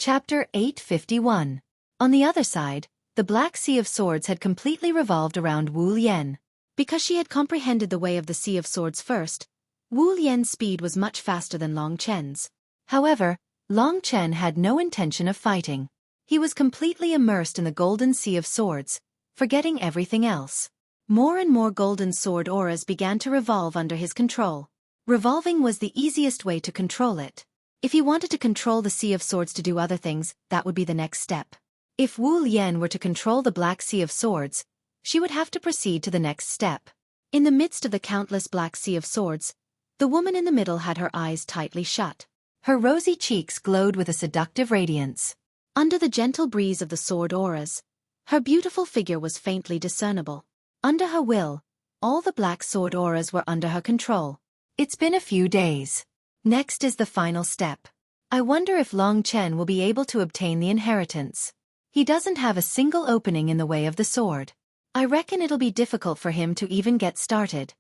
Chapter 851. On the other side, the Black Sea of Swords had completely revolved around Wu Lian. Because she had comprehended the way of the Sea of Swords first, Wu Lian's speed was much faster than Long Chen's. However, Long Chen had no intention of fighting. He was completely immersed in the Golden Sea of Swords, forgetting everything else. More and more golden sword auras began to revolve under his control. Revolving was the easiest way to control it. If he wanted to control the Sea of Swords to do other things, that would be the next step. If Wu Lian were to control the Black Sea of Swords, she would have to proceed to the next step. In the midst of the countless Black Sea of Swords, the woman in the middle had her eyes tightly shut. Her rosy cheeks glowed with a seductive radiance. Under the gentle breeze of the sword auras, her beautiful figure was faintly discernible. Under her will, all the black sword auras were under her control. It's been a few days. Next is the final step. I wonder if Long Chen will be able to obtain the inheritance. He doesn't have a single opening in the way of the sword. I reckon it'll be difficult for him to even get started.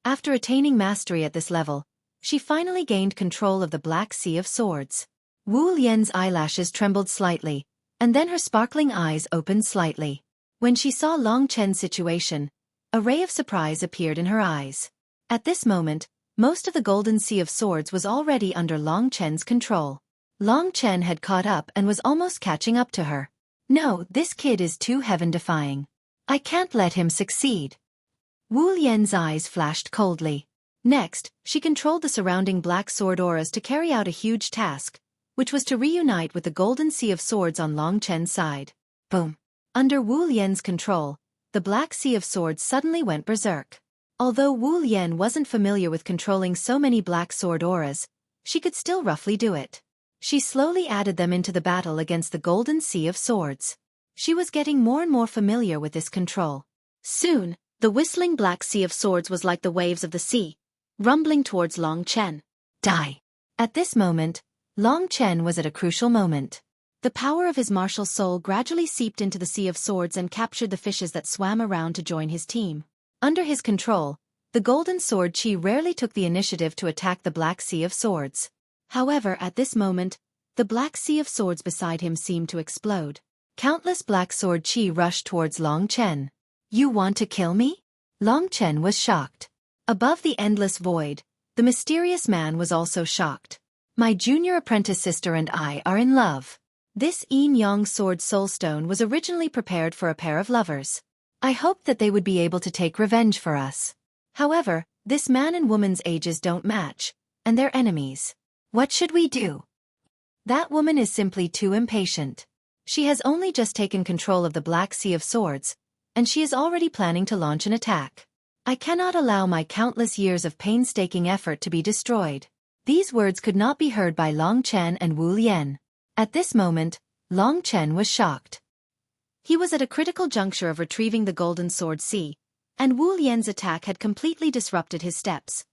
After attaining mastery at this level, she finally gained control of the Black Sea of Swords. Wu Lian's eyelashes trembled slightly, and then her sparkling eyes opened slightly. When she saw Long Chen's situation, a ray of surprise appeared in her eyes. At this moment, most of the Golden Sea of Swords was already under Long Chen's control. Long Chen had caught up and was almost catching up to her. No, this kid is too heaven-defying. I can't let him succeed. Wu Lian's eyes flashed coldly. Next, she controlled the surrounding black sword auras to carry out a huge task, which was to reunite with the Golden Sea of Swords on Long Chen's side. Boom. Under Wu Lian's control, the Black Sea of Swords suddenly went berserk. Although Wu Lian wasn't familiar with controlling so many black sword auras, she could still roughly do it. She slowly added them into the battle against the Golden Sea of Swords. She was getting more and more familiar with this control. Soon, the whistling Black Sea of Swords was like the waves of the sea, rumbling towards Long Chen. Die! At this moment, Long Chen was at a crucial moment. The power of his martial soul gradually seeped into the Sea of Swords and captured the fishes that swam around to join his team. Under his control, the Golden Sword Qi rarely took the initiative to attack the Black Sea of Swords. However, at this moment, the Black Sea of Swords beside him seemed to explode. Countless Black Sword Qi rushed towards Long Chen. You want to kill me? Long Chen was shocked. Above the endless void, the mysterious man was also shocked. My junior apprentice sister and I are in love. This yin-yang sword soulstone was originally prepared for a pair of lovers. I hoped that they would be able to take revenge for us. However, this man and woman's ages don't match, and they're enemies. What should we do? That woman is simply too impatient. She has only just taken control of the Black Sea of Swords, and she is already planning to launch an attack. I cannot allow my countless years of painstaking effort to be destroyed. These words could not be heard by Long Chen and Wu Lian. At this moment, Long Chen was shocked. He was at a critical juncture of retrieving the Golden Sword Sea, and Wu Lian's attack had completely disrupted his steps.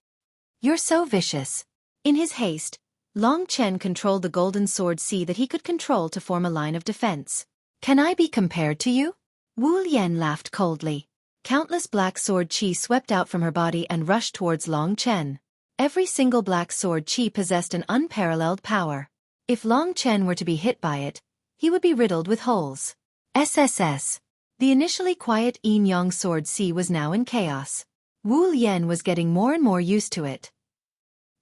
You're so vicious. In his haste, Long Chen controlled the Golden Sword Sea that he could control to form a line of defense. Can I be compared to you? Wu Lian laughed coldly. Countless black sword qi swept out from her body and rushed towards Long Chen. Every single black sword qi possessed an unparalleled power. If Long Chen were to be hit by it, he would be riddled with holes. SSS. The initially quiet yin-yang sword sea was now in chaos. Wu Lian was getting more and more used to it.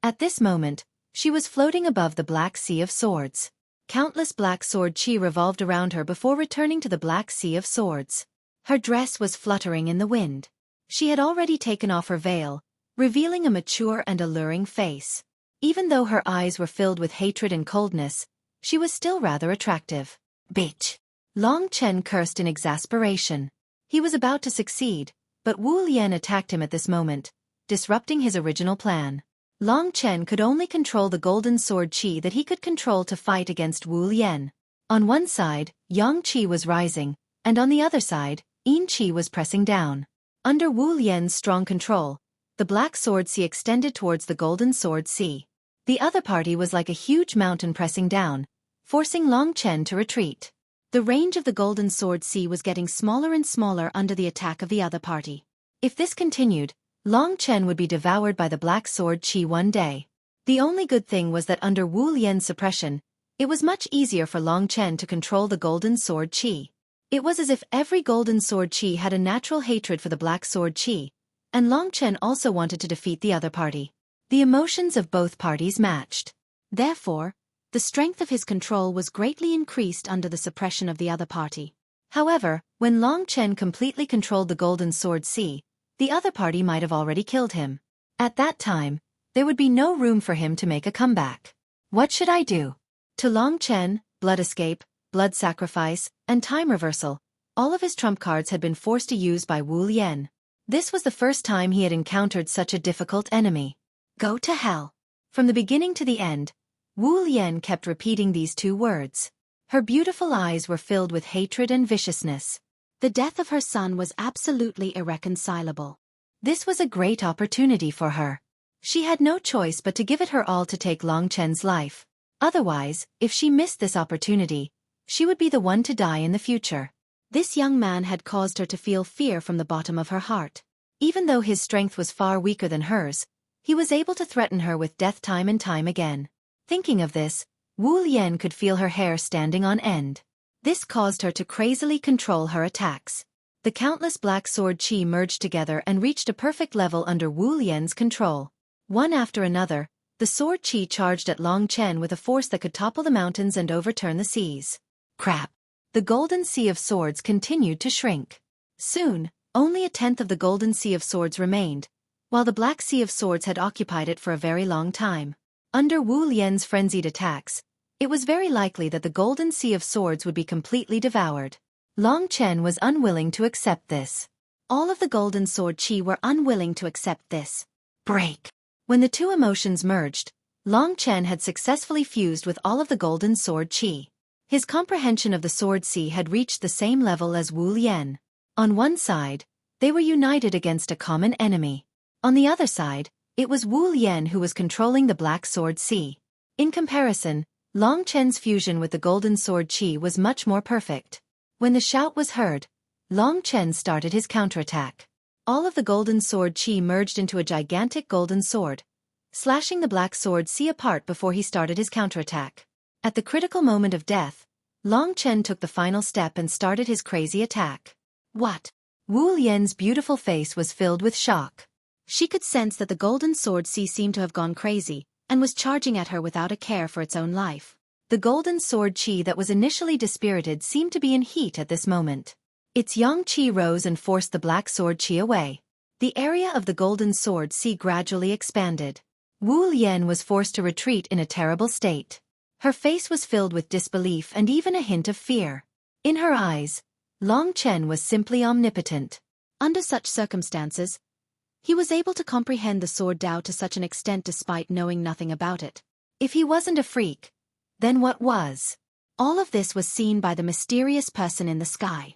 At this moment, she was floating above the Black Sea of Swords. Countless black sword qi revolved around her before returning to the Black Sea of Swords. Her dress was fluttering in the wind. She had already taken off her veil, revealing a mature and alluring face. Even though her eyes were filled with hatred and coldness, she was still rather attractive. Bitch! Long Chen cursed in exasperation. He was about to succeed, but Wu Lian attacked him at this moment, disrupting his original plan. Long Chen could only control the golden sword qi that he could control to fight against Wu Lian. On one side, Yang qi was rising, and on the other side, Yin qi was pressing down. Under Wu Lian's strong control, the black sword sea extended towards the golden sword sea. The other party was like a huge mountain pressing down, forcing Long Chen to retreat. The range of the Golden Sword Sea was getting smaller and smaller under the attack of the other party. If this continued, Long Chen would be devoured by the Black Sword Qi one day. The only good thing was that under Wu Lian's suppression, It was much easier for Long Chen to control the golden sword Qi. It was as if every golden sword Qi had a natural hatred for the black sword Qi, and Long Chen also wanted to defeat the other party. The emotions of both parties matched. Therefore, the strength of his control was greatly increased under the suppression of the other party. However, when Long Chen completely controlled the golden sword Qi, the other party might have already killed him. At that time, there would be no room for him to make a comeback. What should I do? To Long Chen, blood escape, blood sacrifice, and time reversal, all of his trump cards had been forced to use by Wu Lian. This was the first time he had encountered such a difficult enemy. Go to hell. From the beginning to the end, Wu Lian kept repeating these two words. Her beautiful eyes were filled with hatred and viciousness. The death of her son was absolutely irreconcilable. This was a great opportunity for her. She had no choice but to give it her all to take Long Chen's life. Otherwise, if she missed this opportunity, she would be the one to die in the future. This young man had caused her to feel fear from the bottom of her heart. Even though his strength was far weaker than hers, he was able to threaten her with death time and time again. Thinking of this, Wu Lian could feel her hair standing on end. This caused her to crazily control her attacks. The countless black sword Qi merged together and reached a perfect level under Wu Lian's control. One after another, the sword Qi charged at Long Chen with a force that could topple the mountains and overturn the seas. Crap! The golden sea of swords continued to shrink. Soon, only 1/10 of the golden sea of swords remained, while the black sea of swords had occupied it for a very long time. Under Wu Lian's frenzied attacks, it was very likely that the golden sea of swords would be completely devoured. Long Chen was unwilling to accept this. All of the golden sword Qi were unwilling to accept this. Break! When the two emotions merged, Long Chen had successfully fused with all of the golden sword Qi. His comprehension of the sword Qi had reached the same level as Wu Lian. On one side, they were united against a common enemy. On the other side, it was Wu Lian who was controlling the black sword Qi. In comparison, Long Chen's fusion with the golden sword Qi was much more perfect. When the shout was heard, Long Chen started his counterattack. All of the golden sword Qi merged into a gigantic golden sword, slashing the black sword Qi apart before he started his counterattack. At the critical moment of death, Long Chen took the final step and started his crazy attack. What? Wu Lian's beautiful face was filled with shock. She could sense that the golden sword Qi seemed to have gone crazy, and was charging at her without a care for its own life. The golden sword Qi that was initially dispirited seemed to be in heat at this moment. Its yang Qi rose and forced the black sword Qi away. The area of the golden sword Qi gradually expanded. Wu Lian was forced to retreat in a terrible state. Her face was filled with disbelief and even a hint of fear. In her eyes, Long Chen was simply omnipotent. Under such circumstances, he was able to comprehend the sword Dao to such an extent despite knowing nothing about it. If he wasn't a freak, then what was? All of this was seen by the mysterious person in the sky.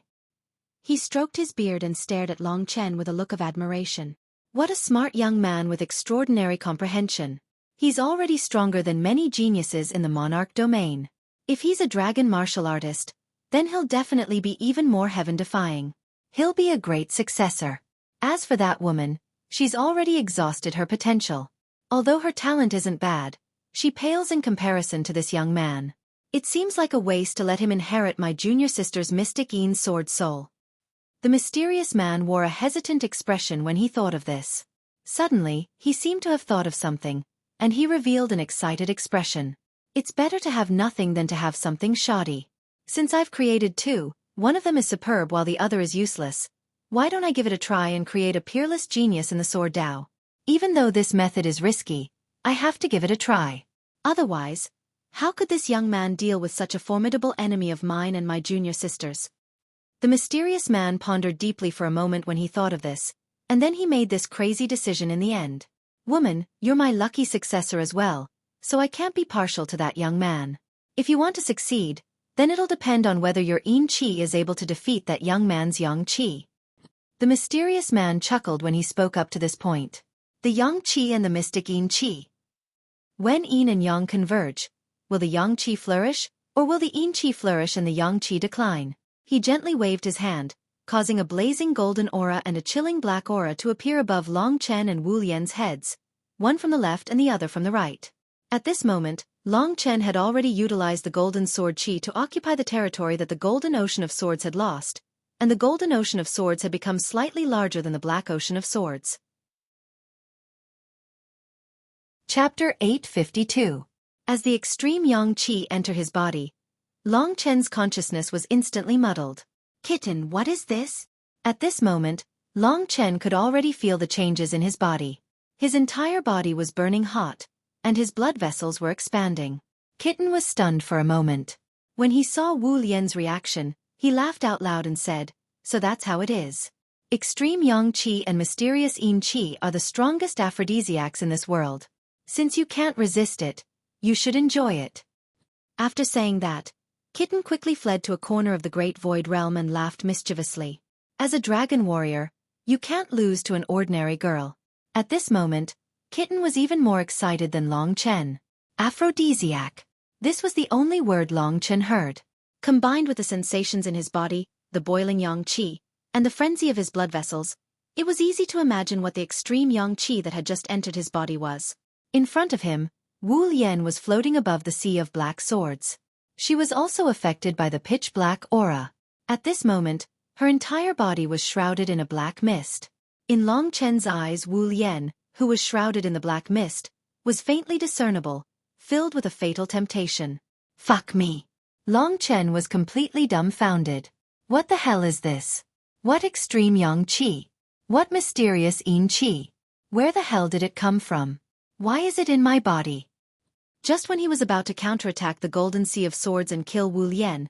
He stroked his beard and stared at Long Chen with a look of admiration. What a smart young man with extraordinary comprehension. He's already stronger than many geniuses in the monarch domain. If he's a dragon martial artist, then he'll definitely be even more heaven-defying. He'll be a great successor. As for that woman, she's already exhausted her potential. Although her talent isn't bad, she pales in comparison to this young man. It seems like a waste to let him inherit my junior sister's mystic Yin sword soul. The mysterious man wore a hesitant expression when he thought of this. Suddenly, he seemed to have thought of something, and he revealed an excited expression. It's better to have nothing than to have something shoddy. Since I've created two, one of them is superb while the other is useless. Why don't I give it a try and create a peerless genius in the sword Dao? Even though this method is risky, I have to give it a try. Otherwise, how could this young man deal with such a formidable enemy of mine and my junior sister's? The mysterious man pondered deeply for a moment when he thought of this, and then he made this crazy decision in the end. Woman, you're my lucky successor as well, so I can't be partial to that young man. If you want to succeed, then it'll depend on whether your Yin Qi is able to defeat that young man's Yang Qi. The mysterious man chuckled when he spoke up to this point. The Yang Qi and the mystic Yin Qi. When Yin and Yang converge, will the Yang Qi flourish, or will the Yin Qi flourish and the Yang Qi decline? He gently waved his hand, causing a blazing golden aura and a chilling black aura to appear above Long Chen and Wu Lian's heads, one from the left and the other from the right. At this moment, Long Chen had already utilized the Golden Sword Qi to occupy the territory that the Golden Ocean of Swords had lost, and the Golden Ocean of Swords had become slightly larger than the Black Ocean of Swords. Chapter 852. As the extreme Yang Qi entered his body, Long Chen's consciousness was instantly muddled. Kitten, what is this? At this moment, Long Chen could already feel the changes in his body. His entire body was burning hot, and his blood vessels were expanding. Kitten was stunned for a moment. When he saw Wu Lian's reaction, he laughed out loud and said, "So that's how it is. Extreme Yang Qi and mysterious Yin Qi are the strongest aphrodisiacs in this world. Since you can't resist it, you should enjoy it." After saying that, Kitten quickly fled to a corner of the Great Void Realm and laughed mischievously. As a dragon warrior, you can't lose to an ordinary girl. At this moment, Kitten was even more excited than Long Chen. Aphrodisiac. This was the only word Long Chen heard. Combined with the sensations in his body, the boiling Yang Qi, and the frenzy of his blood vessels, it was easy to imagine what the extreme Yang Qi that had just entered his body was. In front of him, Wu Lian was floating above the sea of black swords. She was also affected by the pitch-black aura. At this moment, her entire body was shrouded in a black mist. In Long Chen's eyes, Wu Lian, who was shrouded in the black mist, was faintly discernible, filled with a fatal temptation. Fuck me. Long Chen was completely dumbfounded. What the hell is this? What extreme Yang Qi? What mysterious Yin Qi? Where the hell did it come from? Why is it in my body? Just when he was about to counterattack the Golden Sea of Swords and kill Wu Lian,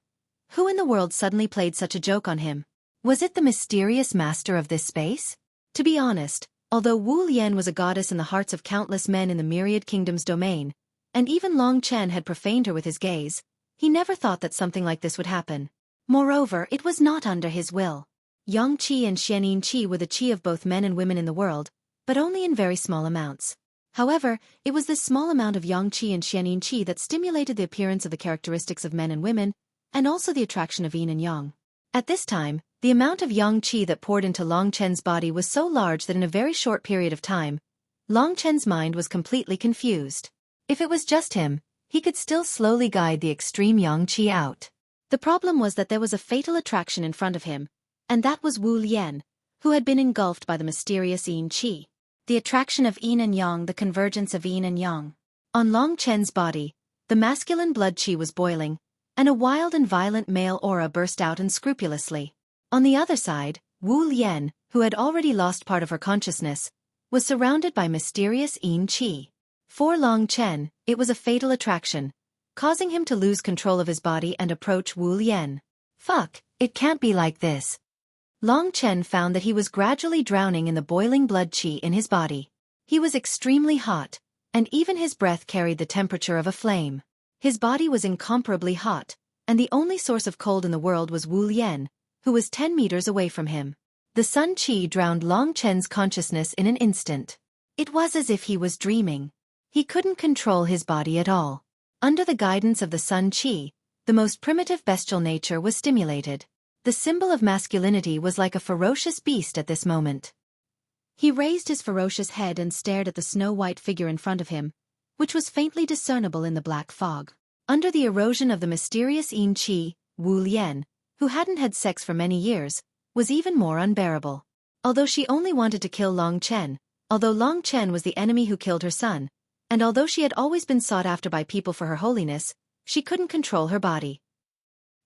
who in the world suddenly played such a joke on him? Was it the mysterious master of this space? To be honest, although Wu Lian was a goddess in the hearts of countless men in the Myriad Kingdom's domain, and even Long Chen had profaned her with his gaze, he never thought that something like this would happen. Moreover, it was not under his will. Yang Qi and Xianyin Qi were the Qi of both men and women in the world, but only in very small amounts. However, it was this small amount of Yang Qi and Xianyin Qi that stimulated the appearance of the characteristics of men and women, and also the attraction of yin and yang. At this time, the amount of Yang Qi that poured into Long Chen's body was so large that in a very short period of time, Long Chen's mind was completely confused. If it was just him, he could still slowly guide the extreme Yang Qi out. The problem was that there was a fatal attraction in front of him, and that was Wu Lian, who had been engulfed by the mysterious Yin Qi. The attraction of yin and yang, the convergence of yin and yang. On Long Chen's body, the masculine blood qi was boiling, and a wild and violent male aura burst out unscrupulously. On the other side, Wu Lian, who had already lost part of her consciousness, was surrounded by mysterious yin qi. For Long Chen, it was a fatal attraction, causing him to lose control of his body and approach Wu Lian. Fuck, it can't be like this. Long Chen found that he was gradually drowning in the boiling blood qi in his body. He was extremely hot, and even his breath carried the temperature of a flame. His body was incomparably hot, and the only source of cold in the world was Wu Lian, who was 10 meters away from him. The sun qi drowned Long Chen's consciousness in an instant. It was as if he was dreaming. He couldn't control his body at all. Under the guidance of the sun qi, the most primitive bestial nature was stimulated. The symbol of masculinity was like a ferocious beast at this moment. He raised his ferocious head and stared at the snow-white figure in front of him, which was faintly discernible in the black fog. Under the erosion of the mysterious Yin Qi, Wu Lian, who hadn't had sex for many years, was even more unbearable. Although she only wanted to kill Long Chen, although Long Chen was the enemy who killed her son, and although she had always been sought after by people for her holiness, she couldn't control her body.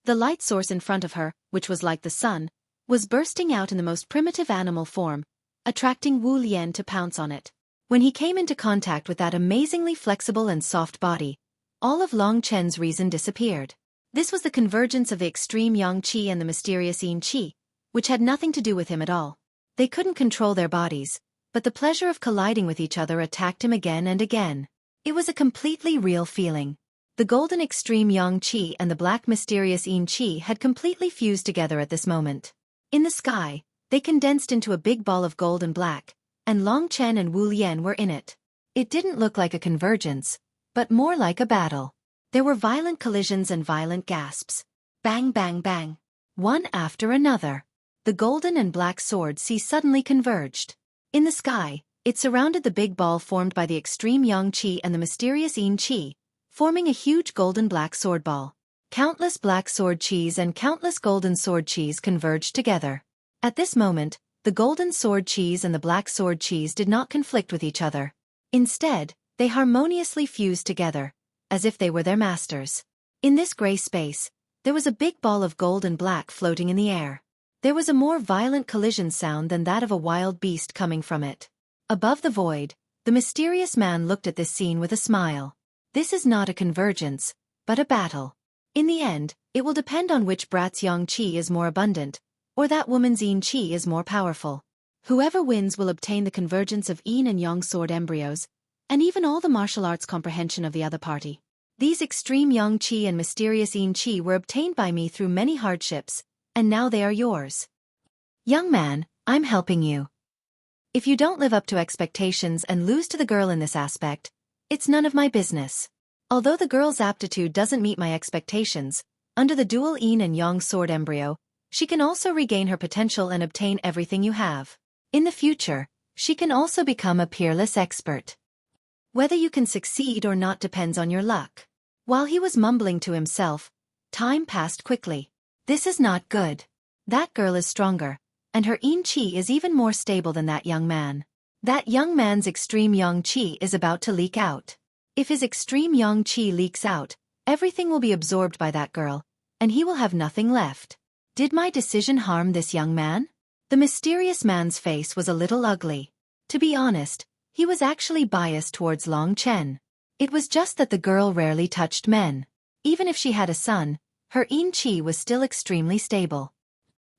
The light source in front of her, which was like the sun, was bursting out in the most primitive animal form, attracting Wu Lian to pounce on it. When he came into contact with that amazingly flexible and soft body, all of Long Chen's reason disappeared. This was the convergence of the extreme Yang Qi and the mysterious Yin Qi, which had nothing to do with him at all. They couldn't control their bodies, but the pleasure of colliding with each other attacked him again and again. It was a completely real feeling. The golden extreme Yang Qi and the black mysterious Yin Qi had completely fused together at this moment. In the sky, they condensed into a big ball of gold and black, and Long Chen and Wu Lian were in it. It didn't look like a convergence, but more like a battle. There were violent collisions and violent gasps. Bang bang bang. One after another. The golden and black sword sea suddenly converged. In the sky, it surrounded the big ball formed by the extreme Yang Qi and the mysterious Yin Qi, forming a huge golden black sword ball. Countless black sword chis and countless golden sword chis converged together. At this moment, the golden sword chis and the black sword chis did not conflict with each other. Instead, they harmoniously fused together, as if they were their masters. In this gray space, there was a big ball of gold and black floating in the air. There was a more violent collision sound than that of a wild beast coming from it. Above the void, the mysterious man looked at this scene with a smile. This is not a convergence, but a battle. In the end, it will depend on which brat's yang qi is more abundant, or that woman's yin qi is more powerful. Whoever wins will obtain the convergence of yin and yang sword embryos, and even all the martial arts comprehension of the other party. These extreme yang qi and mysterious yin qi were obtained by me through many hardships, and now they are yours. Young man, I'm helping you. If you don't live up to expectations and lose to the girl in this aspect, it's none of my business. Although the girl's aptitude doesn't meet my expectations, under the dual yin and yang sword embryo, she can also regain her potential and obtain everything you have. In the future, she can also become a peerless expert. Whether you can succeed or not depends on your luck. While he was mumbling to himself, time passed quickly. This is not good. That girl is stronger, and her yin qi is even more stable than that young man. That young man's extreme yang qi is about to leak out. If his extreme yang qi leaks out, everything will be absorbed by that girl, and he will have nothing left. Did my decision harm this young man? The mysterious man's face was a little ugly. To be honest, he was actually biased towards Long Chen. It was just that the girl rarely touched men. Even if she had a son, her yin qi was still extremely stable.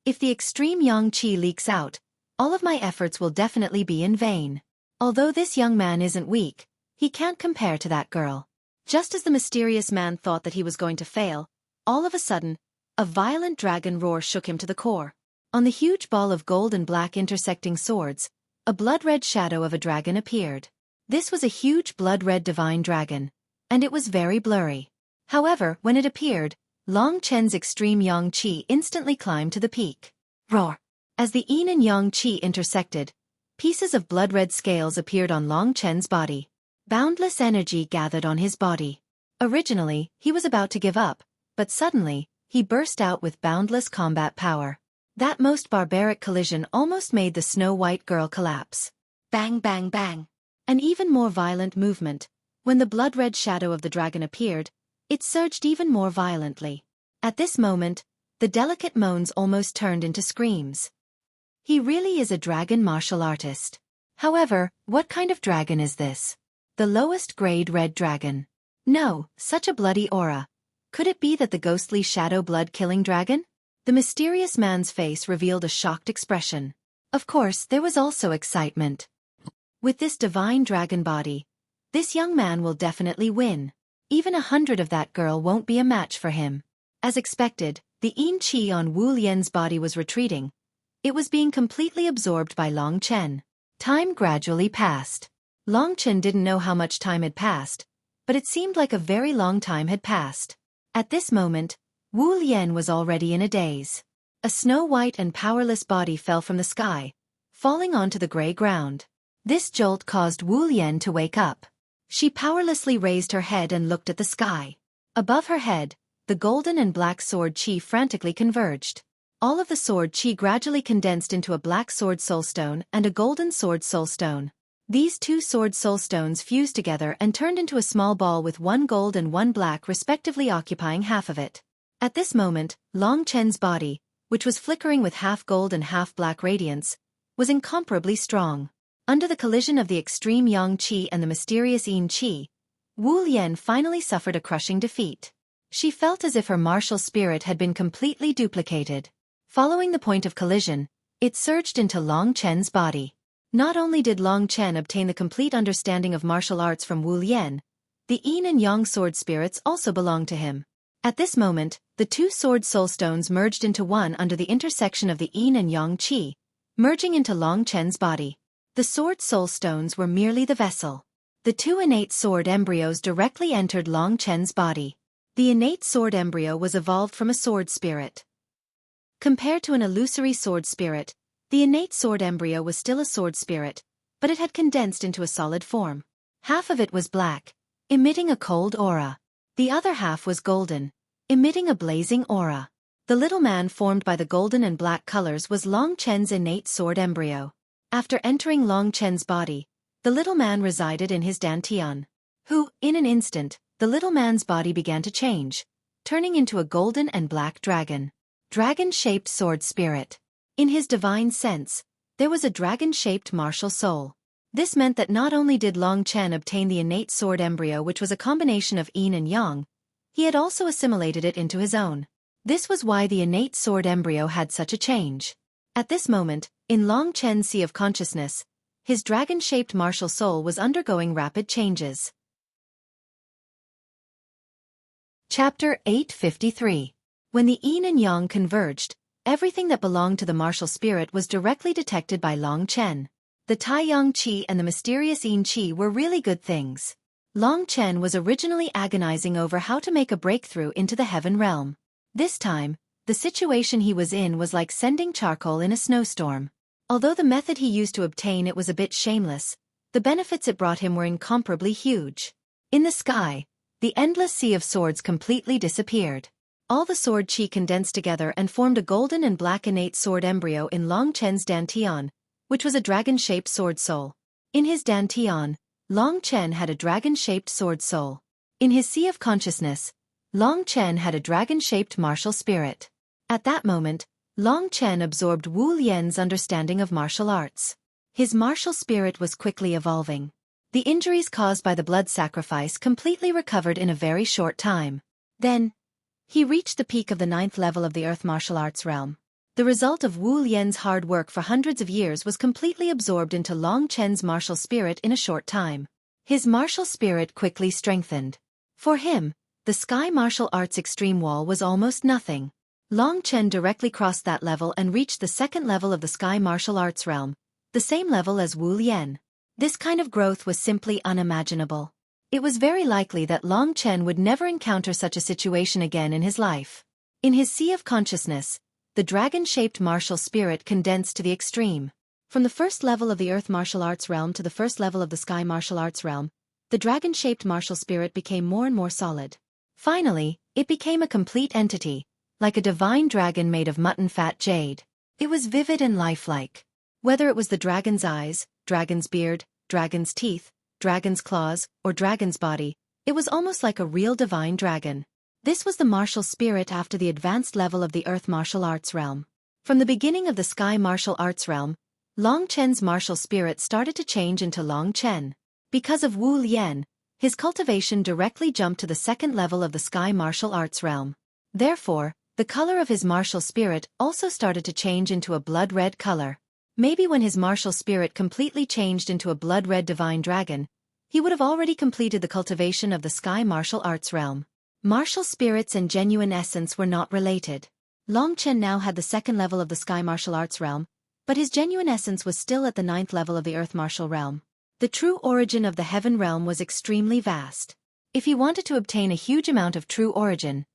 If the extreme yang qi leaks out, all of my efforts will definitely be in vain. Although this young man isn't weak, he can't compare to that girl. Just as the mysterious man thought that he was going to fail, all of a sudden, a violent dragon roar shook him to the core. On the huge ball of gold and black intersecting swords, a blood-red shadow of a dragon appeared. This was a huge blood-red divine dragon, and it was very blurry. However, when it appeared, Long Chen's extreme yang qi instantly climbed to the peak. Roar! As the yin and yang qi intersected, pieces of blood-red scales appeared on Long Chen's body. Boundless energy gathered on his body. Originally, he was about to give up, but suddenly, he burst out with boundless combat power. That most barbaric collision almost made the Snow-White girl collapse. Bang bang bang! An even more violent movement. When the blood-red shadow of the dragon appeared, it surged even more violently. At this moment, the delicate moans almost turned into screams. He really is a dragon martial artist. However, what kind of dragon is this? The lowest grade red dragon. No, such a bloody aura. Could it be that the ghostly shadow blood-killing dragon? The mysterious man's face revealed a shocked expression. Of course, there was also excitement. With this divine dragon body, this young man will definitely win. Even 100 of that girl won't be a match for him. As expected, the yin qi on Wu Lian's body was retreating. It was being completely absorbed by Long Chen. Time gradually passed. Long Chen didn't know how much time had passed, but it seemed like a very long time had passed. At this moment, Wu Lian was already in a daze. A snow-white and powerless body fell from the sky, falling onto the gray ground. This jolt caused Wu Lian to wake up. She powerlessly raised her head and looked at the sky. Above her head, the golden and black sword qi frantically converged. All of the sword qi gradually condensed into a black sword soulstone and a golden sword soulstone. These two sword soulstones fused together and turned into a small ball with one gold and one black respectively occupying half of it. At this moment, Long Chen's body, which was flickering with half gold and half black radiance, was incomparably strong. Under the collision of the extreme yang qi and the mysterious yin qi, Wu Lian finally suffered a crushing defeat. She felt as if her martial spirit had been completely duplicated. Following the point of collision, it surged into Long Chen's body. Not only did Long Chen obtain the complete understanding of martial arts from Wu Lian, the yin and yang sword spirits also belonged to him. At this moment, the two sword soulstones merged into one under the intersection of the yin and yang qi, merging into Long Chen's body. The sword soulstones were merely the vessel. The two innate sword embryos directly entered Long Chen's body. The innate sword embryo was evolved from a sword spirit. Compared to an illusory sword spirit, the innate sword embryo was still a sword spirit, but it had condensed into a solid form. Half of it was black, emitting a cold aura. The other half was golden, emitting a blazing aura. The little man formed by the golden and black colors was Long Chen's innate sword embryo. After entering Long Chen's body, the little man resided in his dantian, who, in an instant, the little man's body began to change, turning into a golden and black dragon. Dragon-shaped sword spirit. In his divine sense, there was a dragon-shaped martial soul. This meant that not only did Long Chen obtain the innate sword embryo, which was a combination of yin and yang, he had also assimilated it into his own. This was why the innate sword embryo had such a change. At this moment, in Long Chen's sea of consciousness, his dragon-shaped martial soul was undergoing rapid changes. Chapter 853. When the yin and yang converged, everything that belonged to the martial spirit was directly detected by Long Chen. The Tai-Yang Qi and the mysterious Yin Qi were really good things. Long Chen was originally agonizing over how to make a breakthrough into the heaven realm. This time, the situation he was in was like sending charcoal in a snowstorm. Although the method he used to obtain it was a bit shameless, the benefits it brought him were incomparably huge. In the sky, the endless sea of swords completely disappeared. All the sword qi condensed together and formed a golden and black innate sword embryo in Long Chen's dantian, which was a dragon-shaped sword soul. In his dantian, Long Chen had a dragon-shaped sword soul. In his sea of consciousness, Long Chen had a dragon-shaped martial spirit. At that moment, Long Chen absorbed Wu Lian's understanding of martial arts. His martial spirit was quickly evolving. The injuries caused by the blood sacrifice completely recovered in a very short time. Then, he reached the peak of the 9th level of the Earth martial arts realm. The result of Wu Lian's hard work for hundreds of years was completely absorbed into Long Chen's martial spirit in a short time. His martial spirit quickly strengthened. For him, the Sky Martial Arts Extreme Wall was almost nothing. Long Chen directly crossed that level and reached the 2nd level of the Sky Martial Arts realm, the same level as Wu Lian. This kind of growth was simply unimaginable. It was very likely that Long Chen would never encounter such a situation again in his life. In his sea of consciousness, the dragon-shaped martial spirit condensed to the extreme. From the 1st level of the Earth martial arts realm to the 1st level of the Sky martial arts realm, the dragon-shaped martial spirit became more and more solid. Finally, it became a complete entity, like a divine dragon made of mutton-fat jade. It was vivid and lifelike. Whether it was the dragon's eyes, dragon's beard, dragon's teeth, dragon's claws, or dragon's body, it was almost like a real divine dragon. This was the martial spirit after the advanced level of the Earth martial arts realm. From the beginning of the Sky martial arts realm, Long Chen's martial spirit started to change into Long Chen. Because of Wu Lian, his cultivation directly jumped to the 2nd level of the Sky martial arts realm. Therefore, the color of his martial spirit also started to change into a blood-red color. Maybe when his martial spirit completely changed into a blood-red divine dragon, he would have already completed the cultivation of the Sky martial arts realm. Martial spirits and genuine essence were not related. Long Chen now had the 2nd level of the Sky martial arts realm, but his genuine essence was still at the 9th level of the Earth martial realm. The true origin of the heaven realm was extremely vast. If he wanted to obtain a huge amount of true origin,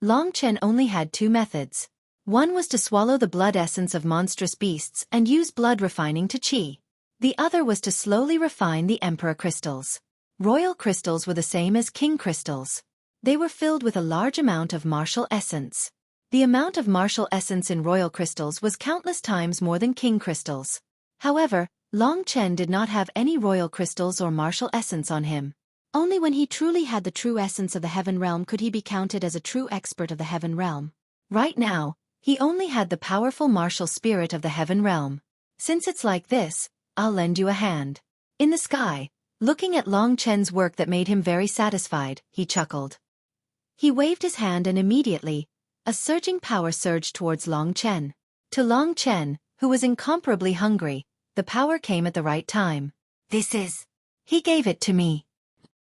Long Chen only had 2 methods. One was to swallow the blood essence of monstrous beasts and use blood refining to qi. The other was to slowly refine the emperor crystals. Royal crystals were the same as king crystals. They were filled with a large amount of martial essence. The amount of martial essence in royal crystals was countless times more than king crystals. However, Long Chen did not have any royal crystals or martial essence on him. Only when he truly had the true essence of the heaven realm could he be counted as a true expert of the heaven realm. Right now, he only had the powerful martial spirit of the heaven realm. Since it's like this, I'll lend you a hand. In the sky, looking at Long Chen's work that made him very satisfied, he chuckled. He waved his hand and immediately, a surging power surged towards Long Chen. To Long Chen, who was incomparably hungry, the power came at the right time. This is. He gave it to me.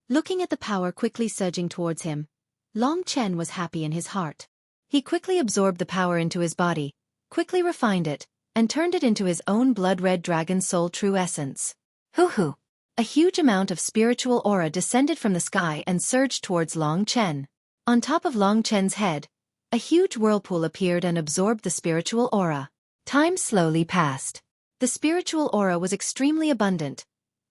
Looking at the power quickly surging towards him, Long Chen was happy in his heart. He quickly absorbed the power into his body, quickly refined it, and turned it into his own blood-red dragon soul true essence. Hoo-hoo! A huge amount of spiritual aura descended from the sky and surged towards Long Chen. On top of Long Chen's head, a huge whirlpool appeared and absorbed the spiritual aura. Time slowly passed. The spiritual aura was extremely abundant,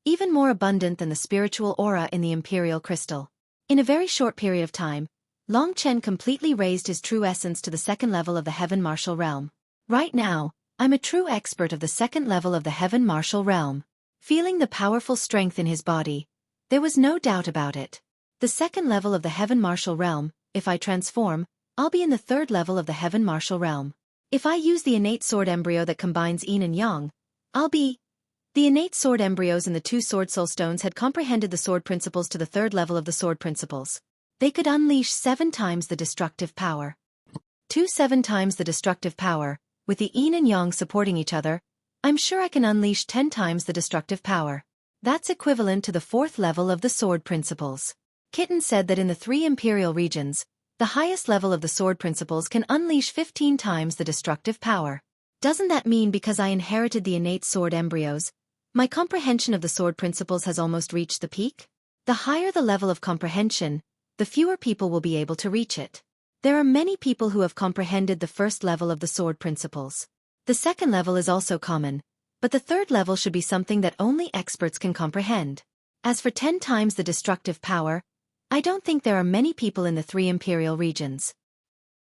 even more abundant than the spiritual aura in the imperial crystal. In a very short period of time, Long Chen completely raised his true essence to the second level of the Heaven Martial Realm. Right now, I'm a true expert of the second level of the Heaven Martial Realm. Feeling the powerful strength in his body, there was no doubt about it. The second level of the Heaven Martial Realm, if I transform, I'll be in the third level of the Heaven Martial Realm. If I use the innate sword embryo that combines yin and yang, I'll be... The innate sword embryos in the two sword soul stones had comprehended the sword principles to the third level of the sword principles. They could unleash 7 times the destructive power. 7 times the destructive power, with the yin and yang supporting each other, I'm sure I can unleash 10 times the destructive power. That's equivalent to the fourth level of the sword principles. Kitten said that in the 3 imperial regions, the highest level of the sword principles can unleash 15 times the destructive power. Doesn't that mean because I inherited the innate sword embryos, my comprehension of the sword principles has almost reached the peak? The higher the level of comprehension, the fewer people will be able to reach it. There are many people who have comprehended the first level of the sword principles. The second level is also common, but the third level should be something that only experts can comprehend. As for 10 times the destructive power, I don't think there are many people in the 3 imperial regions.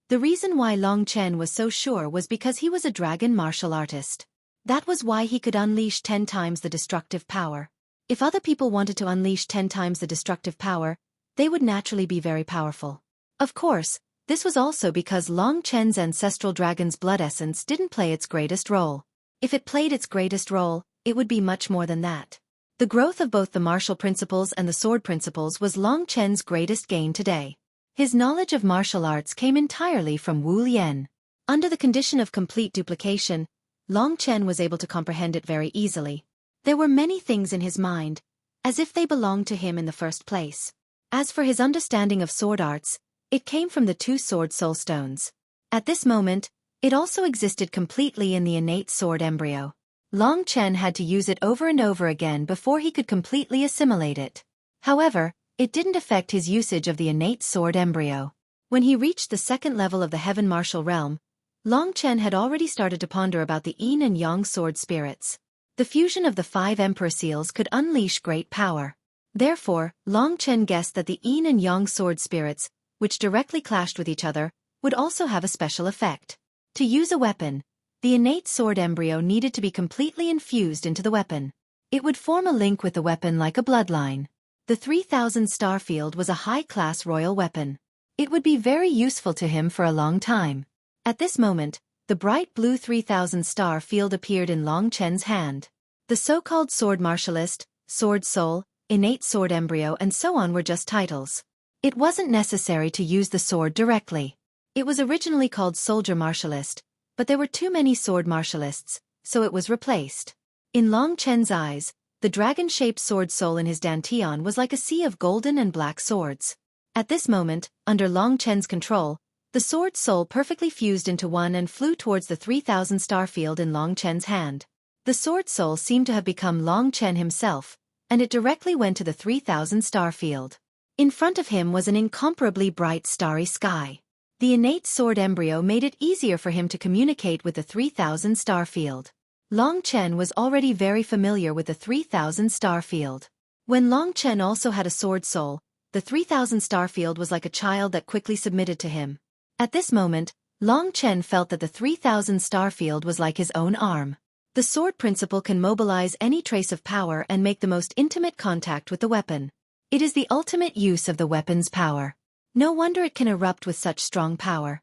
The reason why Long Chen was so sure was because he was a dragon martial artist. That was why he could unleash 10 times the destructive power. If other people wanted to unleash 10 times the destructive power, they would naturally be very powerful. Of course, this was also because Long Chen's ancestral dragon's blood essence didn't play its greatest role. If it played its greatest role, it would be much more than that. The growth of both the martial principles and the sword principles was Long Chen's greatest gain today. His knowledge of martial arts came entirely from Wu Lian. Under the condition of complete duplication, Long Chen was able to comprehend it very easily. There were many things in his mind, as if they belonged to him in the first place. As for his understanding of sword arts, it came from the 2 sword soul stones. At this moment, it also existed completely in the innate sword embryo. Long Chen had to use it over and over again before he could completely assimilate it. However, it didn't affect his usage of the innate sword embryo. When he reached the second level of the Heaven Martial Realm, Long Chen had already started to ponder about the yin and yang sword spirits. The fusion of the 5 emperor seals could unleash great power. Therefore, Long Chen guessed that the yin and yang sword spirits, which directly clashed with each other, would also have a special effect. To use a weapon, the innate sword embryo needed to be completely infused into the weapon. It would form a link with the weapon like a bloodline. The 3000 star field was a high-class royal weapon. It would be very useful to him for a long time. At this moment, the bright blue 3000 star field appeared in Long Chen's hand. The so-called sword martialist, sword soul, innate sword embryo and so on were just titles. It wasn't necessary to use the sword directly. It was originally called soldier martialist, but there were too many sword martialists, so it was replaced. In Long Chen's eyes, the dragon-shaped sword soul in his dantian was like a sea of golden and black swords. At this moment, under Long Chen's control, the sword soul perfectly fused into one and flew towards the 3000 star field in Long Chen's hand. The sword soul seemed to have become Long Chen himself, and it directly went to the 3000 star field. In front of him was an incomparably bright starry sky. The innate sword embryo made it easier for him to communicate with the 3000 star field. Long Chen was already very familiar with the 3000 star field. When Long Chen also had a sword soul, the 3000 star field was like a child that quickly submitted to him. At this moment, Long Chen felt that the 3000 star field was like his own arm. The sword principle can mobilize any trace of power and make the most intimate contact with the weapon. It is the ultimate use of the weapon's power. No wonder it can erupt with such strong power.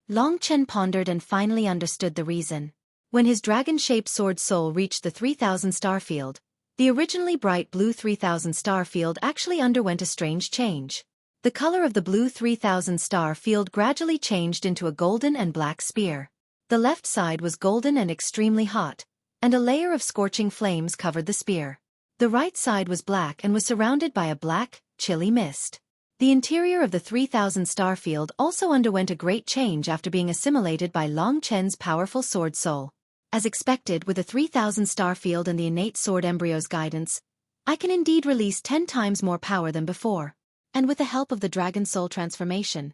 Long Chen pondered and finally understood the reason. When his dragon-shaped sword soul reached the 3000 star field, the originally bright blue 3000 star field actually underwent a strange change. The color of the blue 3000 star field gradually changed into a golden and black spear. The left side was golden and extremely hot, and a layer of scorching flames covered the spear. The right side was black and was surrounded by a black, chilly mist. The interior of the 3000 star field also underwent a great change after being assimilated by Long Chen's powerful sword soul. As expected with the 3000 star field and the innate sword embryo's guidance, I can indeed release 10 times more power than before. And with the help of the dragon soul transformation,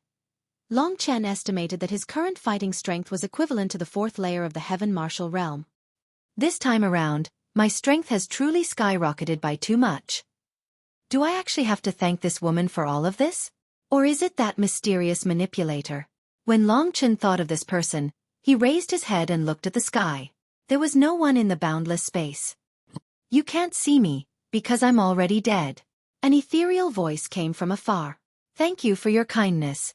Long Chen estimated that his current fighting strength was equivalent to the 4th layer of the Heaven Martial Realm. This time around, my strength has truly skyrocketed by too much. Do I actually have to thank this woman for all of this? Or is it that mysterious manipulator? When Long Chen thought of this person, he raised his head and looked at the sky. There was no one in the boundless space. You can't see me, because I'm already dead. An ethereal voice came from afar. Thank you for your kindness,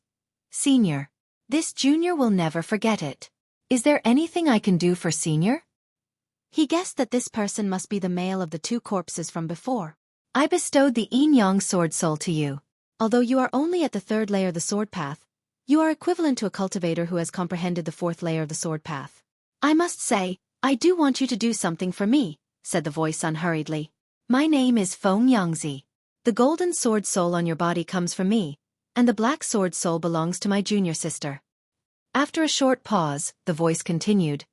Senior. This junior will never forget it. Is there anything I can do for Senior? He guessed that this person must be the male of the two corpses from before. I bestowed the yin-yang sword soul to you. Although you are only at the third layer of the sword path, you are equivalent to a cultivator who has comprehended the fourth layer of the sword path. I must say, I do want you to do something for me, said the voice unhurriedly. My name is Feng Yangzi. The golden sword soul on your body comes from me, and the black sword soul belongs to my junior sister. After a short pause, the voice continued.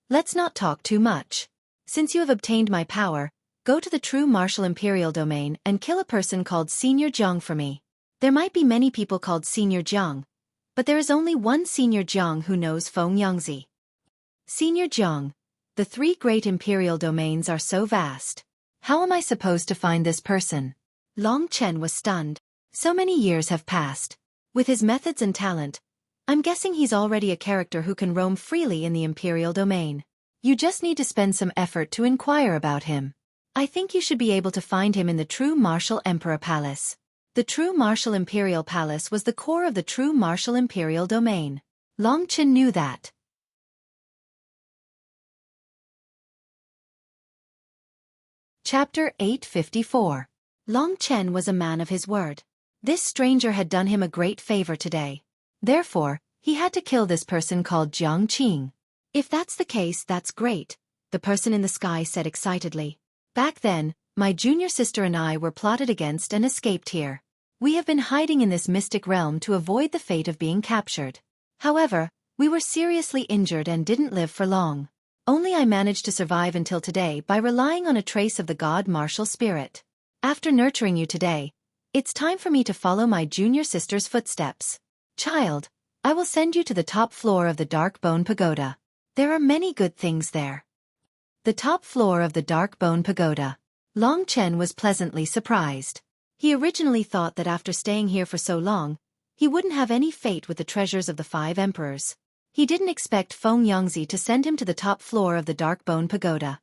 Let's not talk too much. Since you have obtained my power, go to the true martial imperial domain and kill a person called Senior Jiang for me. There might be many people called Senior Jiang, but there is only one Senior Jiang who knows Feng Yangzi. Senior Jiang, the three great imperial domains are so vast. How am I supposed to find this person? Long Chen was stunned. So many years have passed. With his methods and talent, I'm guessing he's already a character who can roam freely in the imperial domain. You just need to spend some effort to inquire about him. I think you should be able to find him in the True Martial Emperor Palace. The True Martial Imperial Palace was the core of the True Martial Imperial Domain. Long Chen knew that. Chapter 854. Long Chen was a man of his word. This stranger had done him a great favor today. Therefore, he had to kill this person called Jiang Qing. If that's the case, that's great, the person in the sky said excitedly. Back then, my junior sister and I were plotted against and escaped here. We have been hiding in this mystic realm to avoid the fate of being captured. However, we were seriously injured and didn't live for long. Only I managed to survive until today by relying on a trace of the god martial spirit. After nurturing you today, it's time for me to follow my junior sister's footsteps. Child, I will send you to the top floor of the Dark Bone Pagoda. There are many good things there. The top floor of the Dark Bone Pagoda. Long Chen was pleasantly surprised. He originally thought that after staying here for so long, he wouldn't have any fate with the treasures of the 5 emperors. He didn't expect Feng Yangzi to send him to the top floor of the Dark Bone Pagoda.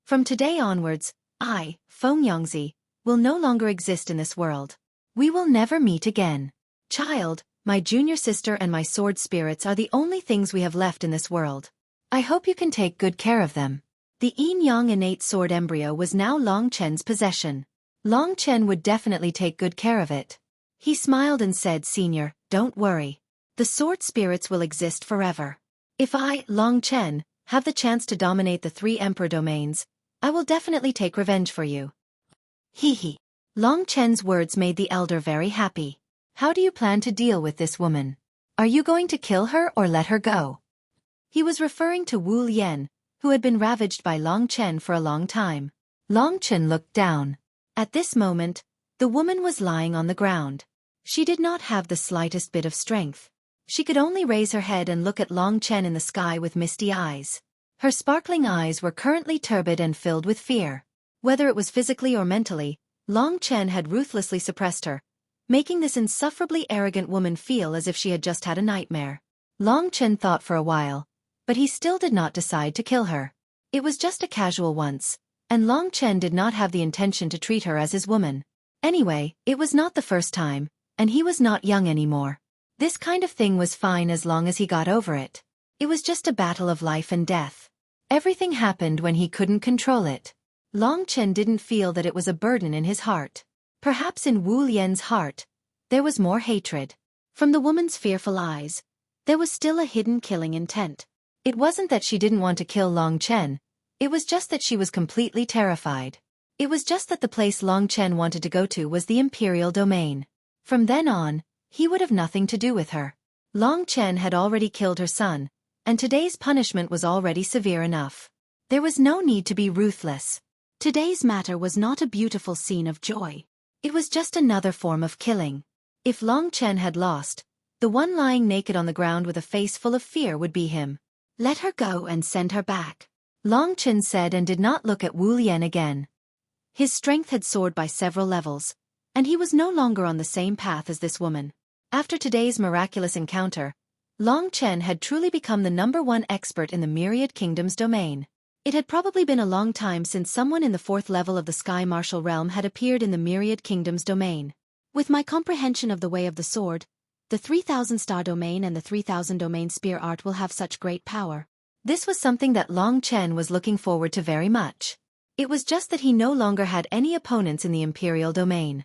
From today onwards, I, Feng Yangzi, will no longer exist in this world. We will never meet again. Child, my junior sister and my sword spirits are the only things we have left in this world. I hope you can take good care of them. The yin-yang innate sword embryo was now Long Chen's possession. Long Chen would definitely take good care of it. He smiled and said, Senior, don't worry. The sword spirits will exist forever. If I, Long Chen, have the chance to dominate the 3 emperor domains, I will definitely take revenge for you. Hee hee. Long Chen's words made the elder very happy. How do you plan to deal with this woman? Are you going to kill her or let her go? He was referring to Wu Lian, who had been ravaged by Long Chen for a long time. Long Chen looked down. At this moment, the woman was lying on the ground. She did not have the slightest bit of strength. She could only raise her head and look at Long Chen in the sky with misty eyes. Her sparkling eyes were currently turbid and filled with fear. Whether it was physically or mentally, Long Chen had ruthlessly suppressed her, making this insufferably arrogant woman feel as if she had just had a nightmare. Long Chen thought for a while, but he still did not decide to kill her. It was just a casual once, and Long Chen did not have the intention to treat her as his woman. Anyway, it was not the first time, and he was not young anymore. This kind of thing was fine as long as he got over it. It was just a battle of life and death. Everything happened when he couldn't control it. Long Chen didn't feel that it was a burden in his heart. Perhaps in Wu Lian's heart, there was more hatred. From the woman's fearful eyes, there was still a hidden killing intent. It wasn't that she didn't want to kill Long Chen, it was just that she was completely terrified. It was just that the place Long Chen wanted to go to was the Imperial Domain. From then on, he would have nothing to do with her. Long Chen had already killed her son, and today's punishment was already severe enough. There was no need to be ruthless. Today's matter was not a beautiful scene of joy. It was just another form of killing. If Long Chen had lost, the one lying naked on the ground with a face full of fear would be him. Let her go and send her back, Long Chen said and did not look at Wu Lian again. His strength had soared by several levels, and he was no longer on the same path as this woman. After today's miraculous encounter, Long Chen had truly become the #1 expert in the Myriad Kingdom's domain. It had probably been a long time since someone in the 4th level of the Sky Martial Realm had appeared in the Myriad Kingdom's domain. With my comprehension of the Way of the Sword, the 3000 Star Domain and the 3000 Domain Spear Art will have such great power. This was something that Long Chen was looking forward to very much. It was just that he no longer had any opponents in the Imperial Domain.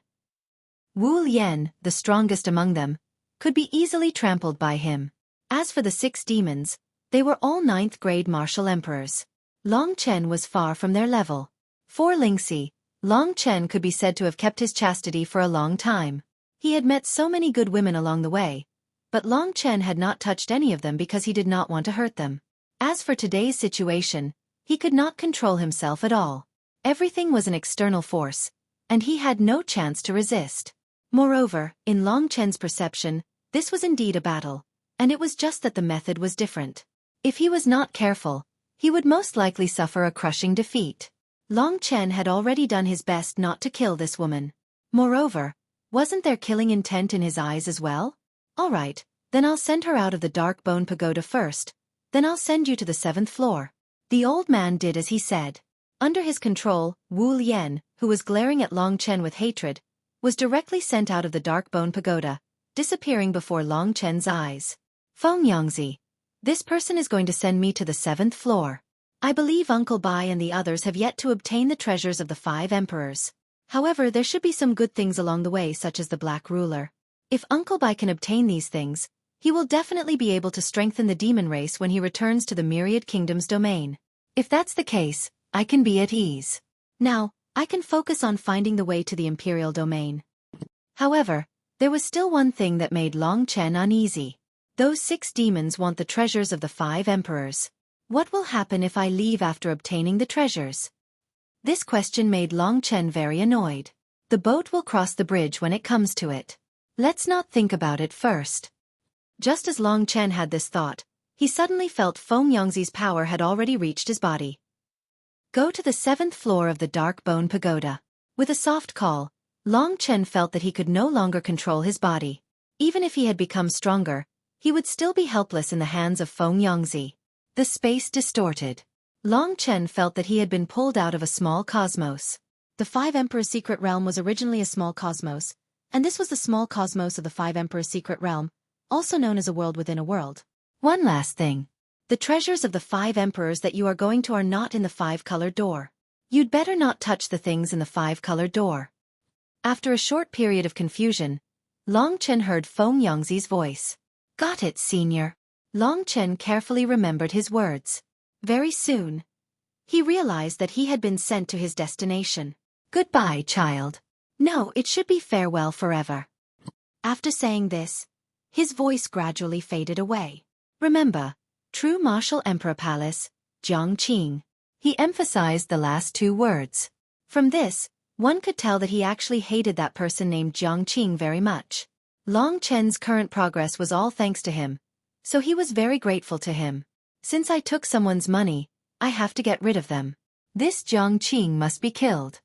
Wu Lian, the strongest among them, could be easily trampled by him. As for the 6 demons, they were all 9th grade martial emperors. Long Chen was far from their level. For Lingxi, Long Chen could be said to have kept his chastity for a long time. He had met so many good women along the way, but Long Chen had not touched any of them because he did not want to hurt them. As for today's situation, he could not control himself at all. Everything was an external force, and he had no chance to resist. Moreover, in Long Chen's perception, this was indeed a battle, and it was just that the method was different. If he was not careful, he would most likely suffer a crushing defeat. Long Chen had already done his best not to kill this woman. Moreover, wasn't there killing intent in his eyes as well? All right, then I'll send her out of the Dark Bone Pagoda first, then I'll send you to the 7th floor. The old man did as he said. Under his control, Wu Lian, who was glaring at Long Chen with hatred, was directly sent out of the Dark Bone Pagoda, disappearing before Long Chen's eyes. Feng Yangzi. This person is going to send me to the 7th floor. I believe Uncle Bai and the others have yet to obtain the treasures of the 5 emperors. However, there should be some good things along the way, such as the Black Ruler. If Uncle Bai can obtain these things, he will definitely be able to strengthen the demon race when he returns to the Myriad Kingdom's domain. If that's the case, I can be at ease. Now, I can focus on finding the way to the Imperial domain. However, there was still one thing that made Long Chen uneasy. Those 6 demons want the treasures of the 5 emperors. What will happen if I leave after obtaining the treasures? This question made Long Chen very annoyed. The boat will cross the bridge when it comes to it. Let's not think about it first. Just as Long Chen had this thought, he suddenly felt Feng Yangzi's power had already reached his body. Go to the 7th floor of the Dark Bone Pagoda. With a soft call, Long Chen felt that he could no longer control his body. Even if he had become stronger, he would still be helpless in the hands of Feng Yangzi. The space distorted. Long Chen felt that he had been pulled out of a small cosmos. The 5 Emperors' secret realm was originally a small cosmos, and this was the small cosmos of the 5 Emperors' secret realm, also known as a world within a world. One last thing. The treasures of the 5 emperors that you are going to are not in the 5-colored door. You'd better not touch the things in the 5-colored door. After a short period of confusion, Long Chen heard Feng Yangzi's voice. Got it, senior. Long Chen carefully remembered his words. Very soon, he realized that he had been sent to his destination. Goodbye, child. No, it should be farewell forever. After saying this, his voice gradually faded away. Remember, true martial emperor palace, Jiangqing. He emphasized the last 2 words. From this, one could tell that he actually hated that person named Jiangqing very much. Long Chen's current progress was all thanks to him, so he was very grateful to him. Since I took someone's money, I have to get rid of them. This Jiangqing must be killed.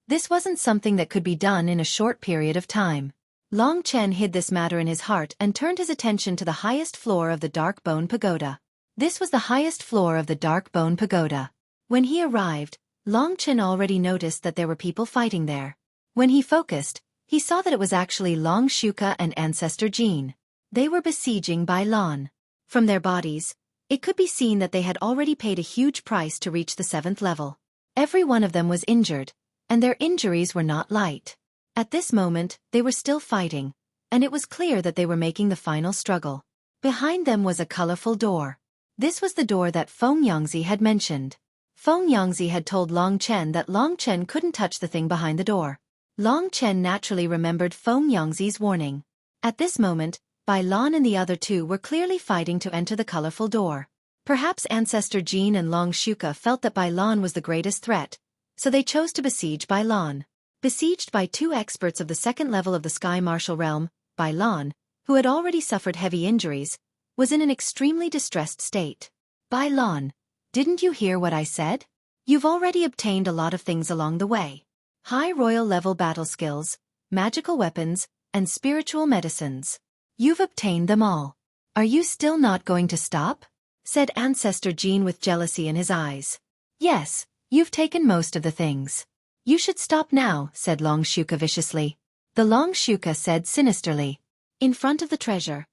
This wasn't something that could be done in a short period of time. Long Chen hid this matter in his heart and turned his attention to the highest floor of the Dark Bone Pagoda. This was the highest floor of the Dark Bone Pagoda. When he arrived, Long Chen already noticed that there were people fighting there. When he focused, he saw that it was actually Long Xueqi and Ancestor Jean. They were besieging Bai Lan. From their bodies, it could be seen that they had already paid a huge price to reach the 7th level. Every one of them was injured, and their injuries were not light. At this moment, they were still fighting, and it was clear that they were making the final struggle. Behind them was a colorful door. This was the door that Feng Yangzi had mentioned. Feng Yangzi had told Long Chen that Long Chen couldn't touch the thing behind the door. Long Chen naturally remembered Feng Yangzi's warning. At this moment, Bai Lan and the other 2 were clearly fighting to enter the colorful door. Perhaps Ancestor Jean and Long Xueqi felt that Bai Lan was the greatest threat, so they chose to besiege Bai Lan. Besieged by 2 experts of the 2nd level of the Sky Martial Realm, Bai Lan, who had already suffered heavy injuries, was in an extremely distressed state. Bai Lan, didn't you hear what I said? You've already obtained a lot of things along the way. High royal level battle skills, magical weapons, and spiritual medicines. You've obtained them all. Are you still not going to stop? Said Ancestor Gene with jealousy in his eyes. Yes, you've taken most of the things. You should stop now, said Long Xueqi viciously. The Long Xueqi said sinisterly. In front of the treasure.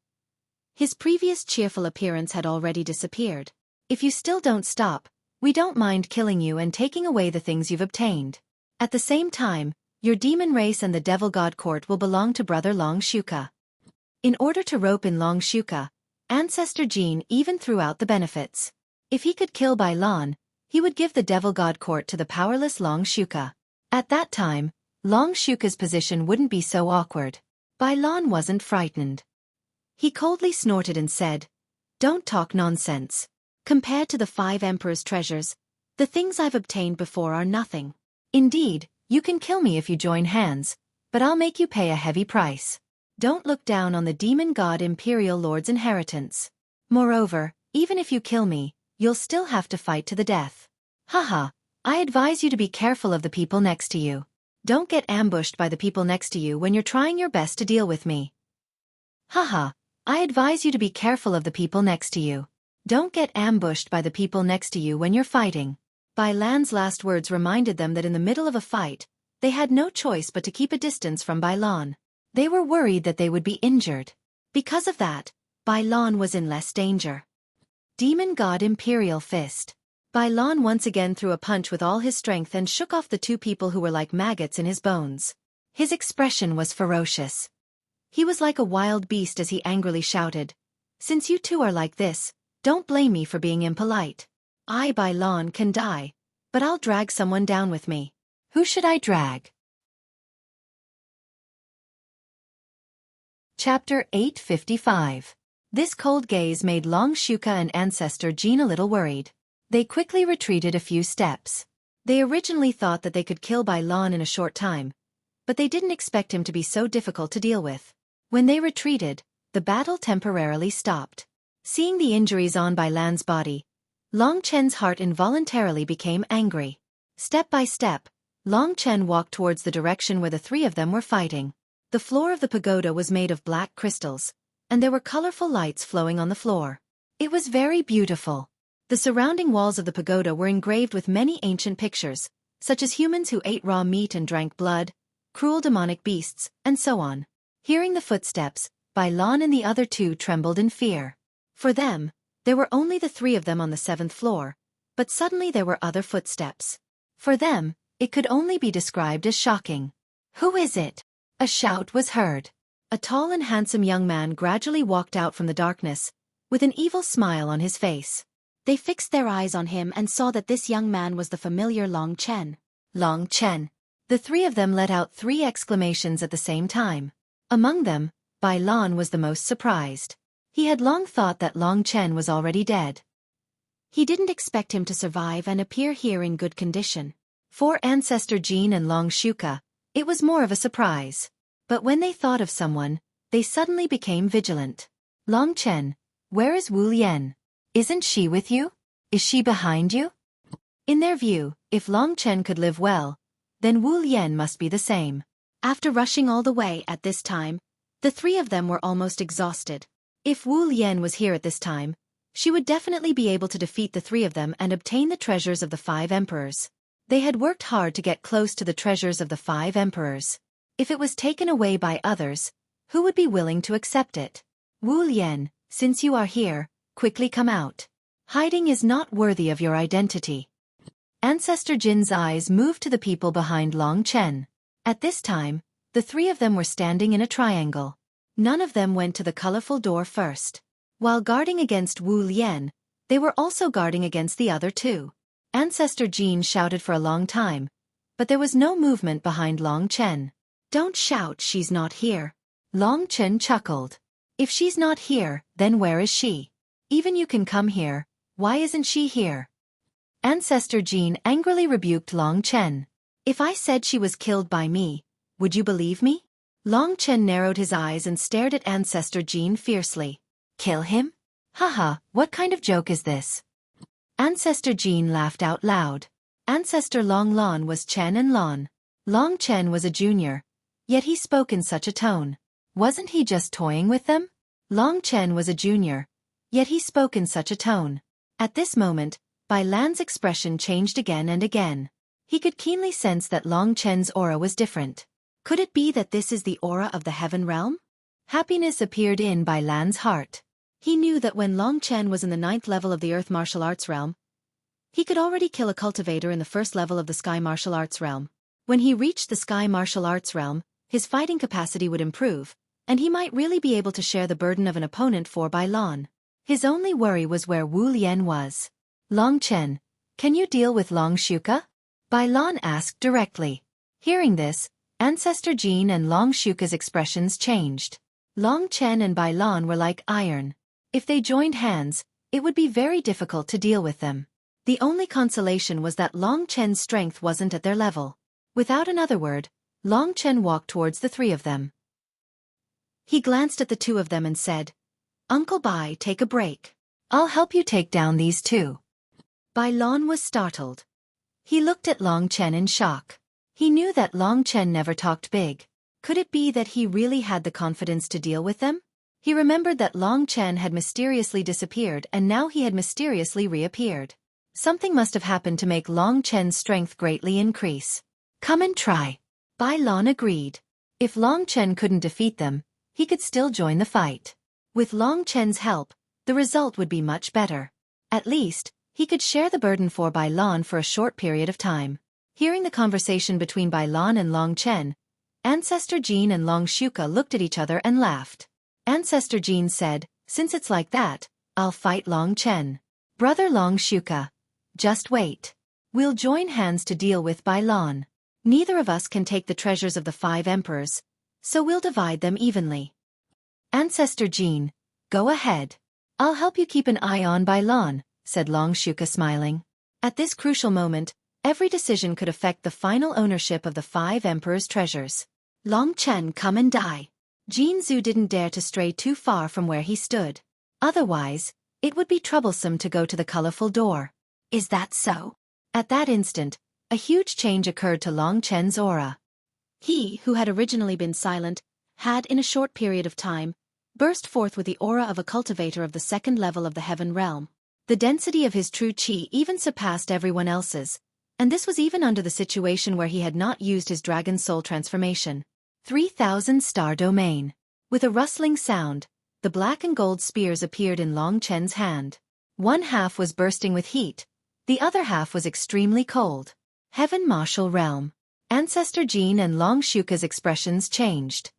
His previous cheerful appearance had already disappeared. If you still don't stop, we don't mind killing you and taking away the things you've obtained. At the same time, your demon race and the devil god court will belong to Brother Long Xueqi. In order to rope in Long Xueqi, Ancestor Gene even threw out the benefits. If he could kill Bai Lan, he would give the devil god court to the powerless Long Xueqi. At that time, Long Xueqi's position wouldn't be so awkward. Bai Lan wasn't frightened. He coldly snorted and said, "Don't talk nonsense. Compared to the 5 emperors' treasures, the things I've obtained before are nothing. Indeed, you can kill me if you join hands, but I'll make you pay a heavy price. Don't look down on the demon god Imperial Lord's inheritance. Moreover, even if you kill me, you'll still have to fight to the death. Haha, I advise you to be careful of the people next to you. Don't get ambushed by the people next to you when you're trying your best to deal with me. Haha, I advise you to be careful of the people next to you. Don't get ambushed by the people next to you when you're fighting." Bai Lan's last words reminded them that in the middle of a fight, they had no choice but to keep a distance from Bai Lan. They were worried that they would be injured. Because of that, Bai Lan was in less danger. Demon God Imperial Fist. Bai Lan once again threw a punch with all his strength and shook off the 2 people who were like maggots in his bones. His expression was ferocious. He was like a wild beast as he angrily shouted, "Since you 2 are like this, don't blame me for being impolite. I, Bai Lan, can die, but I'll drag someone down with me. Who should I drag?" Chapter 855. This cold gaze made Long Xueqi and Ancestor Gene a little worried. They quickly retreated a few steps. They originally thought that they could kill Bai Lan in a short time, but they didn't expect him to be so difficult to deal with. When they retreated, the battle temporarily stopped. Seeing the injuries on Bai Lan's body, Long Chen's heart involuntarily became angry. Step by step, Long Chen walked towards the direction where the 3 of them were fighting. The floor of the pagoda was made of black crystals, and there were colorful lights flowing on the floor. It was very beautiful. The surrounding walls of the pagoda were engraved with many ancient pictures, such as humans who ate raw meat and drank blood, cruel demonic beasts, and so on. Hearing the footsteps, Bai Lan and the other 2 trembled in fear. For them, there were only the 3 of them on the 7th floor, but suddenly there were other footsteps. For them, it could only be described as shocking. "Who is it?" A shout was heard. A tall and handsome young man gradually walked out from the darkness, with an evil smile on his face. They fixed their eyes on him and saw that this young man was the familiar Long Chen. Long Chen. The 3 of them let out 3 exclamations at the same time. Among them, Bai Lan was the most surprised. He had long thought that Long Chen was already dead. He didn't expect him to survive and appear here in good condition. For Ancestor Gene and Long Xueqi, it was more of a surprise. But when they thought of someone, they suddenly became vigilant. "Long Chen, where is Wu Lian? Isn't she with you? Is she behind you?" In their view, if Long Chen could live well, then Wu Lian must be the same. After rushing all the way at this time, the 3 of them were almost exhausted. If Wu Lian was here at this time, she would definitely be able to defeat the 3 of them and obtain the treasures of the 5 emperors. They had worked hard to get close to the treasures of the 5 emperors. If it was taken away by others, who would be willing to accept it? "Wu Lian, since you are here, quickly come out. Hiding is not worthy of your identity." Ancestor Jin's eyes moved to the people behind Long Chen. At this time, the 3 of them were standing in a triangle. None of them went to the colorful door first. While guarding against Wu Lian, they were also guarding against the other 2. Ancestor Jin shouted for a long time, but there was no movement behind Long Chen. "Don't shout, she's not here." Long Chen chuckled. "If she's not here, then where is she? Even you can come here, why isn't she here?" Ancestor Jin angrily rebuked Long Chen. "If I said she was killed by me, would you believe me?" Long Chen narrowed his eyes and stared at Ancestor Jin fiercely. "Kill him? Haha, what kind of joke is this?" Ancestor Jin laughed out loud. Ancestor Long Lan was Chen and Lan. Long Chen was a junior, Yet he spoke in such a tone. Wasn't he just toying with them? Long Chen was a junior, yet he spoke in such a tone. At this moment, Bai Lan's expression changed again and again. He could keenly sense that Long Chen's aura was different. Could it be that this is the aura of the heaven realm? Happiness appeared in Bai Lan's heart. He knew that when Long Chen was in the 9th level of the earth martial arts realm, he could already kill a cultivator in the 1st level of the sky martial arts realm. When he reached the sky martial arts realm, his fighting capacity would improve, and he might really be able to share the burden of an opponent for Bai Lan. His only worry was where Wu Lian was. Long Chen, can you deal with Long Xueqi? Bai Lan asked directly. Hearing this, Ancestor Jin and Long Xueqi's expressions changed. Long Chen and Bai Lan were like iron. If they joined hands, it would be very difficult to deal with them. The only consolation was that Long Chen's strength wasn't at their level. Without another word, Long Chen walked towards the three of them. He glanced at the two of them and said, "Uncle Bai, take a break. I'll help you take down these two." Bai Lan was startled. He looked at Long Chen in shock. He knew that Long Chen never talked big. Could it be that he really had the confidence to deal with them? He remembered that Long Chen had mysteriously disappeared and now he had mysteriously reappeared. Something must have happened to make Long Chen's strength greatly increase. "Come and try." Bai Lan agreed. If Long Chen couldn't defeat them, he could still join the fight. With Long Chen's help, the result would be much better. At least, he could share the burden for Bai Lan for a short period of time. Hearing the conversation between Bai Lan and Long Chen, Ancestor Jin and Long Xueqi looked at each other and laughed. Ancestor Jin said, "Since it's like that, I'll fight Long Chen. Brother Long Xueqi, just wait. We'll join hands to deal with Bai Lan. Neither of us can take the treasures of the 5 emperors, so we'll divide them evenly." "Ancestor Jin, go ahead. I'll help you keep an eye on Bai Lan," said Long Xueqi smiling. At this crucial moment, every decision could affect the final ownership of the 5 emperors' treasures. Long Chen, come and die. Jin Zhu didn't dare to stray too far from where he stood. Otherwise, it would be troublesome to go to the colorful door. "Is that so?" At that instant, a huge change occurred to Long Chen's aura. He, who had originally been silent, had, in a short period of time, burst forth with the aura of a cultivator of the 2nd level of the heaven realm. The density of his true qi even surpassed everyone else's, and this was even under the situation where he had not used his dragon soul transformation. 3,000 star domain. With a rustling sound, the black and gold spears appeared in Long Chen's hand. One half was bursting with heat, the other half was extremely cold. Heaven martial realm. Ancestor Jin and Long Xueqi's expressions changed.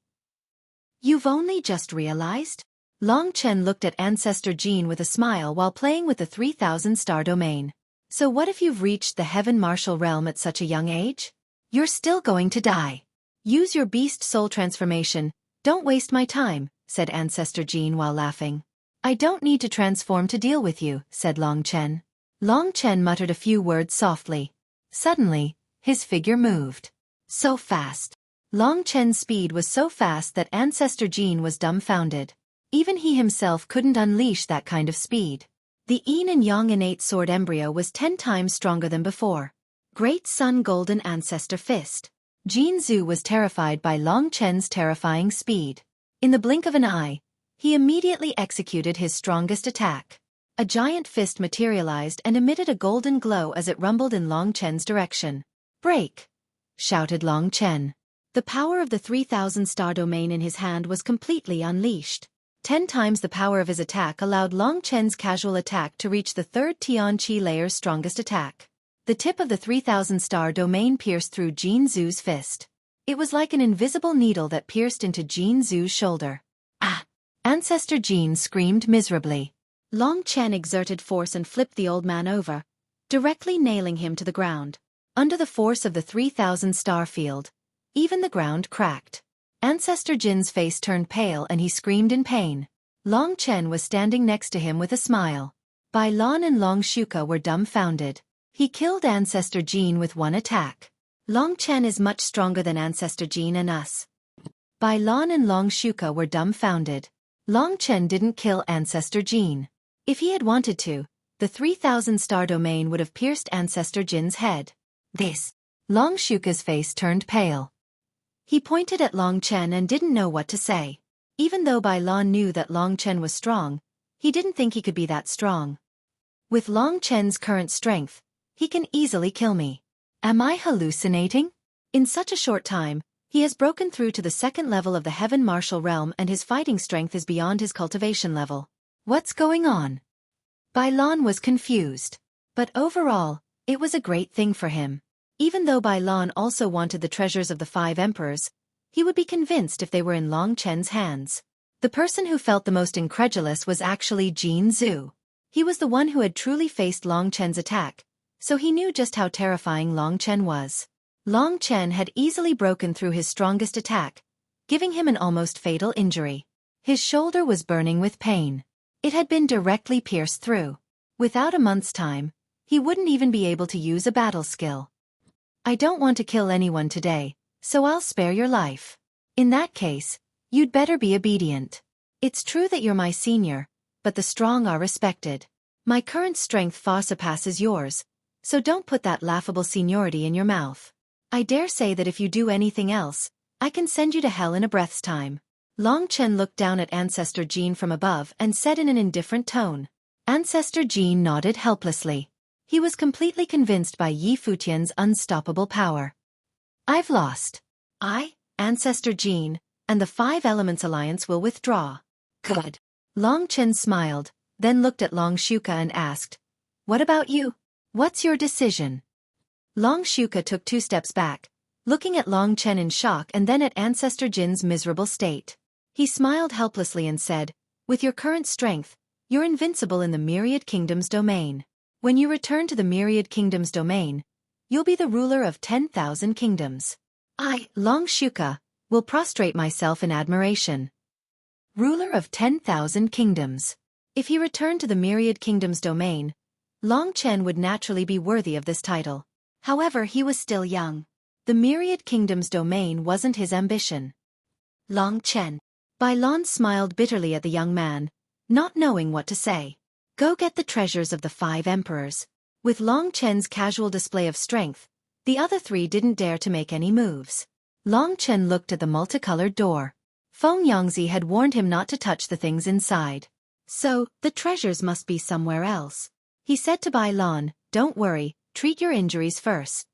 "You've only just realized?" Long Chen looked at Ancestor Jin with a smile while playing with the 3,000 star domain. "So what if you've reached the heaven martial realm at such a young age? You're still going to die. Use your beast soul transformation, don't waste my time," said Ancestor Jin while laughing. "I don't need to transform to deal with you," said Long Chen. Long Chen muttered a few words softly. Suddenly, his figure moved. So fast. Long Chen's speed was so fast that Ancestor Jin was dumbfounded. Even he himself couldn't unleash that kind of speed. The Yin and Yang innate sword embryo was 10 times stronger than before. Great Sun Golden Ancestor Fist. Jin Zhu was terrified by Long Chen's terrifying speed. In the blink of an eye, he immediately executed his strongest attack. A giant fist materialized and emitted a golden glow as it rumbled in Long Chen's direction. "Break!" shouted Long Chen. The power of the 3,000 star domain in his hand was completely unleashed. 10 times the power of his attack allowed Long Chen's casual attack to reach the 3rd Tian Qi layer's strongest attack. The tip of the 3,000 star domain pierced through Jin Zhu's fist. It was like an invisible needle that pierced into Jin Zhu's shoulder. "Ah!" Ancestor Jin screamed miserably. Long Chen exerted force and flipped the old man over, directly nailing him to the ground. Under the force of the 3,000 star field, even the ground cracked. Ancestor Jin's face turned pale and he screamed in pain. Long Chen was standing next to him with a smile. Bai Lan and Long Xueqi were dumbfounded. He killed Ancestor Jin with one attack. Long Chen is much stronger than Ancestor Jin and us. Bai Lan and Long Xueqi were dumbfounded. Long Chen didn't kill Ancestor Jin. If he had wanted to, the 3,000 star domain would have pierced Ancestor Jin's head. Long Xueqi's face turned pale. He pointed at Long Chen and didn't know what to say. Even though Bai Lan knew that Long Chen was strong, he didn't think he could be that strong. With Long Chen's current strength, he can easily kill me. Am I hallucinating? In such a short time, he has broken through to the second level of the Heaven Martial Realm and his fighting strength is beyond his cultivation level. What's going on? Bai Lan was confused. But overall, it was a great thing for him. Even though Bai Lan also wanted the treasures of the 5 emperors, he would be convinced if they were in Long Chen's hands. The person who felt the most incredulous was actually Jin Zhu. He was the one who had truly faced Long Chen's attack, so he knew just how terrifying Long Chen was. Long Chen had easily broken through his strongest attack, giving him an almost fatal injury. His shoulder was burning with pain. It had been directly pierced through. Without a month's time, he wouldn't even be able to use a battle skill. I don't want to kill anyone today, so I'll spare your life. In that case, you'd better be obedient. It's true that you're my senior, but the strong are respected. My current strength far surpasses yours, so don't put that laughable seniority in your mouth. I dare say that if you do anything else, I can send you to hell in a breath's time. Long Chen looked down at Ancestor Jin from above and said in an indifferent tone. Ancestor Jin nodded helplessly. He was completely convinced by Yi Futian's unstoppable power. I've lost. I, Ancestor Jin, and the 5 Elements Alliance will withdraw. Good. Long Chen smiled, then looked at Long Xueqi and asked, what about you? What's your decision? Long Xueqi took 2 steps back, looking at Long Chen in shock and then at Ancestor Jin's miserable state. He smiled helplessly and said, with your current strength, you're invincible in the Myriad Kingdom's domain. When you return to the Myriad Kingdom's domain, you'll be the ruler of 10,000 kingdoms. I, Long Xueqi, will prostrate myself in admiration. Ruler of 10,000 kingdoms. If he returned to the Myriad Kingdom's domain, Long Chen would naturally be worthy of this title. However, he was still young. The Myriad Kingdom's domain wasn't his ambition. Long Chen. Bai Lan smiled bitterly at the young man, not knowing what to say. Go get the treasures of the 5 emperors. With Long Chen's casual display of strength, the other 3 didn't dare to make any moves. Long Chen looked at the multicolored door. Feng Yongzi had warned him not to touch the things inside. So, the treasures must be somewhere else. He said to Bai Lan, don't worry, treat your injuries first.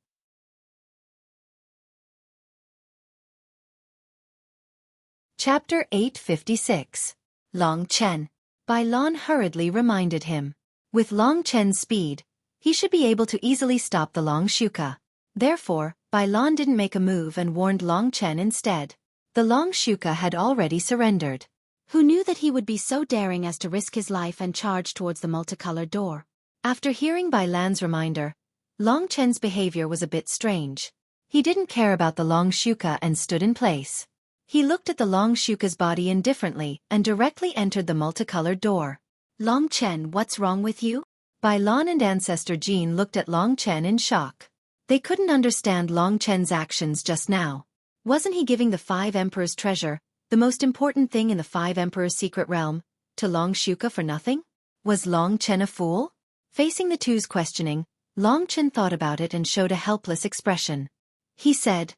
Chapter 856. Long Chen. Bai Lan hurriedly reminded him. With Long Chen's speed, he should be able to easily stop the Long Xueqi. Therefore, Bai Lan didn't make a move and warned Long Chen instead. The Long Xueqi had already surrendered. Who knew that he would be so daring as to risk his life and charge towards the multicolored door? After hearing Bai Lan's reminder, Long Chen's behavior was a bit strange. He didn't care about the Long Xueqi and stood in place. He looked at the Long Xueqi's body indifferently and directly entered the multicolored door. Long Chen, what's wrong with you? Bai Lan and Ancestor Jin looked at Long Chen in shock. They couldn't understand Long Chen's actions just now. Wasn't he giving the 5 Emperors' treasure, the most important thing in the 5 Emperors' secret realm, to Long Xueqi for nothing? Was Long Chen a fool? Facing the two's questioning, Long Chen thought about it and showed a helpless expression. He said,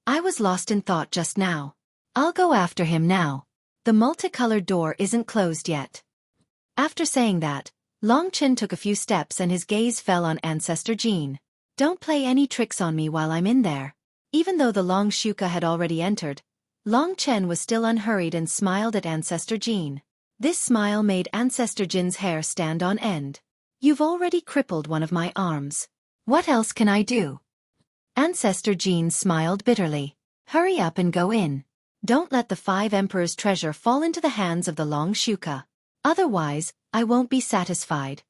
I was lost in thought just now. I'll go after him now. The multicolored door isn't closed yet. After saying that, Long Chen took a few steps and his gaze fell on Ancestor Jin. Don't play any tricks on me while I'm in there. Even though the Long Xueqi had already entered, Long Chen was still unhurried and smiled at Ancestor Jin. This smile made Ancestor Jin's hair stand on end. You've already crippled one of my arms. What else can I do? Ancestor Jin smiled bitterly. Hurry up and go in. Don't let the 5 Emperors' treasure fall into the hands of the Long Xueqi. Otherwise, I won't be satisfied.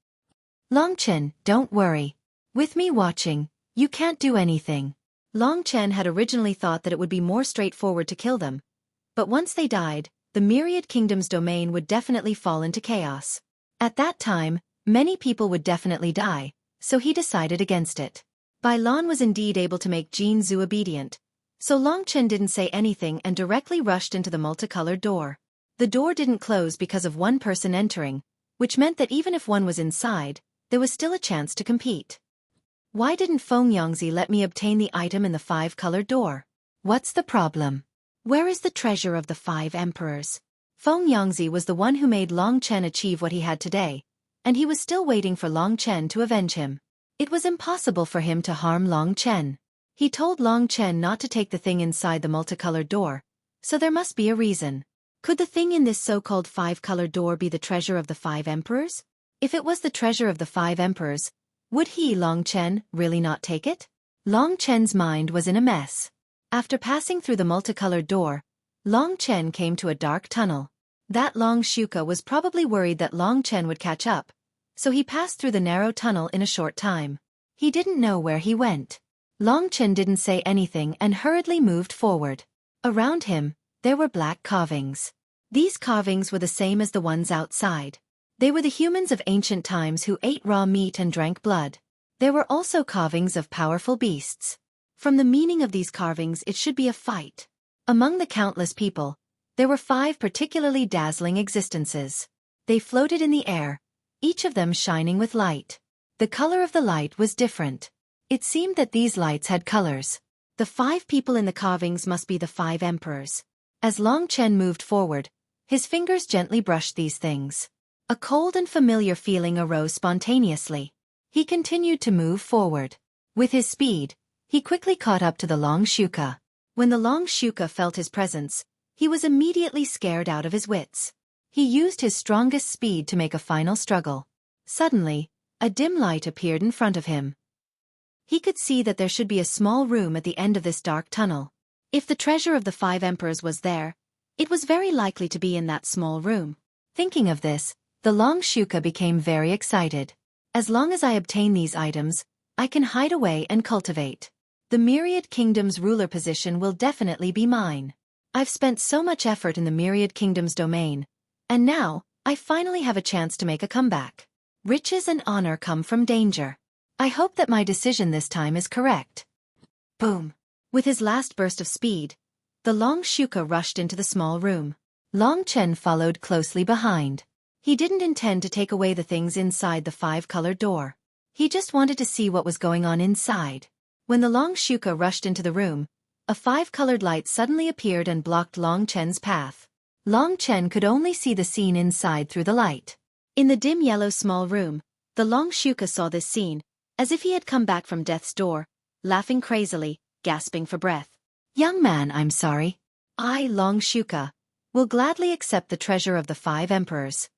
Long Chen, don't worry. With me watching, you can't do anything. Long Chen had originally thought that it would be more straightforward to kill them. But once they died, the Myriad Kingdom's domain would definitely fall into chaos. At that time, many people would definitely die, so he decided against it. Bai Lan was indeed able to make Jin Zhu obedient, so Long Chen didn't say anything and directly rushed into the multicolored door. The door didn't close because of one person entering, which meant that even if one was inside, there was still a chance to compete. Why didn't Feng Yongzi let me obtain the item in the 5-colored door? What's the problem? Where is the treasure of the 5 emperors? Feng Yangzi was the one who made Long Chen achieve what he had today, and he was still waiting for Long Chen to avenge him. It was impossible for him to harm Long Chen. He told Long Chen not to take the thing inside the multicolored door, so there must be a reason. Could the thing in this so-called 5-colored door be the treasure of the 5 emperors? If it was the treasure of the 5 emperors, would he, Long Chen, really not take it? Long Chen's mind was in a mess. After passing through the multicolored door, Long Chen came to a dark tunnel. That Long Xueqi was probably worried that Long Chen would catch up, so he passed through the narrow tunnel in a short time. He didn't know where he went. Long Chen didn't say anything and hurriedly moved forward. Around him, there were black carvings. These carvings were the same as the ones outside. They were the humans of ancient times who ate raw meat and drank blood. There were also carvings of powerful beasts. From the meaning of these carvings, it should be a fight. Among the countless people, there were 5 particularly dazzling existences. They floated in the air, each of them shining with light. The color of the light was different. It seemed that these lights had colors. The 5 people in the carvings must be the 5 emperors. As Long Chen moved forward, his fingers gently brushed these things. A cold and familiar feeling arose spontaneously. He continued to move forward. With his speed, he quickly caught up to the Long Xueqi. When the Long Xueqi felt his presence, he was immediately scared out of his wits. He used his strongest speed to make a final struggle. Suddenly, a dim light appeared in front of him. He could see that there should be a small room at the end of this dark tunnel. If the treasure of the 5 emperors was there, it was very likely to be in that small room. Thinking of this, the Long Xueqi became very excited. As long as I obtain these items, I can hide away and cultivate. The Myriad Kingdom's ruler position will definitely be mine. I've spent so much effort in the Myriad Kingdom's domain, and now, I finally have a chance to make a comeback. Riches and honor come from danger. I hope that my decision this time is correct. Boom! With his last burst of speed, the Long Xueqi rushed into the small room. Long Chen followed closely behind. He didn't intend to take away the things inside the 5-colored door. He just wanted to see what was going on inside. When the Long Xueqi rushed into the room, a 5-colored light suddenly appeared and blocked Long Chen's path. Long Chen could only see the scene inside through the light. In the dim yellow small room, the Long Xueqi saw this scene, as if he had come back from death's door, laughing crazily, gasping for breath. Young man, I'm sorry. I, Long Xueqi, will gladly accept the treasure of the 5 emperors.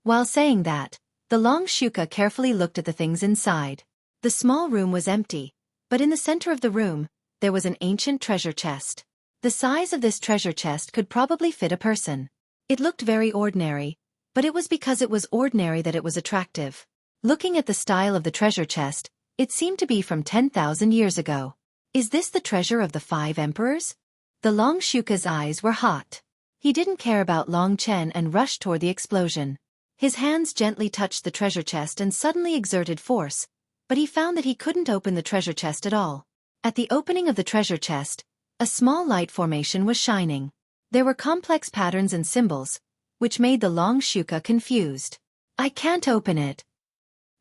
While saying that, the Long Xueqi carefully looked at the things inside. The small room was empty, but in the center of the room, there was an ancient treasure chest. The size of this treasure chest could probably fit a person. It looked very ordinary, but it was because it was ordinary that it was attractive. Looking at the style of the treasure chest, it seemed to be from 10,000 years ago. Is this the treasure of the 5 emperors? The Long Xueqi's eyes were hot. He didn't care about Long Chen and rushed toward the explosion. His hands gently touched the treasure chest and suddenly exerted force, but he found that he couldn't open the treasure chest at all. At the opening of the treasure chest, a small light formation was shining. There were complex patterns and symbols, which made the Long Xueqi confused. I can't open it.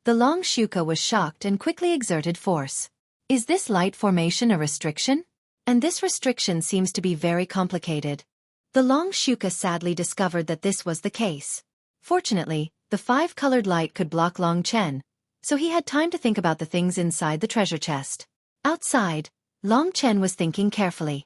The Long Xueqi was shocked and quickly exerted force. Is this light formation a restriction? And this restriction seems to be very complicated. The Long Xueqi sadly discovered that this was the case. Fortunately, the 5-colored light could block Long Chen, so he had time to think about the things inside the treasure chest. Outside, Long Chen was thinking carefully.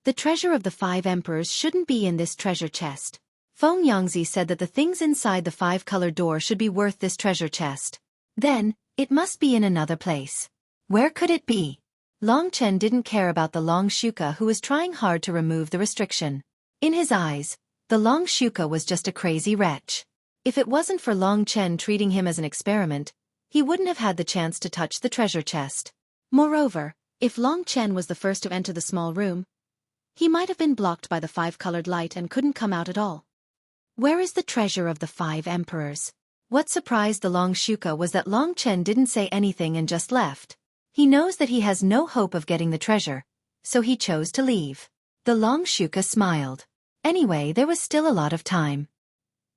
The treasure of the 5 emperors shouldn't be in this treasure chest. Feng Yangzi said that the things inside the 5-colored door should be worth this treasure chest. Then, it must be in another place. Where could it be? Long Chen didn't care about the Long Xueqi, who was trying hard to remove the restriction. In his eyes, the Long Xueqi was just a crazy wretch. If it wasn't for Long Chen treating him as an experiment, he wouldn't have had the chance to touch the treasure chest. Moreover, if Long Chen was the first to enter the small room, he might have been blocked by the 5-colored light and couldn't come out at all. Where is the treasure of the 5 emperors? What surprised the Long Xueqi was that Long Chen didn't say anything and just left. He knows that he has no hope of getting the treasure, so he chose to leave. The Long Xueqi smiled. Anyway, there was still a lot of time.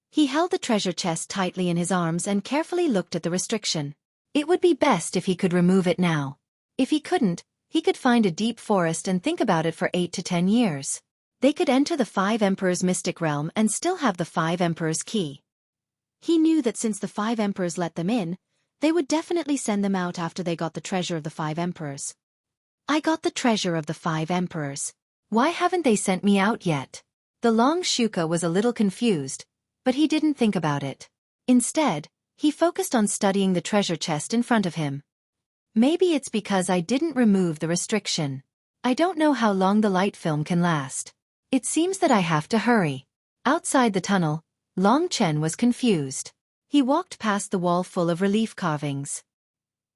He held the treasure chest tightly in his arms and carefully looked at the restriction. It would be best if he could remove it now. If he couldn't, He could find a deep forest and think about it for 8 to 10 years. They could enter the 5 Emperors' mystic realm and still have the 5 Emperors' key. He knew that since the 5 Emperors let them in, they would definitely send them out after they got the treasure of the 5 Emperors. I got the treasure of the 5 Emperors. Why haven't they sent me out yet? The long Xueqi was a little confused, but he didn't think about it. Instead, he focused on studying the treasure chest in front of him. Maybe it's because I didn't remove the restriction. I don't know how long the light film can last. It seems that I have to hurry. Outside the tunnel, Long Chen was confused. He walked past the wall full of relief carvings.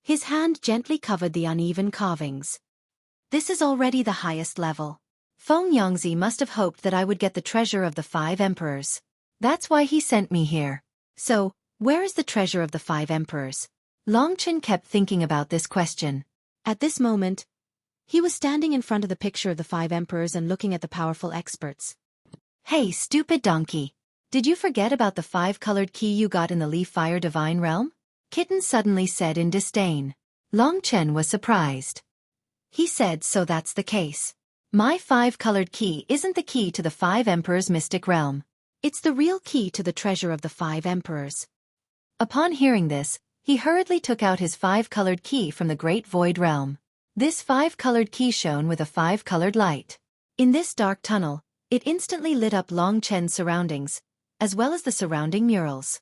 His hand gently covered the uneven carvings. This is already the highest level. Feng Yongzi must have hoped that I would get the treasure of the 5 Emperors. That's why he sent me here. So, where is the treasure of the 5 Emperors? Long Chen kept thinking about this question. At this moment, he was standing in front of the picture of the 5 Emperors and looking at the powerful experts. Hey, stupid donkey! Did you forget about the 5-colored key you got in the Leaf Fire Divine Realm? Kitten suddenly said in disdain. Long Chen was surprised. He said, so that's the case. My 5-colored key isn't the key to the 5 Emperors' mystic realm. It's the real key to the treasure of the 5 Emperors. Upon hearing this, he hurriedly took out his 5-colored key from the Great Void Realm. This 5-colored key shone with a 5-colored light. In this dark tunnel, it instantly lit up Long Chen's surroundings, as well as the surrounding murals.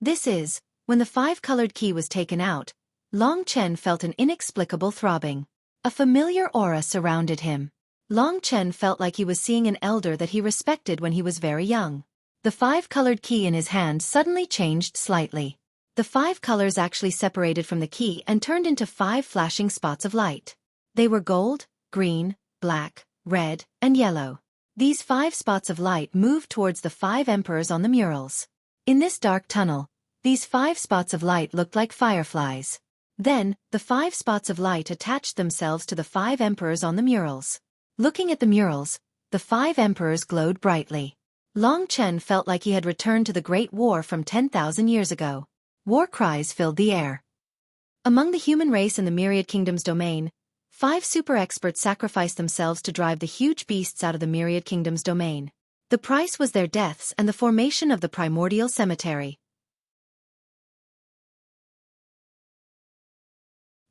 This is, when the 5-colored key was taken out, Long Chen felt an inexplicable throbbing. A familiar aura surrounded him. Long Chen felt like he was seeing an elder that he respected when he was very young. The 5-colored key in his hand suddenly changed slightly. The 5 colors actually separated from the key and turned into 5 flashing spots of light. They were gold, green, black, red, and yellow. These 5 spots of light moved towards the 5 emperors on the murals. In this dark tunnel, these 5 spots of light looked like fireflies. Then, the 5 spots of light attached themselves to the 5 emperors on the murals. Looking at the murals, the 5 emperors glowed brightly. Long Chen felt like he had returned to the Great War from 10,000 years ago. War cries filled the air. Among the human race in the Myriad Kingdom's domain, 5 super experts sacrificed themselves to drive the huge beasts out of the Myriad Kingdom's domain. The price was their deaths and the formation of the primordial cemetery.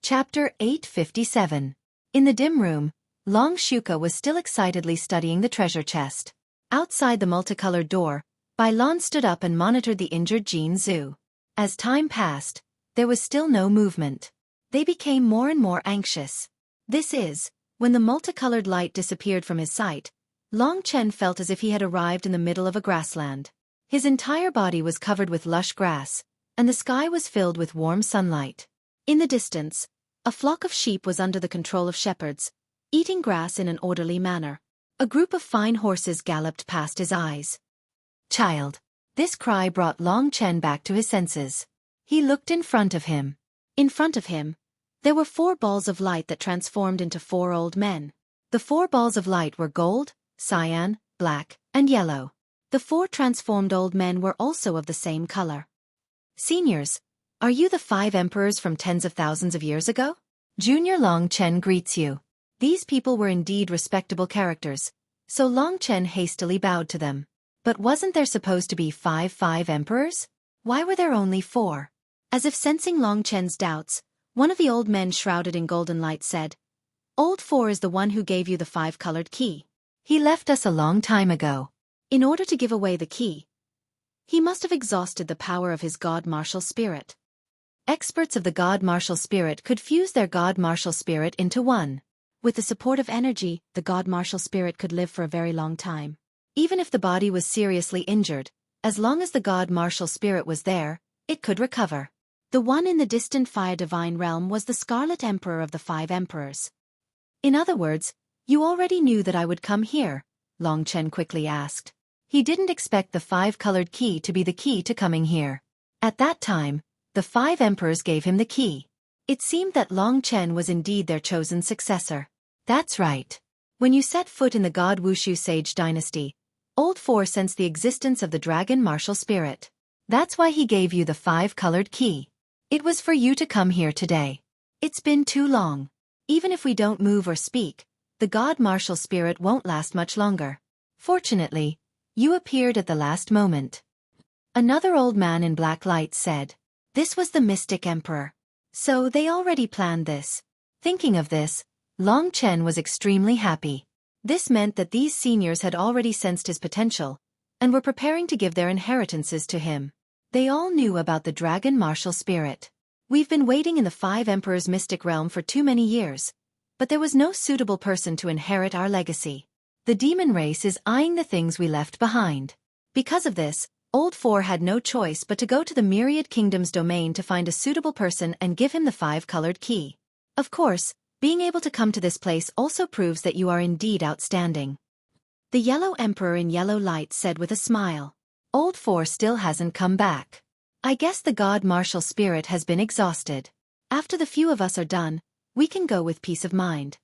Chapter 857. In the dim room, Long Xueqi was still excitedly studying the treasure chest. Outside the multicolored door, Bai Lan stood up and monitored the injured Jin Zhu. As time passed, there was still no movement. They became more and more anxious. This is, when the multicolored light disappeared from his sight, Long Chen felt as if he had arrived in the middle of a grassland. His entire body was covered with lush grass, and the sky was filled with warm sunlight. In the distance, a flock of sheep was under the control of shepherds, eating grass in an orderly manner. A group of fine horses galloped past his eyes. Child! This cry brought Long Chen back to his senses. He looked in front of him. In front of him, there were 4 balls of light that transformed into 4 old men. The 4 balls of light were gold, cyan, black, and yellow. The 4 transformed old men were also of the same color. Seniors, are you the 5 emperors from tens of thousands of years ago? Junior Long Chen greets you. These people were indeed respectable characters, so Long Chen hastily bowed to them. But wasn't there supposed to be 5 emperors? Why were there only 4? As if sensing Long Chen's doubts, one of the old men shrouded in golden light said, Old 4 is the one who gave you the 5-colored key. He left us a long time ago. In order to give away the key, he must have exhausted the power of his God Martial Spirit. Experts of the God Martial Spirit could fuse their God Martial Spirit into one. With the support of energy, the God Martial Spirit could live for a very long time. Even if the body was seriously injured, as long as the God Martial Spirit was there, it could recover. The one in the distant Fire Divine Realm was the Scarlet Emperor of the 5 Emperors. In other words, you already knew that I would come here, Long Chen quickly asked. He didn't expect the 5-colored key to be the key to coming here. At that time, the 5 emperors gave him the key. It seemed that Long Chen was indeed their chosen successor. That's right. When you set foot in the God Wushu Sage dynasty, Old 4 sensed the existence of the Dragon Martial Spirit. That's why he gave you the 5-colored key. It was for you to come here today. It's been too long. Even if we don't move or speak, the god martial spirit won't last much longer. Fortunately, you appeared at the last moment. Another old man in black lights said. This was the mystic emperor. So they already planned this. Thinking of this, Long Chen was extremely happy. This meant that these seniors had already sensed his potential, and were preparing to give their inheritances to him. They all knew about the dragon martial spirit. We've been waiting in the Five Emperors' mystic realm for too many years, but there was no suitable person to inherit our legacy. The demon race is eyeing the things we left behind. Because of this, Old Four had no choice but to go to the Myriad Kingdom's domain to find a suitable person and give him the five-colored key. Of course, being able to come to this place also proves that you are indeed outstanding. The Yellow Emperor in yellow light said with a smile. Old Four still hasn't come back. I guess the god martial spirit has been exhausted. After the few of us are done, we can go with peace of mind.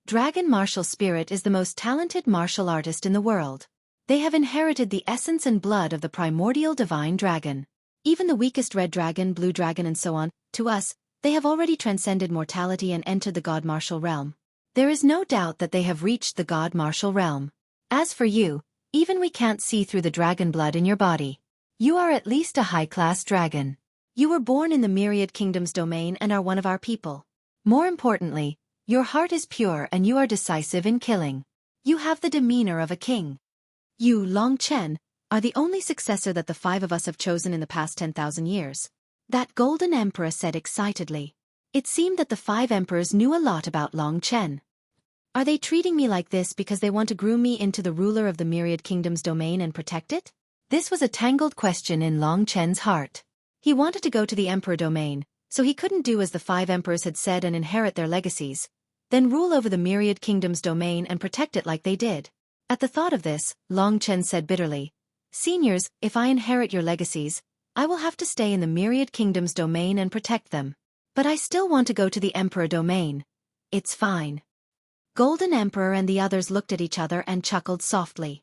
Dragon martial spirit is the most talented martial artist in the world. They have inherited the essence and blood of the primordial divine dragon. Even the weakest red dragon, blue dragon and so on, to us, they have already transcended mortality and entered the god martial realm. There is no doubt that they have reached the god martial realm. As for you, even we can't see through the dragon blood in your body. You are at least a high-class dragon. You were born in the Myriad Kingdom's domain and are one of our people. More importantly, your heart is pure and you are decisive in killing. You have the demeanor of a king. You, Long Chen, are the only successor that the five of us have chosen in the past 10,000 years. That golden emperor said excitedly. It seemed that the five emperors knew a lot about Long Chen. Are they treating me like this because they want to groom me into the ruler of the Myriad Kingdom's domain and protect it? This was a tangled question in Long Chen's heart. He wanted to go to the emperor domain, so he couldn't do as the five emperors had said and inherit their legacies, then rule over the Myriad Kingdom's domain and protect it like they did. At the thought of this, Long Chen said bitterly, Seniors, if I inherit your legacies, I will have to stay in the Myriad Kingdom's domain and protect them. But I still want to go to the Emperor domain. It's fine. Golden Emperor and the others looked at each other and chuckled softly.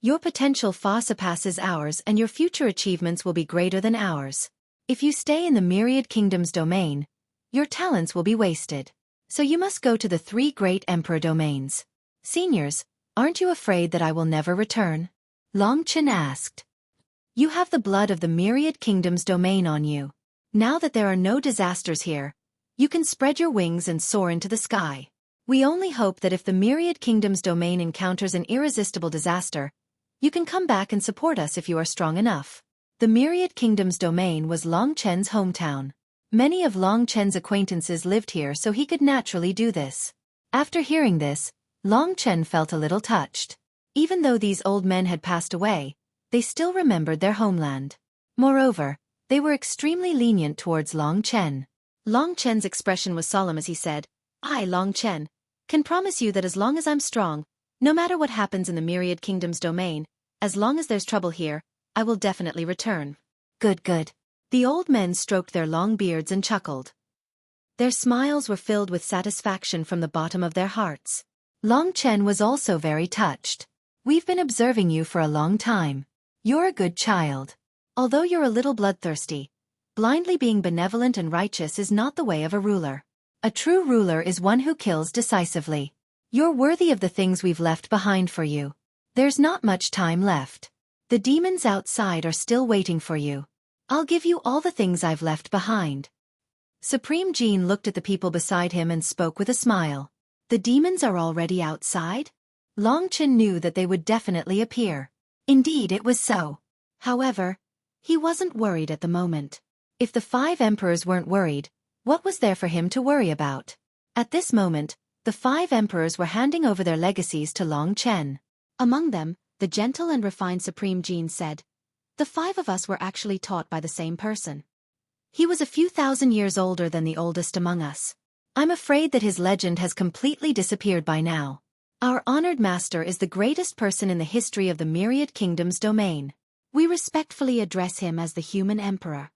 Your potential far surpasses ours and your future achievements will be greater than ours. If you stay in the Myriad Kingdom's domain, your talents will be wasted. So you must go to the three great Emperor domains. Seniors, aren't you afraid that I will never return? Long Chen asked. You have the blood of the Myriad Kingdom's domain on you. Now that there are no disasters here, you can spread your wings and soar into the sky. We only hope that if the Myriad Kingdom's domain encounters an irresistible disaster, you can come back and support us if you are strong enough. The Myriad Kingdom's domain was Long Chen's hometown. Many of Long Chen's acquaintances lived here so he could naturally do this. After hearing this, Long Chen felt a little touched. Even though these old men had passed away, they still remembered their homeland. Moreover, they were extremely lenient towards Long Chen. Long Chen's expression was solemn as he said, I, Long Chen, can promise you that as long as I'm strong, no matter what happens in the Myriad Kingdom's domain, as long as there's trouble here, I will definitely return. Good, good. The old men stroked their long beards and chuckled. Their smiles were filled with satisfaction from the bottom of their hearts. Long Chen was also very touched. We've been observing you for a long time. You're a good child. Although you're a little bloodthirsty, blindly being benevolent and righteous is not the way of a ruler. A true ruler is one who kills decisively. You're worthy of the things we've left behind for you. There's not much time left. The demons outside are still waiting for you. I'll give you all the things I've left behind. Supreme Jean looked at the people beside him and spoke with a smile. The demons are already outside? Long Chen knew that they would definitely appear. Indeed, it was so. However, he wasn't worried at the moment. If the five emperors weren't worried, what was there for him to worry about? At this moment, the five emperors were handing over their legacies to Long Chen. Among them, the gentle and refined Supreme Jean said, The five of us were actually taught by the same person. He was a few thousand years older than the oldest among us. I'm afraid that his legend has completely disappeared by now. Our honored master is the greatest person in the history of the Myriad Kingdom's domain. We respectfully address him as the human emperor.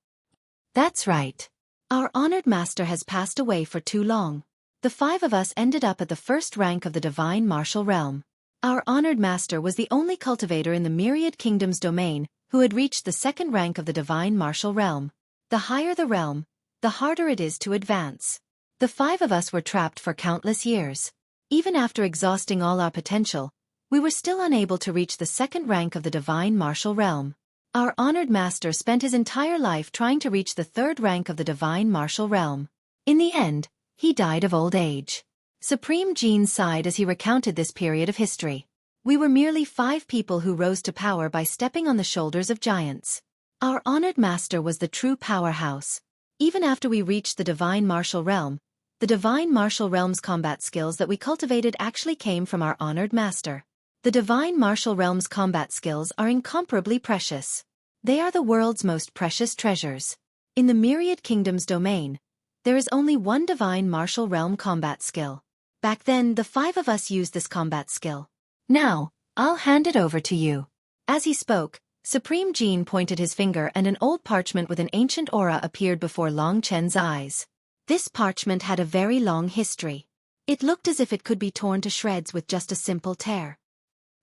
That's right. Our honored master has passed away for too long. The five of us ended up at the first rank of the divine martial realm. Our honored master was the only cultivator in the Myriad Kingdom's domain who had reached the second rank of the divine martial realm. The higher the realm, the harder it is to advance. The 5 of us were trapped for countless years. Even after exhausting all our potential, we were still unable to reach the 2nd rank of the divine martial realm. Our honored master spent his entire life trying to reach the 3rd rank of the divine martial realm. In the end, he died of old age. Supreme Jin sighed as he recounted this period of history. We were merely 5 people who rose to power by stepping on the shoulders of giants. Our honored master was the true powerhouse. Even after we reached the divine martial realm, the divine martial realm's combat skills that we cultivated actually came from our honored master. The divine martial realm's combat skills are incomparably precious. They are the world's most precious treasures. In the myriad kingdoms domain, there is only one divine martial realm combat skill. Back then, the 5 of us used this combat skill. Now, I'll hand it over to you. As he spoke, Supreme Jin pointed his finger and an old parchment with an ancient aura appeared before Long Chen's eyes. This parchment had a very long history. It looked as if it could be torn to shreds with just a simple tear.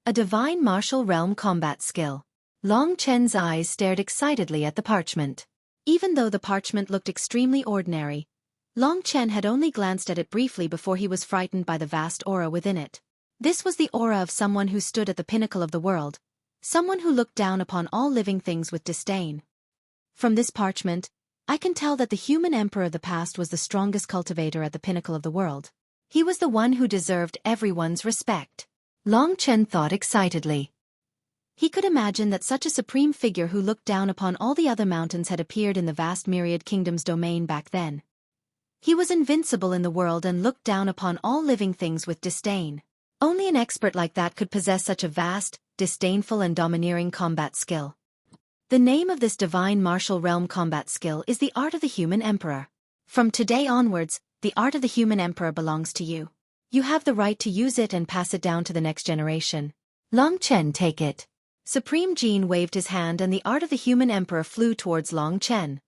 A divine martial realm combat skill. Long Chen's eyes stared excitedly at the parchment. Even though the parchment looked extremely ordinary, Long Chen had only glanced at it briefly before he was frightened by the vast aura within it. This was the aura of someone who stood at the pinnacle of the world, someone who looked down upon all living things with disdain. From this parchment, I can tell that the human emperor of the past was the strongest cultivator at the pinnacle of the world. He was the one who deserved everyone's respect. Long Chen thought excitedly. He could imagine that such a supreme figure who looked down upon all the other mountains had appeared in the vast myriad kingdoms domain back then. He was invincible in the world and looked down upon all living things with disdain. Only an expert like that could possess such a vast, disdainful and domineering combat skill. The name of this divine martial realm combat skill is the art of the human emperor. From today onwards, the art of the human emperor belongs to you. You have the right to use it and pass it down to the next generation. Long Chen, take it. Supreme Jin waved his hand and the art of the human emperor flew towards Long Chen.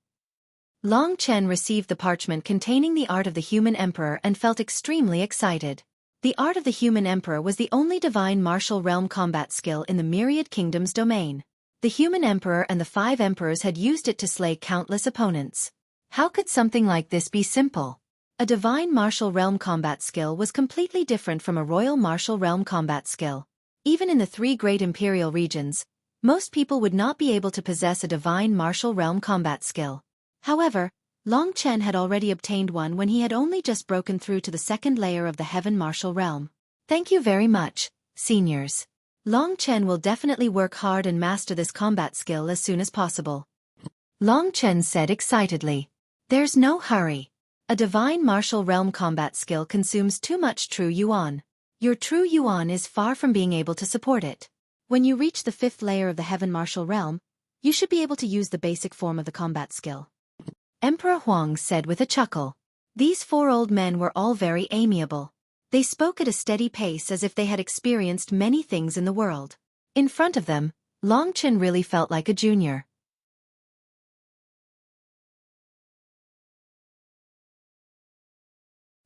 Long Chen received the parchment containing the art of the human emperor and felt extremely excited. The art of the human emperor was the only divine martial realm combat skill in the myriad kingdoms domain. The human emperor and the 5 emperors had used it to slay countless opponents. How could something like this be simple? A divine martial realm combat skill was completely different from a royal martial realm combat skill. Even in the 3 great imperial regions, most people would not be able to possess a divine martial realm combat skill. However, Long Chen had already obtained one when he had only just broken through to the 2nd layer of the heaven martial realm. Thank you very much, seniors. Long Chen will definitely work hard and master this combat skill as soon as possible. Long Chen said excitedly. There's no hurry. A divine martial realm combat skill consumes too much true yuan. Your true yuan is far from being able to support it. When you reach the 5th layer of the heaven martial realm, you should be able to use the basic form of the combat skill. Emperor Huang said with a chuckle. These 4 old men were all very amiable. They spoke at a steady pace as if they had experienced many things in the world. In front of them, Long Chen really felt like a junior.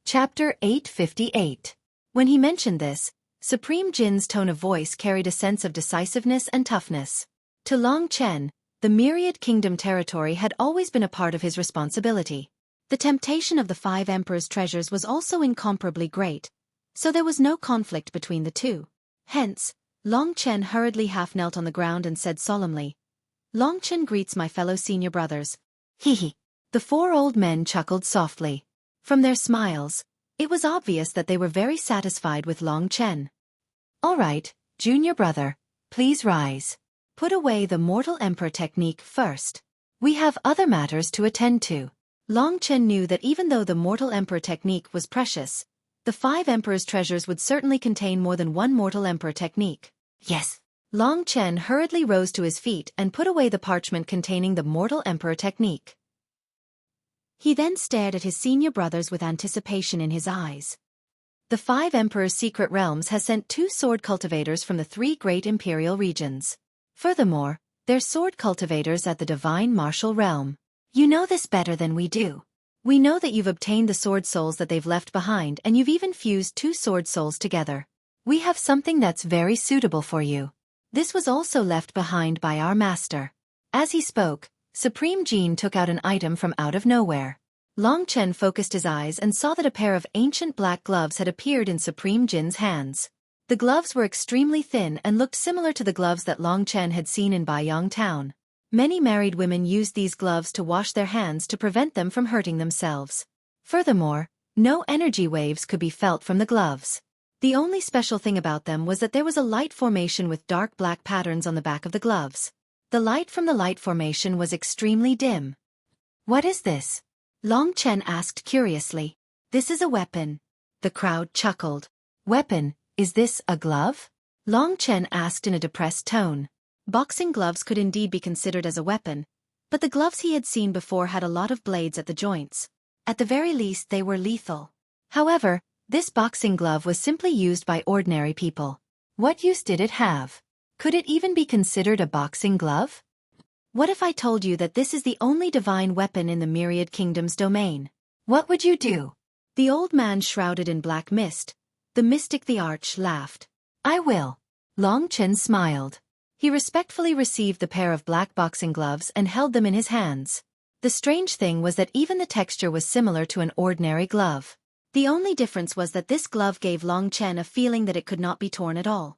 Chapter 858. When he mentioned this, Supreme Jin's tone of voice carried a sense of decisiveness and toughness. To Long Chen, the myriad kingdom territory had always been a part of his responsibility. The temptation of the 5 emperors' treasures was also incomparably great, so there was no conflict between the two. Hence, Long Chen hurriedly half-knelt on the ground and said solemnly, Long Chen greets my fellow senior brothers. Hee. The 4 old men chuckled softly. From their smiles, it was obvious that they were very satisfied with Long Chen. All right, junior brother, please rise. Put away the mortal emperor technique first. We have other matters to attend to. Long Chen knew that even though the mortal emperor technique was precious, the 5 emperors' treasures would certainly contain more than one mortal emperor technique. Yes. Long Chen hurriedly rose to his feet and put away the parchment containing the mortal emperor technique. He then stared at his senior brothers with anticipation in his eyes. The 5 emperors' secret realms has sent 2 sword cultivators from the 3 great imperial regions. Furthermore, they're sword cultivators at the divine martial realm. You know this better than we do. We know that you've obtained the sword souls that they've left behind and you've even fused 2 sword souls together. We have something that's very suitable for you. This was also left behind by our master. As he spoke, Supreme Jin took out an item from out of nowhere. Long Chen focused his eyes and saw that a pair of ancient black gloves had appeared in Supreme Jin's hands. The gloves were extremely thin and looked similar to the gloves that Long Chen had seen in Baiyang town. Many married women used these gloves to wash their hands to prevent them from hurting themselves. Furthermore, no energy waves could be felt from the gloves. The only special thing about them was that there was a light formation with dark black patterns on the back of the gloves. The light from the light formation was extremely dim. "What is this?" Long Chen asked curiously. "This is a weapon." The crowd chuckled. "Weapon, is this a glove?" Long Chen asked in a depressed tone. Boxing gloves could indeed be considered as a weapon, but the gloves he had seen before had a lot of blades at the joints. At the very least they were lethal. However, this boxing glove was simply used by ordinary people. What use did it have? Could it even be considered a boxing glove? What if I told you that this is the only divine weapon in the Myriad Kingdom's domain? What would you do? The old man shrouded in black mist, the mystic the Arch, laughed. "I will." Long Chen smiled. He respectfully received the pair of black boxing gloves and held them in his hands. The strange thing was that even the texture was similar to an ordinary glove. The only difference was that this glove gave Long Chen a feeling that it could not be torn at all.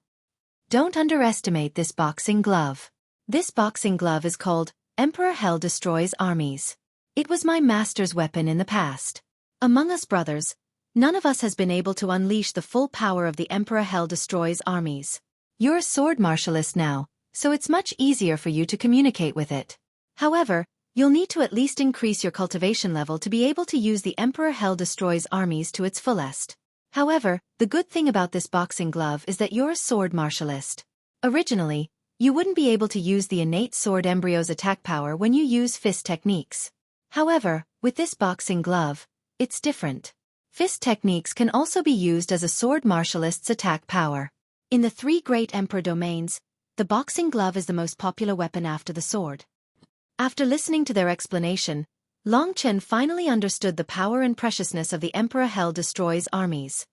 Don't underestimate this boxing glove. This boxing glove is called Emperor Hell Destroys Armies. It was my master's weapon in the past. Among us brothers, none of us has been able to unleash the full power of the Emperor Hell Destroys Armies. You're a sword martialist now, so it's much easier for you to communicate with it. However, you'll need to at least increase your cultivation level to be able to use the Emperor Hell Destroys Armies to its fullest. However, the good thing about this boxing glove is that you're a sword martialist. Originally, you wouldn't be able to use the innate sword embryo's attack power when you use fist techniques. However, with this boxing glove, it's different. Fist techniques can also be used as a sword martialist's attack power. In the three great emperor domains, the boxing glove is the most popular weapon after the sword. After listening to their explanation, Long Chen finally understood the power and preciousness of the Emperor Hell Destroys Armies.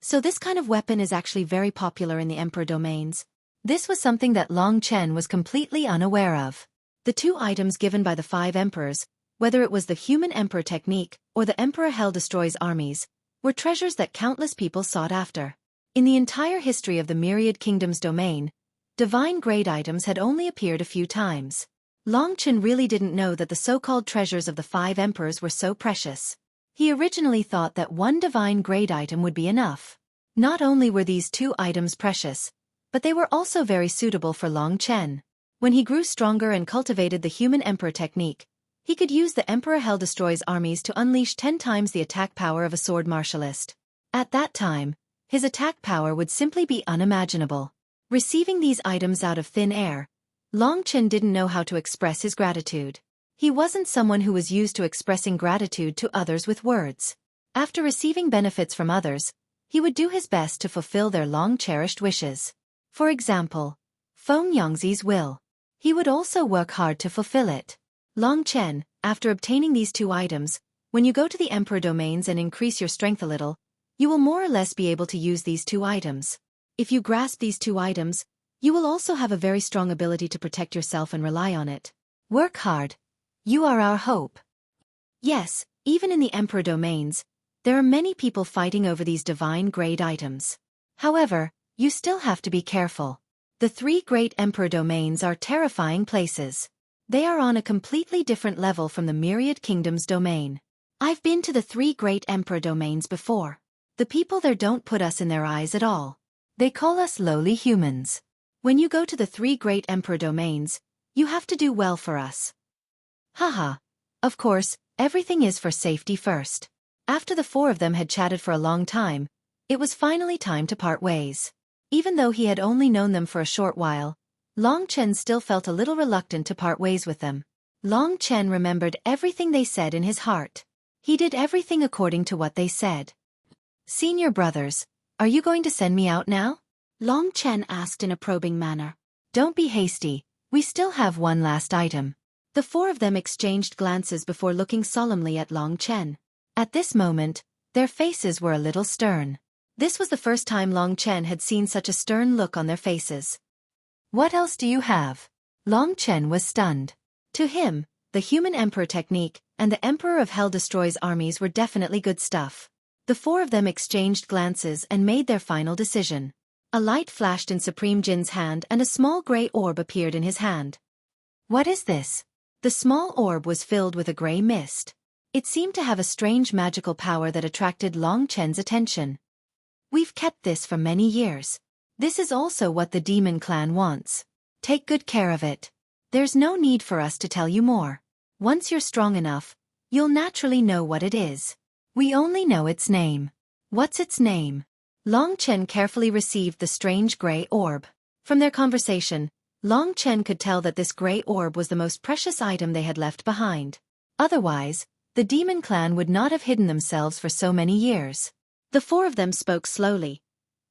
So this kind of weapon is actually very popular in the emperor domains. This was something that Long Chen was completely unaware of. The two items given by the 5 emperors, whether it was the human emperor technique or the Emperor Hell Destroys Armies, were treasures that countless people sought after. In the entire history of the Myriad Kingdom's domain, divine grade items had only appeared a few times. Long Chen really didn't know that the so-called treasures of the 5 emperors were so precious. He originally thought that one divine grade item would be enough. Not only were these 2 items precious, but they were also very suitable for Long Chen. When he grew stronger and cultivated the human emperor technique, he could use the Emperor Hell Destroys Armies to unleash 10 times the attack power of a sword martialist. At that time, his attack power would simply be unimaginable. Receiving these items out of thin air, Long Chen didn't know how to express his gratitude. He wasn't someone who was used to expressing gratitude to others with words. After receiving benefits from others, he would do his best to fulfill their long-cherished wishes. For example, Feng Yangzi's will. He would also work hard to fulfill it. Long Chen, after obtaining these 2 items, when you go to the Emperor domains and increase your strength a little, you will more or less be able to use these 2 items. If you grasp these 2 items, you will also have a very strong ability to protect yourself and rely on it. Work hard. You are our hope. Yes, even in the Emperor domains, there are many people fighting over these divine grade items. However, you still have to be careful. The 3 great Emperor domains are terrifying places. They are on a completely different level from the Myriad Kingdom's domain. I've been to the 3 great Emperor domains before. The people there don't put us in their eyes at all. They call us lowly humans. When you go to the 3 great Emperor domains, you have to do well for us. Haha. Of course, everything is for safety first. After the 4 of them had chatted for a long time, it was finally time to part ways. Even though he had only known them for a short while, Long Chen still felt a little reluctant to part ways with them. Long Chen remembered everything they said in his heart. He did everything according to what they said. Senior brothers, are you going to send me out now? Long Chen asked in a probing manner. Don't be hasty, we still have one last item. The 4 of them exchanged glances before looking solemnly at Long Chen. At this moment, their faces were a little stern. This was the first time Long Chen had seen such a stern look on their faces. What else do you have? Long Chen was stunned. To him, the human emperor technique, and the Emperor of Hell destroys armies were definitely good stuff. The four of them exchanged glances and made their final decision. A light flashed in Supreme Jin's hand and a small gray orb appeared in his hand. What is this? The small orb was filled with a gray mist. It seemed to have a strange magical power that attracted Long Chen's attention. We've kept this for many years. This is also what the demon clan wants. Take good care of it. There's no need for us to tell you more. Once you're strong enough, you'll naturally know what it is. We only know its name. What's its name? Long Chen carefully received the strange gray orb. From their conversation, Long Chen could tell that this gray orb was the most precious item they had left behind. Otherwise, the demon clan would not have hidden themselves for so many years. The four of them spoke slowly.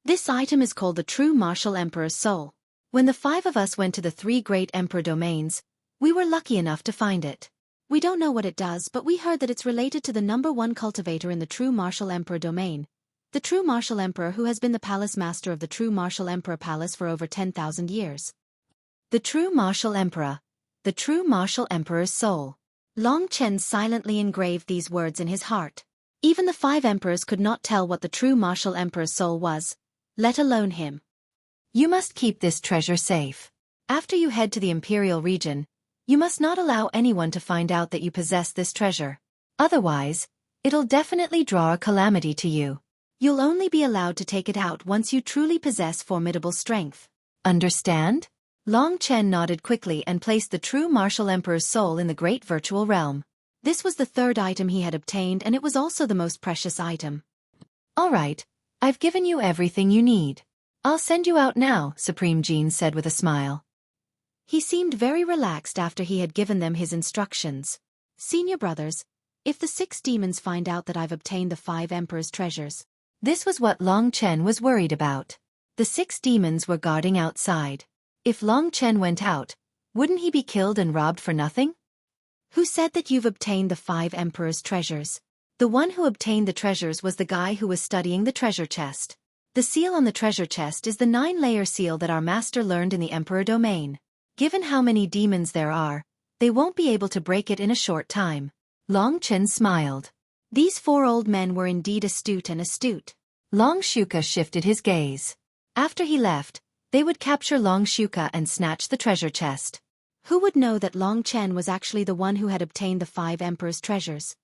This item is called the true martial emperor's soul. When the five of us went to the three great emperor domains, we were lucky enough to find it. We don't know what it does, but we heard that it's related to the #1 cultivator in the true martial emperor domain. The true martial emperor who has been the palace master of the true martial emperor palace for over 10,000 years. The true martial emperor. The true martial emperor's soul. Long Chen silently engraved these words in his heart. Even the five emperors could not tell what the true martial emperor's soul was, let alone him. You must keep this treasure safe. After you head to the imperial region, you must not allow anyone to find out that you possess this treasure. Otherwise, it'll definitely draw a calamity to you. You'll only be allowed to take it out once you truly possess formidable strength. Understand? Long Chen nodded quickly and placed the true martial emperor's soul in the great virtual realm. This was the third item he had obtained and it was also the most precious item. All right, I've given you everything you need. I'll send you out now, Supreme Jin said with a smile. He seemed very relaxed after he had given them his instructions. Senior brothers, if the 6 demons find out that I've obtained the 5 emperor's treasures. This was what Long Chen was worried about. The 6 demons were guarding outside. If Long Chen went out, wouldn't he be killed and robbed for nothing? Who said that you've obtained the 5 emperor's treasures? The one who obtained the treasures was the guy who was studying the treasure chest. The seal on the treasure chest is the 9-layer seal that our master learned in the emperor domain. Given how many demons there are, they won't be able to break it in a short time. Long Chen smiled. These 4 old men were indeed astute. Long Xueqi shifted his gaze. After he left, they would capture Long Xueqi and snatch the treasure chest. Who would know that Long Chen was actually the one who had obtained the 5 emperor's treasures?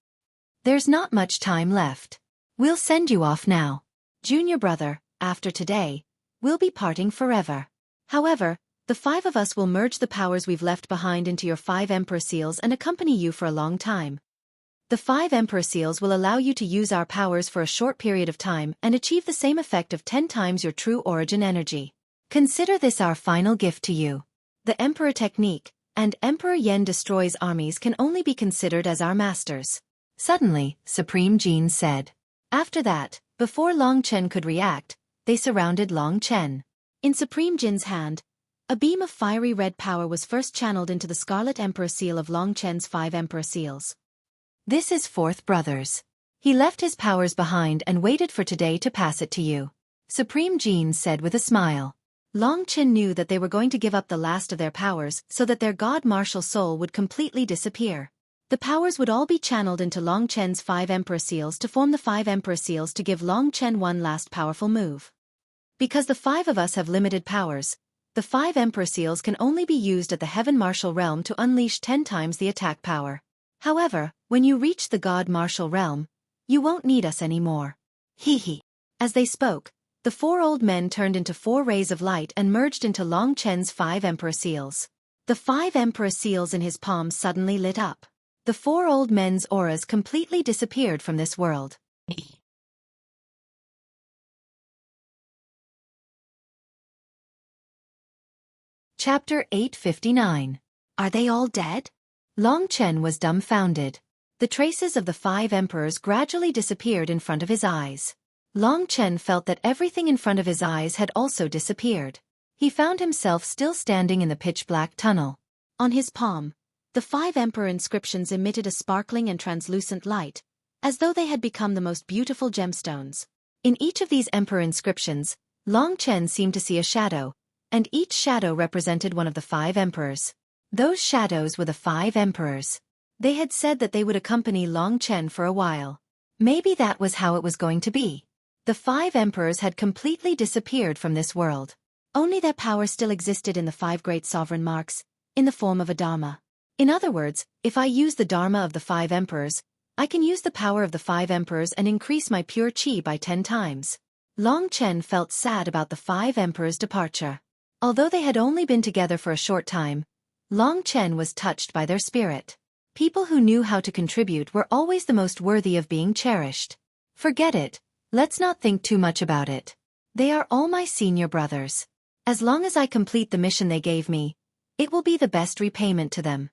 There's not much time left. We'll send you off now. Junior brother, after today, we'll be parting forever. However, the 5 of us will merge the powers we've left behind into your 5 emperor seals and accompany you for a long time. The 5 emperor seals will allow you to use our powers for a short period of time and achieve the same effect of 10 times your true origin energy. Consider this our final gift to you. The emperor technique, and Emperor Yen destroys armies can only be considered as our masters. Suddenly, Supreme Jin said. After that, before Long Chen could react, they surrounded Long Chen. In Supreme Jin's hand, a beam of fiery red power was first channeled into the Scarlet Emperor seal of Long Chen's 5 Emperor seals. This is 4th brothers. He left his powers behind and waited for today to pass it to you. Supreme Jin said with a smile. Long Chen knew that they were going to give up the last of their powers so that their god martial soul would completely disappear. The powers would all be channeled into Long Chen's 5 Emperor seals to form the 5 Emperor seals to give Long Chen one last powerful move. Because the 5 of us have limited powers, the 5 Emperor seals can only be used at the Heaven Martial Realm to unleash 10 times the attack power. However, when you reach the God Martial Realm, you won't need us anymore. Hee. As they spoke, the 4 old men turned into 4 rays of light and merged into Long Chen's 5 Emperor seals. The 5 Emperor seals in his palms suddenly lit up. The 4 old men's auras completely disappeared from this world. Chapter 859. Are they all dead? Long Chen was dumbfounded. The traces of the 5 emperors gradually disappeared in front of his eyes. Long Chen felt that everything in front of his eyes had also disappeared. He found himself still standing in the pitch-black tunnel. On his palm, the 5 emperor inscriptions emitted a sparkling and translucent light, as though they had become the most beautiful gemstones. In each of these emperor inscriptions, Long Chen seemed to see a shadow, and each shadow represented one of the 5 emperors. Those shadows were the 5 emperors. They had said that they would accompany Long Chen for a while. Maybe that was how it was going to be. The 5 emperors had completely disappeared from this world. Only their power still existed in the 5 great sovereign marks, in the form of a dharma. In other words, if I use the dharma of the 5 emperors, I can use the power of the 5 emperors and increase my pure chi by 10 times. Long Chen felt sad about the 5 emperors' departure. Although they had only been together for a short time, Long Chen was touched by their spirit. People who knew how to contribute were always the most worthy of being cherished. Forget it, let's not think too much about it. They are all my senior brothers. As long as I complete the mission they gave me, it will be the best repayment to them.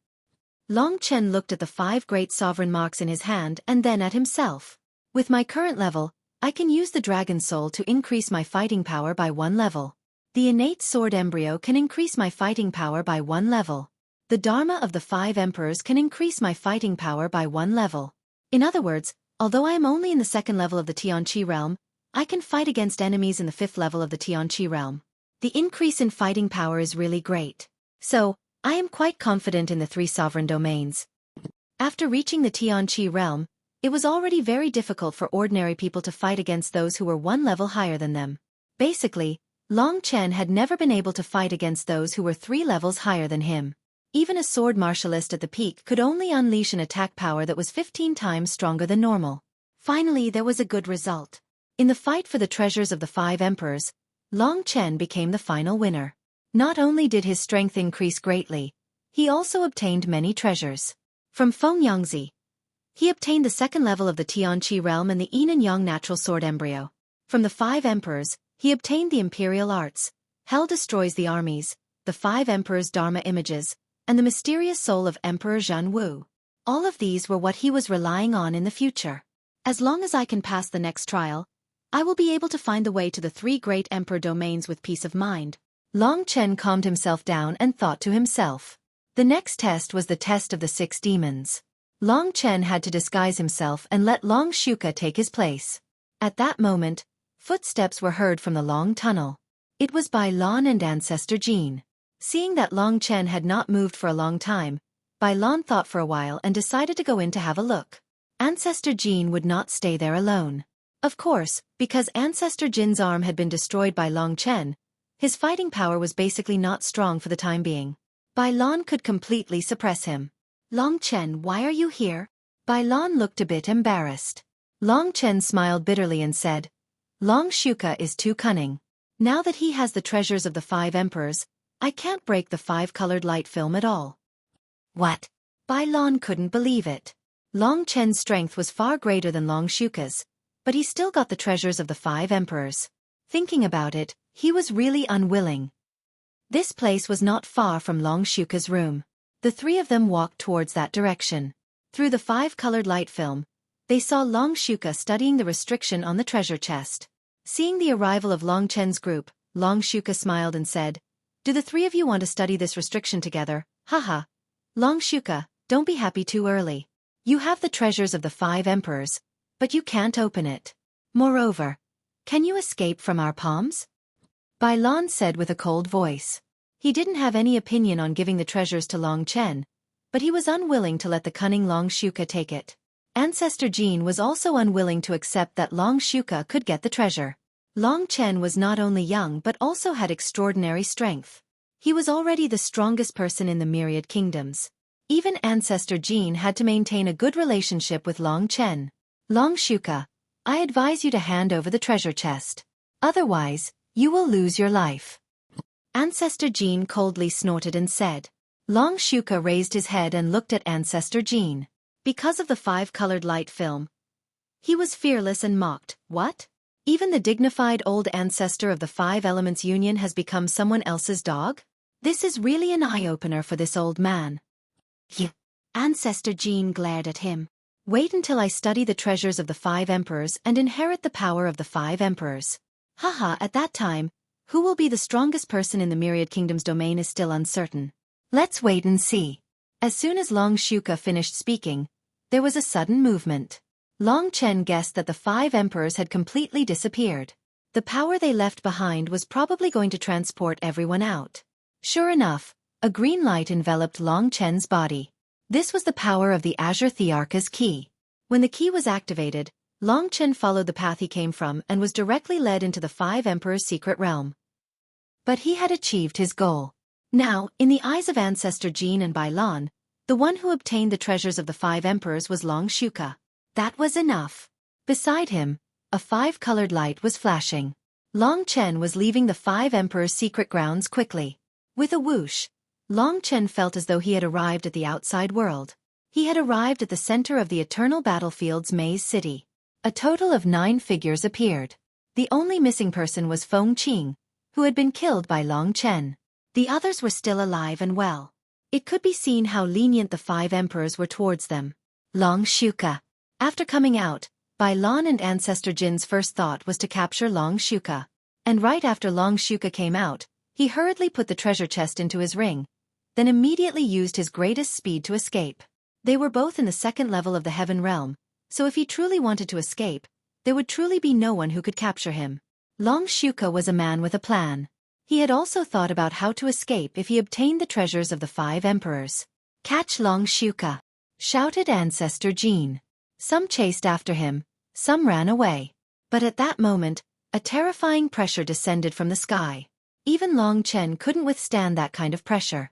Long Chen looked at the 5 great sovereign marks in his hand and then at himself. With my current level, I can use the dragon soul to increase my fighting power by 1 level. The innate sword embryo can increase my fighting power by 1 level. The dharma of the 5 emperors can increase my fighting power by 1 level. In other words, although I am only in the 2nd level of the Tianqi realm, I can fight against enemies in the 5th level of the Tianqi realm. The increase in fighting power is really great. So, I am quite confident in the 3 sovereign domains. After reaching the Tianqi realm, it was already very difficult for ordinary people to fight against those who were 1 level higher than them. Basically, Long Chen had never been able to fight against those who were 3 levels higher than him. Even a sword martialist at the peak could only unleash an attack power that was 15 times stronger than normal. Finally, there was a good result. In the fight for the treasures of the 5 emperors, Long Chen became the final winner. Not only did his strength increase greatly, he also obtained many treasures. From Feng Yangzi, he obtained the 2nd level of the Tianqi realm and the yin and yang natural sword embryo. From the 5 emperors, he obtained the imperial arts, Hell destroys the armies, the 5 emperors' dharma images, and the mysterious soul of Emperor Zhan Wu. All of these were what he was relying on in the future. As long as I can pass the next trial, I will be able to find the way to the 3 great emperor domains with peace of mind. Long Chen calmed himself down and thought to himself. The next test was the test of the 6 demons. Long Chen had to disguise himself and let Long Xueqi take his place. At that moment, footsteps were heard from the long tunnel. It was Bai Lan and Ancestor Jean. Seeing that Long Chen had not moved for a long time, Bai Lan thought for a while and decided to go in to have a look. Ancestor Jean would not stay there alone. Of course, because Ancestor Jin's arm had been destroyed by Long Chen, his fighting power was basically not strong for the time being. Bai Lan could completely suppress him. Long Chen, why are you here? Bai Lan looked a bit embarrassed. Long Chen smiled bitterly and said, Long Xueqi is too cunning. Now that he has the treasures of the 5 emperors, I can't break the 5-colored light film at all. What? Bai Lan couldn't believe it. Long Chen's strength was far greater than Long Xueqi's, but he still got the treasures of the 5 emperors. Thinking about it, he was really unwilling. This place was not far from Long Xueqi's room. The 3 of them walked towards that direction. Through the 5-colored light film, they saw Long Xueqi studying the restriction on the treasure chest. Seeing the arrival of Long Chen's group, Long Xueqi smiled and said, Do the 3 of you want to study this restriction together? Haha. Long Xueqi, don't be happy too early. You have the treasures of the 5 emperors, but you can't open it. Moreover, can you escape from our palms? Bai Lan said with a cold voice. He didn't have any opinion on giving the treasures to Long Chen, but he was unwilling to let the cunning Long Xueqi take it. Ancestor Jean was also unwilling to accept that Long Xueqi could get the treasure. Long Chen was not only young but also had extraordinary strength. He was already the strongest person in the myriad kingdoms. Even Ancestor Jean had to maintain a good relationship with Long Chen. Long Xueqi, I advise you to hand over the treasure chest. Otherwise, you will lose your life. Ancestor Jean coldly snorted and said. Long Xueqi raised his head and looked at Ancestor Jean. Because of the 5-colored light film, he was fearless and mocked. What? Even the dignified old ancestor of the 5 Elements Union has become someone else's dog? This is really an eye-opener for this old man. You. Ancestor Jean glared at him. Wait until I study the treasures of the 5 emperors and inherit the power of the 5 emperors. Haha, at that time, who will be the strongest person in the Myriad Kingdom's domain is still uncertain. Let's wait and see. As soon as Long Xueqi finished speaking, there was a sudden movement. Long Chen guessed that the 5 emperors had completely disappeared. The power they left behind was probably going to transport everyone out. Sure enough, a green light enveloped Long Chen's body. This was the power of the Azure Thearcha's key. When the key was activated, Long Chen followed the path he came from and was directly led into the Five Emperors' secret realm. But he had achieved his goal. Now, in the eyes of Ancestor Jin and Bai Lan, the one who obtained the treasures of the Five Emperors was Long Xueqi. That was enough. Beside him, a five-colored light was flashing. Long Chen was leaving the Five Emperors' secret grounds quickly. With a whoosh, Long Chen felt as though he had arrived at the outside world. He had arrived at the center of the eternal battlefield's maze city. A total of 9 figures appeared. The only missing person was Feng Qing, who had been killed by Long Chen. The others were still alive and well. It could be seen how lenient the Five Emperors were towards them. Long Xueqi. After coming out, Bai Lan and Ancestor Jin's first thought was to capture Long Xueqi. And right after Long Xueqi came out, he hurriedly put the treasure chest into his ring, then immediately used his greatest speed to escape. They were both in the second level of the Heaven Realm, so if he truly wanted to escape, there would truly be no one who could capture him. Long Xueqi was a man with a plan. He had also thought about how to escape if he obtained the treasures of the Five Emperors. "Catch Long Xueqi!" shouted Ancestor Jin. Some chased after him, some ran away. But at that moment, a terrifying pressure descended from the sky. Even Long Chen couldn't withstand that kind of pressure.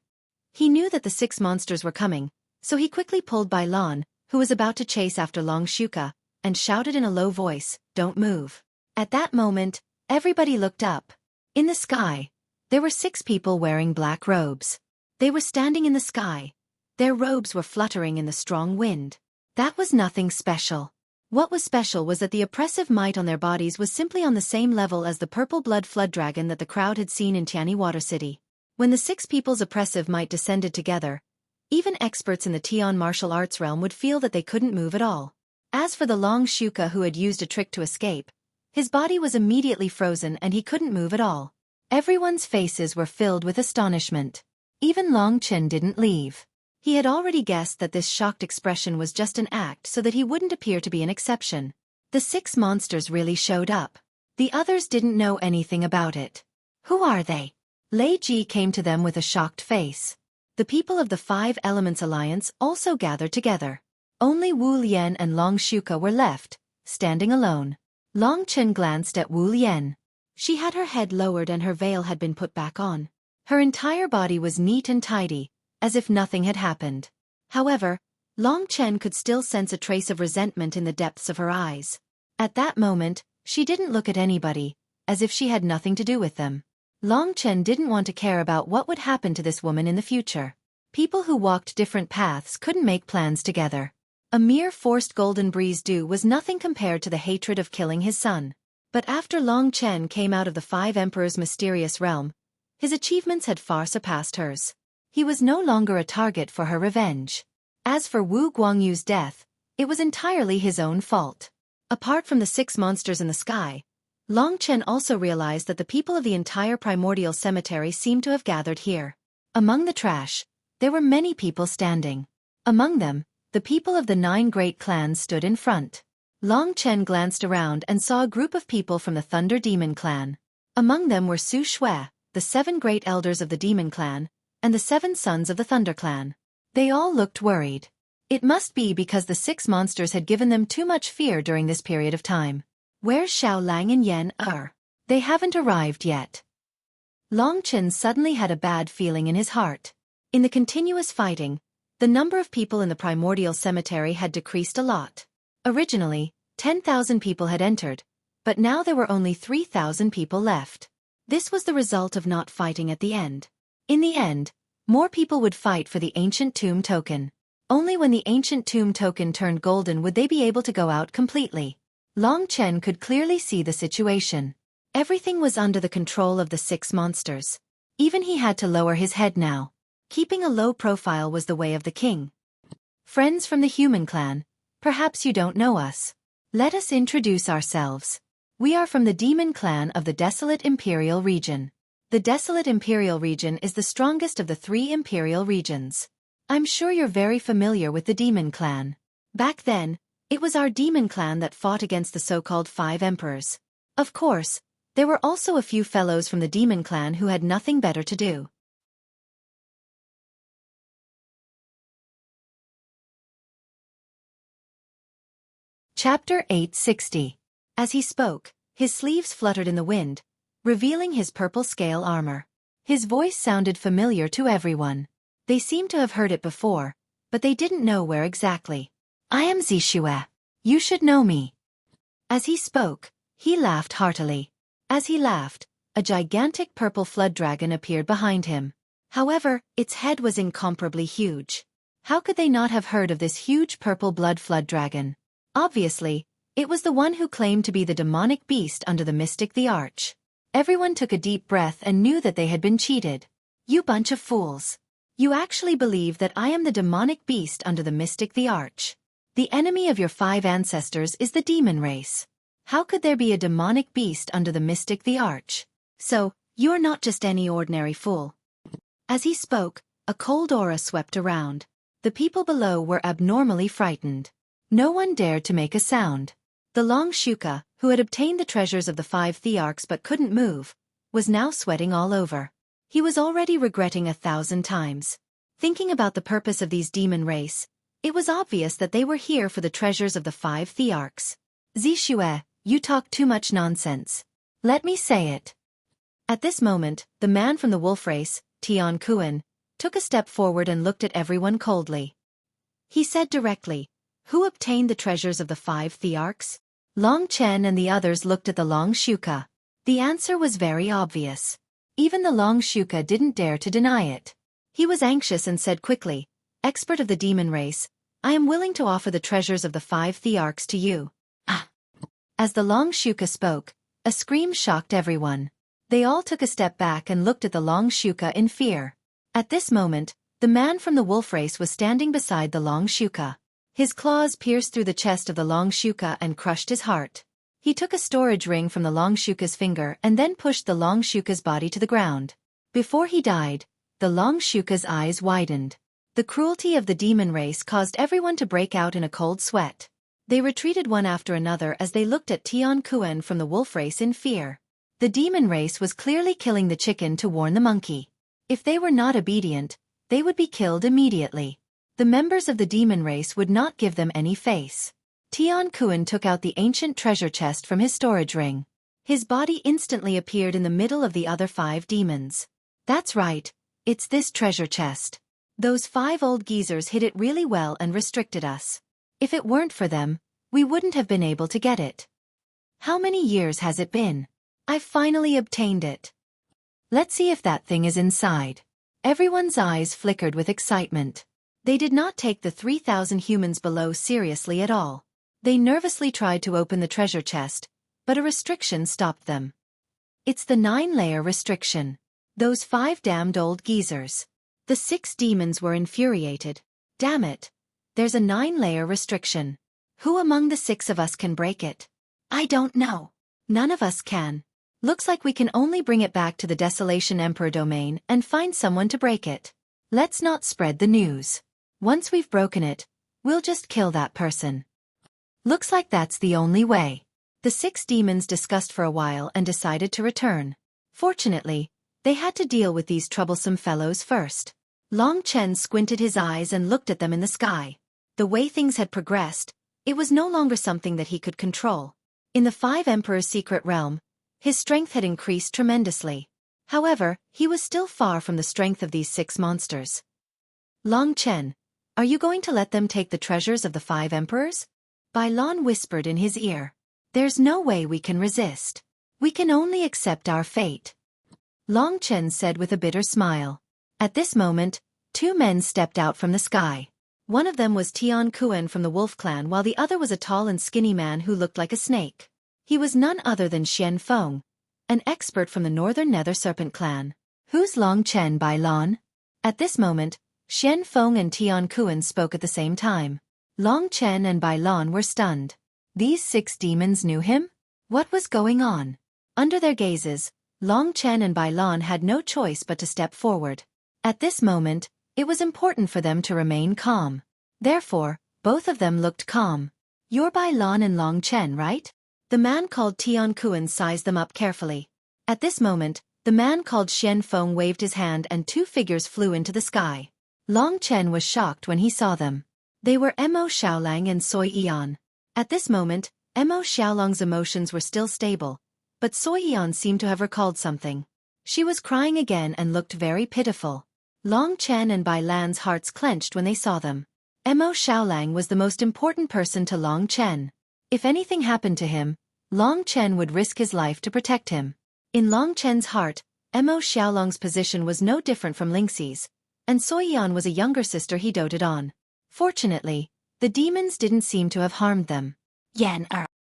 He knew that the 6 monsters were coming, so he quickly pulled Bai Lan, who was about to chase after Long Xueqi, and shouted in a low voice, "Don't move." At that moment, everybody looked up. In the sky, there were 6 people wearing black robes. They were standing in the sky. Their robes were fluttering in the strong wind. That was nothing special. What was special was that the oppressive might on their bodies was simply on the same level as the purple blood flood dragon that the crowd had seen in Tianyi Water City. When the 6 people's oppressive might descended together, even experts in the Tian martial arts realm would feel that they couldn't move at all. As for the Long Xueqi who had used a trick to escape, his body was immediately frozen and he couldn't move at all. Everyone's faces were filled with astonishment. Even Long Chen didn't leave. He had already guessed that this shocked expression was just an act so that he wouldn't appear to be an exception. The 6 monsters really showed up. The others didn't know anything about it. "Who are they?" Lei Ji came to them with a shocked face. The people of the Five Elements Alliance also gathered together. Only Wu Lian and Long Xueqi were left, standing alone. Long Chen glanced at Wu Lian. She had her head lowered and her veil had been put back on. Her entire body was neat and tidy, as if nothing had happened. However, Long Chen could still sense a trace of resentment in the depths of her eyes. At that moment, she didn't look at anybody, as if she had nothing to do with them. Long Chen didn't want to care about what would happen to this woman in the future. People who walked different paths couldn't make plans together. A mere forced golden breeze dew was nothing compared to the hatred of killing his son. But after Long Chen came out of the Five Emperors' mysterious realm, his achievements had far surpassed hers. He was no longer a target for her revenge. As for Wu Guangyu's death, it was entirely his own fault. Apart from the 6 monsters in the sky, Long Chen also realized that the people of the entire primordial cemetery seemed to have gathered here. Among the trash, there were many people standing. Among them, the people of the 9 great clans stood in front. Long Chen glanced around and saw a group of people from the Thunder Demon clan. Among them were Su Shui, the 7 great elders of the Demon clan, and the 7 sons of the Thunder clan. They all looked worried. It must be because the 6 monsters had given them too much fear during this period of time. "Where's Xiao Lang and Yan Er? They haven't arrived yet." Long Chen suddenly had a bad feeling in his heart. In the continuous fighting, the number of people in the primordial cemetery had decreased a lot. Originally, 10,000 people had entered, but now there were only 3,000 people left. This was the result of not fighting at the end. In the end, more people would fight for the ancient tomb token. Only when the ancient tomb token turned golden would they be able to go out completely. Long Chen could clearly see the situation. Everything was under the control of the 6 monsters. Even he had to lower his head now. Keeping a low profile was the way of the king. "Friends from the human clan, perhaps you don't know us. Let us introduce ourselves. We are from the demon clan of the Desolate Imperial region. The Desolate Imperial region is the strongest of the 3 imperial regions. I'm sure you're very familiar with the demon clan. Back then, it was our demon clan that fought against the so-called 5 emperors. Of course, there were also a few fellows from the demon clan who had nothing better to do. Chapter 860. As he spoke, his sleeves fluttered in the wind, revealing his purple scale armor. His voice sounded familiar to everyone. They seemed to have heard it before, but they didn't know where exactly. I am Xueqi. You should know me. As he spoke, he laughed heartily. As he laughed, a gigantic purple flood dragon appeared behind him. However, its head was incomparably huge. How could they not have heard of this huge purple blood flood dragon? Obviously, it was the one who claimed to be the demonic beast under the mystic the Arch. Everyone took a deep breath and knew that they had been cheated. You bunch of fools. You actually believe that I am the demonic beast under the mystic the Arch. The enemy of your 5 ancestors is the demon race. How could there be a demonic beast under the mystic the Arch? So, you're not just any ordinary fool. As he spoke, a cold aura swept around. The people below were abnormally frightened. No one dared to make a sound. The long Xueqi, who had obtained the treasures of the 5 Thearchs but couldn't move, was now sweating all over. He was already regretting 1,000 times. Thinking about the purpose of these demon race, it was obvious that they were here for the treasures of the 5 Thearchs. Xueqi, you talk too much nonsense. Let me say it. At this moment, the man from the wolf race, Tian Kuan, took a step forward and looked at everyone coldly. He said directly, "Who obtained the treasures of the 5 Thearchs?" Long Chen and the others looked at the long Xueqi. The answer was very obvious. Even the long Xueqi didn't dare to deny it. He was anxious and said quickly, "Expert of the demon race, I am willing to offer the treasures of the 5 Thearchs to you." Ah! As the long Xueqi spoke, a scream shocked everyone. They all took a step back and looked at the long Xueqi in fear. At this moment, the man from the wolf race was standing beside the long Xueqi. His claws pierced through the chest of the long Xueqi and crushed his heart. He took a storage ring from the long Xueqi's finger and then pushed the long Xueqi's body to the ground. Before he died, the long Xueqi's eyes widened. The cruelty of the demon race caused everyone to break out in a cold sweat. They retreated one after another as they looked at Tian Kuan from the wolf race in fear. The demon race was clearly killing the chicken to warn the monkey. If they were not obedient, they would be killed immediately. The members of the demon race would not give them any face. Tian Kuan took out the ancient treasure chest from his storage ring. His body instantly appeared in the middle of the other 5 demons. That's right, it's this treasure chest. Those 5 old geezers hid it really well and restricted us. If it weren't for them, we wouldn't have been able to get it. How many years has it been? I've finally obtained it. Let's see if that thing is inside. Everyone's eyes flickered with excitement. They did not take the 3,000 humans below seriously at all. They nervously tried to open the treasure chest, but a restriction stopped them. It's the 9-layer restriction. Those 5 damned old geezers. The 6 demons were infuriated. Damn it. There's a 9-layer restriction. Who among the 6 of us can break it? I don't know. None of us can. Looks like we can only bring it back to the Desolation Emperor domain and find someone to break it. Let's not spread the news. Once we've broken it, we'll just kill that person. Looks like that's the only way. The 6 demons discussed for a while and decided to return. Fortunately, they had to deal with these troublesome fellows first. Long Chen squinted his eyes and looked at them in the sky. The way things had progressed, it was no longer something that he could control. In the 5 Emperors' secret realm, his strength had increased tremendously. However, he was still far from the strength of these 6 monsters. Long Chen, are you going to let them take the treasures of the 5 emperors? Bai Lan whispered in his ear. There's no way we can resist. We can only accept our fate. Long Chen said with a bitter smile. At this moment, 2 men stepped out from the sky. One of them was Tian Kuan from the wolf clan while the other was a tall and skinny man who looked like a snake. He was none other than Xian Feng, an expert from the northern Nether Serpent clan. Who's Long Chen, Bai Lan? At this moment, Xian Feng and Tian Kuan spoke at the same time. Long Chen and Bai Lan were stunned. These 6 demons knew him? What was going on? Under their gazes, Long Chen and Bai Lan had no choice but to step forward. At this moment, it was important for them to remain calm. Therefore, both of them looked calm. You're Bai Lan and Long Chen, right? The man called Tian Kuan sized them up carefully. At this moment, the man called Xian Feng waved his hand and 2 figures flew into the sky. Long Chen was shocked when he saw them. They were Mo Xiaolang and Sui Yan. At this moment, Mo Xiaolong's emotions were still stable, but Xueqi seemed to have recalled something. She was crying again and looked very pitiful. Long Chen and Bai Lan's hearts clenched when they saw them. Mo Xiaolang was the most important person to Long Chen. If anything happened to him, Long Chen would risk his life to protect him. In Long Chen's heart, Mo Xiaolong's position was no different from Lingxi's, and Xueqi was a younger sister he doted on. Fortunately, the demons didn't seem to have harmed them.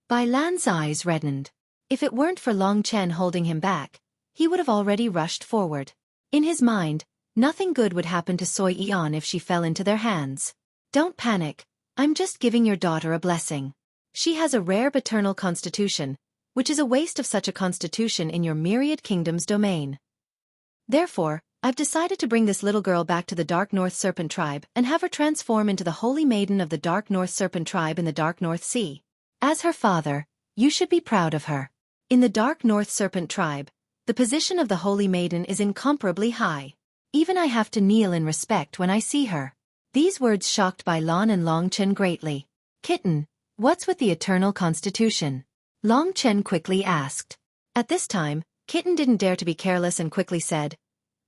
Bai Lan's eyes reddened. If it weren't for Long Chen holding him back, he would have already rushed forward. In his mind, nothing good would happen to Xueqi if she fell into their hands. Don't panic, I'm just giving your daughter a blessing. She has a rare paternal constitution, which is a waste of such a constitution in your myriad kingdom's domain. Therefore, I've decided to bring this little girl back to the Dark North Serpent Tribe and have her transform into the Holy Maiden of the Dark North Serpent Tribe in the Dark North Sea. As her father, you should be proud of her. In the Dark North Serpent Tribe, the position of the Holy Maiden is incomparably high. Even I have to kneel in respect when I see her. These words shocked Bai Lan and Long Chen greatly. Kitten, what's with the eternal constitution? Long Chen quickly asked. At this time, Kitten didn't dare to be careless and quickly said,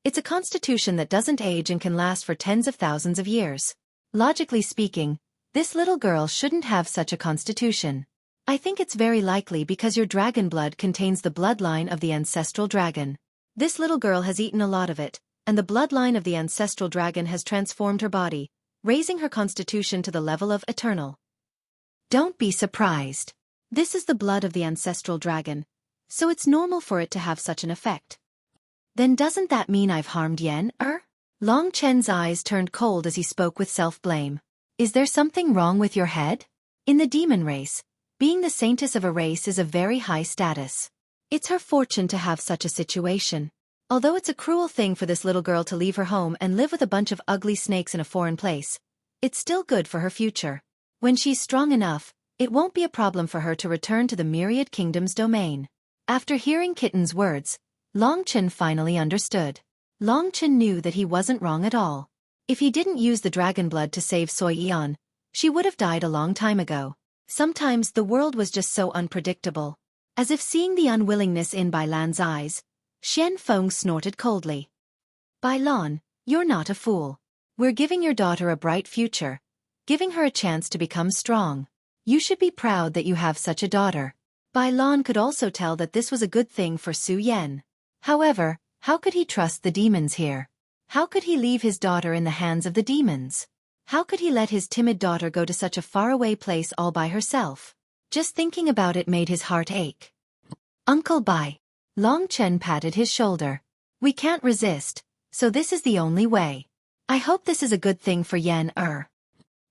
it's a constitution that doesn't age and can last for tens of thousands of years. Logically speaking, this little girl shouldn't have such a constitution. I think it's very likely because your dragon blood contains the bloodline of the ancestral dragon. This little girl has eaten a lot of it, and the bloodline of the ancestral dragon has transformed her body, raising her constitution to the level of eternal. Don't be surprised. This is the blood of the ancestral dragon, so it's normal for it to have such an effect. Then doesn't that mean I've harmed Yen? Long Chen's eyes turned cold as he spoke with self-blame. Is there something wrong with your head? In the demon race, being the saintess of a race is a very high status. It's her fortune to have such a situation. Although it's a cruel thing for this little girl to leave her home and live with a bunch of ugly snakes in a foreign place, it's still good for her future. When she's strong enough, it won't be a problem for her to return to the Myriad Kingdom's domain. After hearing Kitten's words, Long Chen finally understood. Long Chen knew that he wasn't wrong at all. If he didn't use the dragon blood to save Xueqi, she would have died a long time ago. Sometimes the world was just so unpredictable. As if seeing the unwillingness in Bai Lan's eyes, Xian Feng snorted coldly. Bai Lan, you're not a fool. We're giving your daughter a bright future, giving her a chance to become strong. You should be proud that you have such a daughter. Bai Lan could also tell that this was a good thing for Su Yan. However, how could he trust the demons here? How could he leave his daughter in the hands of the demons? How could he let his timid daughter go to such a faraway place all by herself? Just thinking about it made his heart ache. Uncle Bai. Long Chen patted his shoulder. We can't resist, so this is the only way. I hope this is a good thing for Yan.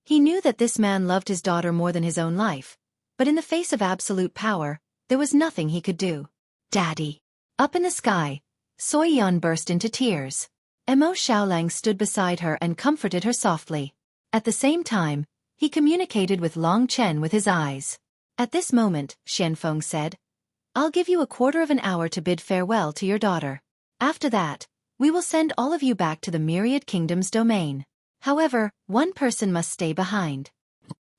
He knew that this man loved his daughter more than his own life, but in the face of absolute power, there was nothing he could do. Daddy. Up in the sky, Xueqi burst into tears. Mo Xiaolang stood beside her and comforted her softly. At the same time, he communicated with Long Chen with his eyes. At this moment, Xianfeng said, I'll give you a quarter of an hour to bid farewell to your daughter. After that, we will send all of you back to the Myriad Kingdom's domain. However, one person must stay behind.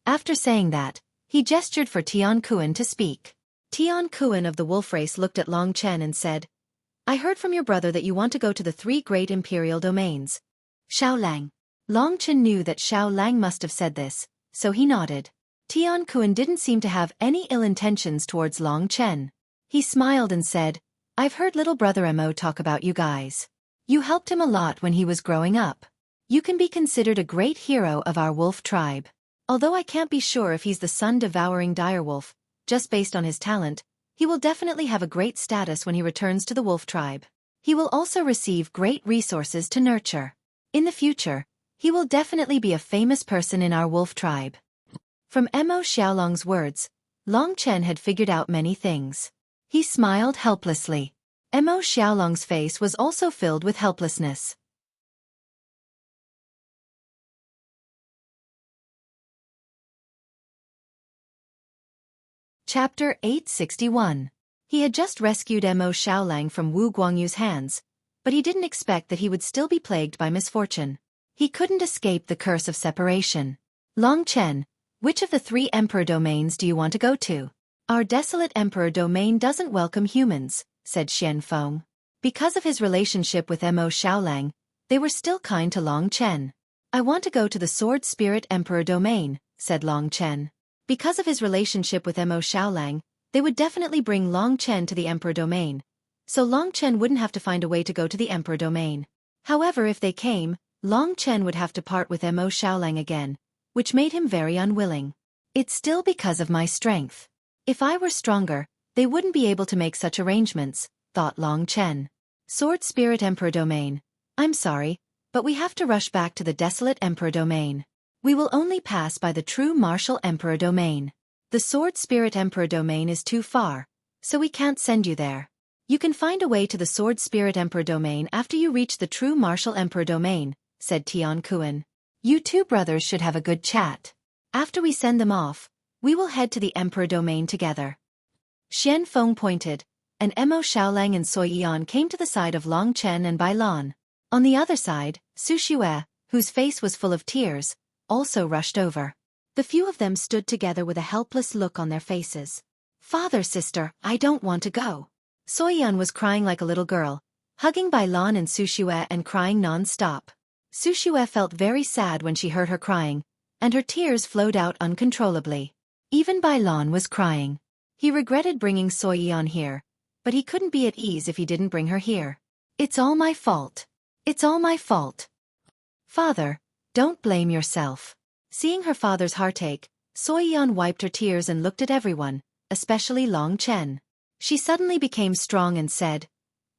After saying that, he gestured for Tian Kuan to speak. Tian Kuan of the wolf race looked at Long Chen and said, I heard from your brother that you want to go to the 3 great imperial domains. Xiaolang. Long Chen knew that Xiaolang must have said this, so he nodded. Tian Kuan didn't seem to have any ill intentions towards Long Chen. He smiled and said, I've heard little brother Mo talk about you guys. You helped him a lot when he was growing up. You can be considered a great hero of our wolf tribe. Although I can't be sure if he's the sun-devouring direwolf, just based on his talent, he will definitely have a great status when he returns to the wolf tribe. He will also receive great resources to nurture. In the future, he will definitely be a famous person in our wolf tribe. From Mo Xiaolong's words, Long Chen had figured out many things. He smiled helplessly. Mo Xiaolong's face was also filled with helplessness. Chapter 861. He had just rescued Mo Xiaolang from Wu Guangyu's hands, but he didn't expect that he would still be plagued by misfortune. He couldn't escape the curse of separation. Long Chen, Which of the 3 emperor domains do you want to go to? Our desolate emperor domain doesn't welcome humans, said Xian Feng. Because of his relationship with Mo Xiaolang, they were still kind to Long Chen. I want to go to the Sword Spirit Emperor domain, said Long Chen. Because of his relationship with Mo Xiaolang, they would definitely bring Long Chen to the Emperor domain, so Long Chen wouldn't have to find a way to go to the Emperor domain. However, if they came, Long Chen would have to part with Mo Xiaolang again, which made him very unwilling. It's still because of my strength. If I were stronger, they wouldn't be able to make such arrangements, thought Long Chen. Sword Spirit Emperor domain. I'm sorry, but we have to rush back to the desolate Emperor domain. We will only pass by the true martial Emperor domain. The Sword Spirit Emperor domain is too far, so we can't send you there. You can find a way to the Sword Spirit Emperor domain after you reach the true martial Emperor domain, said Tian Kuan. You 2 brothers should have a good chat. After we send them off, we will head to the Emperor domain together. Xian Feng pointed, and Mo Xiaolang and Xueqi came to the side of Long Chen and Bai Lan. On the other side, Xueqi, whose face was full of tears, also rushed over. The few of them stood together with a helpless look on their faces. Father, sister, I don't want to go. Xueqi was crying like a little girl, hugging Bai Lan and Xueqi and crying non-stop. Xueqi felt very sad when she heard her crying, and her tears flowed out uncontrollably. Even Bai Lan was crying. He regretted bringing Xueqi here, but he couldn't be at ease if he didn't bring her here. It's all my fault. It's all my fault. Father, don't blame yourself. Seeing her father's heartache, Xueqi wiped her tears and looked at everyone, especially Long Chen. She suddenly became strong and said,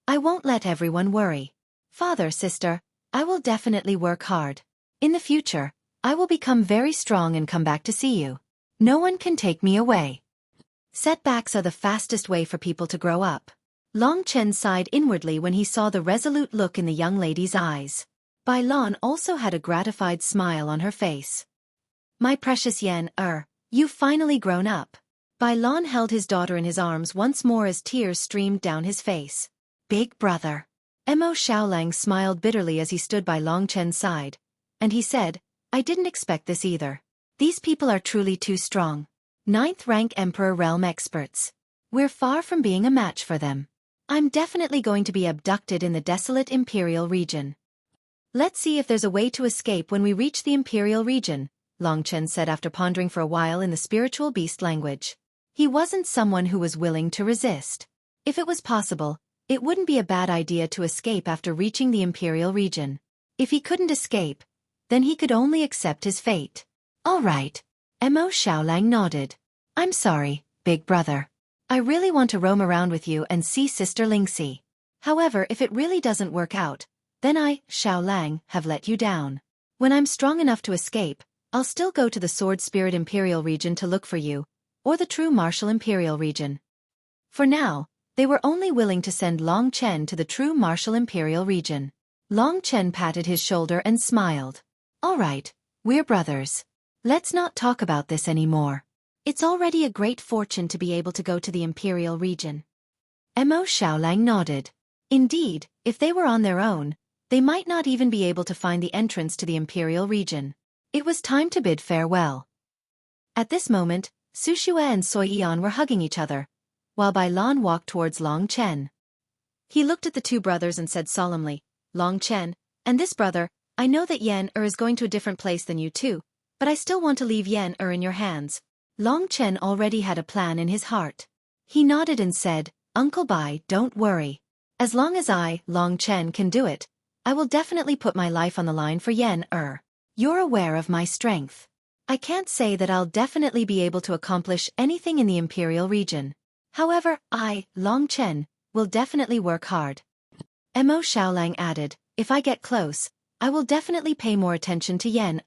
I won't let everyone worry. Father, sister, I will definitely work hard. In the future, I will become very strong and come back to see you. No one can take me away. Setbacks are the fastest way for people to grow up. Long Chen sighed inwardly when he saw the resolute look in the young lady's eyes. Bai Lan also had a gratified smile on her face. My precious Yan, you've finally grown up. Bai Lan held his daughter in his arms once more as tears streamed down his face. Big brother. Mo Xiaolang smiled bitterly as he stood by Long Chen's side, and he said, I didn't expect this either. These people are truly too strong. 9th rank Emperor Realm experts. We're far from being a match for them. I'm definitely going to be abducted in the desolate Imperial region. Let's see if there's a way to escape when we reach the Imperial region, Long Chen said after pondering for a while in the spiritual beast language. He wasn't someone who was willing to resist. If it was possible, it wouldn't be a bad idea to escape after reaching the Imperial region. If he couldn't escape, then he could only accept his fate. All right. Mo Xiaolang nodded. I'm sorry, big brother. I really want to roam around with you and see Sister Lingxi. However, if it really doesn't work out, then I, Xiaolang, have let you down. When I'm strong enough to escape, I'll still go to the Sword Spirit Imperial region to look for you, or the true martial Imperial region. For now, they were only willing to send Long Chen to the true martial Imperial region. Long Chen patted his shoulder and smiled. All right, we're brothers. Let's not talk about this anymore. It's already a great fortune to be able to go to the Imperial region. Mo Xiaolang nodded. Indeed, if they were on their own, they might not even be able to find the entrance to the Imperial region. It was time to bid farewell. At this moment, Xueqi and Xueqi were hugging each other, while Bai Lan walked towards Long Chen. He looked at the 2 brothers and said solemnly, Long Chen, and this brother, I know that Yan is going to a different place than you 2, but I still want to leave Yan in your hands. Long Chen already had a plan in his heart. He nodded and said, Uncle Bai, don't worry. As long as I, Long Chen, can do it, I will definitely put my life on the line for Yan. You're aware of my strength. I can't say that I'll definitely be able to accomplish anything in the Imperial region. However, I, Long Chen, will definitely work hard. Mo Xiaolang added, if I get close, I will definitely pay more attention to Yan.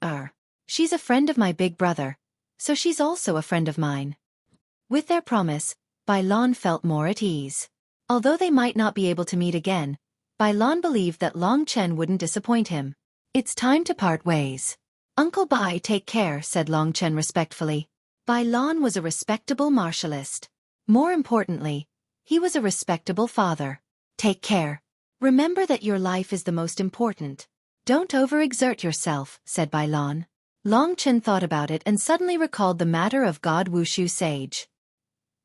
She's a friend of my big brother, so she's also a friend of mine. With their promise, Bai Lan felt more at ease. Although they might not be able to meet again, Bai Lan believed that Long Chen wouldn't disappoint him. It's time to part ways. Uncle Bai, take care, said Long Chen respectfully. Bai Lan was a respectable martialist. More importantly, he was a respectable father. Take care. Remember that your life is the most important. Don't overexert yourself, said Bai Lan. Long Chen thought about it and suddenly recalled the matter of God Wushu Sage.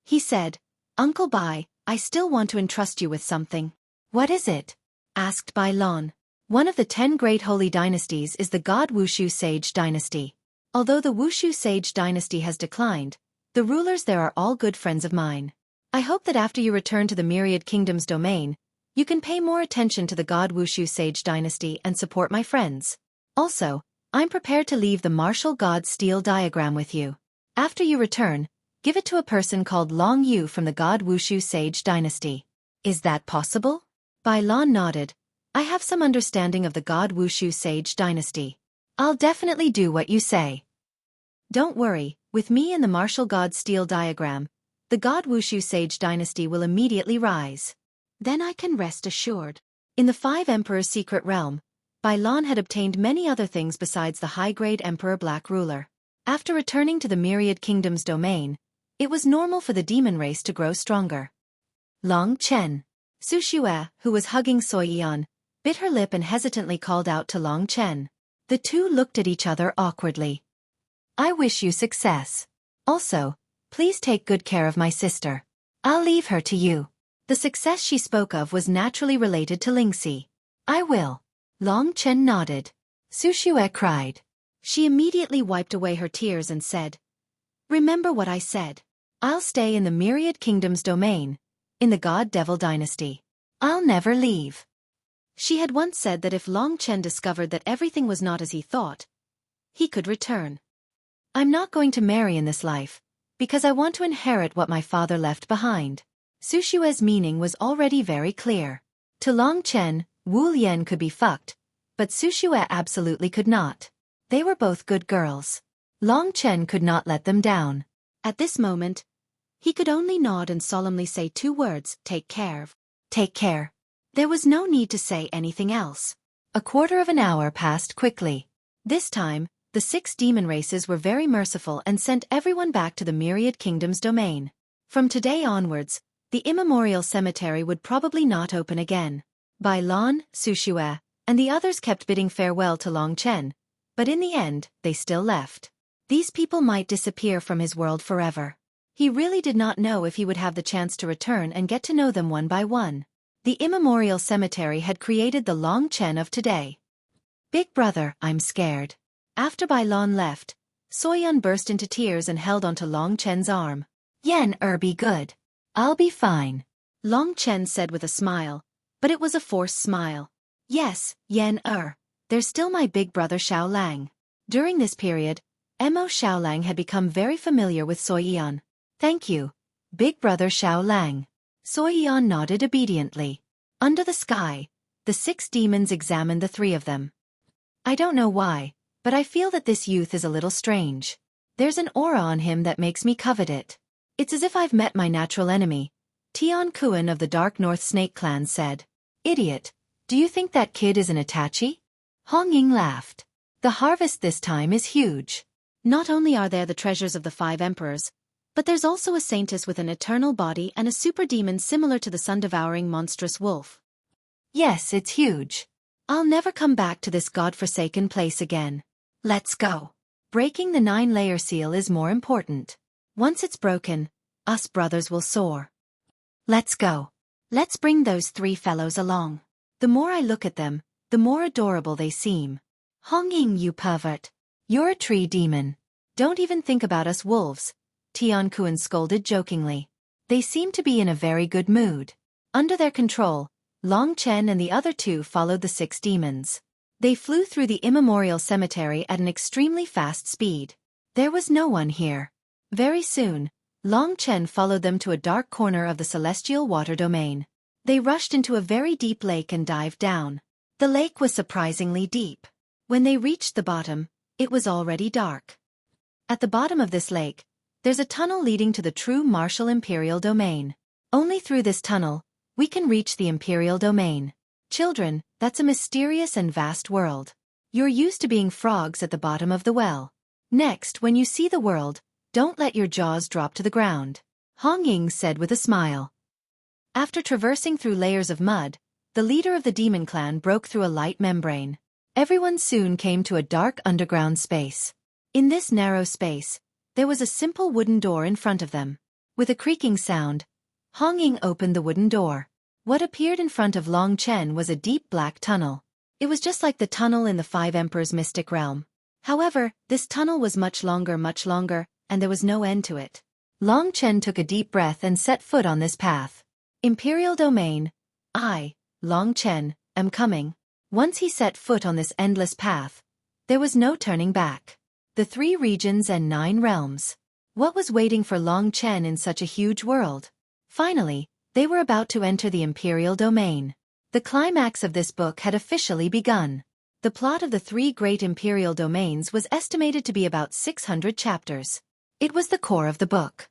He said, "Uncle Bai, I still want to entrust you with something." "What is it?" asked Bai Lon. "One of the 10 great holy dynasties is the God Wushu Sage dynasty. Although the Wushu Sage dynasty has declined, the rulers there are all good friends of mine. I hope that after you return to the Myriad Kingdom's domain, you can pay more attention to the God Wushu Sage dynasty and support my friends. Also, I'm prepared to leave the martial god steel diagram with you. After you return, give it to a person called Long Yu from the God Wushu Sage dynasty. Is that possible?" Bai Lon nodded. "I have some understanding of the God Wushu Sage dynasty. I'll definitely do what you say." "Don't worry, with me and the martial god steel diagram, the God Wushu Sage dynasty will immediately rise. Then I can rest assured." In the 5 Emperors' secret realm, Bai Lon had obtained many other things besides the high-grade Emperor Black Ruler. After returning to the Myriad Kingdom's domain, it was normal for the demon race to grow stronger. Long Chen. Xueqi, who was hugging Xueqi, bit her lip and hesitantly called out to Long Chen. The two looked at each other awkwardly. "I wish you success. Also, please take good care of my sister. I'll leave her to you." The success she spoke of was naturally related to Lingxi. "I will." Long Chen nodded. Xueqi cried. She immediately wiped away her tears and said, "Remember what I said. I'll stay in the Myriad Kingdom's domain, in the God-Devil dynasty. I'll never leave." She had once said that if Long Chen discovered that everything was not as he thought, he could return. "I'm not going to marry in this life, because I want to inherit what my father left behind." Xueqi's meaning was already very clear. To Long Chen, Wu Lian could be fucked, but Xueqi absolutely could not. They were both good girls. Long Chen could not let them down. At this moment, he could only nod and solemnly say 2 words, "Take care." Take care. There was no need to say anything else. A quarter of an hour passed quickly. This time, the 6 demon races were very merciful and sent everyone back to the Myriad Kingdom's domain. From today onwards, the immemorial cemetery would probably not open again. Bai Lon, Xueqi, and the others kept bidding farewell to Long Chen, but in the end, they still left. These people might disappear from his world forever. He really did not know if he would have the chance to return and get to know them one by one. The immemorial cemetery had created the Long Chen of today. "Big brother, I'm scared." After Bai Lon left, Soyun burst into tears and held onto Long Chen's arm. Be good. I'll be fine," Long Chen said with a smile, but it was a forced smile. "Yes, there's still my big brother Xiao Lang." During this period, Mo Xiaolang had become very familiar with Soyun. "Thank you, big brother Xiao Lang." Soyun nodded obediently. Under the sky, the 6 demons examined the 3 of them. "I don't know why, but I feel that this youth is a little strange. There's an aura on him that makes me covet it. It's as if I've met my natural enemy," Tian Kuan of the Dark North Snake Clan said. "Idiot, do you think that kid is an Itachi?" Hong Ying laughed. "The harvest this time is huge. Not only are there the treasures of the 5 emperors, but there's also a saintess with an eternal body and a super demon similar to the sun-devouring monstrous wolf. Yes, it's huge. I'll never come back to this god-forsaken place again. Let's go. Breaking the 9-layer seal is more important. Once it's broken, us brothers will soar. Let's go. Let's bring those 3 fellows along. The more I look at them, the more adorable they seem. Hong Ying, you pervert. You're a tree demon. Don't even think about us wolves," Tian Kuan scolded jokingly. They seemed to be in a very good mood. Under their control, Long Chen and the other 2 followed the 6 demons. They flew through the immemorial cemetery at an extremely fast speed. There was no one here. Very soon, Long Chen followed them to a dark corner of the celestial water domain. They rushed into a very deep lake and dived down. The lake was surprisingly deep. When they reached the bottom, it was already dark. At the bottom of this lake, there's a tunnel leading to the true martial imperial domain. Only through this tunnel, we can reach the imperial domain. Children, that's a mysterious and vast world. You're used to being frogs at the bottom of the well. Next, when you see the world, don't let your jaws drop to the ground, Hong Ying said with a smile. After traversing through layers of mud, the leader of the demon clan broke through a light membrane. Everyone soon came to a dark underground space. In this narrow space, there was a simple wooden door in front of them. With a creaking sound, Hong Ying opened the wooden door. What appeared in front of Long Chen was a deep black tunnel. It was just like the tunnel in the Five Emperors' mystic realm. However, this tunnel was much longer, and there was no end to it. Long Chen took a deep breath and set foot on this path. Imperial Domain. I, Long Chen, am coming. Once he set foot on this endless path, there was no turning back. The 3 regions and 9 realms. What was waiting for Long Chen in such a huge world? Finally, they were about to enter the Imperial Domain. The climax of this book had officially begun. The plot of the 3 great Imperial Domains was estimated to be about 600 chapters. It was the core of the book.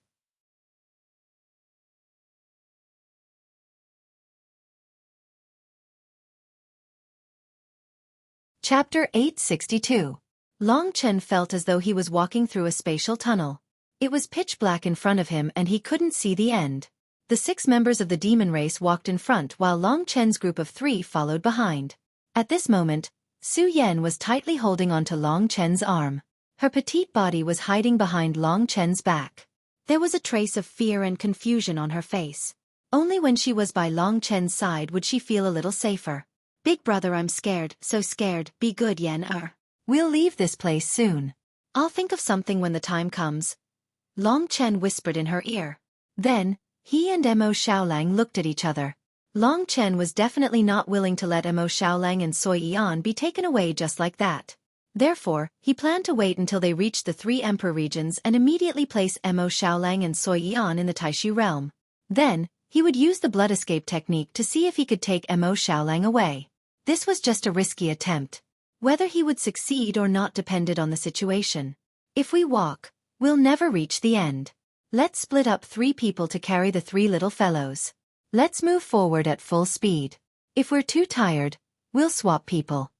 Chapter 862. Long Chen felt as though he was walking through a spatial tunnel. It was pitch black in front of him and he couldn't see the end. The 6 members of the demon race walked in front while Long Chen's group of 3 followed behind. At this moment, Su Yan was tightly holding onto Long Chen's arm. Her petite body was hiding behind Long Chen's back. There was a trace of fear and confusion on her face. Only when she was by Long Chen's side would she feel a little safer. Big brother, I'm scared, so scared. Be good, Yan. We'll leave this place soon. I'll think of something when the time comes. Long Chen whispered in her ear. Then, he and Mo Xiaolang looked at each other. Long Chen was definitely not willing to let Mo Xiaolang and Xueqi be taken away just like that. Therefore, he planned to wait until they reached the 3 emperor regions and immediately place Mo Xiaolang and Xueqi in the Taishu realm. Then, he would use the blood escape technique to see if he could take Mo Xiaolang away. This was just a risky attempt. Whether he would succeed or not depended on the situation. If we walk, we'll never reach the end. Let's split up 3 people to carry the 3 little fellows. Let's move forward at full speed. If we're too tired, we'll swap people.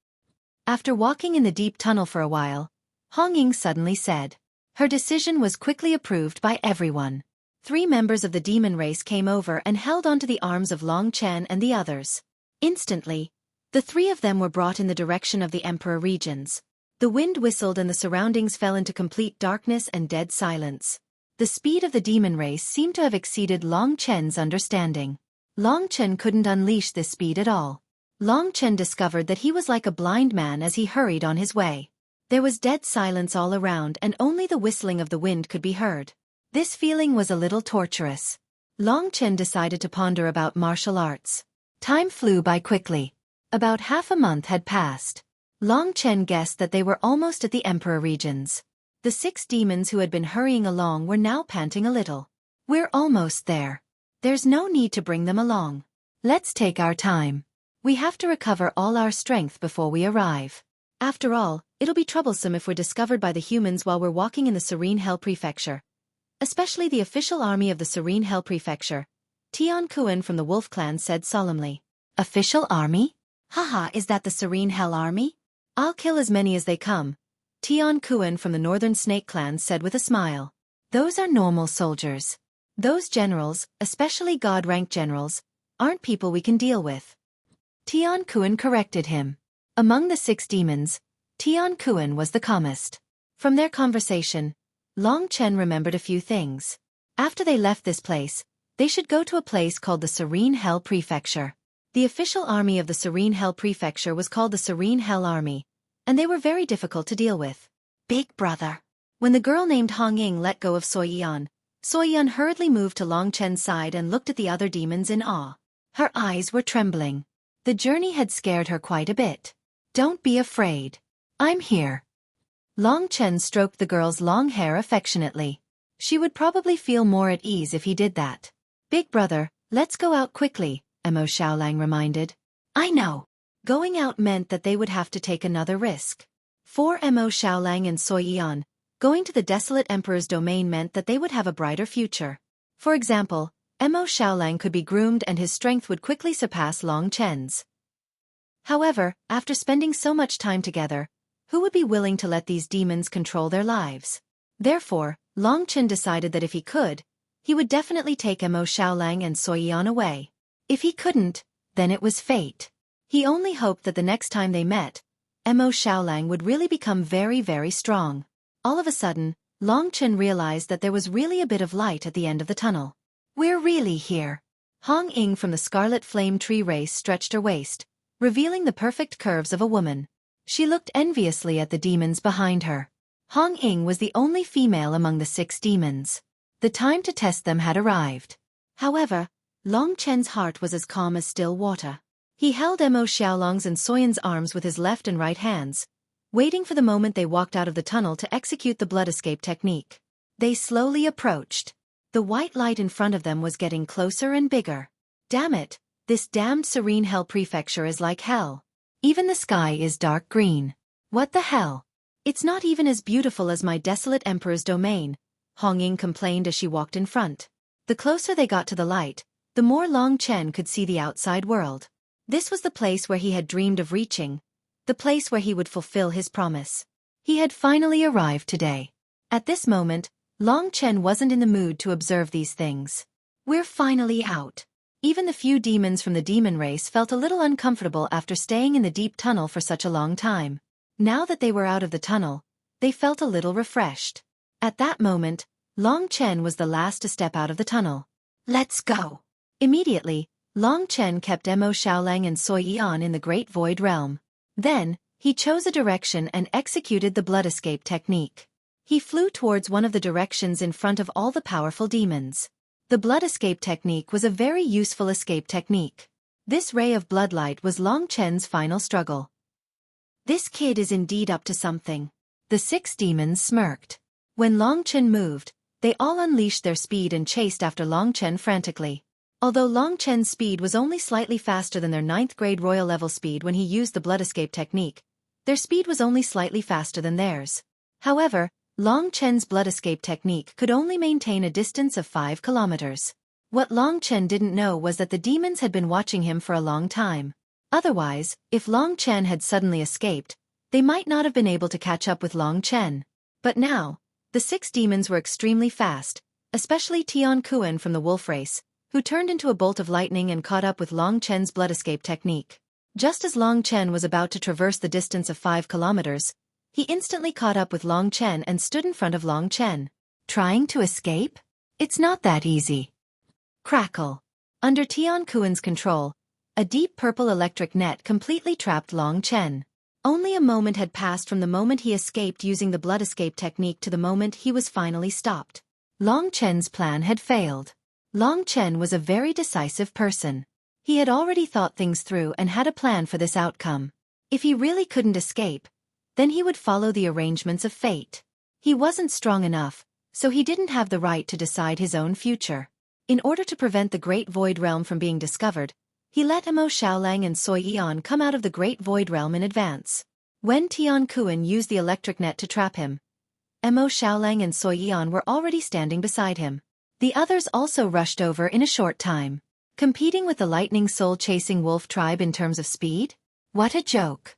After walking in the deep tunnel for a while, Hong Ying suddenly said. Her decision was quickly approved by everyone. 3 members of the demon race came over and held onto the arms of Long Chen and the others. Instantly, the 3 of them were brought in the direction of the Emperor regions. The wind whistled and the surroundings fell into complete darkness and dead silence. The speed of the demon race seemed to have exceeded Long Chen's understanding. Long Chen couldn't unleash this speed at all. Long Chen discovered that he was like a blind man as he hurried on his way. There was dead silence all around and only the whistling of the wind could be heard. This feeling was a little torturous. Long Chen decided to ponder about martial arts. Time flew by quickly. About half a month had passed. Long Chen guessed that they were almost at the Emperor regions. The 6 demons who had been hurrying along were now panting a little. We're almost there. There's no need to bring them along. Let's take our time. We have to recover all our strength before we arrive. After all, it'll be troublesome if we're discovered by the humans while we're walking in the Serene Hell Prefecture. Especially the official army of the Serene Hell Prefecture. Tian Kuan from the Wolf Clan said solemnly. Official army? Haha, is that the Serene Hell Army? I'll kill as many as they come. Tian Kuan from the Northern Snake Clan said with a smile. Those are normal soldiers. Those generals, especially God-ranked generals, aren't people we can deal with. Tian Kuan corrected him. Among the 6 demons, Tian Kuan was the calmest. From their conversation, Long Chen remembered a few things. After they left this place, they should go to a place called the Serene Hell Prefecture. The official army of the Serene Hell Prefecture was called the Serene Hell Army, and they were very difficult to deal with. Big brother. When the girl named Hong Ying let go of Xueqi, Xueqi hurriedly moved to Long Chen's side and looked at the other demons in awe. Her eyes were trembling. The journey had scared her quite a bit. Don't be afraid. I'm here. Long Chen stroked the girl's long hair affectionately. She would probably feel more at ease if he did that. Big brother, let's go out quickly, Mo Xiaolang reminded. I know. Going out meant that they would have to take another risk. For Mo Xiaolang and Xueqi, going to the desolate emperor's domain meant that they would have a brighter future. For example, Mo Xiaolang could be groomed and his strength would quickly surpass Long Chen's. However, after spending so much time together, who would be willing to let these demons control their lives? Therefore, Long Chen decided that if he could, he would definitely take Mo Xiaolang and Xueqi away. If he couldn't, then it was fate. He only hoped that the next time they met, Mo Xiaolang would really become very, very strong. All of a sudden, Long Chen realized that there was really a bit of light at the end of the tunnel. We're really here. Hong Ying from the Scarlet Flame Tree Race stretched her waist, revealing the perfect curves of a woman. She looked enviously at the demons behind her. Hong Ying was the only female among the 6 demons. The time to test them had arrived. However, Long Chen's heart was as calm as still water. He held Mo Xiaolong's and Soyan's arms with his left and right hands, waiting for the moment they walked out of the tunnel to execute the blood escape technique. They slowly approached. The white light in front of them was getting closer and bigger. Damn it, this damned serene hell prefecture is like hell. Even the sky is dark green. What the hell? It's not even as beautiful as my desolate emperor's domain, Hong Ying complained as she walked in front. The closer they got to the light, the more Long Chen could see the outside world. This was the place where he had dreamed of reaching, the place where he would fulfill his promise. He had finally arrived today. At this moment, Long Chen wasn't in the mood to observe these things. We're finally out. Even the few demons from the demon race felt a little uncomfortable after staying in the deep tunnel for such a long time. Now that they were out of the tunnel, they felt a little refreshed. At that moment, Long Chen was the last to step out of the tunnel. Let's go. Immediately, Long Chen kept Mo Xiaolang and Xueqi on in the Great Void Realm. Then, he chose a direction and executed the blood escape technique. He flew towards one of the directions in front of all the powerful demons. The blood escape technique was a very useful escape technique. This ray of bloodlight was Long Chen's final struggle. This kid is indeed up to something. The 6 demons smirked. When Long Chen moved, they all unleashed their speed and chased after Long Chen frantically. Although Long Chen's speed was only slightly faster than their 9th grade royal level speed when he used the blood escape technique, their speed was only slightly faster than theirs. However, Long Chen's blood escape technique could only maintain a distance of 5 kilometers. What Long Chen didn't know was that the demons had been watching him for a long time. Otherwise, if Long Chen had suddenly escaped, they might not have been able to catch up with Long Chen. But now, the 6 demons were extremely fast, especially Tian Kuan from the wolf race, who turned into a bolt of lightning and caught up with Long Chen's blood escape technique. Just as Long Chen was about to traverse the distance of 5 kilometers, he instantly caught up with Long Chen and stood in front of Long Chen. Trying to escape? It's not that easy. Crackle. Under Tian Kuan's control, a deep purple electric net completely trapped Long Chen. Only a moment had passed from the moment he escaped using the blood escape technique to the moment he was finally stopped. Long Chen's plan had failed. Long Chen was a very decisive person. He had already thought things through and had a plan for this outcome. If he really couldn't escape, then he would follow the arrangements of fate. He wasn't strong enough, so he didn't have the right to decide his own future. In order to prevent the Great Void Realm from being discovered, he let Mo Xiaolang and Xueqi come out of the Great Void Realm in advance. When Tian Kuan used the electric net to trap him, Mo Xiaolang and Xueqi were already standing beside him. The others also rushed over in a short time. Competing with the lightning soul-chasing wolf tribe in terms of speed? What a joke.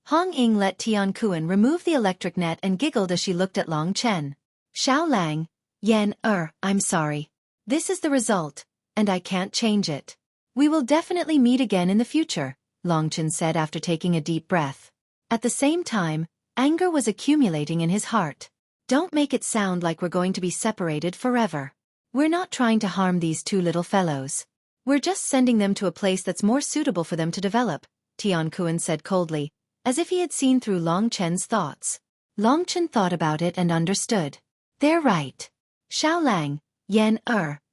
Hong Ying let Tian Kuan remove the electric net and giggled as she looked at Long Chen. Xiaolang, Yan, I'm sorry. This is the result, and I can't change it. We will definitely meet again in the future, Long Chen said after taking a deep breath. At the same time, anger was accumulating in his heart. Don't make it sound like we're going to be separated forever. We're not trying to harm these 2 little fellows. We're just sending them to a place that's more suitable for them to develop, Tian Kuan said coldly, as if he had seen through Long Chen's thoughts. Long Chen thought about it and understood. They're right. Xiaolang, Yan,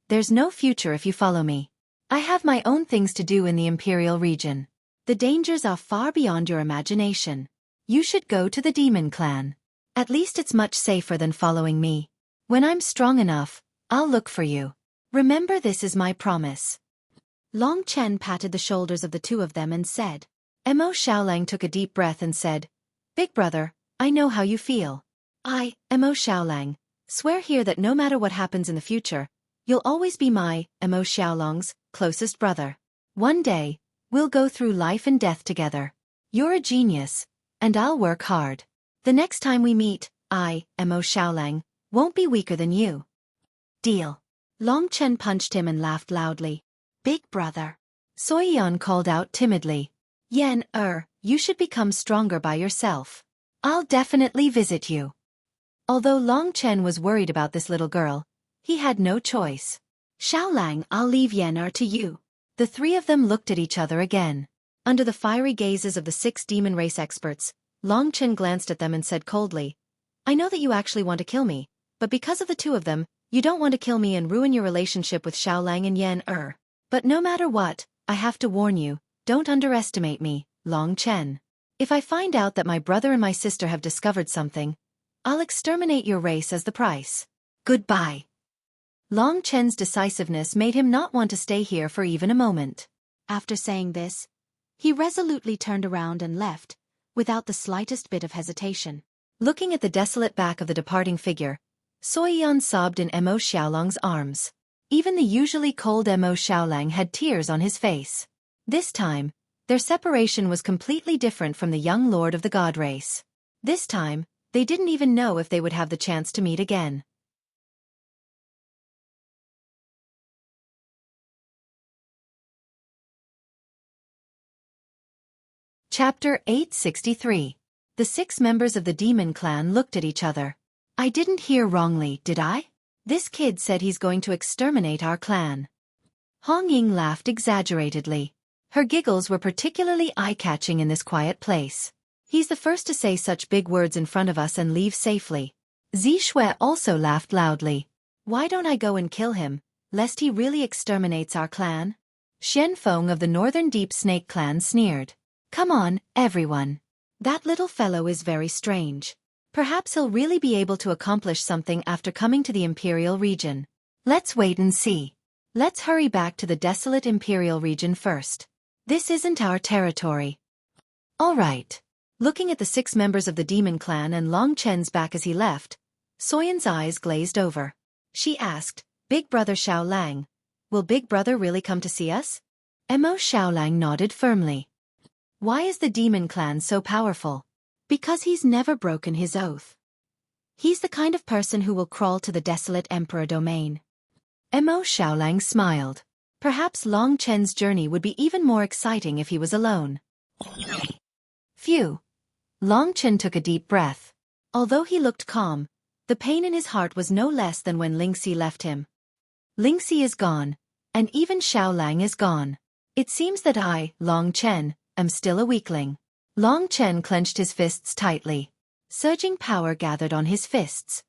there's no future if you follow me. I have my own things to do in the Imperial region. The dangers are far beyond your imagination. You should go to the Demon Clan. At least it's much safer than following me. When I'm strong enough, I'll look for you. Remember, this is my promise. Long Chen patted the shoulders of the 2 of them and said. Mo Xiaolang took a deep breath and said, Big brother, I know how you feel. I, Mo Xiaolang, swear here that no matter what happens in the future, you'll always be my, Mo Xiaolang's, closest brother. One day, we'll go through life and death together. You're a genius, and I'll work hard. The next time we meet, I, Mo Xiaolang, won't be weaker than you. Deal. Long Chen punched him and laughed loudly. Big brother. Xueqi called out timidly. Yan, you should become stronger by yourself. I'll definitely visit you. Although Long Chen was worried about this little girl, he had no choice. Xiaolang, I'll leave Yan to you. The three of them looked at each other again. Under the fiery gazes of the 6 demon race experts, Long Chen glanced at them and said coldly, I know that you actually want to kill me, but because of the 2 of them, you don't want to kill me and ruin your relationship with Xiaolang and Yan. But no matter what, I have to warn you, don't underestimate me, Long Chen. If I find out that my brother and my sister have discovered something, I'll exterminate your race as the price. Goodbye. Long Chen's decisiveness made him not want to stay here for even a moment. After saying this, he resolutely turned around and left, without the slightest bit of hesitation. Looking at the desolate back of the departing figure, Soyan sobbed in Mo Xiaolang's arms. Even the usually cold Mo Xiaolang had tears on his face. This time, their separation was completely different from the young lord of the god race. This time, they didn't even know if they would have the chance to meet again. Chapter 863. The 6 members of the demon clan looked at each other. I didn't hear wrongly, did I? This kid said he's going to exterminate our clan. Hong Ying laughed exaggeratedly. Her giggles were particularly eye-catching in this quiet place. He's the first to say such big words in front of us and leave safely. Xueqi also laughed loudly. Why don't I go and kill him, lest he really exterminates our clan? Xian Feng of the Northern Deep Snake clan sneered. Come on, everyone. That little fellow is very strange. Perhaps he'll really be able to accomplish something after coming to the Imperial region. Let's wait and see. Let's hurry back to the desolate Imperial region first. This isn't our territory. All right. Looking at the 6 members of the demon clan and Long Chen's back as he left, Soyan's eyes glazed over. She asked, Big Brother Xiaolang, will Big Brother really come to see us? Mo Xiaolang nodded firmly. Why is the demon clan so powerful? Because he's never broken his oath. He's the kind of person who will crawl to the desolate emperor domain. Mo Xiaolang smiled. Perhaps Long Chen's journey would be even more exciting if he was alone. Phew. Long Chen took a deep breath. Although he looked calm, the pain in his heart was no less than when Lingxi left him. Lingxi is gone, and even Xiaolang is gone. It seems that I, Long Chen, am still a weakling. Long Chen clenched his fists tightly. Surging power gathered on his fists.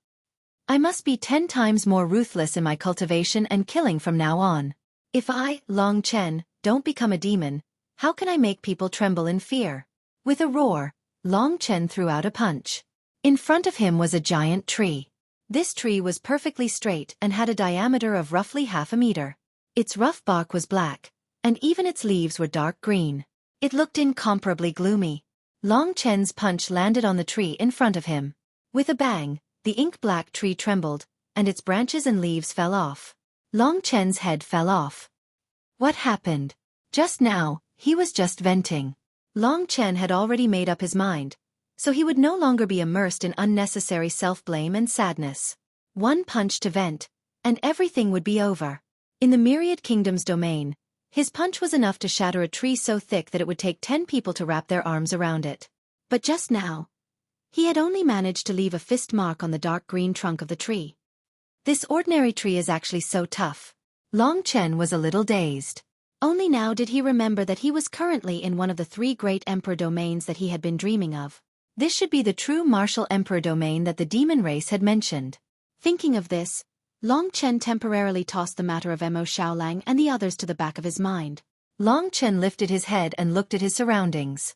I must be 10 times more ruthless in my cultivation and killing from now on. If I, Long Chen, don't become a demon, how can I make people tremble in fear? With a roar, Long Chen threw out a punch. In front of him was a giant tree. This tree was perfectly straight and had a diameter of roughly half a meter. Its rough bark was black, and even its leaves were dark green. It looked incomparably gloomy. Long Chen's punch landed on the tree in front of him. With a bang, the ink-black tree trembled, and its branches and leaves fell off. Long Chen's head fell off. What happened? Just now, he was just venting. Long Chen had already made up his mind, so he would no longer be immersed in unnecessary self-blame and sadness. One punch to vent, and everything would be over. In the Myriad Kingdom's domain, his punch was enough to shatter a tree so thick that it would take 10 people to wrap their arms around it. But just now, he had only managed to leave a fist mark on the dark green trunk of the tree. This ordinary tree is actually so tough. Long Chen was a little dazed. Only now did he remember that he was currently in one of the 3 great emperor domains that he had been dreaming of. This should be the true martial emperor domain that the demon race had mentioned. Thinking of this, Long Chen temporarily tossed the matter of Mo Xiaolang and the others to the back of his mind. Long Chen lifted his head and looked at his surroundings.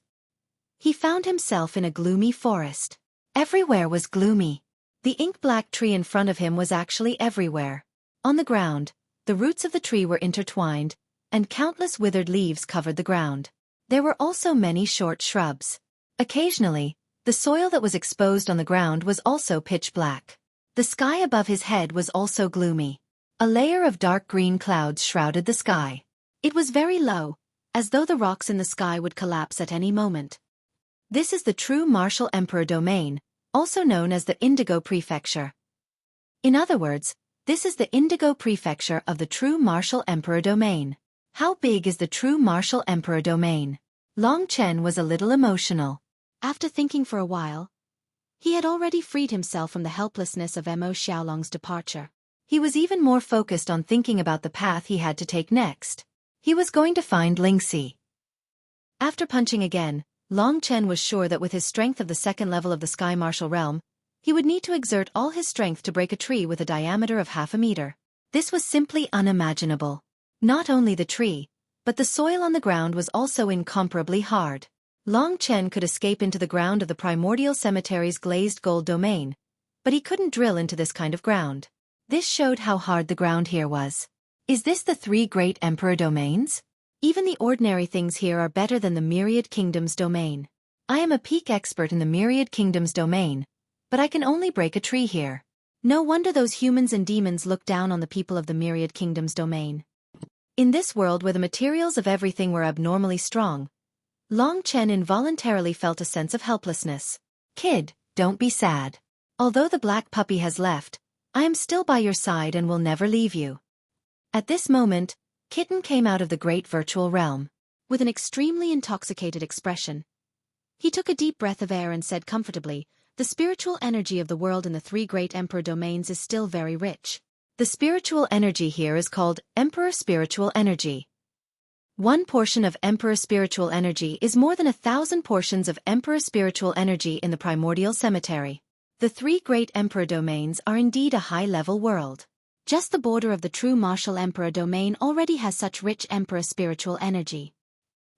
He found himself in a gloomy forest. Everywhere was gloomy. The ink-black tree in front of him was actually everywhere. On the ground, the roots of the tree were intertwined, and countless withered leaves covered the ground. There were also many short shrubs. Occasionally, the soil that was exposed on the ground was also pitch black. The sky above his head was also gloomy. A layer of dark green clouds shrouded the sky. It was very low, as though the rocks in the sky would collapse at any moment. This is the true martial emperor domain, also known as the Indigo Prefecture. In other words, this is the Indigo Prefecture of the true martial emperor domain. How big is the true martial emperor domain? Long Chen was a little emotional. After thinking for a while, He had already freed himself from the helplessness of Mo Xiaolong's departure. He was even more focused on thinking about the path he had to take next. He was going to find Lingxi. After punching again, Long Chen was sure that with his strength of the second level of the Sky Martial Realm, he would need to exert all his strength to break a tree with a diameter of 0.5 meter. This was simply unimaginable. Not only the tree, but the soil on the ground was also incomparably hard. Long Chen could escape into the ground of the primordial cemetery's glazed gold domain, but he couldn't drill into this kind of ground. This showed how hard the ground here was. Is this the 3 great emperor domains? Even the ordinary things here are better than the Myriad Kingdoms domain. I am a peak expert in the Myriad Kingdoms domain, but I can only break a tree here. No wonder those humans and demons look down on the people of the Myriad Kingdoms domain. In this world where the materials of everything were abnormally strong, Long Chen involuntarily felt a sense of helplessness. Kid, don't be sad. Although the black puppy has left, I am still by your side and will never leave you. At this moment, Kitten came out of the great virtual realm. With an extremely intoxicated expression, he took a deep breath of air and said comfortably, the spiritual energy of the world in the 3 great emperor domains is still very rich. The spiritual energy here is called Emperor Spiritual Energy. 1 portion of Emperor Spiritual Energy is more than 1,000 portions of Emperor Spiritual Energy in the primordial cemetery. The 3 great emperor domains are indeed a high-level world. Just the border of the true martial emperor domain already has such rich Emperor Spiritual Energy.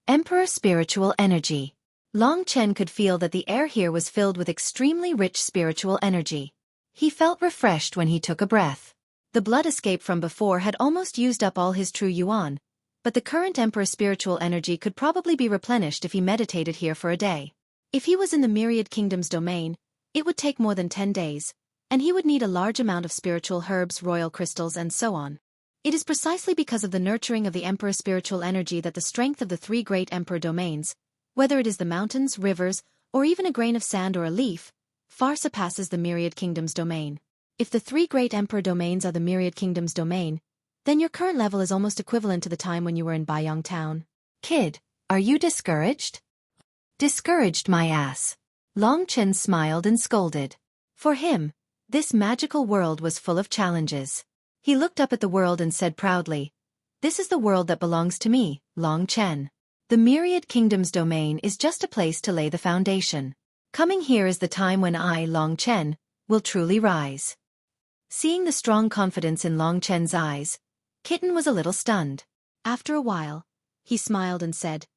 Emperor Spiritual Energy. Long Chen could feel that the air here was filled with extremely rich spiritual energy. He felt refreshed when he took a breath. The blood escape from before had almost used up all his true yuan, but the current Emperor Spiritual Energy could probably be replenished if he meditated here for a day. If he was in the Myriad Kingdoms domain, it would take more than 10 days, and he would need a large amount of spiritual herbs, royal crystals, and so on. It is precisely because of the nurturing of the Emperor Spiritual Energy that the strength of the 3 great emperor domains, whether it is the mountains, rivers, or even a grain of sand or a leaf, far surpasses the Myriad Kingdoms domain. If the 3 great emperor domains are the Myriad Kingdoms domain, then your current level is almost equivalent to the time when you were in Baiyang Town. Kid, are you discouraged? Discouraged my ass. Long Chen smiled and scolded. For him, this magical world was full of challenges. He looked up at the world and said proudly, this is the world that belongs to me, Long Chen. The Myriad Kingdoms domain is just a place to lay the foundation. Coming here is the time when I, Long Chen, will truly rise. Seeing the strong confidence in Long Chen's eyes, Kitten was a little stunned. After a while, he smiled and said,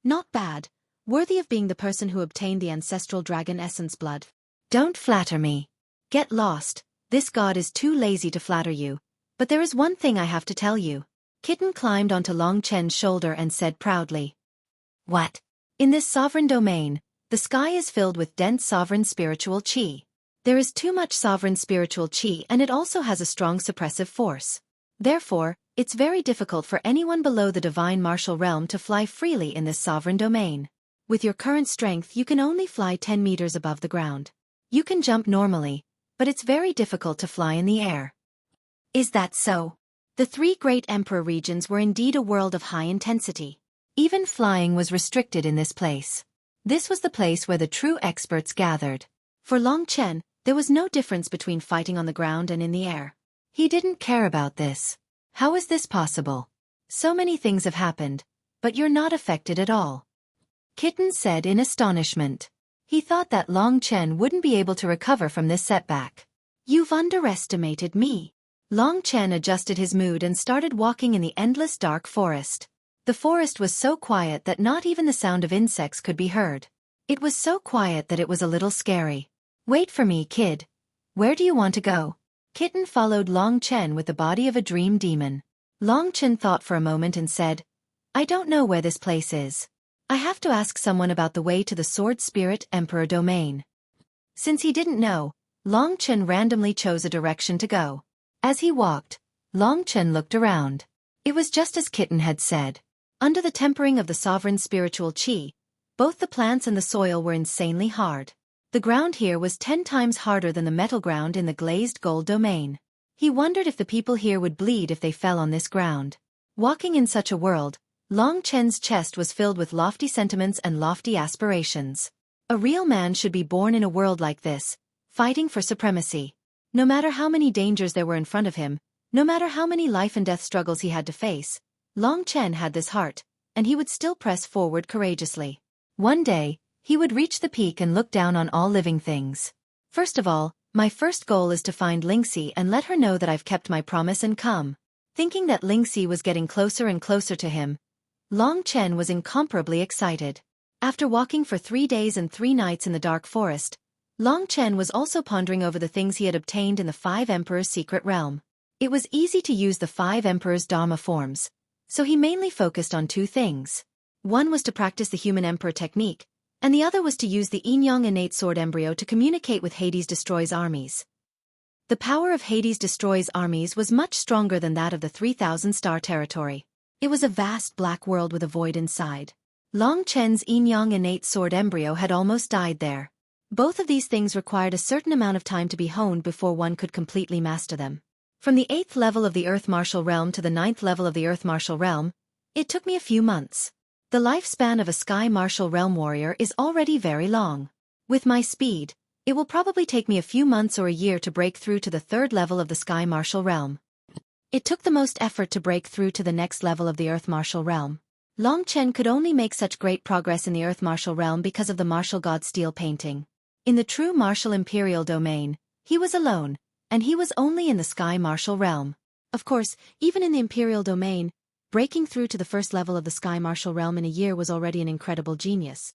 not bad, worthy of being the person who obtained the ancestral dragon essence blood. Don't flatter me. Get lost, this god is too lazy to flatter you, but there is one thing I have to tell you. Kitten climbed onto Long Chen's shoulder and said proudly. What? In this sovereign domain, the sky is filled with dense sovereign spiritual qi. There is too much sovereign spiritual qi and it also has a strong suppressive force. Therefore, it's very difficult for anyone below the divine martial realm to fly freely in this sovereign domain. With your current strength you can only fly 10 meters above the ground. You can jump normally, but it's very difficult to fly in the air. Is that so? The 3 great emperor regions were indeed a world of high intensity. Even flying was restricted in this place. This was the place where the true experts gathered. For Long Chen, there was no difference between fighting on the ground and in the air. He didn't care about this. How is this possible? So many things have happened, but you're not affected at all. Kitten said in astonishment. He thought that Long Chen wouldn't be able to recover from this setback. You've underestimated me. Long Chen adjusted his mood and started walking in the endless dark forest. The forest was so quiet that not even the sound of insects could be heard. It was so quiet that it was a little scary. Wait for me, kid. Where do you want to go? Kitten followed Long Chen with the body of a dream demon. Long Chen thought for a moment and said, I don't know where this place is. I have to ask someone about the way to the Sword Spirit Emperor domain. Since he didn't know, Long Chen randomly chose a direction to go. As he walked, Long Chen looked around. It was just as Kitten had said. Under the tempering of the sovereign spiritual qi, both the plants and the soil were insanely hard. The ground here was 10 times harder than the metal ground in the glazed gold domain. He wondered if the people here would bleed if they fell on this ground. Walking in such a world, Long Chen's chest was filled with lofty sentiments and lofty aspirations. A real man should be born in a world like this, fighting for supremacy. No matter how many dangers there were in front of him, no matter how many life and death struggles he had to face, Long Chen had this heart, and he would still press forward courageously. One day, he would reach the peak and look down on all living things. First of all, my first goal is to find Lingxi and let her know that I've kept my promise and come. Thinking that Lingxi was getting closer and closer to him, Long Chen was incomparably excited. After walking for 3 days and 3 nights in the dark forest, Long Chen was also pondering over the things he had obtained in the 5 Emperors' secret realm. It was easy to use the 5 Emperors' Dharma forms, so he mainly focused on 2 things. One was to practice the human emperor technique, and the other was to use the yin-yang innate sword embryo to communicate with Hades Destroy's armies. The power of Hades Destroy's armies was much stronger than that of the 3,000-star territory. It was a vast black world with a void inside. Long Chen's yin-yang innate sword embryo had almost died there. Both of these things required a certain amount of time to be honed before one could completely master them. From the 8th level of the Earth Martial Realm to the 9th level of the Earth Martial Realm, it took me a few months. The lifespan of a Sky Martial Realm warrior is already very long. With my speed, it will probably take me a few months or a year to break through to the 3rd level of the Sky Martial Realm. It took the most effort to break through to the next level of the Earth Martial Realm. Long Chen could only make such great progress in the Earth Martial Realm because of the martial god steel painting. In the true martial imperial domain, he was alone, and he was only in the Sky Martial Realm. Of course, even in the imperial domain, breaking through to the 1st level of the Sky Martial Realm in a year was already an incredible genius.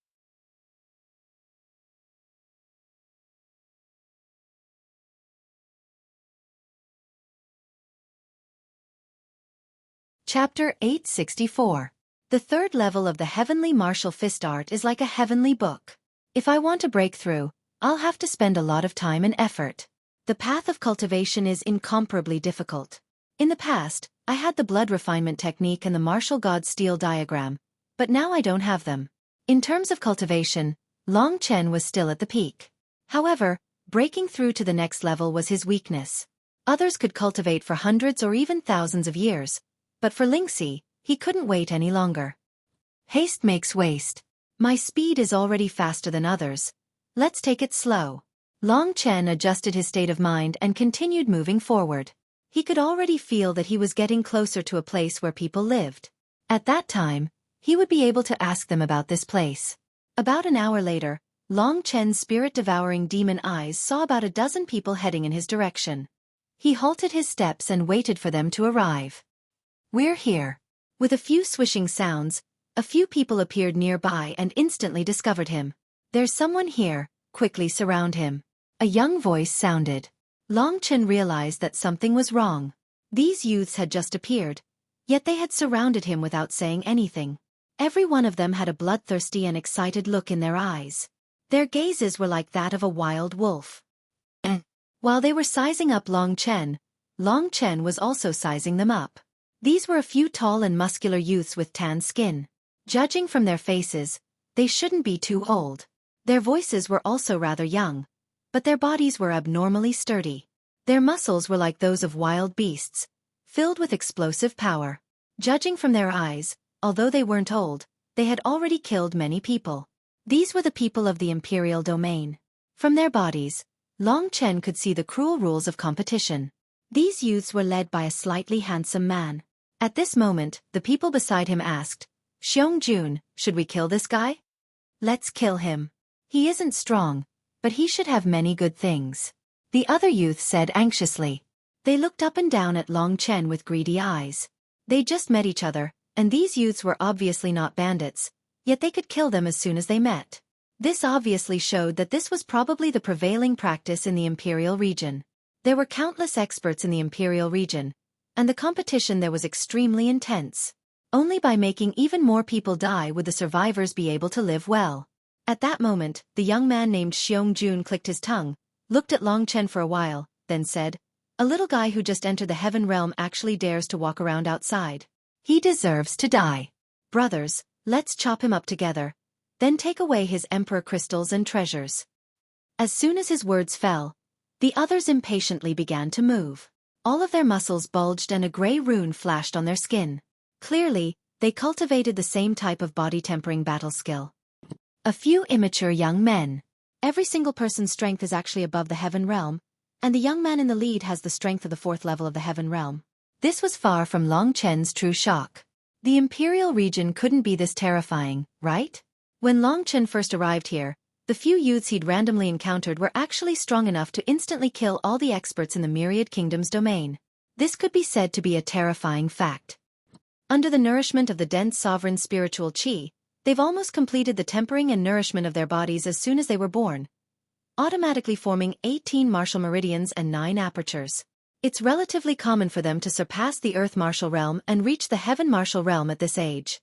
Chapter 864. The 3rd level of the Heavenly Martial Fist Art is like a heavenly book. If I want to break through, I'll have to spend a lot of time and effort. The path of cultivation is incomparably difficult. In the past, I had the blood refinement technique and the martial god steel diagram, but now I don't have them. In terms of cultivation, Long Chen was still at the peak. However, breaking through to the next level was his weakness. Others could cultivate for hundreds or even thousands of years, but for Lingxi, he couldn't wait any longer. Haste makes waste. My speed is already faster than others. Let's take it slow. Long Chen adjusted his state of mind and continued moving forward. He could already feel that he was getting closer to a place where people lived. At that time, he would be able to ask them about this place. About an hour later, Long Chen's spirit-devouring demon eyes saw about a dozen people heading in his direction. He halted his steps and waited for them to arrive. "We're here." With a few swishing sounds, a few people appeared nearby and instantly discovered him. "There's someone here, quickly surround him." A young voice sounded. Long Chen realized that something was wrong. These youths had just appeared, yet they had surrounded him without saying anything. Every one of them had a bloodthirsty and excited look in their eyes. Their gazes were like that of a wild wolf. While they were sizing up Long Chen was also sizing them up. These were a few tall and muscular youths with tan skin. Judging from their faces, they shouldn't be too old. Their voices were also rather young, but their bodies were abnormally sturdy. Their muscles were like those of wild beasts, filled with explosive power. Judging from their eyes, although they weren't old, they had already killed many people. These were the people of the imperial domain. From their bodies, Long Chen could see the cruel rules of competition. These youths were led by a slightly handsome man. At this moment, the people beside him asked, "Xiong, should we kill this guy?" "Let's kill him. He isn't strong, but he should have many good things," the other youth said anxiously. They looked up and down at Long Chen with greedy eyes. They just met each other, and these youths were obviously not bandits, yet they could kill them as soon as they met. This obviously showed that this was probably the prevailing practice in the imperial region. There were countless experts in the imperial region, and the competition there was extremely intense. Only by making even more people die would the survivors be able to live well. At that moment, the young man named Xiong clicked his tongue, looked at Long Chen for a while, then said, "A little guy who just entered the heaven realm actually dares to walk around outside. He deserves to die. Brothers, let's chop him up together, then take away his emperor crystals and treasures." As soon as his words fell, the others impatiently began to move. All of their muscles bulged and a gray rune flashed on their skin. Clearly, they cultivated the same type of body-tempering battle skill. A few immature young men. Every single person's strength is actually above the heaven realm, and the young man in the lead has the strength of the 4th level of the heaven realm. This was far from Long Chen's true shock. The Imperial region couldn't be this terrifying, right? When Long Chen first arrived here, the few youths he'd randomly encountered were actually strong enough to instantly kill all the experts in the Myriad Kingdom's domain. This could be said to be a terrifying fact. Under the nourishment of the dense sovereign spiritual qi, they've almost completed the tempering and nourishment of their bodies as soon as they were born, automatically forming 18 martial meridians and 9 apertures. It's relatively common for them to surpass the Earth martial realm and reach the Heaven martial realm at this age.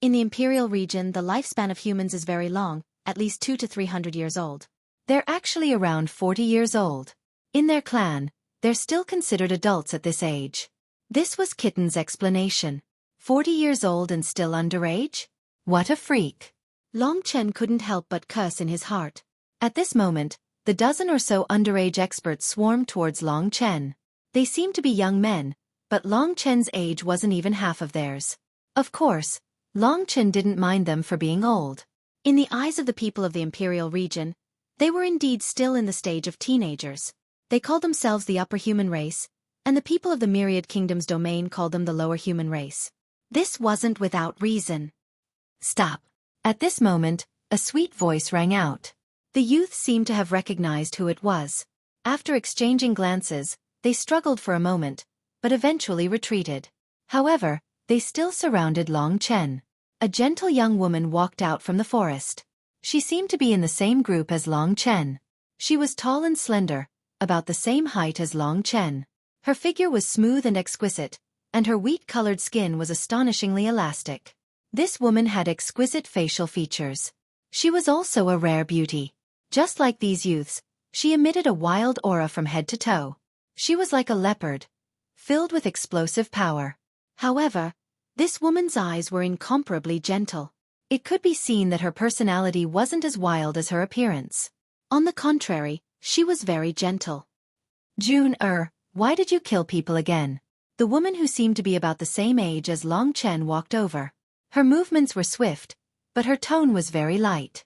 In the Imperial region, the lifespan of humans is very long, at least 200 to 300 years old. They're actually around 40 years old. In their clan, they're still considered adults at this age. This was Kitten's explanation. 40 years old and still underage? What a freak. Long Chen couldn't help but curse in his heart. At this moment, the dozen or so underage experts swarmed towards Long Chen. They seemed to be young men, but Long Chen's age wasn't even half of theirs. Of course, Long Chen didn't mind them for being old. In the eyes of the people of the Imperial region, they were indeed still in the stage of teenagers. They called themselves the upper human race, and the people of the Myriad Kingdom's domain called them the lower human race. This wasn't without reason. Stop. At this moment, a sweet voice rang out. The youth seemed to have recognized who it was. After exchanging glances, they struggled for a moment, but eventually retreated. However, they still surrounded Long Chen. A gentle young woman walked out from the forest. She seemed to be in the same group as Long Chen. She was tall and slender, about the same height as Long Chen. Her figure was smooth and exquisite, and her wheat-colored skin was astonishingly elastic. This woman had exquisite facial features. She was also a rare beauty. Just like these youths, she emitted a wild aura from head to toe. She was like a leopard, filled with explosive power. However, this woman's eyes were incomparably gentle. It could be seen that her personality wasn't as wild as her appearance. On the contrary, she was very gentle. June, why did you kill people again? The woman who seemed to be about the same age as Long Chen walked over. Her movements were swift, but her tone was very light.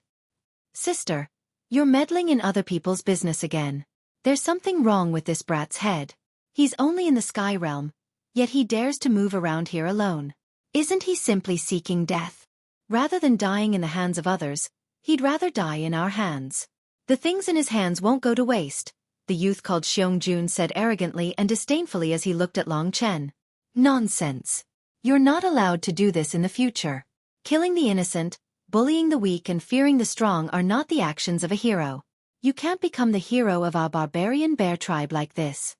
Sister, you're meddling in other people's business again. There's something wrong with this brat's head. He's only in the sky realm, yet he dares to move around here alone. Isn't he simply seeking death? Rather than dying in the hands of others, he'd rather die in our hands. The things in his hands won't go to waste, the youth called Jun said arrogantly and disdainfully as he looked at Long Chen. Nonsense. You're not allowed to do this in the future. Killing the innocent, bullying the weak and fearing the strong are not the actions of a hero. You can't become the hero of our barbarian bear tribe like this.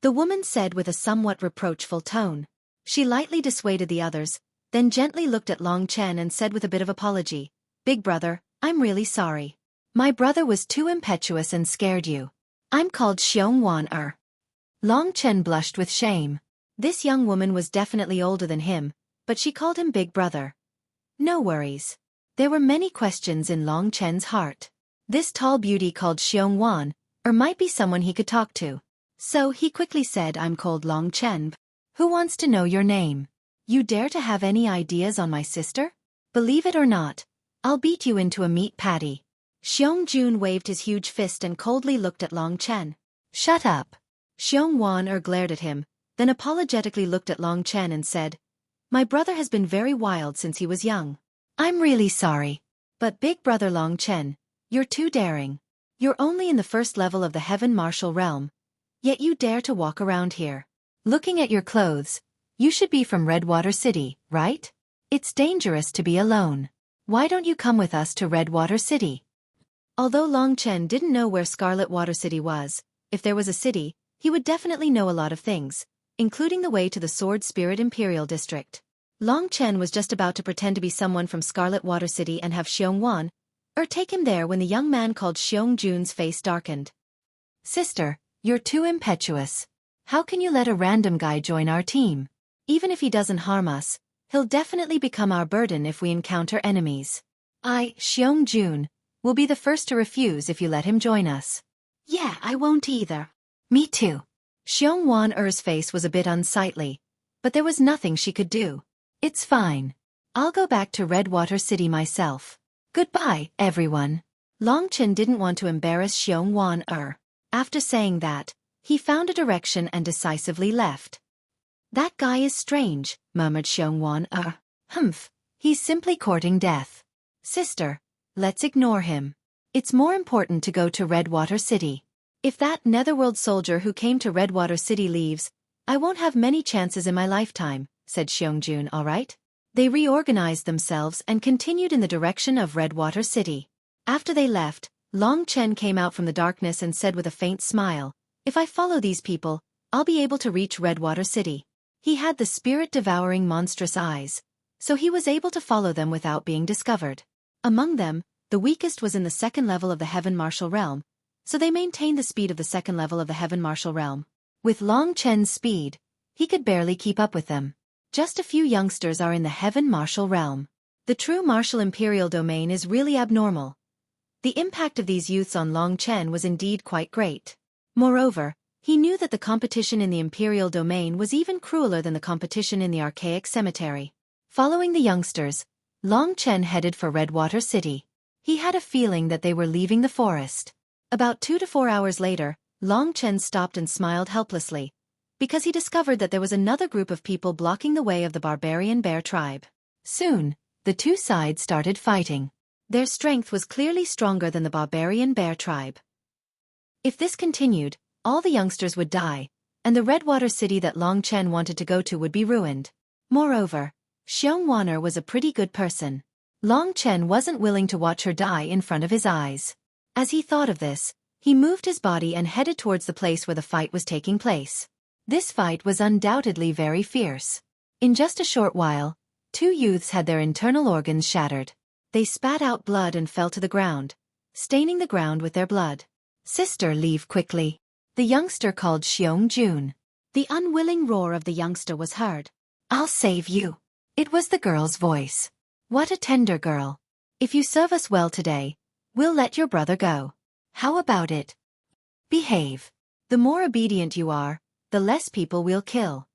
The woman said with a somewhat reproachful tone. She lightly dissuaded the others, then gently looked at Long Chen and said with a bit of apology, Big brother, I'm really sorry. My brother was too impetuous and scared you. I'm called Xueqi. Long Chen blushed with shame. This young woman was definitely older than him, but she called him Big brother. No worries. There were many questions in Long Chen's heart. This tall beauty called Xueqi might be someone he could talk to. So he quickly said, I'm called Long Chen. Who wants to know your name? You dare to have any ideas on my sister? Believe it or not, I'll beat you into a meat patty. Jun waved his huge fist and coldly looked at Long Chen. Shut up. Xueqi glared at him, then apologetically looked at Long Chen and said, My brother has been very wild since he was young. I'm really sorry. But Big brother Long Chen, you're too daring. You're only in the 1st level of the Heaven martial realm, yet you dare to walk around here. Looking at your clothes, you should be from Redwater City, right? It's dangerous to be alone. Why don't you come with us to Redwater City? Although Long Chen didn't know where Scarlet Water City was, if there was a city, he would definitely know a lot of things, including the way to the Sword Spirit Imperial District. Long Chen was just about to pretend to be someone from Scarlet Water City and have Xueqi take him there when the young man called Jun's face darkened. Sister, you're too impetuous. How can you let a random guy join our team? Even if he doesn't harm us, he'll definitely become our burden if we encounter enemies. Jun, will be the first to refuse if you let him join us. Yeah, I won't either. Me too. Xueqi's face was a bit unsightly, but there was nothing she could do. It's fine. I'll go back to Redwater City myself. Goodbye, everyone. Long Chen didn't want to embarrass Xiong After saying that, he found a direction and decisively left. That guy is strange, murmured Xiong Humph, he's simply courting death. Sister, let's ignore him. It's more important to go to Redwater City. If that Netherworld soldier who came to Redwater City leaves, I won't have many chances in my lifetime, said Xiong all right? They reorganized themselves and continued in the direction of Redwater City. After they left, Long Chen came out from the darkness and said with a faint smile, if I follow these people, I'll be able to reach Redwater City. He had the spirit-devouring monstrous eyes, so he was able to follow them without being discovered. Among them, the weakest was in the second level of the Heaven Martial Realm, so they maintained the speed of the second level of the Heaven Martial Realm. With Long Chen's speed, he could barely keep up with them. Just a few youngsters are in the Heaven Martial Realm. The true martial imperial domain is really abnormal. The impact of these youths on Long Chen was indeed quite great. Moreover, he knew that the competition in the imperial domain was even crueler than the competition in the archaic cemetery. Following the youngsters, Long Chen headed for Redwater City. He had a feeling that they were leaving the forest. About 2 to 4 hours later, Long Chen stopped and smiled helplessly, because he discovered that there was another group of people blocking the way of the barbarian bear tribe. Soon, the two sides started fighting. Their strength was clearly stronger than the barbarian bear tribe. If this continued, all the youngsters would die, and the Redwater City that Long Chen wanted to go to would be ruined. Moreover, Xiong was a pretty good person. Long Chen wasn't willing to watch her die in front of his eyes. As he thought of this, he moved his body and headed towards the place where the fight was taking place. This fight was undoubtedly very fierce. In just a short while, two youths had their internal organs shattered. They spat out blood and fell to the ground, staining the ground with their blood. Sister, leave quickly. The youngster called Xiong. The unwilling roar of the youngster was heard. I'll save you. It was the girl's voice. What a tender girl. If you serve us well today, we'll let your brother go. How about it? Behave. The more obedient you are, the less people we'll kill.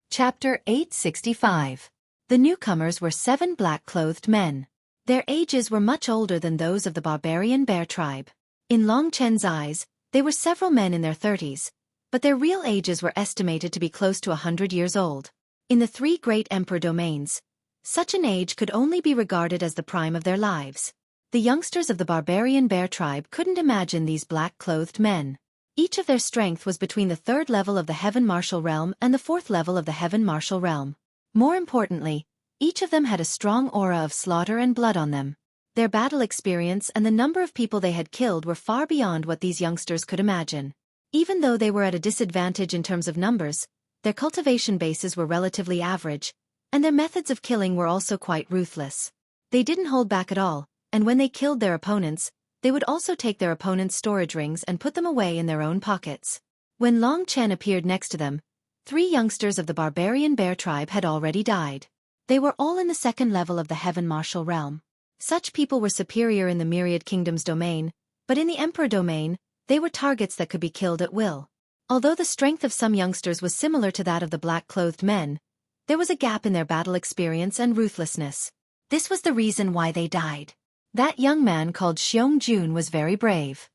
Chapter 865. The newcomers were 7 black-clothed men. Their ages were much older than those of the barbarian bear tribe. In Long Chen's eyes, they were several men in their 30s, but their real ages were estimated to be close to 100 years old. In the 3 great emperor domains, such an age could only be regarded as the prime of their lives. The youngsters of the barbarian bear tribe couldn't imagine these black-clothed men. Each of their strength was between the 3rd level of the Heaven Martial Realm and the 4th level of the Heaven Martial Realm. More importantly, each of them had a strong aura of slaughter and blood on them. Their battle experience and the number of people they had killed were far beyond what these youngsters could imagine. Even though they were at a disadvantage in terms of numbers, their cultivation bases were relatively average, and their methods of killing were also quite ruthless. They didn't hold back at all, and when they killed their opponents, they would also take their opponents' storage rings and put them away in their own pockets. When Long Chen appeared next to them, 3 youngsters of the barbarian bear tribe had already died. They were all in the 2nd level of the Heaven Martial Realm. Such people were superior in the Myriad Kingdoms domain, but in the Emperor domain, they were targets that could be killed at will. Although the strength of some youngsters was similar to that of the black-clothed men, there was a gap in their battle experience and ruthlessness. This was the reason why they died. That young man called Xiong was very brave.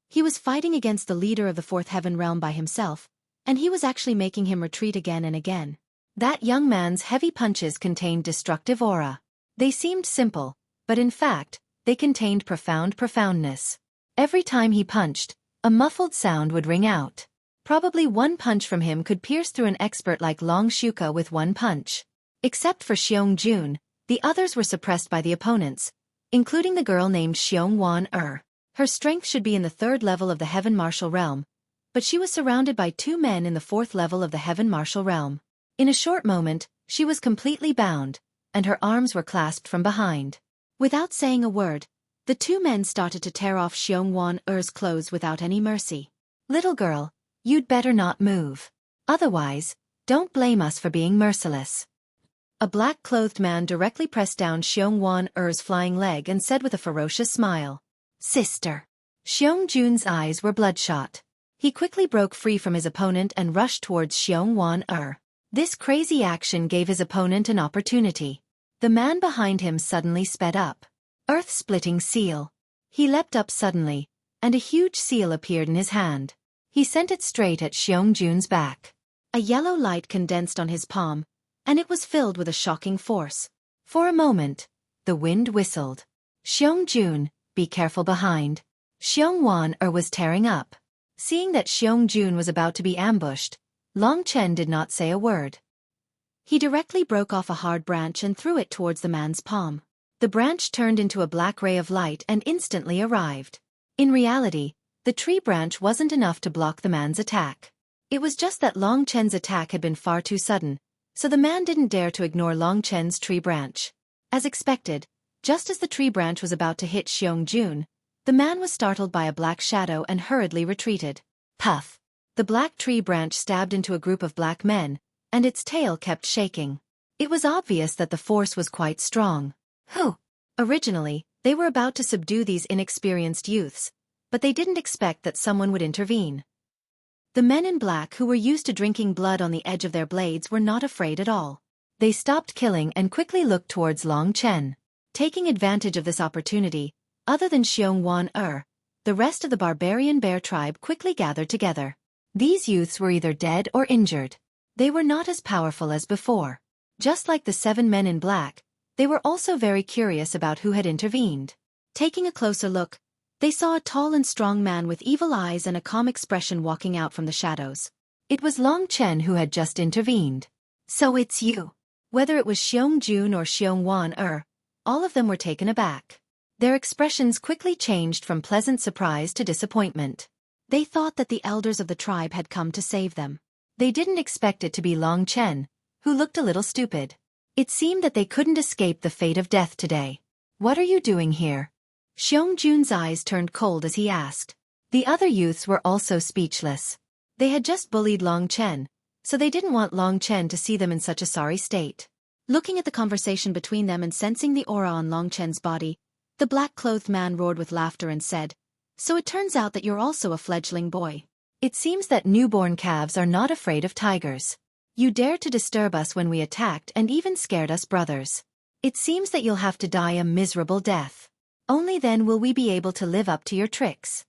He was fighting against the leader of the 4th Heaven Realm by himself, and he was actually making him retreat again and again. That young man's heavy punches contained destructive aura. They seemed simple, but in fact, they contained profoundness. Every time he punched, a muffled sound would ring out. Probably one punch from him could pierce through an expert like Xueqi with one punch. Except for Xiong, the others were suppressed by the opponents, including the girl named Xiong Her strength should be in the 3rd level of the Heaven Martial Realm, but she was surrounded by 2 men in the 4th level of the Heaven Martial Realm. In a short moment, she was completely bound, and her arms were clasped from behind. Without saying a word, the 2 men started to tear off Xiong clothes without any mercy. Little girl, you'd better not move. Otherwise, don't blame us for being merciless. A black-clothed man directly pressed down Xiong flying leg and said with a ferocious smile, Sister. Xiong eyes were bloodshot. He quickly broke free from his opponent and rushed towards Xiong. This crazy action gave his opponent an opportunity. The man behind him suddenly sped up. Earth-splitting seal. He leapt up suddenly, and a huge seal appeared in his hand. He sent it straight at Xiongju's back. A yellow light condensed on his palm, and it was filled with a shocking force. For a moment, the wind whistled. Xiongju, be careful behind. Xiongwan was tearing up. Seeing that Xiongju was about to be ambushed, Long Chen did not say a word. He directly broke off a hard branch and threw it towards the man's palm. The branch turned into a black ray of light and instantly arrived. In reality, the tree branch wasn't enough to block the man's attack. It was just that Long Chen's attack had been far too sudden, so the man didn't dare to ignore Long Chen's tree branch. As expected, just as the tree branch was about to hit Xiongju, the man was startled by a black shadow and hurriedly retreated. Puff! The black tree branch stabbed into a group of black men, and its tail kept shaking. It was obvious that the force was quite strong. Originally, they were about to subdue these inexperienced youths, but they didn't expect that someone would intervene. The men in black who were used to drinking blood on the edge of their blades were not afraid at all. They stopped killing and quickly looked towards Long Chen. Taking advantage of this opportunity, other than Xiongwan, the rest of the barbarian bear tribe quickly gathered together. These youths were either dead or injured. They were not as powerful as before. Just like the 7 men in black, they were also very curious about who had intervened. Taking a closer look, they saw a tall and strong man with evil eyes and a calm expression walking out from the shadows. It was Long Chen who had just intervened. So it's you. Whether it was Xiongju or Xiongwan, all of them were taken aback. Their expressions quickly changed from pleasant surprise to disappointment. They thought that the elders of the tribe had come to save them. They didn't expect it to be Long Chen, who looked a little stupid. It seemed that they couldn't escape the fate of death today. What are you doing here? Xiongju's eyes turned cold as he asked. The other youths were also speechless. They had just bullied Long Chen, so they didn't want Long Chen to see them in such a sorry state. Looking at the conversation between them and sensing the aura on Long Chen's body, the black-clothed man roared with laughter and said, "So it turns out that you're also a fledgling boy. It seems that newborn calves are not afraid of tigers. You dared to disturb us when we attacked and even scared us brothers. It seems that you'll have to die a miserable death. Only then will we be able to live up to your tricks.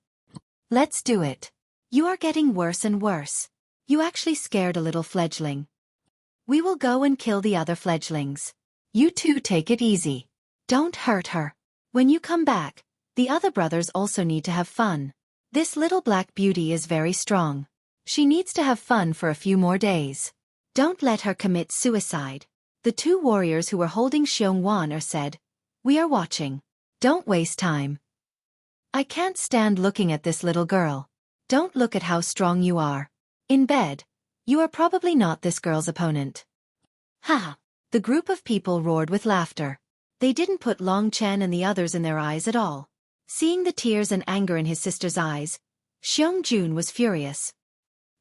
Let's do it. You are getting worse and worse. You actually scared a little fledgling. We will go and kill the other fledglings. You two take it easy. Don't hurt her. When you come back, the other brothers also need to have fun. This little black beauty is very strong. She needs to have fun for a few more days. Don't let her commit suicide." The 2 warriors who were holding Xiongwan said, "We are watching. Don't waste time. I can't stand looking at this little girl. Don't look at how strong you are. In bed, you are probably not this girl's opponent." Ha! The group of people roared with laughter. They didn't put Long Chen and the others in their eyes at all. Seeing the tears and anger in his sister's eyes, Xiongju was furious.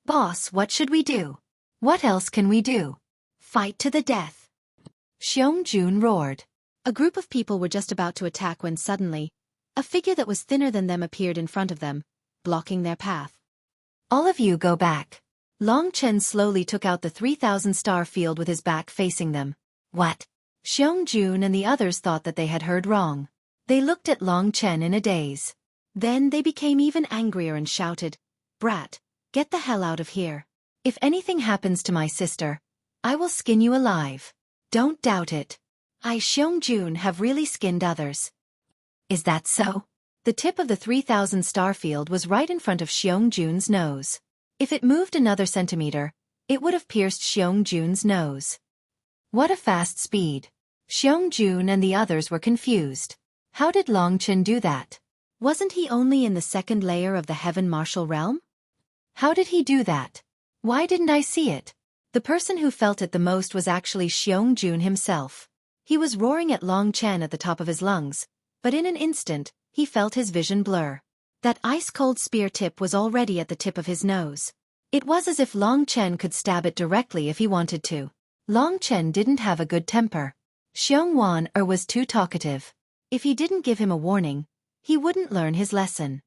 "Boss, what should we do? What else can we do? Fight to the death." Xiongju roared. A group of people were just about to attack when suddenly, a figure that was thinner than them appeared in front of them, blocking their path. "All of you go back." Long Chen slowly took out the 3,000 star field with his back facing them. What? Xiongju and the others thought that they had heard wrong. They looked at Long Chen in a daze. Then they became even angrier and shouted, "Brat, get the hell out of here. If anything happens to my sister, I will skin you alive. Don't doubt it. I, Xiongju, have really skinned others." "Is that so?" The tip of the 3,000 star field was right in front of Xiongju's nose. If it moved another centimeter, it would have pierced Xiongju's nose. What a fast speed. Xiongju and the others were confused. How did Long Chen do that? Wasn't he only in the 2nd layer of the Heaven Martial Realm? How did he do that? Why didn't I see it? The person who felt it the most was actually Xiongju himself. He was roaring at Long Chen at the top of his lungs, but in an instant, he felt his vision blur. That ice-cold spear tip was already at the tip of his nose. It was as if Long Chen could stab it directly if he wanted to. Long Chen didn't have a good temper. Xiongwan was too talkative. If he didn't give him a warning, he wouldn't learn his lesson.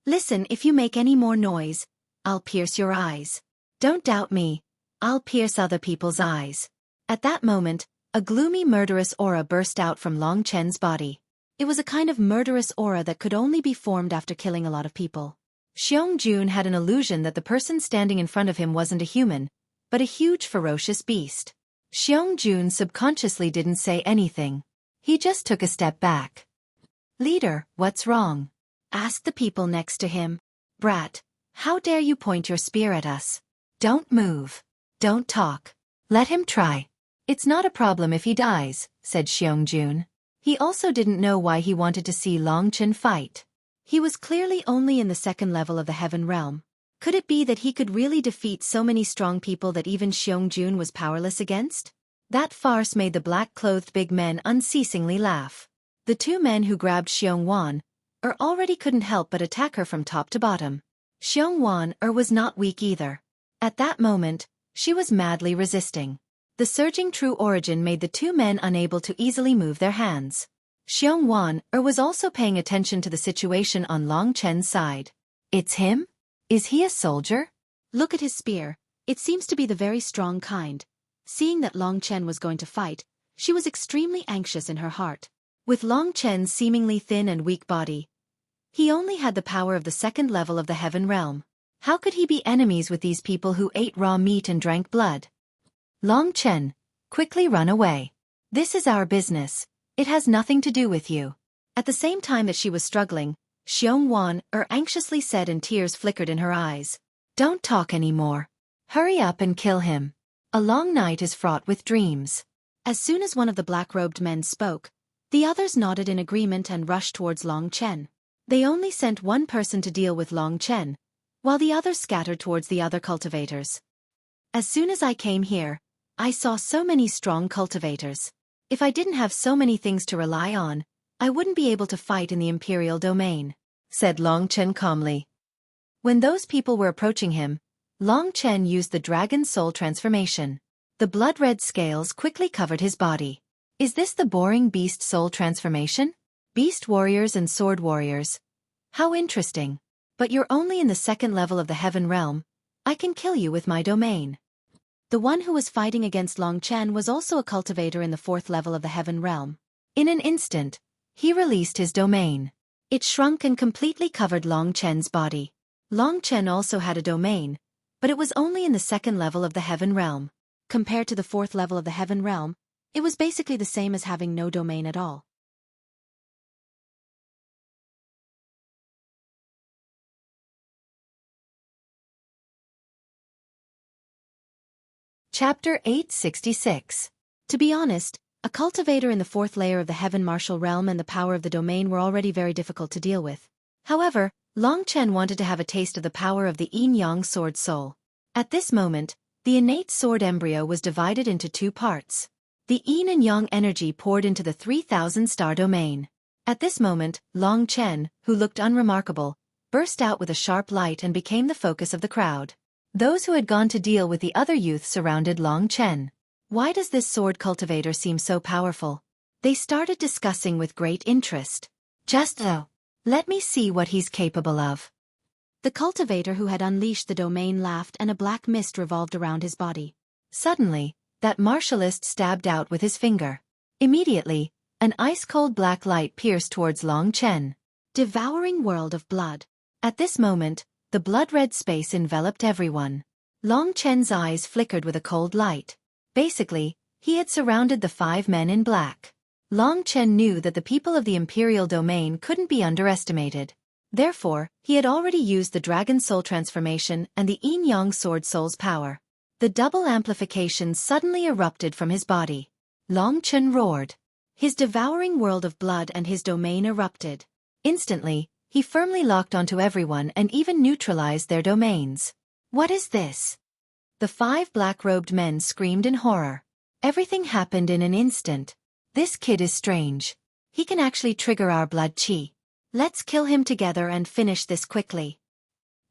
"Listen, if you make any more noise, I'll pierce your eyes. Don't doubt me. I'll pierce other people's eyes. At that moment, a gloomy murderous aura burst out from Long Chen's body. It was a kind of murderous aura that could only be formed after killing a lot of people. Xiong had an illusion that the person standing in front of him wasn't a human, but a huge ferocious beast. Xiong subconsciously didn't say anything. He just took a step back. "Leader, what's wrong?" asked the people next to him. "Brat, how dare you point your spear at us? Don't move. Don't talk. Let him try. It's not a problem if he dies," said Xiong. He also didn't know why he wanted to see Long Chen fight. He was clearly only in the second level of the heaven realm. Could it be that he could really defeat so many strong people that even Xiong was powerless against? That farce made the black-clothed big men unceasingly laugh. The two men who grabbed Xiong already couldn't help but attack her from top to bottom. Xiong was not weak either. At that moment, she was madly resisting. The surging true origin made the two men unable to easily move their hands. Xiong was also paying attention to the situation on Long Chen's side. "It's him? Is he a soldier? Look at his spear. It seems to be the very strong kind." Seeing that Long Chen was going to fight, she was extremely anxious in her heart. With Long Chen's seemingly thin and weak body, he only had the power of the second level of the heaven realm. How could he be enemies with these people who ate raw meat and drank blood? "Long Chen, quickly run away. This is our business. It has nothing to do with you." At the same time that she was struggling, Xiong anxiously said, and tears flickered in her eyes. "Don't talk anymore. Hurry up and kill him. A long night is fraught with dreams." As soon as one of the black-robed men spoke, the others nodded in agreement and rushed towards Long Chen. They only sent one person to deal with Long Chen, while the others scattered towards the other cultivators. "As soon as I came here, I saw so many strong cultivators. If I didn't have so many things to rely on, I wouldn't be able to fight in the imperial domain," said Long Chen calmly. When those people were approaching him, Long Chen used the dragon soul transformation. The blood-red scales quickly covered his body. "Is this the boring beast soul transformation? Beast warriors and sword warriors. How interesting. But you're only in the second level of the heaven realm. I can kill you with my domain." The one who was fighting against Long Chen was also a cultivator in the fourth level of the heaven realm. In an instant, he released his domain. It shrunk and completely covered Long Chen's body. Long Chen also had a domain, but it was only in the second level of the heaven realm. Compared to the fourth level of the heaven realm, it was basically the same as having no domain at all. Chapter 866. To be honest, a cultivator in the fourth layer of the heaven martial realm and the power of the domain were already very difficult to deal with. However, Long Chen wanted to have a taste of the power of the yin-yang sword soul. At this moment, the innate sword embryo was divided into two parts. The yin and yang energy poured into the 3,000-star domain. At this moment, Long Chen, who looked unremarkable, burst out with a sharp light and became the focus of the crowd. Those who had gone to deal with the other youth surrounded Long Chen. Why does this sword cultivator seem so powerful? They started discussing with great interest. Just so. Let me see what he's capable of. The cultivator who had unleashed the domain laughed and a black mist revolved around his body. Suddenly, that martialist stabbed out with his finger. Immediately, an ice-cold black light pierced towards Long Chen. Devouring world of blood. At this moment, the blood-red space enveloped everyone. Long Chen's eyes flickered with a cold light. Basically, he had surrounded the 5 men in black. Long Chen knew that the people of the imperial domain couldn't be underestimated. Therefore, he had already used the dragon soul transformation and the yin-yang sword soul's power. The double amplification suddenly erupted from his body. Long Chen roared. His devouring world of blood and his domain erupted. Instantly, he firmly locked onto everyone and even neutralized their domains. What is this? The 5 black-robed men screamed in horror. Everything happened in an instant. This kid is strange. He can actually trigger our blood chi. Let's kill him together and finish this quickly.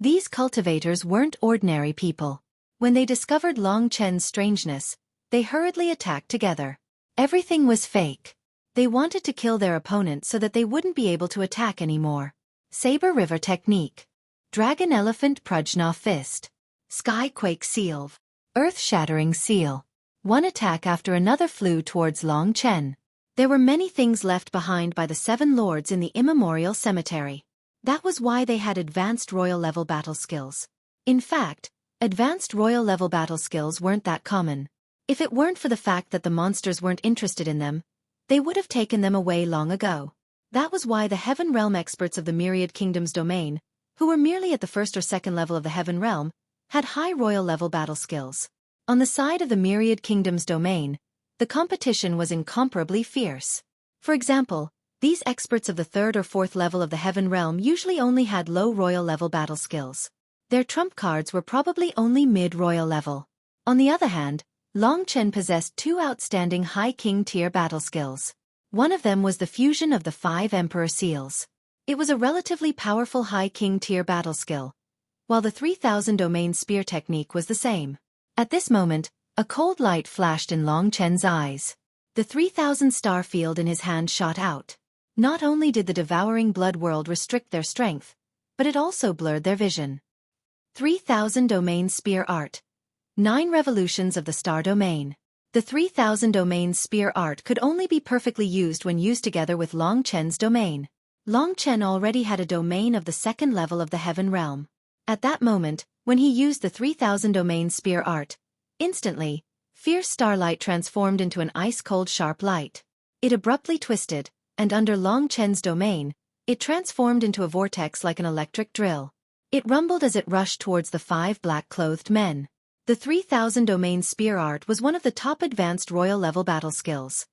These cultivators weren't ordinary people. When they discovered Long Chen's strangeness, they hurriedly attacked together. Everything was fake. They wanted to kill their opponent so that they wouldn't be able to attack anymore. Saber River Technique. Dragon Elephant Prajna Fist. Skyquake Seal. Earth-shattering seal. One attack after another flew towards Long Chen. There were many things left behind by the 7 lords in the immemorial cemetery. That was why they had advanced royal-level battle skills. In fact, advanced royal-level battle skills weren't that common. If it weren't for the fact that the monsters weren't interested in them, they would have taken them away long ago. That was why the Heaven Realm experts of the Myriad Kingdoms domain, who were merely at the 1st or 2nd level of the Heaven Realm, had high royal-level battle skills. On the side of the Myriad Kingdoms domain, the competition was incomparably fierce. For example, these experts of the 3rd or 4th level of the Heaven Realm usually only had low royal-level battle skills. Their trump cards were probably only mid-royal level. On the other hand, Long Chen possessed 2 outstanding high king tier battle skills. One of them was the fusion of the 5 Emperor Seals. It was a relatively powerful high king tier battle skill, while the 3000 domain spear technique was the same. At this moment, a cold light flashed in Long Chen's eyes. The 3000 star field in his hand shot out. Not only did the devouring blood world restrict their strength, but it also blurred their vision. 3000 domain spear art. 9 revolutions of the star domain. The 3000 domain spear art could only be perfectly used when used together with Long Chen's domain. Long Chen already had a domain of the 2nd level of the Heaven Realm. At that moment, when he used the 3000 domain spear art, instantly, fierce starlight transformed into an ice-cold sharp light. It abruptly twisted, and under Long Chen's domain, it transformed into a vortex like an electric drill. It rumbled as it rushed towards the 5 black-clothed men. The 3000 domain spear art was one of the top advanced royal-level battle skills.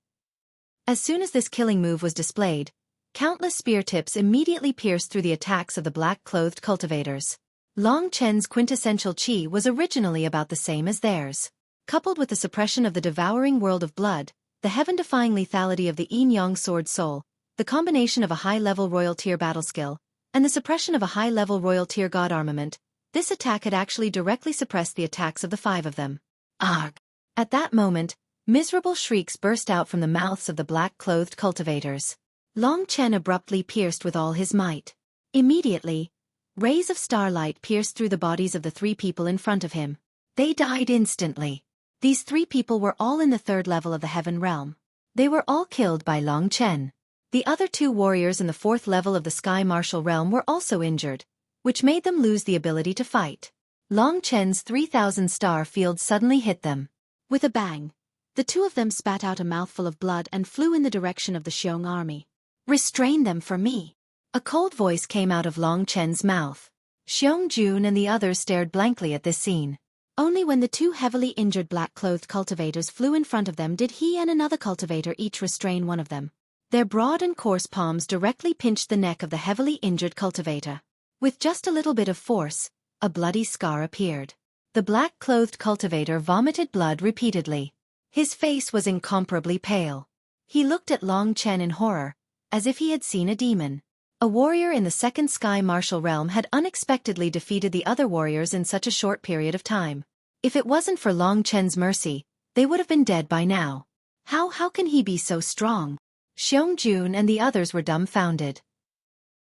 As soon as this killing move was displayed, countless spear tips immediately pierced through the attacks of the black-clothed cultivators. Long Chen's quintessential chi was originally about the same as theirs. Coupled with the suppression of the devouring world of blood, the heaven-defying lethality of the yin-yang sword soul, the combination of a high-level royal tier battle skill, and the suppression of a high-level royal tier god armament, this attack had actually directly suppressed the attacks of the 5 of them. Arg! At that moment, miserable shrieks burst out from the mouths of the black-clothed cultivators. Long Chen abruptly pierced with all his might. Immediately, rays of starlight pierced through the bodies of the 3 people in front of him. They died instantly. These 3 people were all in the 3rd level of the Heaven Realm. They were all killed by Long Chen. The other 2 warriors in the 4th level of the Sky Martial Realm were also injured, which made them lose the ability to fight. Long Chen's 3000 star field suddenly hit them. With a bang, the 2 of them spat out a mouthful of blood and flew in the direction of the Xiong army. "Restrain them for me." A cold voice came out of Long Chen's mouth. Xiong Jun and the others stared blankly at this scene. Only when the 2 heavily injured black-clothed cultivators flew in front of them did he and another cultivator each restrain one of them. Their broad and coarse palms directly pinched the neck of the heavily injured cultivator. With just a little bit of force, a bloody scar appeared. The black-clothed cultivator vomited blood repeatedly. His face was incomparably pale. He looked at Long Chen in horror, as if he had seen a demon. A warrior in the 2nd Sky Martial Realm had unexpectedly defeated the other warriors in such a short period of time. If it wasn't for Long Chen's mercy, they would have been dead by now. How can he be so strong? Xiong Jun and the others were dumbfounded.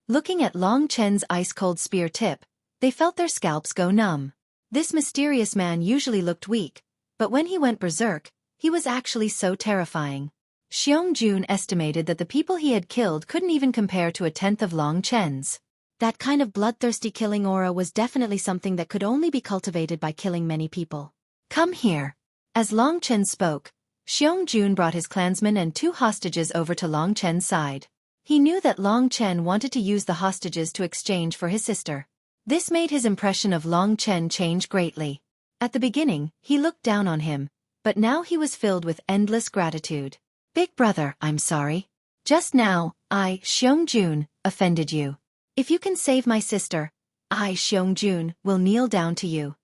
Looking at Long Chen's ice-cold spear tip, they felt their scalps go numb. This mysterious man usually looked weak, but when he went berserk, he was actually so terrifying. Xiong Jun estimated that the people he had killed couldn't even compare to a tenth of Long Chen's. That kind of bloodthirsty killing aura was definitely something that could only be cultivated by killing many people. "Come here." As Long Chen spoke, Xiong Jun brought his clansmen and 2 hostages over to Long Chen's side. He knew that Long Chen wanted to use the hostages to exchange for his sister. This made his impression of Long Chen change greatly. At the beginning, he looked down on him, but now he was filled with endless gratitude. "Big brother, I'm sorry. Just now, I, Xiong Jun, offended you. If you can save my sister, I, Xiong Jun, will kneel down to you."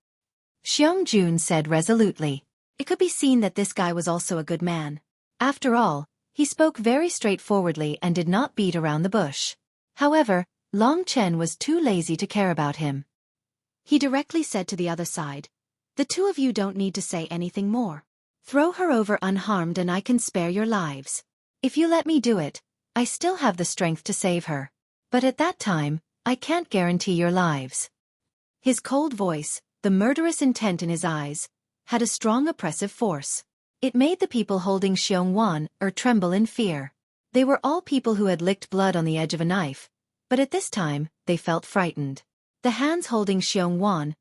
Xiong Jun said resolutely. It could be seen that this guy was also a good man. After all, he spoke very straightforwardly and did not beat around the bush. However, Long Chen was too lazy to care about him. He directly said to the other side, "The 2 of you don't need to say anything more. Throw her over unharmed and I can spare your lives. If you let me do it, I still have the strength to save her. But at that time, I can't guarantee your lives." His cold voice, the murderous intent in his eyes, had a strong oppressive force. It made the people holding Xueqi tremble in fear. They were all people who had licked blood on the edge of a knife, but at this time, they felt frightened. The hands holding Xueqi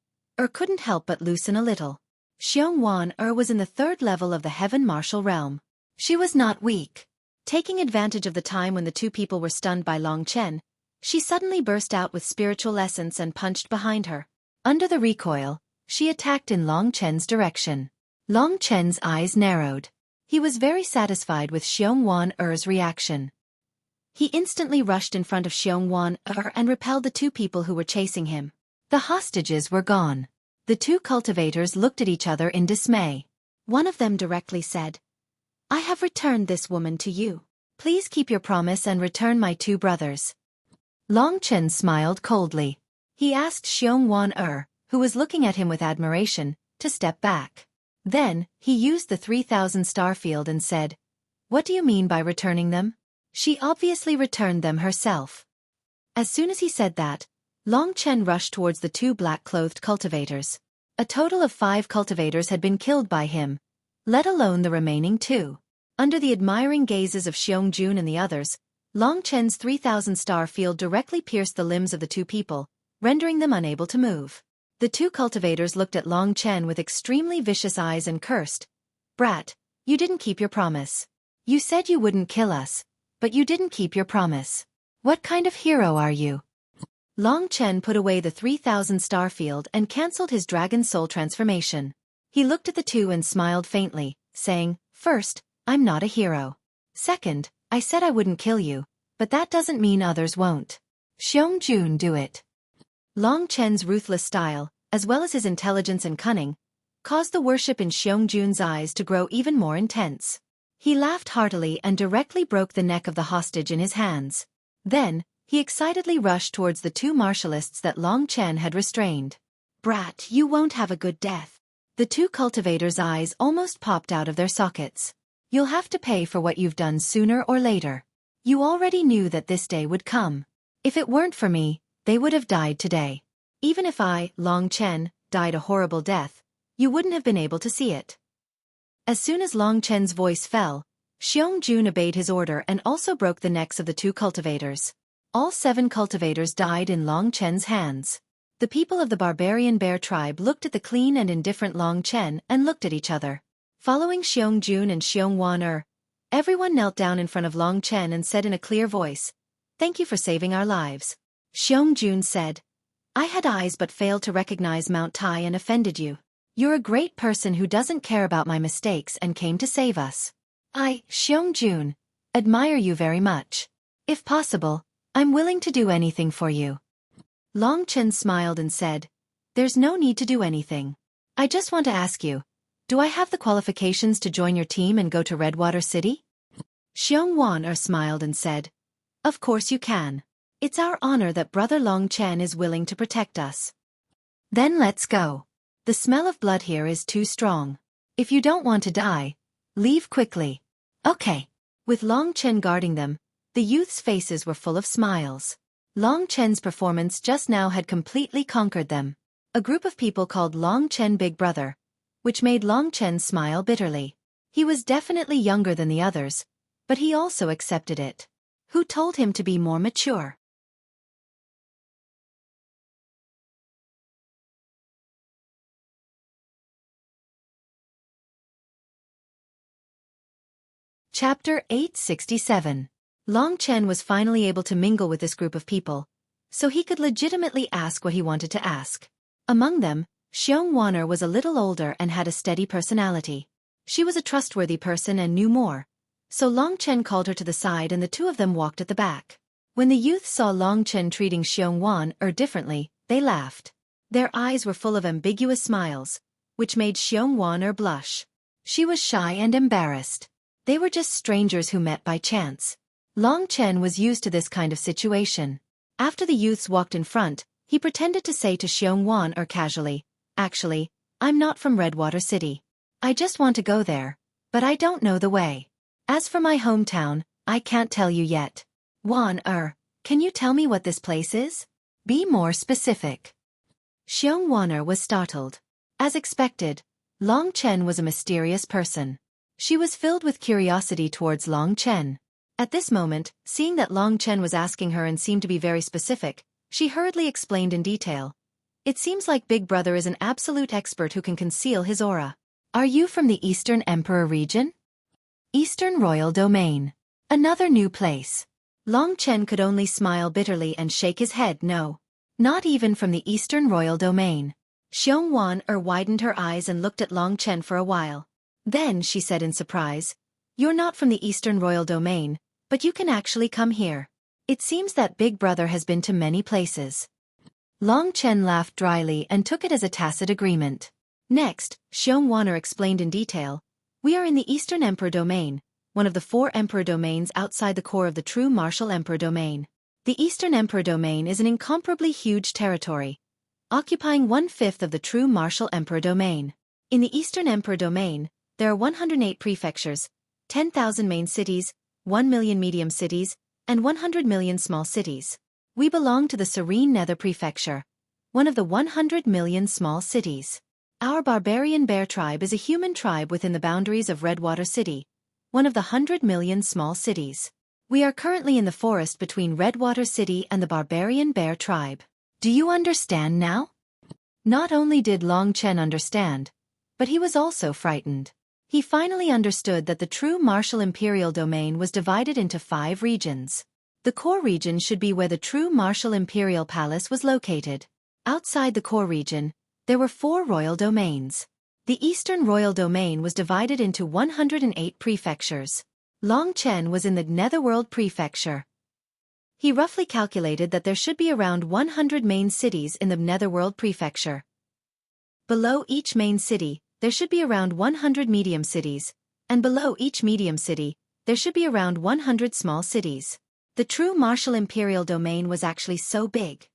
couldn't help but loosen a little. Xueqi was in the 3rd level of the Heaven Martial Realm. She was not weak. Taking advantage of the time when the two people were stunned by Long Chen, she suddenly burst out with spiritual essence and punched behind her. Under the recoil, she attacked in Long Chen's direction. Long Chen's eyes narrowed. He was very satisfied with Xueqi's reaction. He instantly rushed in front of Xueqi and repelled the two people who were chasing him. The hostages were gone. The two cultivators looked at each other in dismay. One of them directly said, "I have returned this woman to you. Please keep your promise and return my two brothers." Long Chen smiled coldly. He asked Xueqi, who was looking at him with admiration, to step back. Then, he used the 3,000 star field and said, "What do you mean by returning them?" She obviously returned them herself. As soon as he said that, Long Chen rushed towards the two black-clothed cultivators. A total of 5 cultivators had been killed by him, let alone the remaining 2. Under the admiring gazes of Xueqi and the others, Long Chen's 3,000 star field directly pierced the limbs of the two people, rendering them unable to move. The two cultivators looked at Long Chen with extremely vicious eyes and cursed, "Brat, you didn't keep your promise. You said you wouldn't kill us, but you didn't keep your promise. What kind of hero are you?" Long Chen put away the 3,000 star field and cancelled his dragon soul transformation. He looked at the two and smiled faintly, saying, "First, I'm not a hero. Second, I said I wouldn't kill you, but that doesn't mean others won't. Xueqi, do it." Long Chen's ruthless style, as well as his intelligence and cunning, caused the worship in Xueqi's eyes to grow even more intense. He laughed heartily and directly broke the neck of the hostage in his hands. Then, he excitedly rushed towards the two martialists that Long Chen had restrained. "Brat, you won't have a good death." The two cultivators' eyes almost popped out of their sockets. "You'll have to pay for what you've done sooner or later. You already knew that this day would come. If it weren't for me, they would have died today. Even if I, Long Chen, died a horrible death, you wouldn't have been able to see it." As soon as Long Chen's voice fell, Xueqi obeyed his order and also broke the necks of the two cultivators. All 7 cultivators died in Long Chen's hands. The people of the barbarian bear tribe looked at the clean and indifferent Long Chen and looked at each other. Following Xueqi and Xueqi, everyone knelt down in front of Long Chen and said in a clear voice, "Thank you for saving our lives." Xueqi said, "I had eyes but failed to recognize Mount Tai and offended you. You're a great person who doesn't care about my mistakes and came to save us. I, Xueqi, admire you very much. If possible, I'm willing to do anything for you." Long Chen smiled and said, "There's no need to do anything. I just want to ask you, do I have the qualifications to join your team and go to Redwater City?" Xueqi smiled and said, "Of course you can. It's our honor that Brother Long Chen is willing to protect us." "Then let's go. The smell of blood here is too strong. If you don't want to die, leave quickly." "Okay." With Long Chen guarding them, the youths' faces were full of smiles. Long Chen's performance just now had completely conquered them. A group of people called Long Chen Big Brother, which made Long Chen smile bitterly. He was definitely younger than the others, but he also accepted it. Who told him to be more mature? Chapter 867. Long Chen was finally able to mingle with this group of people, so he could legitimately ask what he wanted to ask. Among them, Xueqi was a little older and had a steady personality. She was a trustworthy person and knew more, so Long Chen called her to the side and the two of them walked at the back. When the youth saw Long Chen treating Xueqi differently, they laughed. Their eyes were full of ambiguous smiles, which made Xueqi blush. She was shy and embarrassed. They were just strangers who met by chance. Long Chen was used to this kind of situation. After the youths walked in front, he pretended to say to Xueqi casually, "Actually, I'm not from Redwater City. I just want to go there, but I don't know the way. As for my hometown, I can't tell you yet. Can you tell me what this place is? Be more specific." Xiongwan was startled. As expected, Long Chen was a mysterious person. She was filled with curiosity towards Long Chen. At this moment, seeing that Long Chen was asking her and seemed to be very specific, she hurriedly explained in detail. It seems like Big Brother is an absolute expert who can conceal his aura. Are you from the Eastern Emperor region? Eastern Royal Domain. Another new place. Long Chen could only smile bitterly and shake his head no. Not even from the Eastern Royal Domain. Xiongwan widened her eyes and looked at Long Chen for a while. Then she said in surprise, "You're not from the Eastern Royal Domain, but you can actually come here. It seems that Big Brother has been to many places." Long Chen laughed dryly and took it as a tacit agreement. Next, Xiongwan explained in detail, "We are in the Eastern Emperor Domain, one of the 4 Emperor Domains outside the core of the true Martial Emperor Domain. The Eastern Emperor Domain is an incomparably huge territory, occupying 1/5 of the true Martial Emperor Domain. In the Eastern Emperor Domain, there are 108 prefectures, 10,000 main cities, 1 million medium cities, and 100 million small cities. We belong to the Serene Nether Prefecture, one of the 100 million small cities. Our barbarian bear tribe is a human tribe within the boundaries of Redwater City, one of the 100 million small cities. We are currently in the forest between Redwater City and the barbarian bear tribe. Do you understand now?" Not only did Long Chen understand, but he was also frightened. He finally understood that the true Martial Imperial Domain was divided into 5 regions. The core region should be where the true Martial Imperial Palace was located. Outside the core region, there were 4 royal domains. The Eastern Royal Domain was divided into 108 prefectures. Long Chen was in the Netherworld Prefecture. He roughly calculated that there should be around 100 main cities in the Netherworld Prefecture. Below each main city, there should be around 100 medium cities, and below each medium city, there should be around 100 small cities. The true Martial Imperial Domain was actually so big.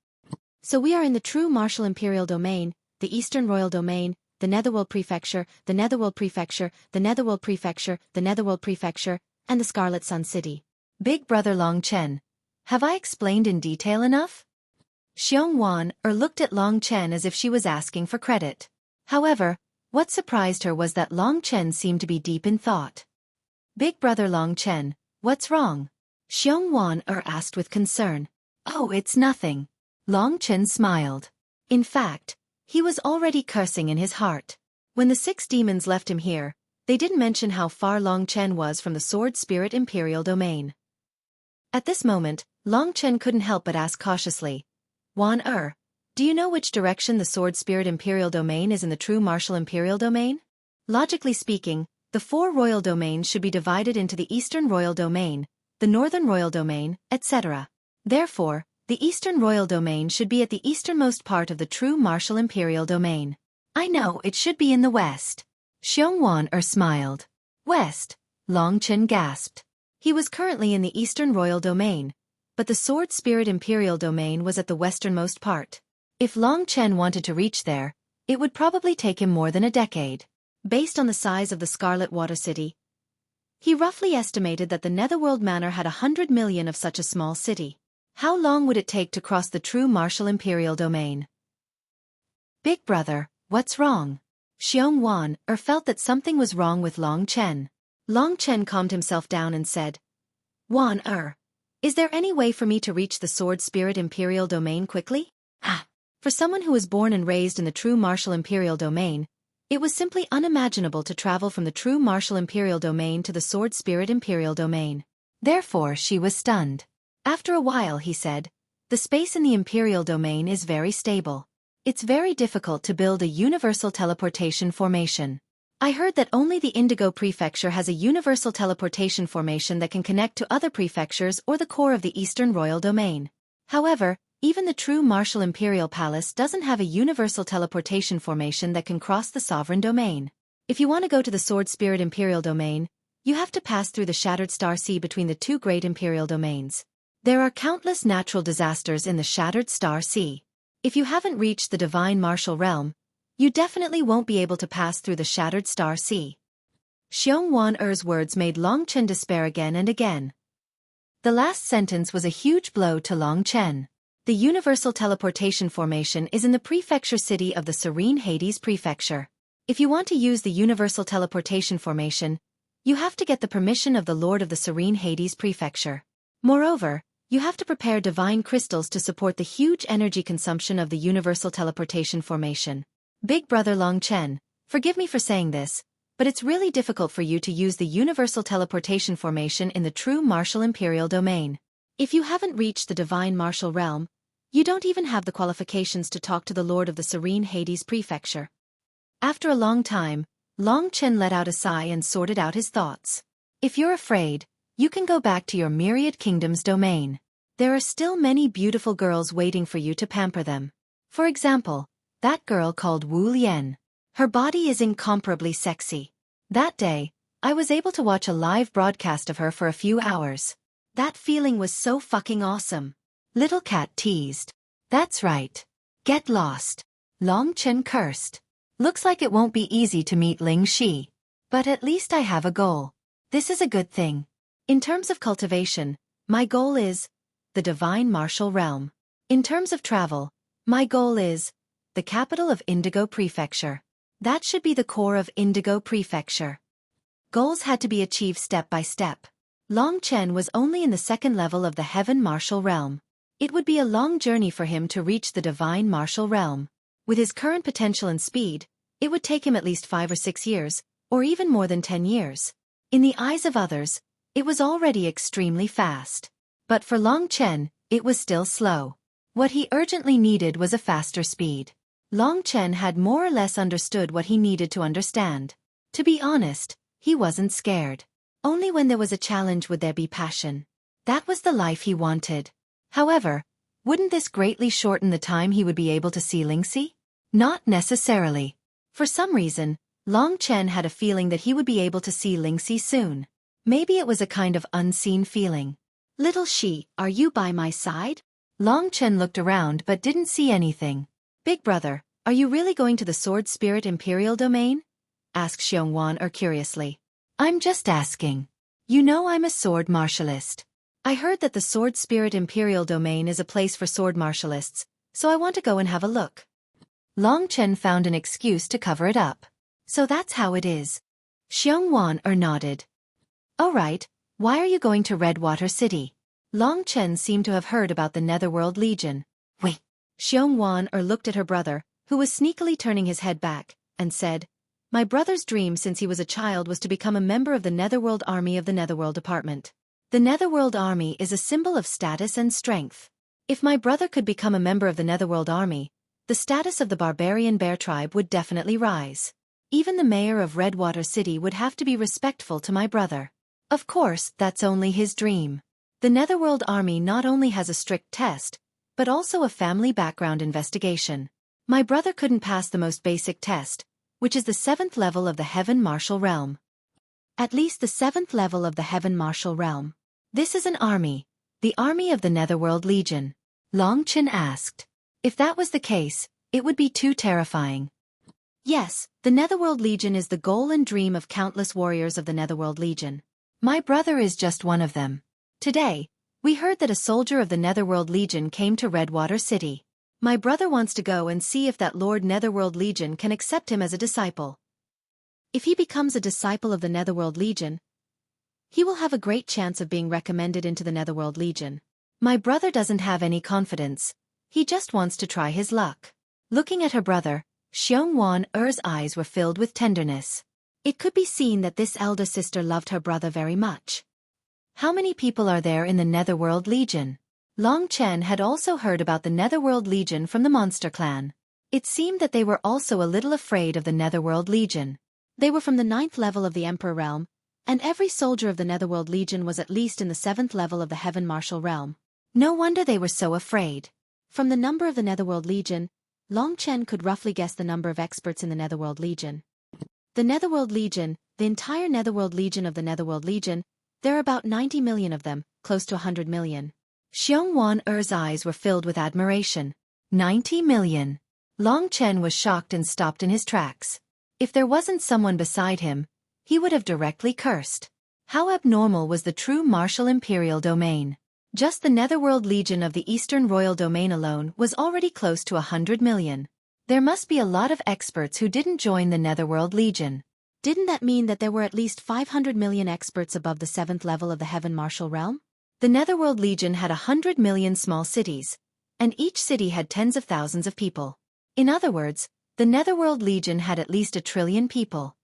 So we are in the true Martial Imperial Domain, the Eastern Royal Domain, the Netherworld Prefecture, the Netherworld Prefecture, the Netherworld Prefecture, the Netherworld Prefecture, and the Scarlet Sun City. Big Brother Long Chen, have I explained in detail enough? Xiongwan looked at Long Chen as if she was asking for credit. However, what surprised her was that Long Chen seemed to be deep in thought. Big Brother Long Chen, what's wrong? Xiongwan asked with concern. Oh, it's nothing. Long Chen smiled. In fact, he was already cursing in his heart. When the 6 demons left him here, they didn't mention how far Long Chen was from the Sword Spirit Imperial Domain. At this moment, Long Chen couldn't help but ask cautiously, "Wan do you know which direction the Sword Spirit Imperial Domain is in the true Martial Imperial Domain?" Logically speaking, the 4 royal domains should be divided into the Eastern Royal Domain, the Northern Royal Domain, etc. Therefore, the Eastern Royal Domain should be at the easternmost part of the true Martial Imperial Domain. I know it should be in the west. Xiongwan smiled. West? Long Chen gasped. He was currently in the Eastern Royal Domain, but the Sword Spirit Imperial Domain was at the westernmost part. If Long Chen wanted to reach there, it would probably take him more than a decade. Based on the size of the Scarlet Water City, he roughly estimated that the Netherworld Manor had 100 million of such a small city. How long would it take to cross the true Martial Imperial Domain? Big Brother, what's wrong? Xiongwan felt that something was wrong with Long Chen. Long Chen calmed himself down and said, "Wan is there any way for me to reach the Sword Spirit Imperial Domain quickly?" For someone who was born and raised in the true Martial Imperial Domain, it was simply unimaginable to travel from the true Martial Imperial Domain to the Sword Spirit Imperial Domain. Therefore she was stunned. After a while he said, "The space in the Imperial Domain is very stable. It's very difficult to build a universal teleportation formation. I heard that only the Indigo Prefecture has a universal teleportation formation that can connect to other prefectures or the core of the Eastern Royal Domain. However, even the true Martial Imperial Palace doesn't have a universal teleportation formation that can cross the Sovereign Domain. If you want to go to the Sword Spirit Imperial Domain, you have to pass through the Shattered Star Sea between the 2 great Imperial Domains. There are countless natural disasters in the Shattered Star Sea. If you haven't reached the Divine Martial Realm, you definitely won't be able to pass through the Shattered Star Sea." Xiongwan words made Long Chen despair again and again. The last sentence was a huge blow to Long Chen. The Universal Teleportation Formation is in the prefecture city of the Serene Hades Prefecture. If you want to use the Universal Teleportation Formation, you have to get the permission of the Lord of the Serene Hades Prefecture. Moreover, you have to prepare divine crystals to support the huge energy consumption of the Universal Teleportation Formation. Big Brother Long Chen, forgive me for saying this, but it's really difficult for you to use the Universal Teleportation Formation in the true Martial Imperial Domain. If you haven't reached the Divine Martial Realm, you don't even have the qualifications to talk to the Lord of the Serene Hades Prefecture. After a long time, Long Chen let out a sigh and sorted out his thoughts. If you're afraid, you can go back to your Myriad Kingdoms domain. There are still many beautiful girls waiting for you to pamper them. For example, that girl called Wu Lian. Her body is incomparably sexy. That day, I was able to watch a live broadcast of her for a few hours. That feeling was so fucking awesome. Little Cat teased. That's right. Get lost. Long Chen cursed. Looks like it won't be easy to meet Ling Shi. But at least I have a goal. This is a good thing. In terms of cultivation, my goal is the Divine Martial Realm. In terms of travel, my goal is the capital of Indigo Prefecture. That should be the core of Indigo Prefecture. Goals had to be achieved step by step. Long Chen was only in the second level of the Heaven Martial Realm. It would be a long journey for him to reach the Divine Martial Realm. With his current potential and speed, it would take him at least 5 or 6 years, or even more than 10 years. In the eyes of others, it was already extremely fast. But for Long Chen, it was still slow. What he urgently needed was a faster speed. Long Chen had more or less understood what he needed to understand. To be honest, he wasn't scared. Only when there was a challenge would there be passion. That was the life he wanted. However, wouldn't this greatly shorten the time he would be able to see Lingxi? Not necessarily. For some reason, Long Chen had a feeling that he would be able to see Lingxi soon. Maybe it was a kind of unseen feeling. Little Shi, are you by my side? Long Chen looked around but didn't see anything. Big brother, are you really going to the Sword Spirit Imperial Domain? Asked Xiongwan curiously. I'm just asking. You know I'm a sword martialist. I heard that the Sword Spirit Imperial Domain is a place for sword martialists, so I want to go and have a look. Long Chen found an excuse to cover it up. So that's how it is. Xiongwan nodded. All right, why are you going to Redwater City? Long Chen seemed to have heard about the Netherworld Legion. Wait. Xiongwan looked at her brother, who was sneakily turning his head back, and said, My brother's dream since he was a child was to become a member of the Netherworld Army of the Netherworld Department. The Netherworld Army is a symbol of status and strength. If my brother could become a member of the Netherworld Army, the status of the barbarian bear tribe would definitely rise. Even the mayor of Redwater City would have to be respectful to my brother. Of course, that's only his dream. The Netherworld Army not only has a strict test, but also a family background investigation. My brother couldn't pass the most basic test, which is the 7th level of the Heaven Martial Realm. At least the 7th level of the Heaven Martial Realm. This is an army, the army of the Netherworld Legion. Long Chen asked. If that was the case, it would be too terrifying. Yes, the Netherworld Legion is the goal and dream of countless warriors of the Netherworld Legion. My brother is just one of them. Today, we heard that a soldier of the Netherworld Legion came to Redwater City. My brother wants to go and see if that Lord Netherworld Legion can accept him as a disciple. If he becomes a disciple of the Netherworld Legion, he will have a great chance of being recommended into the Netherworld Legion. My brother doesn't have any confidence. He just wants to try his luck. Looking at her brother, Xiongwan's eyes were filled with tenderness. It could be seen that this elder sister loved her brother very much. How many people are there in the Netherworld Legion? Long Chen had also heard about the Netherworld Legion from the Monster Clan. It seemed that they were also a little afraid of the Netherworld Legion. They were from the 9th level of the Emperor Realm, and every soldier of the Netherworld Legion was at least in the 7th level of the Heaven Martial Realm. No wonder they were so afraid. From the number of the Netherworld Legion, Long Chen could roughly guess the number of experts in the Netherworld Legion. The Netherworld Legion, the entire Netherworld Legion of the Netherworld Legion, there are about 90 million of them, close to 100 million. Xiongwan's eyes were filled with admiration. 90 million. Long Chen was shocked and stopped in his tracks. If there wasn't someone beside him, he would have directly cursed. How abnormal was the true martial imperial domain? Just the Netherworld Legion of the Eastern Royal Domain alone was already close to 100 million. There must be a lot of experts who didn't join the Netherworld Legion. Didn't that mean that there were at least 500 million experts above the 7th level of the Heaven Martial Realm? The Netherworld Legion had 100 million small cities, and each city had tens of thousands of people. In other words, the Netherworld Legion had at least 1 trillion people.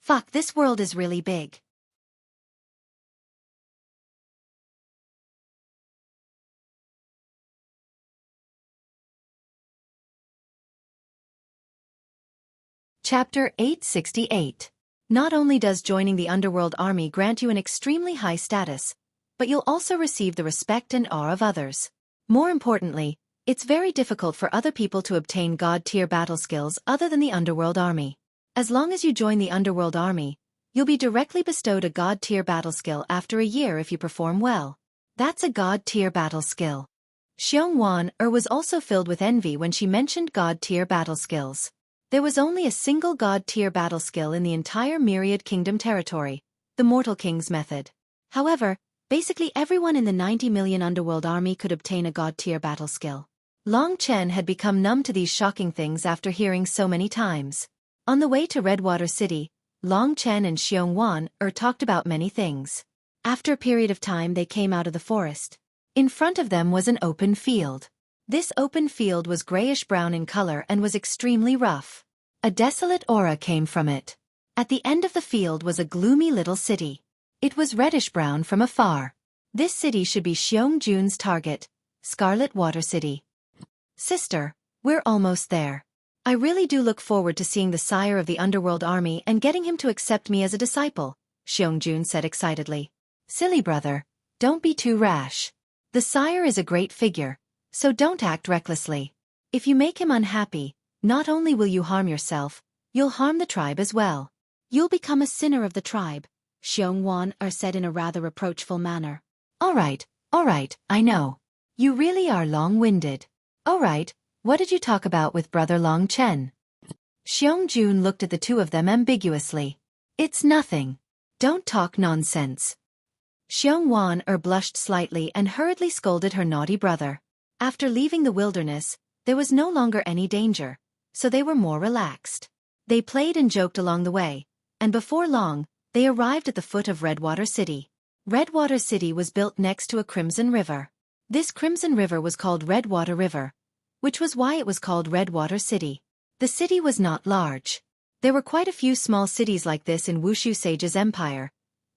Fuck, this world is really big. Chapter 868. Not only does joining the Underworld Army grant you an extremely high status, but you'll also receive the respect and awe of others. More importantly, it's very difficult for other people to obtain God-tier battle skills other than the Underworld Army. As long as you join the Underworld Army, you'll be directly bestowed a God-tier battle skill after a year if you perform well. That's a God-tier battle skill. Xueqi was also filled with envy when she mentioned God-tier battle skills. There was only a single God-tier battle skill in the entire Myriad Kingdom territory, the Mortal King's method. However, basically everyone in the 90 million Underworld Army could obtain a God-tier battle skill. Long Chen had become numb to these shocking things after hearing so many times. On the way to Redwater City, Long Chen and Xueqi talked about many things. After a period of time they came out of the forest. In front of them was an open field. This open field was grayish-brown in color and was extremely rough. A desolate aura came from it. At the end of the field was a gloomy little city. It was reddish-brown from afar. This city should be Xueqi's target, Scarlet Water City. Sister, we're almost there. I really do look forward to seeing the sire of the Underworld Army and getting him to accept me as a disciple, Xueqi said excitedly. Silly brother, don't be too rash. The sire is a great figure, so don't act recklessly. If you make him unhappy, not only will you harm yourself, you'll harm the tribe as well. You'll become a sinner of the tribe, Xueqi said in a rather reproachful manner. All right, I know. You really are long-winded. All right, what did you talk about with Brother Long Chen? Xueqi looked at the two of them ambiguously. It's nothing. Don't talk nonsense. Xueqi blushed slightly and hurriedly scolded her naughty brother. After leaving the wilderness, there was no longer any danger, so they were more relaxed. They played and joked along the way, and before long, they arrived at the foot of Redwater City. Redwater City was built next to a crimson river. This crimson river was called Redwater River, which was why it was called Redwater City. The city was not large. There were quite a few small cities like this in Wushu Sage's empire,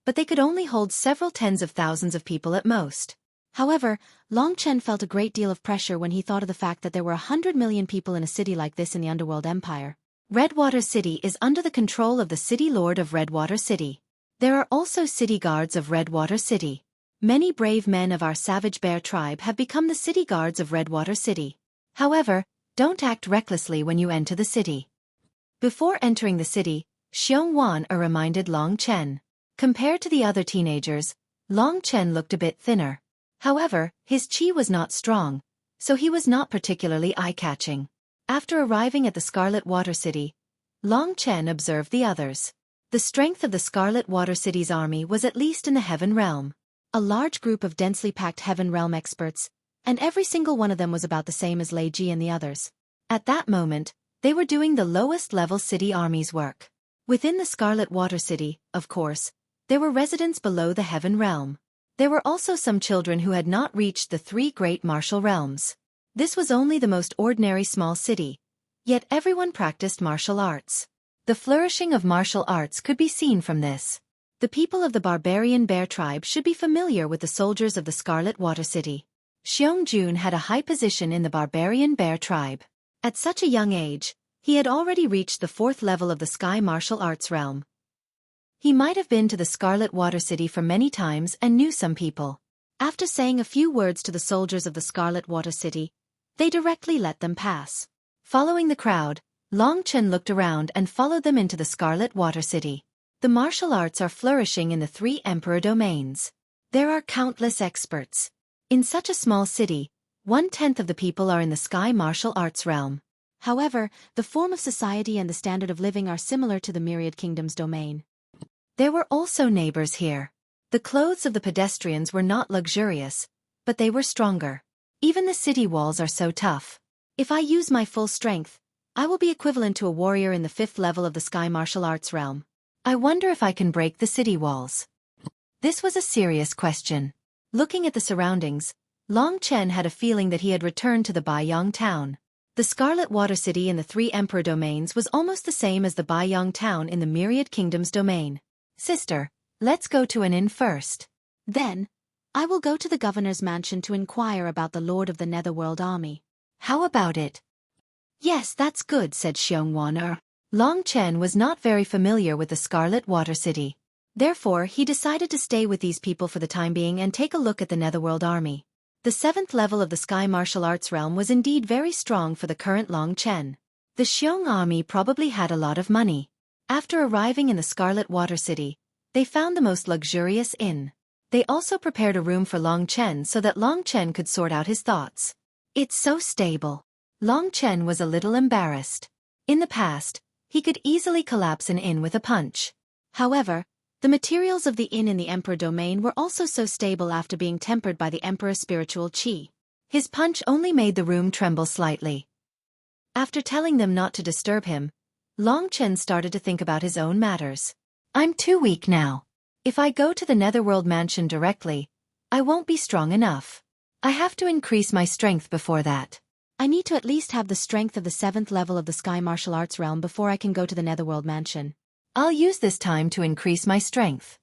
but they could only hold several tens of thousands of people at most. However, Long Chen felt a great deal of pressure when he thought of the fact that there were 100 million people in a city like this in the Underworld Empire. Redwater City is under the control of the City Lord of Redwater City. There are also city guards of Redwater City. Many brave men of our Savage Bear tribe have become the city guards of Redwater City. However, don't act recklessly when you enter the city. Before entering the city, Xueqi reminded Long Chen. Compared to the other teenagers, Long Chen looked a bit thinner. However, his chi was not strong, so he was not particularly eye-catching. After arriving at the Scarlet Water City, Long Chen observed the others. The strength of the Scarlet Water City's army was at least in the Heaven Realm. A large group of densely packed Heaven Realm experts, and every single one of them was about the same as Lei Ji and the others. At that moment, they were doing the lowest-level city army's work. Within the Scarlet Water City, of course, there were residents below the Heaven Realm. There were also some children who had not reached the 3 great martial realms. This was only the most ordinary small city, yet everyone practiced martial arts. The flourishing of martial arts could be seen from this. The people of the Barbarian Bear tribe should be familiar with the soldiers of the Scarlet Water City. Xueqi had a high position in the Barbarian Bear tribe. At such a young age, he had already reached the 4th level of the Sky Martial Arts realm. He might have been to the Scarlet Water City for many times and knew some people. After saying a few words to the soldiers of the Scarlet Water City, they directly let them pass. Following the crowd, Long Chen looked around and followed them into the Scarlet Water City. The martial arts are flourishing in the 3 Emperor domains. There are countless experts. In such a small city, 1/10 of the people are in the Sky Martial Arts realm. However, the form of society and the standard of living are similar to the Myriad Kingdom's domain. There were also neighbors here. The clothes of the pedestrians were not luxurious, but they were stronger. Even the city walls are so tough. If I use my full strength, I will be equivalent to a warrior in the 5th level of the Sky Martial Arts realm. I wonder if I can break the city walls. This was a serious question. Looking at the surroundings, Long Chen had a feeling that he had returned to the Baiyang town. The Scarlet Water City in the 3 Emperor domains was almost the same as the Baiyang town in the Myriad Kingdoms domain. Sister, let's go to an inn first. Then, I will go to the governor's mansion to inquire about the Lord of the Netherworld Army. How about it? Yes, that's good, said Xiongwan. Long Chen was not very familiar with the Scarlet Water City. Therefore, he decided to stay with these people for the time being and take a look at the Netherworld Army. The 7th level of the Sky Martial Arts realm was indeed very strong for the current Long Chen. The Xiong army probably had a lot of money. After arriving in the Scarlet Water City, they found the most luxurious inn. They also prepared a room for Long Chen so that Long Chen could sort out his thoughts. It's so stable. Long Chen was a little embarrassed. In the past, he could easily collapse an inn with a punch. However, the materials of the inn in the Emperor domain were also so stable after being tempered by the Emperor's spiritual qi. His punch only made the room tremble slightly. After telling them not to disturb him, Long Chen started to think about his own matters. I'm too weak now. If I go to the Netherworld mansion directly, I won't be strong enough. I have to increase my strength before that. I need to at least have the strength of the 7th level of the Sky Martial Arts realm before I can go to the Netherworld mansion. I'll use this time to increase my strength.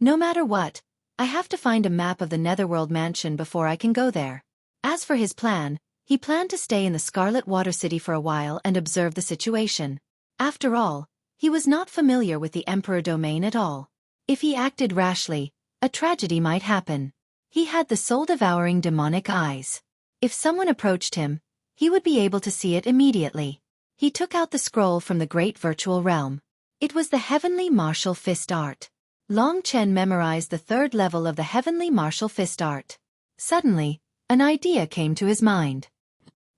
No matter what, I have to find a map of the Netherworld mansion before I can go there. As for his plan, he planned to stay in the Scarlet Water City for a while and observe the situation. After all, he was not familiar with the Emperor domain at all. If he acted rashly, a tragedy might happen. He had the soul-devouring demonic eyes. If someone approached him, he would be able to see it immediately. He took out the scroll from the great virtual realm. It was the Heavenly Martial Fist Art. Long Chen memorized the 3rd level of the Heavenly Martial Fist Art. Suddenly, an idea came to his mind.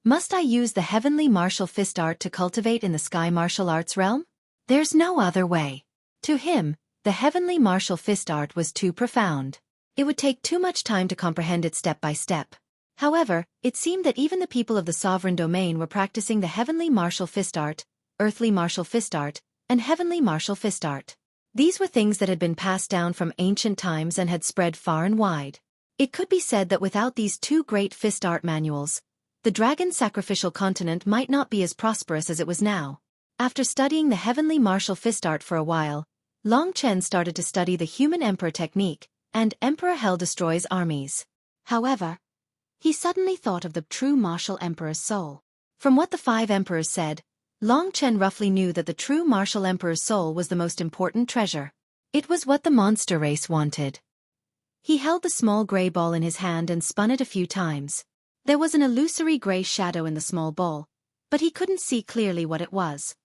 Must I use the Heavenly Martial Fist Art to cultivate in the Sky Martial Arts realm? There's no other way. To him, the Heavenly Martial Fist Art was too profound. It would take too much time to comprehend it step by step. However, it seemed that even the people of the Sovereign Domain were practicing the Heavenly Martial Fist Art, Earthly Martial Fist Art, and Heavenly Martial Fist Art. These were things that had been passed down from ancient times and had spread far and wide. It could be said that without these 2 great fist art manuals, the Dragon Sacrificial Continent might not be as prosperous as it was now. After studying the Heavenly Martial Fist Art for a while, Long Chen started to study the Human Emperor technique and Emperor Hell Destroys Armies. However, he suddenly thought of the true martial emperor's soul. From what the 5 emperors said, Long Chen roughly knew that the true martial emperor's soul was the most important treasure. It was what the monster race wanted. He held the small gray ball in his hand and spun it a few times. There was an illusory gray shadow in the small ball, but he couldn't see clearly what it was.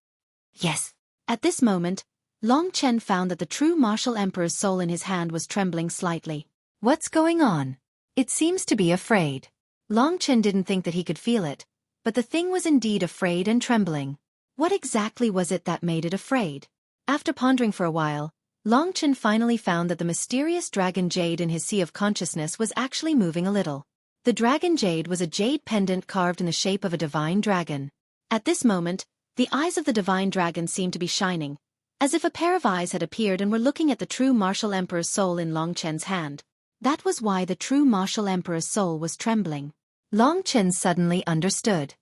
Yes. At this moment, Long Chen found that the true martial emperor's soul in his hand was trembling slightly. What's going on? It seems to be afraid. Long Chen didn't think that he could feel it, but the thing was indeed afraid and trembling. What exactly was it that made it afraid? After pondering for a while, Long Chen finally found that the mysterious dragon jade in his sea of consciousness was actually moving a little. The dragon jade was a jade pendant carved in the shape of a divine dragon. At this moment, the eyes of the divine dragon seemed to be shining, as if a pair of eyes had appeared and were looking at the true martial emperor's soul in Long Chen's hand. That was why the true martial emperor's soul was trembling. Long Chen suddenly understood.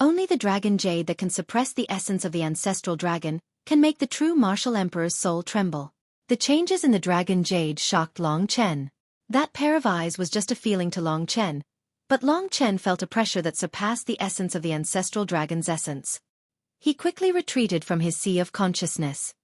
Only the dragon jade that can suppress the essence of the ancestral dragon can make the true martial emperor's soul tremble. The changes in the dragon jade shocked Long Chen. That pair of eyes was just a feeling to Long Chen, but Long Chen felt a pressure that surpassed the essence of the ancestral dragon's essence. He quickly retreated from his sea of consciousness.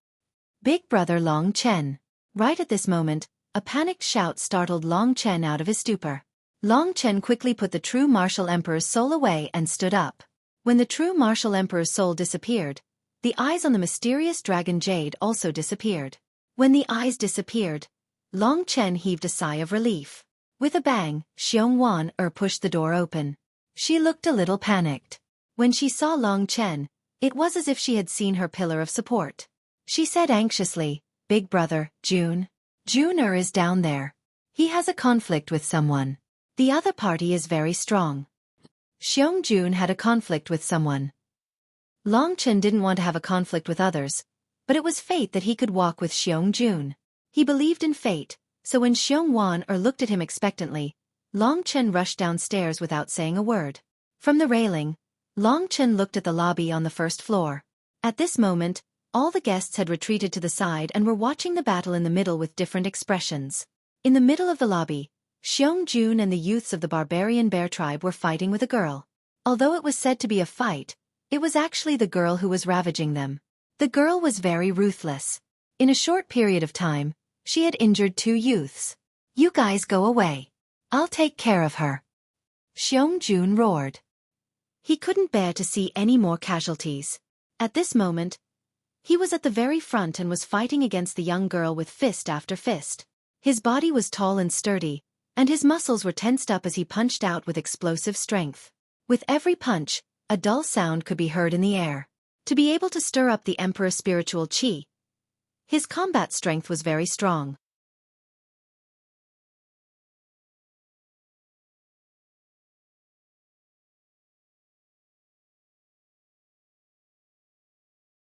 Big brother Long Chen. Right at this moment, a panicked shout startled Long Chen out of his stupor. Long Chen quickly put the true martial emperor's soul away and stood up. When the true martial emperor's soul disappeared, the eyes on the mysterious dragon jade also disappeared. When the eyes disappeared, Long Chen heaved a sigh of relief. With a bang, Xiongwan pushed the door open. She looked a little panicked. When she saw Long Chen, it was as if she had seen her pillar of support. She said anxiously, "Big brother, Jun is down there. He has a conflict with someone." The other party is very strong. Xiong had a conflict with someone. Long Chen didn't want to have a conflict with others, but it was fate that he could walk with Xiong. He believed in fate, so when Xiong looked at him expectantly, Long Chen rushed downstairs without saying a word. From the railing, Long Chen looked at the lobby on the first floor. At this moment, all the guests had retreated to the side and were watching the battle in the middle with different expressions. In the middle of the lobby, Xiong and the youths of the barbarian bear tribe were fighting with a girl. Although it was said to be a fight, it was actually the girl who was ravaging them. The girl was very ruthless. In a short period of time, she had injured 2 youths. "You guys go away. I'll take care of her," Xiong roared. He couldn't bear to see any more casualties. At this moment, he was at the very front and was fighting against the young girl with fist after fist. His body was tall and sturdy, and his muscles were tensed up as he punched out with explosive strength. With every punch, a dull sound could be heard in the air. To be able to stir up the Emperor's spiritual qi, his combat strength was very strong.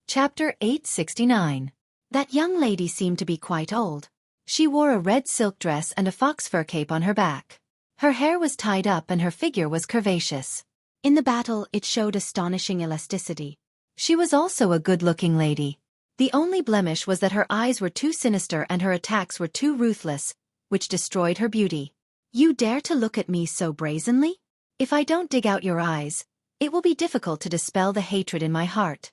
Chapter 869. That young lady seemed to be quite old. She wore a red silk dress and a fox fur cape on her back. Her hair was tied up and her figure was curvaceous. In the battle, it showed astonishing elasticity. She was also a good-looking lady. The only blemish was that her eyes were too sinister and her attacks were too ruthless, which destroyed her beauty. "You dare to look at me so brazenly? If I don't dig out your eyes, it will be difficult to dispel the hatred in my heart."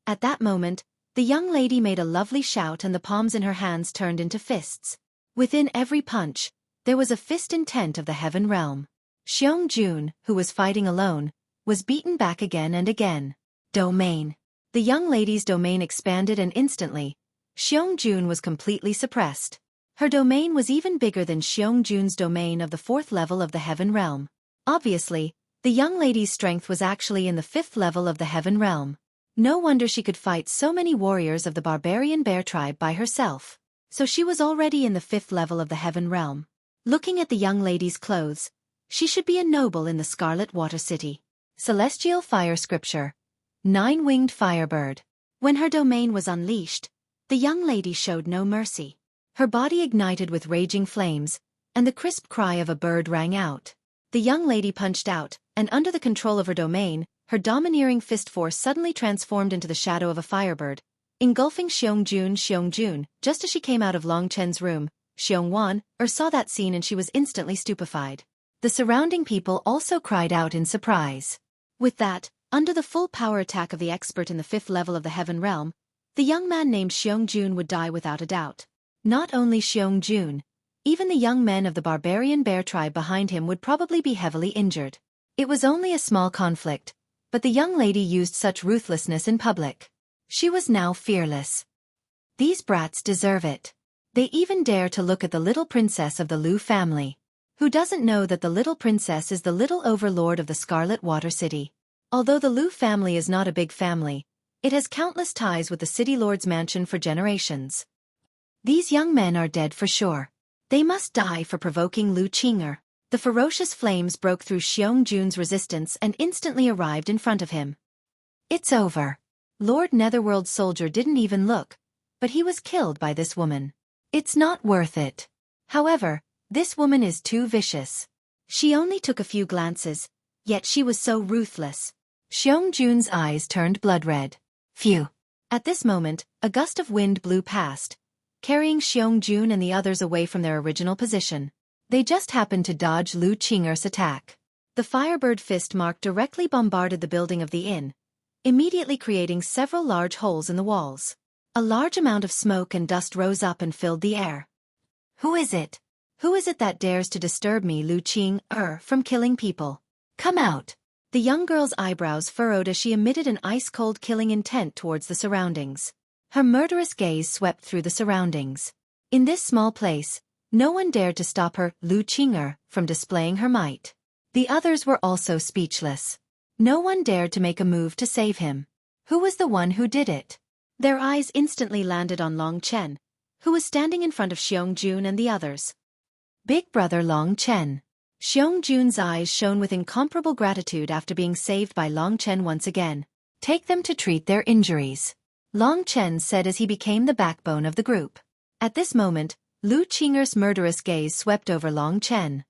At that moment, the young lady made a lovely shout and the palms in her hands turned into fists. Within every punch, there was a fist intent of the heaven realm. Xiong, who was fighting alone, was beaten back again and again. Domain. The young lady's domain expanded and instantly, Xiong was completely suppressed. Her domain was even bigger than Xiong's domain of the 4th level of the heaven realm. Obviously, the young lady's strength was actually in the 5th level of the heaven realm. No wonder she could fight so many warriors of the barbarian bear tribe by herself. So she was already in the 5th level of the heaven realm. Looking at the young lady's clothes, she should be a noble in the Scarlet Water City. Celestial Fire Scripture. 9-winged firebird. When her domain was unleashed, the young lady showed no mercy. Her body ignited with raging flames, and the crisp cry of a bird rang out. The young lady punched out, and under the control of her domain, her domineering fist force suddenly transformed into the shadow of a firebird, engulfing Xiong. Just as she came out of Long Chen's room, Xiong saw that scene and she was instantly stupefied. The surrounding people also cried out in surprise. With that, under the full power attack of the expert in the 5th level of the heaven realm, the young man named Xiong would die without a doubt. Not only Xiong, even the young men of the barbarian bear tribe behind him would probably be heavily injured. It was only a small conflict, but the young lady used such ruthlessness in public. She was now fearless. These brats deserve it. They even dare to look at the little princess of the Lu family. Who doesn't know that the little princess is the little overlord of the Scarlet Water City? Although the Lu family is not a big family, it has countless ties with the city lord's mansion for generations. These young men are dead for sure. They must die for provoking Lu Qing'er. The ferocious flames broke through Xiong's resistance and instantly arrived in front of him. It's over. Lord Netherworld's soldier didn't even look, but he was killed by this woman. It's not worth it. However, this woman is too vicious. She only took a few glances, yet she was so ruthless. Xiong's eyes turned blood red. Phew. At this moment, a gust of wind blew past, carrying Xiong and the others away from their original position. They just happened to dodge Lu Qing'er's attack. The firebird fist mark directly bombarded the building of the inn, immediately creating several large holes in the walls. A large amount of smoke and dust rose up and filled the air. Who is it? Who is it that dares to disturb me, Lu Qing'er, from killing people? Come out! The young girl's eyebrows furrowed as she emitted an ice-cold killing intent towards the surroundings. Her murderous gaze swept through the surroundings. In this small place, no one dared to stop her, Lu Qing'er, from displaying her might. The others were also speechless. No one dared to make a move to save him. Who was the one who did it? Their eyes instantly landed on Long Chen, who was standing in front of Xiong and the others. Big brother Long Chen. Xiongju's eyes shone with incomparable gratitude after being saved by Long Chen once again. Take them to treat their injuries, Long Chen said as he became the backbone of the group. At this moment, Lu Qing'er's murderous gaze swept over Long Chen.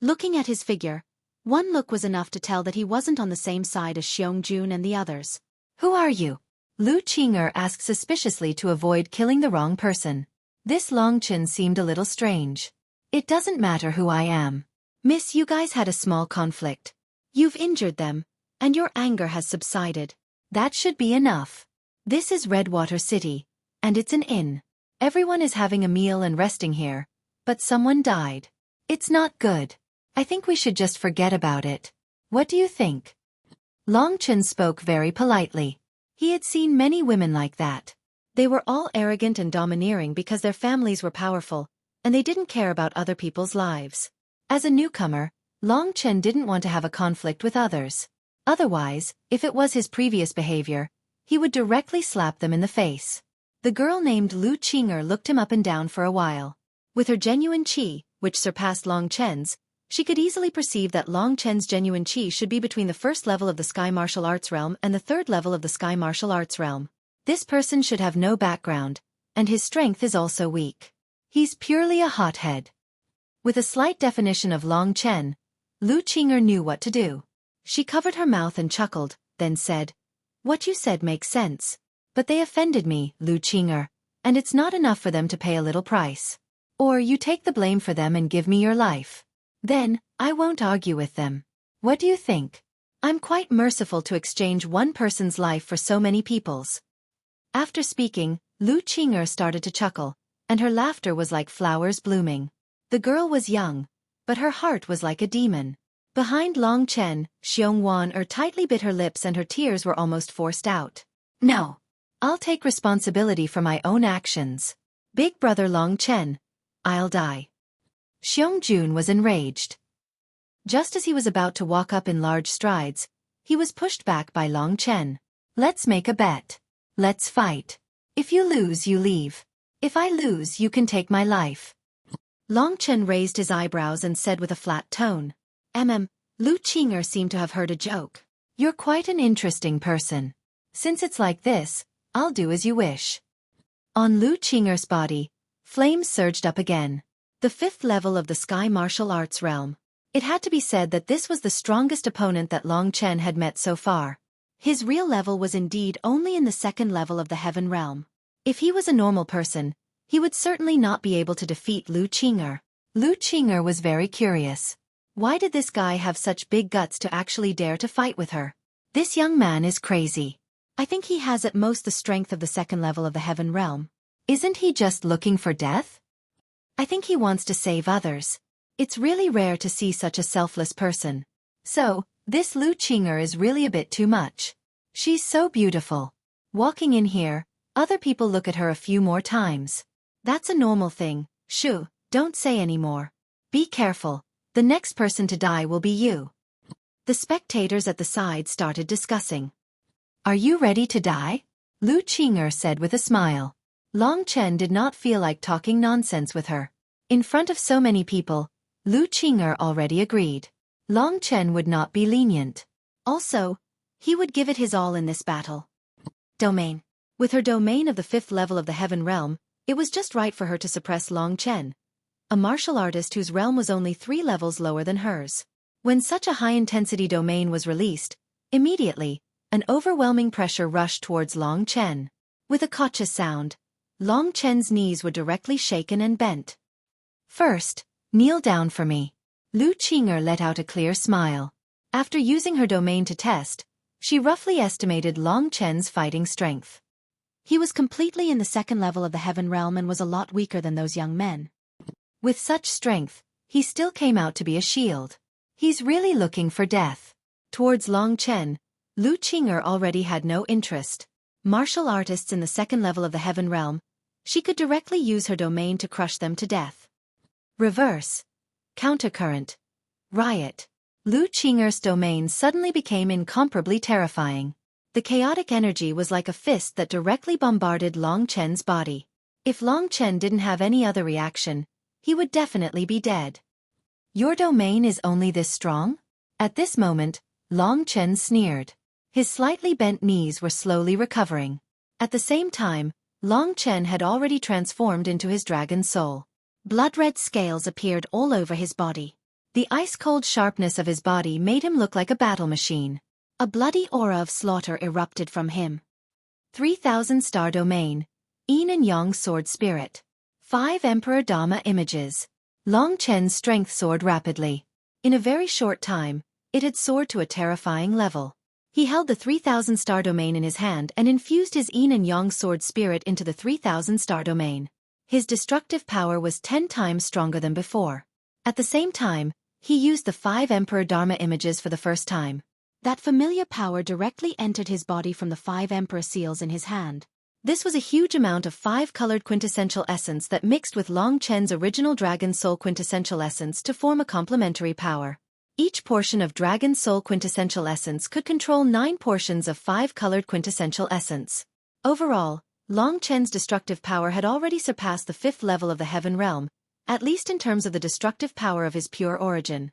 Looking at his figure, one look was enough to tell that he wasn't on the same side as Xiongju and the others. Who are you? Lu Qing'er asked suspiciously to avoid killing the wrong person. This Long Chen seemed a little strange. It doesn't matter who I am. Miss, you guys had a small conflict. You've injured them, and your anger has subsided. That should be enough. This is Redwater City, and it's an inn. Everyone is having a meal and resting here, but someone died. It's not good. I think we should just forget about it. What do you think? Long Chen spoke very politely. He had seen many women like that. They were all arrogant and domineering because their families were powerful, and they didn't care about other people's lives. As a newcomer, Long Chen didn't want to have a conflict with others. Otherwise, if it was his previous behavior, he would directly slap them in the face. The girl named Lu Qing'er looked him up and down for a while. With her genuine qi, which surpassed Long Chen's, she could easily perceive that Long Chen's genuine qi should be between the first level of the Sky Martial Arts realm and the third level of the Sky Martial Arts realm. This person should have no background, and his strength is also weak. He's purely a hothead. With a slight definition of Long Chen, Lu Qing'er knew what to do. She covered her mouth and chuckled, then said, "What you said makes sense. But they offended me, Lu Qing'er, and it's not enough for them to pay a little price. Or you take the blame for them and give me your life. Then, I won't argue with them. What do you think? I'm quite merciful to exchange one person's life for so many people's." After speaking, Lu Qing'er started to chuckle, and her laughter was like flowers blooming. The girl was young, but her heart was like a demon. Behind Long Chen, Xiongwan tightly bit her lips and her tears were almost forced out. No. I'll take responsibility for my own actions. Big brother Long Chen, I'll die. Xiongju was enraged. Just as he was about to walk up in large strides, he was pushed back by Long Chen. Let's make a bet. Let's fight. If you lose, you leave. If I lose, you can take my life. Long Chen raised his eyebrows and said with a flat tone. Lu Qing'er seemed to have heard a joke. You're quite an interesting person. Since it's like this, I'll do as you wish. On Lu Qing'er's body, flames surged up again. The fifth level of the Sky Martial Arts realm. It had to be said that this was the strongest opponent that Long Chen had met so far. His real level was indeed only in the second level of the Heaven realm. If he was a normal person, he would certainly not be able to defeat Lu Qing'er. Lu Qing'er was very curious. Why did this guy have such big guts to actually dare to fight with her? This young man is crazy. I think he has at most the strength of the second level of the Heaven realm. Isn't he just looking for death? I think he wants to save others. It's really rare to see such a selfless person. So, this Lu Qing'er is really a bit too much. She's so beautiful. Walking in here, other people look at her a few more times. That's a normal thing. Shoo, don't say any more. Be careful. The next person to die will be you. The spectators at the side started discussing. Are you ready to die? Lu Qing'er said with a smile. Long Chen did not feel like talking nonsense with her. In front of so many people, Lu Qing'er already agreed. Long Chen would not be lenient. Also, he would give it his all in this battle. Domain. With her domain of the fifth level of the Heaven realm, it was just right for her to suppress Long Chen, a martial artist whose realm was only 3 levels lower than hers. When such a high-intensity domain was released, immediately, an overwhelming pressure rushed towards Long Chen. With a cautious sound, Long Chen's knees were directly shaken and bent. First, kneel down for me. Lu Qing'er let out a clear smile. After using her domain to test, she roughly estimated Long Chen's fighting strength. He was completely in the second level of the Heaven realm and was a lot weaker than those young men. With such strength, he still came out to be a shield. He's really looking for death. Towards Long Chen, Lu Qing'er already had no interest. Martial artists in the second level of the Heaven realm, she could directly use her domain to crush them to death. Reverse. Countercurrent. Riot. Lu Qing'er's domain suddenly became incomparably terrifying. The chaotic energy was like a fist that directly bombarded Long Chen's body. If Long Chen didn't have any other reaction, he would definitely be dead. Your domain is only this strong? At this moment, Long Chen sneered. His slightly bent knees were slowly recovering. At the same time, Long Chen had already transformed into his dragon soul. Blood-red scales appeared all over his body. The ice-cold sharpness of his body made him look like a battle machine. A bloody aura of slaughter erupted from him. 3000 Star Domain. Yin and Yang Sword Spirit. 5 Emperor Dharma Images. Long Chen's strength soared rapidly. In a very short time, it had soared to a terrifying level. He held the 3000 Star Domain in his hand and infused his Yin and Yang Sword Spirit into the 3000 Star Domain. His destructive power was 10 times stronger than before. At the same time, he used the 5 Emperor Dharma Images for the first time. That familiar power directly entered his body from the 5 Emperor Seals in his hand. This was a huge amount of 5-colored quintessential essence that mixed with Long Chen's original Dragon Soul quintessential essence to form a complementary power. Each portion of Dragon Soul quintessential essence could control 9 portions of 5-colored quintessential essence. Overall, Long Chen's destructive power had already surpassed the 5th level of the Heaven Realm, at least in terms of the destructive power of his pure origin.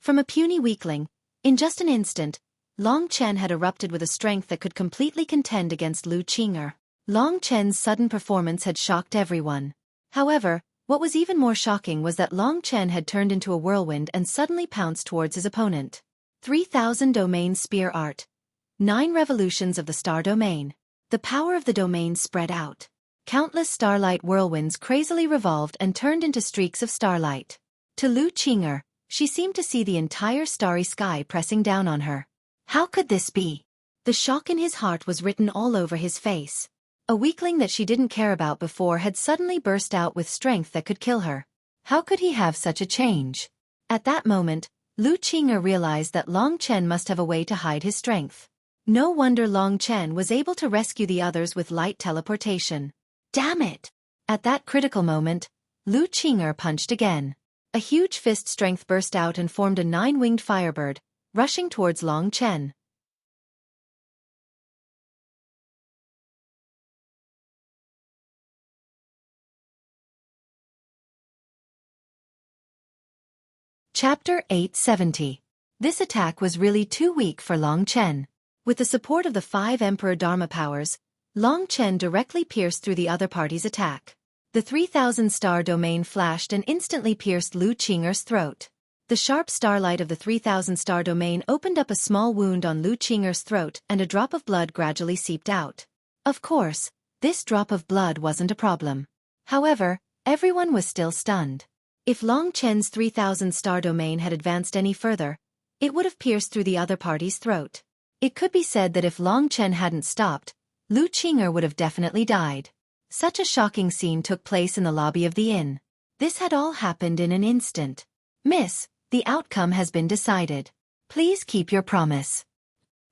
From a puny weakling, in just an instant, Long Chen had erupted with a strength that could completely contend against Lu Qing'er. Long Chen's sudden performance had shocked everyone. However, what was even more shocking was that Long Chen had turned into a whirlwind and suddenly pounced towards his opponent. 3000 Domain Spear Art. 9 Revolutions of the Star Domain. The power of the domain spread out. Countless starlight whirlwinds crazily revolved and turned into streaks of starlight. To Lu Qing'er, she seemed to see the entire starry sky pressing down on her. How could this be? The shock in his heart was written all over his face. A weakling that she didn't care about before had suddenly burst out with strength that could kill her. How could he have such a change? At that moment, Lu Qing'er realized that Long Chen must have a way to hide his strength. No wonder Long Chen was able to rescue the others with light teleportation. Damn it! At that critical moment, Lu Qing'er punched again. A huge fist strength burst out and formed a 9-winged firebird, rushing towards Long Chen. Chapter 870. This attack was really too weak for Long Chen. With the support of the 5 Emperor Dharma powers, Long Chen directly pierced through the other party's attack. The 3000 Star Domain flashed and instantly pierced Lu Qing'er's throat. The sharp starlight of the 3000 Star Domain opened up a small wound on Lu Qing'er's throat and a drop of blood gradually seeped out. Of course, this drop of blood wasn't a problem. However, everyone was still stunned. If Long Chen's 3000 Star Domain had advanced any further, it would have pierced through the other party's throat. It could be said that if Long Chen hadn't stopped, Lu Qing'er would have definitely died. Such a shocking scene took place in the lobby of the inn. This had all happened in an instant. Miss, the outcome has been decided. Please keep your promise.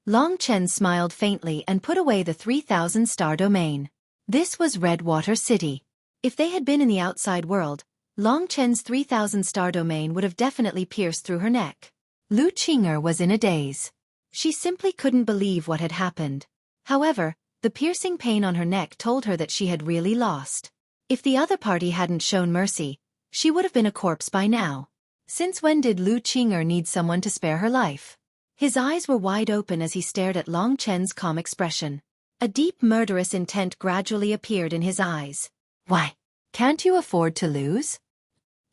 Long Chen smiled faintly and put away the 3000 Star Domain. This was Redwater City. If they had been in the outside world, Long Chen's 3000 Star Domain would have definitely pierced through her neck. Lu Qing'er was in a daze. She simply couldn't believe what had happened. However, the piercing pain on her neck told her that she had really lost. If the other party hadn't shown mercy, she would have been a corpse by now. Since when did Lu Qing'er need someone to spare her life? His eyes were wide open as he stared at Long Chen's calm expression. A deep murderous intent gradually appeared in his eyes. Why, can't you afford to lose?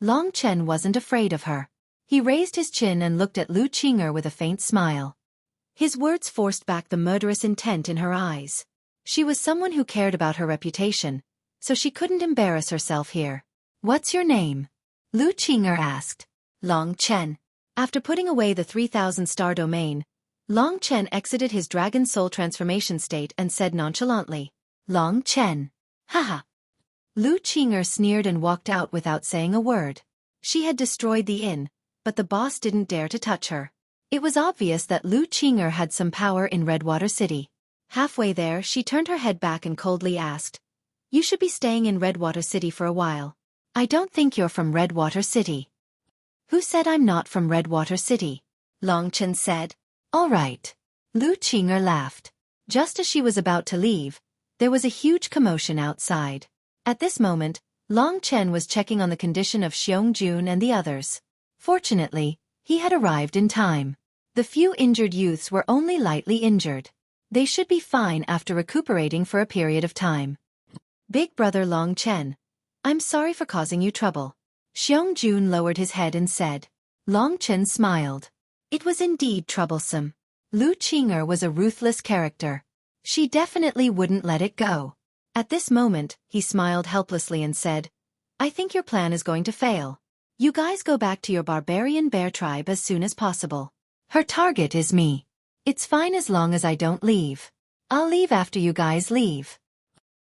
Long Chen wasn't afraid of her. He raised his chin and looked at Lu Qing'er with a faint smile. His words forced back the murderous intent in her eyes. She was someone who cared about her reputation, so she couldn't embarrass herself here. What's your name? Lu Qing'er asked. Long Chen. After putting away the 3000 Star Domain, Long Chen exited his Dragon Soul transformation state and said nonchalantly, Long Chen. Haha. Lu Qing'er sneered and walked out without saying a word. She had destroyed the inn, but the boss didn't dare to touch her. It was obvious that Lu Qing'er had some power in Redwater City. Halfway there, she turned her head back and coldly asked, You should be staying in Redwater City for a while. I don't think you're from Redwater City. Who said I'm not from Redwater City? Long Chen said. All right. Lu Qing'er laughed. Just as she was about to leave, there was a huge commotion outside. At this moment, Long Chen was checking on the condition of Xiong Jun and the others. Fortunately, he had arrived in time. The few injured youths were only lightly injured. They should be fine after recuperating for a period of time. Big brother Long Chen, I'm sorry for causing you trouble. Xiong lowered his head and said. Long Chen smiled. It was indeed troublesome. Lu Qing'er was a ruthless character. She definitely wouldn't let it go. At this moment, he smiled helplessly and said, I think your plan is going to fail. You guys go back to your barbarian bear tribe as soon as possible. Her target is me. It's fine as long as I don't leave. I'll leave after you guys leave.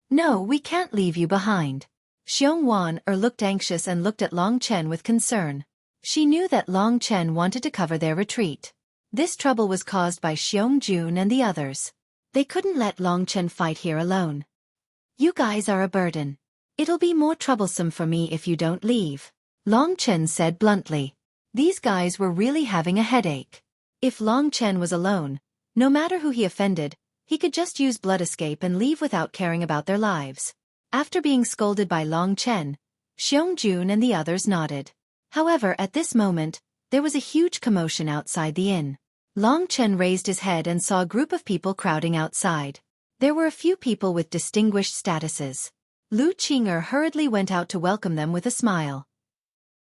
No, we can't leave you behind. Xiong looked anxious and looked at Long Chen with concern. She knew that Long Chen wanted to cover their retreat. This trouble was caused by Xiong and the others. They couldn't let Long Chen fight here alone. You guys are a burden. It'll be more troublesome for me if you don't leave. Long Chen said bluntly. These guys were really having a headache. If Long Chen was alone, no matter who he offended, he could just use blood escape and leave without caring about their lives. After being scolded by Long Chen, Xiong and the others nodded. However, at this moment, there was a huge commotion outside the inn. Long Chen raised his head and saw a group of people crowding outside. There were a few people with distinguished statuses. Lu Qing'er hurriedly went out to welcome them with a smile.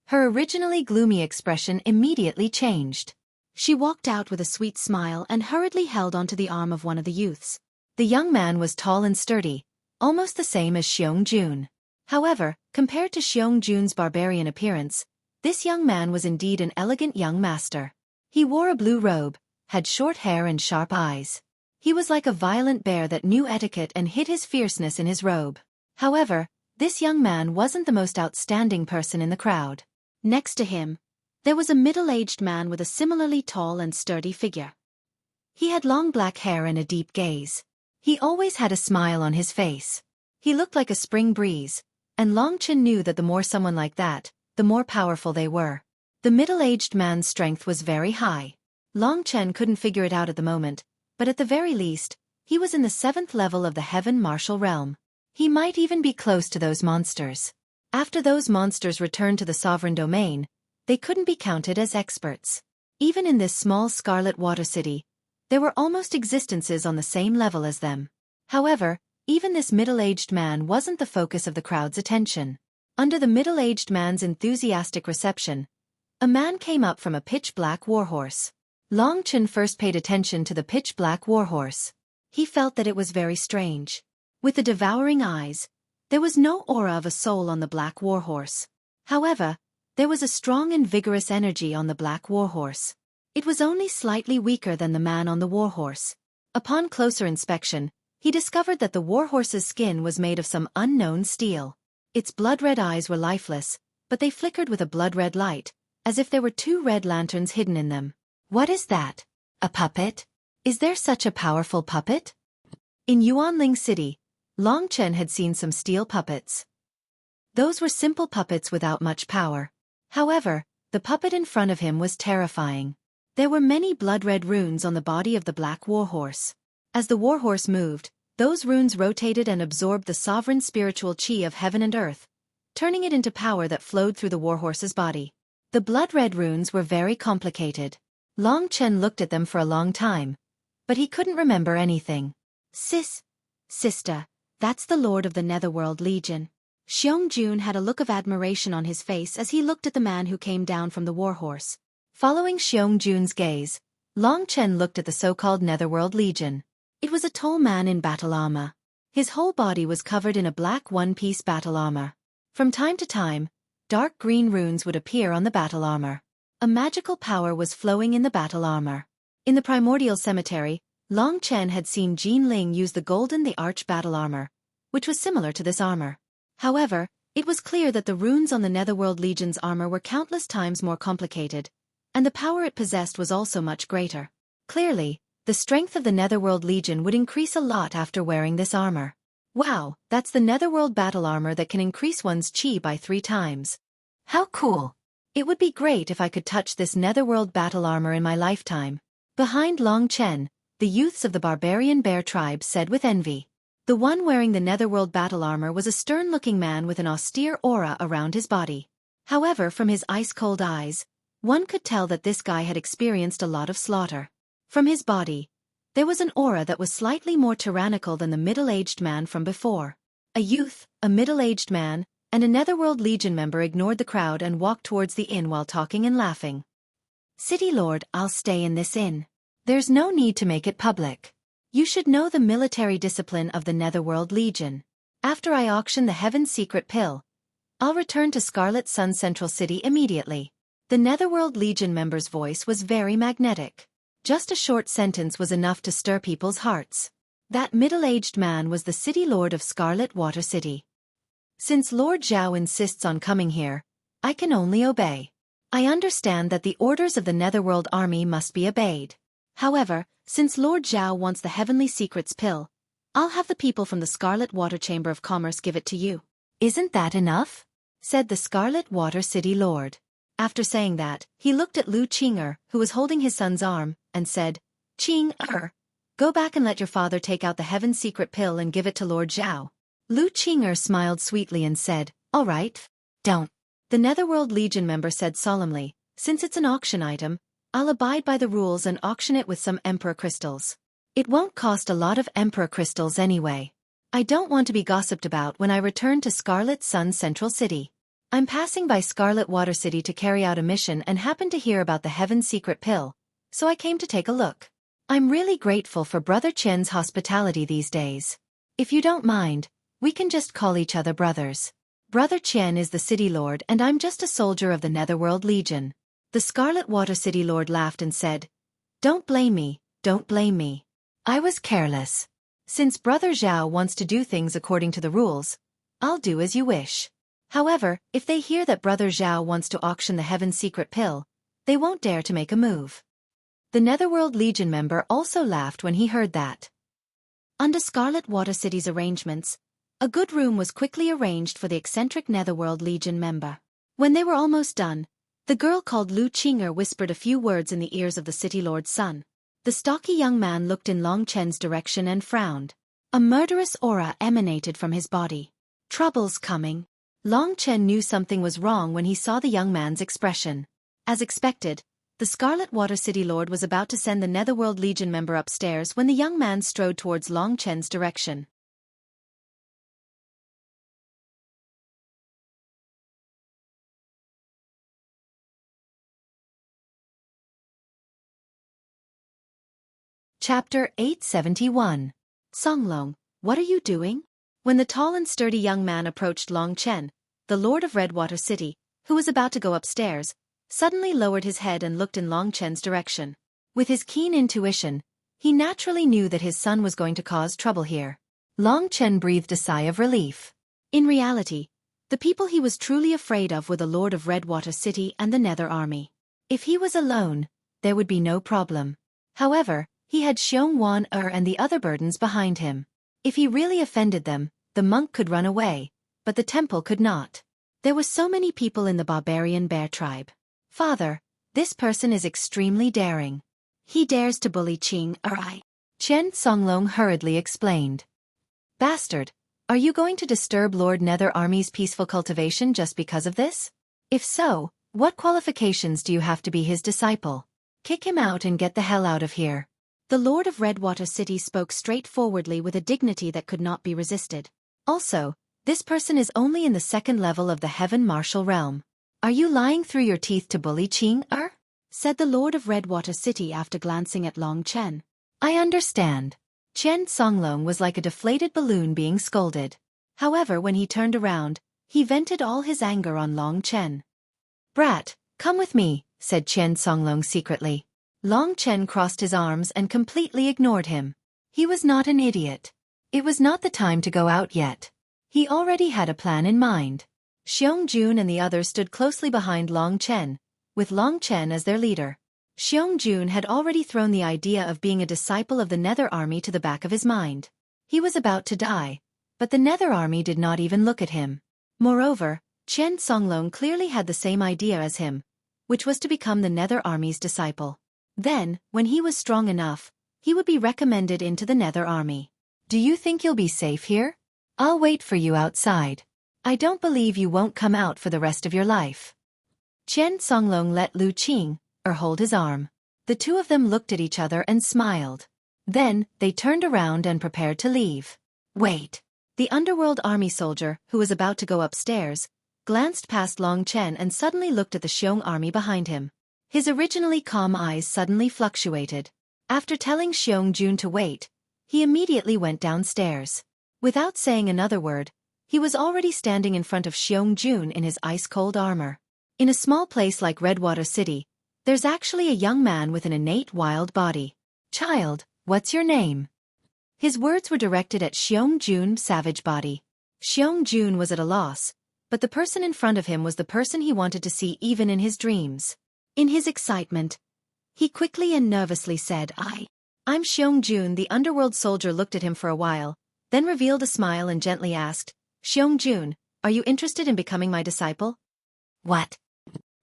Her originally gloomy expression immediately changed. She walked out with a sweet smile and hurriedly held onto the arm of one of the youths. The young man was tall and sturdy, almost the same as Xiong. However, compared to Xiong's barbarian appearance, this young man was indeed an elegant young master. He wore a blue robe, had short hair and sharp eyes. He was like a violent bear that knew etiquette and hid his fierceness in his robe. However, this young man wasn't the most outstanding person in the crowd. Next to him, there was a middle-aged man with a similarly tall and sturdy figure. He had long black hair and a deep gaze. He always had a smile on his face. He looked like a spring breeze, and Long Chen knew that the more someone like that, the more powerful they were. The middle-aged man's strength was very high. Long Chen couldn't figure it out at the moment, but at the very least, he was in the 7th level of the Heaven Martial Realm. He might even be close to those monsters. After those monsters returned to the sovereign domain, they couldn't be counted as experts. Even in this small Scarlet Water City, there were almost existences on the same level as them. However, even this middle-aged man wasn't the focus of the crowd's attention. Under the middle-aged man's enthusiastic reception, a man came up from a pitch-black warhorse. Long Chen first paid attention to the pitch-black warhorse. He felt that it was very strange. With the devouring eyes, there was no aura of a soul on the black warhorse. However, there was a strong and vigorous energy on the black warhorse. It was only slightly weaker than the man on the warhorse. Upon closer inspection, he discovered that the warhorse's skin was made of some unknown steel. Its blood-red eyes were lifeless, but they flickered with a blood-red light, as if there were 2 red lanterns hidden in them. What is that? A puppet? Is there such a powerful puppet? In Yuanling City, Long Chen had seen some steel puppets. Those were simple puppets without much power. However, the puppet in front of him was terrifying. There were many blood-red runes on the body of the black warhorse. As the warhorse moved, those runes rotated and absorbed the sovereign spiritual qi of heaven and earth, turning it into power that flowed through the warhorse's body. The blood-red runes were very complicated. Long Chen looked at them for a long time, but he couldn't remember anything. Sister, that's the Lord of the Netherworld Legion. Xiong had a look of admiration on his face as he looked at the man who came down from the warhorse. Following Xiong's gaze, Long Chen looked at the so-called Netherworld Legion. It was a tall man in battle armor. His whole body was covered in a black one-piece battle armor. From time to time, dark green runes would appear on the battle armor. A magical power was flowing in the battle armor. In the primordial cemetery, Long Chen had seen Jin Ling use the golden the arch battle armor, which was similar to this armor. However, it was clear that the runes on the Netherworld Legion's armor were countless times more complicated, and the power it possessed was also much greater. Clearly, the strength of the Netherworld Legion would increase a lot after wearing this armor. Wow, that's the Netherworld battle armor that can increase one's chi by 3 times. How cool! It would be great if I could touch this Netherworld battle armor in my lifetime. Behind Long Chen, the youths of the barbarian bear tribe said with envy. The one wearing the Netherworld battle armor was a stern-looking man with an austere aura around his body. However, from his ice-cold eyes, One could tell that this guy had experienced a lot of slaughter. From his body, there was an aura that was slightly more tyrannical than the middle-aged man from before. A youth, a middle-aged man, and a Netherworld Legion member ignored the crowd and walked towards the inn while talking and laughing. City Lord, I'll stay in this inn. There's no need to make it public. You should know the military discipline of the Netherworld Legion. After I auction the Heaven's Secret Pill, I'll return to Scarlet Sun Central City immediately. The Netherworld Legion member's voice was very magnetic. Just a short sentence was enough to stir people's hearts. That middle-aged man was the City Lord of Scarlet Water City. Since Lord Zhao insists on coming here, I can only obey. I understand that the orders of the Netherworld Army must be obeyed. However, since Lord Zhao wants the Heavenly Secrets Pill, I'll have the people from the Scarlet Water Chamber of Commerce give it to you. Isn't that enough? Said the Scarlet Water City Lord. After saying that, he looked at Lu Qing'er, who was holding his son's arm, and said, Qing'er, go back and let your father take out the Heaven's Secret Pill and give it to Lord Zhao. Lu Qing'er smiled sweetly and said, all right. Don't. The Netherworld Legion member said solemnly, since it's an auction item, I'll abide by the rules and auction it with some Emperor crystals. It won't cost a lot of Emperor crystals anyway. I don't want to be gossiped about when I return to Scarlet Sun Central City. I'm passing by Scarlet Water City to carry out a mission and happened to hear about the Heaven's Secret Pill, so I came to take a look. I'm really grateful for Brother Qian's hospitality these days. If you don't mind, we can just call each other brothers. Brother Qian is the City Lord and I'm just a soldier of the Netherworld Legion. The Scarlet Water City Lord laughed and said, don't blame me, don't blame me. I was careless. Since Brother Zhao wants to do things according to the rules, I'll do as you wish. However, if they hear that Brother Zhao wants to auction the Heaven's Secret Pill, they won't dare to make a move. The Netherworld Legion member also laughed when he heard that. Under Scarlet Water City's arrangements, a good room was quickly arranged for the eccentric Netherworld Legion member. When they were almost done, the girl called Lu Qing'er whispered a few words in the ears of the City Lord's son. The stocky young man looked in Long Chen's direction and frowned. A murderous aura emanated from his body. Trouble's coming. Long Chen knew something was wrong when he saw the young man's expression. As expected, the Scarlet Water City Lord was about to send the Netherworld Legion member upstairs when the young man strode towards Long Chen's direction. Chapter 871. Songlong, what are you doing? When the tall and sturdy young man approached Long Chen, the Lord of Redwater City, who was about to go upstairs, suddenly lowered his head and looked in Long Chen's direction. With his keen intuition, he naturally knew that his son was going to cause trouble here. Long Chen breathed a sigh of relief. In reality, the people he was truly afraid of were the Lord of Redwater City and the Nether Army. If he was alone, there would be no problem. However, he had Xueqi and the other burdens behind him. If he really offended them, the monk could run away, but the temple could not. There were so many people in the barbarian bear tribe. Father, this person is extremely daring. He dares to bully Qing'er. Chen Songlong hurriedly explained. Bastard, are you going to disturb Lord Nether Army's peaceful cultivation just because of this? If so, what qualifications do you have to be his disciple? Kick him out and get the hell out of here. The Lord of Redwater City spoke straightforwardly with a dignity that could not be resisted. Also, this person is only in the second level of the Heaven Martial Realm. Are you lying through your teeth to bully Qing'er? Said the Lord of Redwater City after glancing at Long Chen. I understand. Chen Songlong was like a deflated balloon being scolded. However, when he turned around, he vented all his anger on Long Chen. Brat, come with me, said Chen Songlong secretly. Long Chen crossed his arms and completely ignored him. He was not an idiot. It was not the time to go out yet. He already had a plan in mind. Xiong and the others stood closely behind Long Chen, with Long Chen as their leader. Xiong had already thrown the idea of being a disciple of the Nether Army to the back of his mind. He was about to die, but the Nether Army did not even look at him. Moreover, Chen Songlong clearly had the same idea as him, which was to become the Nether Army's disciple. Then, when he was strong enough, he would be recommended into the Nether Army. Do you think you'll be safe here? I'll wait for you outside. I don't believe you won't come out for the rest of your life. Chen Songlong let Lu Qing hold his arm. The two of them looked at each other and smiled. Then, they turned around and prepared to leave. Wait. The underworld army soldier, who was about to go upstairs, glanced past Long Chen and suddenly looked at the Xiong army behind him. His originally calm eyes suddenly fluctuated. After telling Xiong Jun to wait, he immediately went downstairs. Without saying another word, he was already standing in front of Xiong Jun in his ice-cold armor. In a small place like Redwater City, there's actually a young man with an innate wild body. Child, what's your name? His words were directed at Xiong Jun's savage body. Xiong Jun was at a loss, but the person in front of him was the person he wanted to see even in his dreams. In his excitement, he quickly and nervously said, I'm Xiong Jun. The underworld soldier looked at him for a while, then revealed a smile and gently asked, Xiong Jun, are you interested in becoming my disciple? What?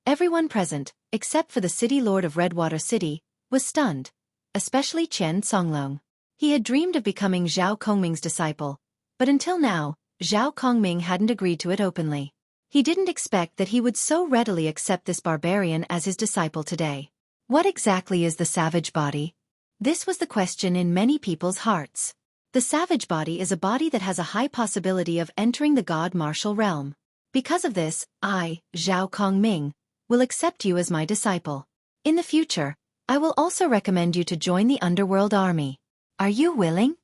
Everyone present, except for the city lord of Redwater City, was stunned, especially Chen Songlong. He had dreamed of becoming Zhao Kongming's disciple, but until now, Zhao Kongming hadn't agreed to it openly. He didn't expect that he would so readily accept this barbarian as his disciple today. What exactly is the savage body? This was the question in many people's hearts. The savage body is a body that has a high possibility of entering the god martial realm. Because of this, I, Zhao Kongming, will accept you as my disciple. In the future, I will also recommend you to join the underworld army. Are you willing?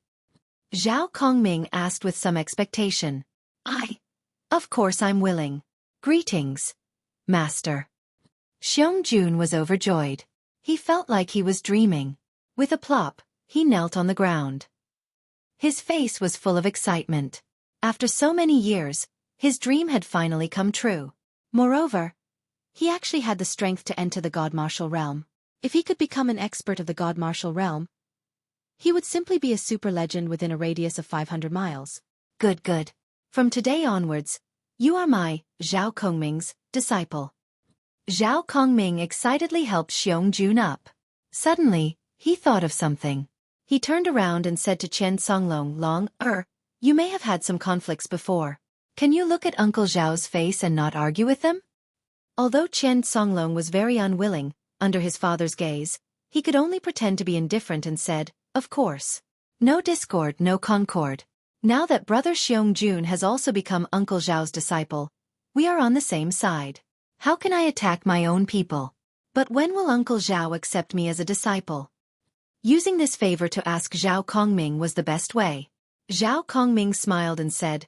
Zhao Kongming asked with some expectation. Of course I'm willing. Greetings, Master. Xiong Jun was overjoyed. He felt like he was dreaming. With a plop, he knelt on the ground. His face was full of excitement. After so many years, his dream had finally come true. Moreover, he actually had the strength to enter the god martial realm. If he could become an expert of the god martial realm, he would simply be a super legend within a radius of 500 miles. Good. From today onwards, you are my, Zhao Kongming's, disciple. Zhao Kongming excitedly helped Xiong Jun up. Suddenly, he thought of something. He turned around and said to Chen Songlong, you may have had some conflicts before. Can you look at Uncle Zhao's face and not argue with them? Although Chen Songlong was very unwilling, under his father's gaze, he could only pretend to be indifferent and said, of course. No discord, no concord. Now that brother Xiong Jun has also become Uncle Zhao's disciple, we are on the same side. How can I attack my own people? But when will Uncle Zhao accept me as a disciple? Using this favor to ask Zhao Kongming was the best way. Zhao Kongming smiled and said,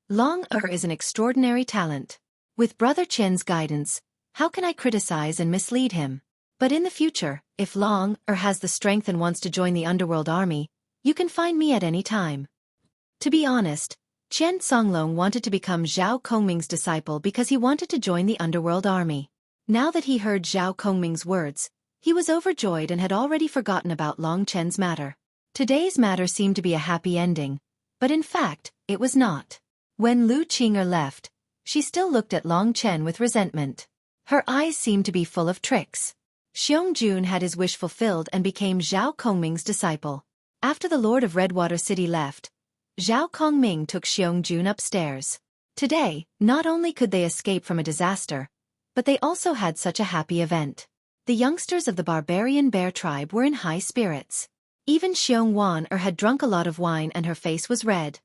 Long is an extraordinary talent. With brother Chen's guidance, how can I criticize and mislead him? But in the future, if Long has the strength and wants to join the underworld army, you can find me at any time. To be honest, Chen Songlong wanted to become Zhao Kongming's disciple because he wanted to join the underworld army. Now that he heard Zhao Kongming's words, he was overjoyed and had already forgotten about Long Chen's matter. Today's matter seemed to be a happy ending, but in fact, it was not. When Lu Qing left, she still looked at Long Chen with resentment. Her eyes seemed to be full of tricks. Xiong Jun had his wish fulfilled and became Zhao Kongming's disciple. After the Lord of Redwater City left, Zhao Kongming took Xiong Jun upstairs. Today, not only could they escape from a disaster, but they also had such a happy event. The youngsters of the barbarian bear tribe were in high spirits. Even Xiong Wan had drunk a lot of wine and her face was red.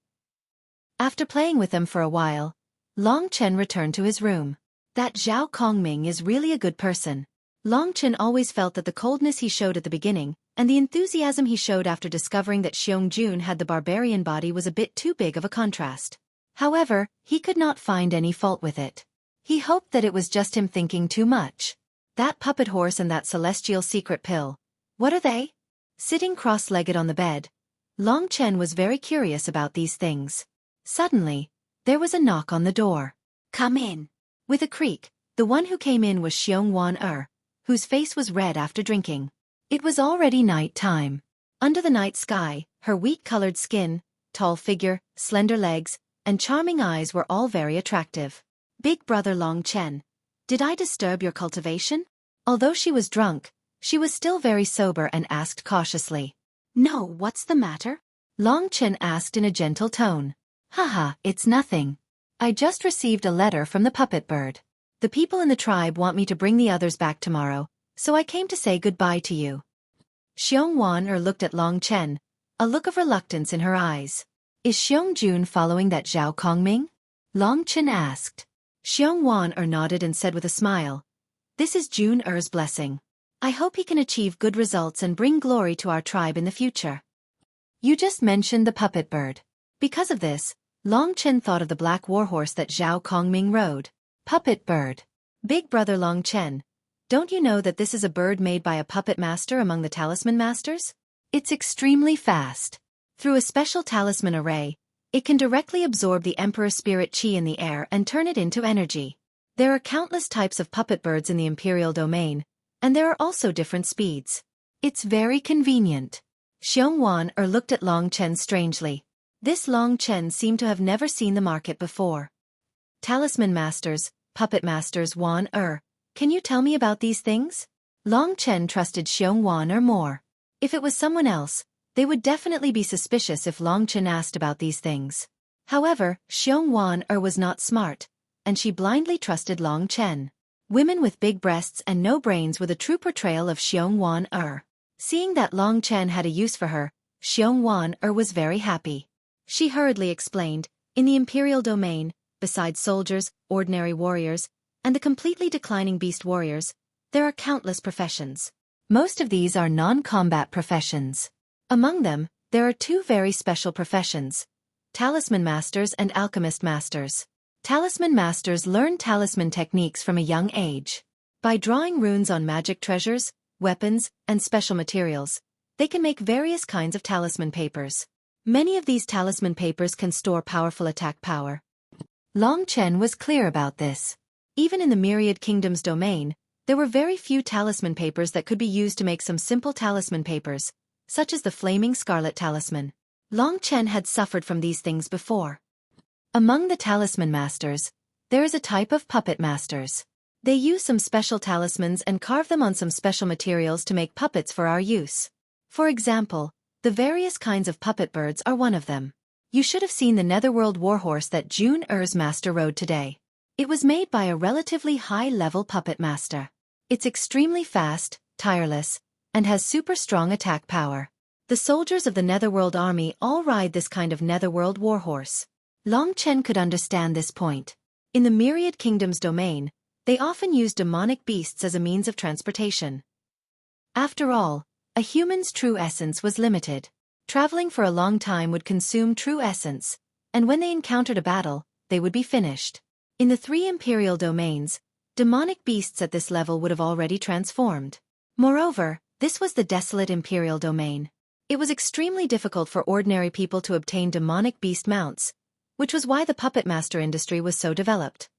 After playing with them for a while, Long Chen returned to his room. That Zhao Kongming is really a good person. Long Chen always felt that the coldness he showed at the beginning, and the enthusiasm he showed after discovering that Xiong Jun had the barbarian body was a bit too big of a contrast. However, he could not find any fault with it. He hoped that it was just him thinking too much. That puppet horse and that celestial secret pill, what are they? Sitting cross-legged on the bed, Long Chen was very curious about these things. Suddenly, there was a knock on the door. Come in. With a creak, the one who came in was Xiong Wan whose face was red after drinking. It was already night time. Under the night sky, her wheat-colored skin, tall figure, slender legs, and charming eyes were all very attractive. Big brother Long Chen, did I disturb your cultivation? Although she was drunk, she was still very sober and asked cautiously. No, what's the matter? Long Chen asked in a gentle tone. Haha, it's nothing. I just received a letter from the puppet bird. The people in the tribe want me to bring the others back tomorrow, so I came to say goodbye to you. Xiong looked at Long Chen, a look of reluctance in her eyes. Is Xiong Jun following that Zhao Kongming? Long Chen asked. Xiong nodded and said with a smile, this is Jun Er's blessing. I hope he can achieve good results and bring glory to our tribe in the future. You just mentioned the puppet bird. Because of this, Long Chen thought of the black warhorse that Zhao Kongming rode. Puppet bird. Big brother Long Chen, don't you know that this is a bird made by a puppet master among the talisman masters? It's extremely fast. Through a special talisman array, it can directly absorb the Emperor Spirit Qi in the air and turn it into energy. There are countless types of puppet birds in the Imperial Domain, and there are also different speeds. It's very convenient. Xiong looked at Long Chen strangely. This Long Chen seemed to have never seen the market before. Talisman masters, puppet masters can you tell me about these things? Long Chen trusted Xiong more. If it was someone else, they would definitely be suspicious if Long Chen asked about these things. However, Xiong was not smart, and she blindly trusted Long Chen. Women with big breasts and no brains were the true portrayal of Xiong Seeing that Long Chen had a use for her, Xiong was very happy. She hurriedly explained, in the Imperial Domain, besides soldiers, ordinary warriors, and the completely declining beast warriors, there are countless professions. Most of these are non-combat professions. Among them, there are two very special professions: talisman masters and alchemist masters. Talisman masters learn talisman techniques from a young age. By drawing runes on magic treasures, weapons, and special materials, they can make various kinds of talisman papers. Many of these talisman papers can store powerful attack power. Long Chen was clear about this. Even in the Myriad Kingdoms domain, there were very few talisman papers that could be used to make some simple talisman papers, such as the Flaming Scarlet Talisman. Long Chen had suffered from these things before. Among the talisman masters, there is a type of puppet masters. They use some special talismans and carve them on some special materials to make puppets for our use. For example, the various kinds of puppet birds are one of them. You should have seen the Netherworld warhorse that Jun Er's master rode today. It was made by a relatively high-level puppet master. It's extremely fast, tireless, and has super strong attack power. The soldiers of the Netherworld army all ride this kind of Netherworld warhorse. Long Chen could understand this point. In the Myriad Kingdoms domain, they often use demonic beasts as a means of transportation. After all, a human's true essence was limited. Traveling for a long time would consume true essence, and when they encountered a battle, they would be finished. In the three imperial domains, demonic beasts at this level would have already transformed. Moreover, this was the desolate imperial domain. It was extremely difficult for ordinary people to obtain demonic beast mounts, which was why the puppet master industry was so developed.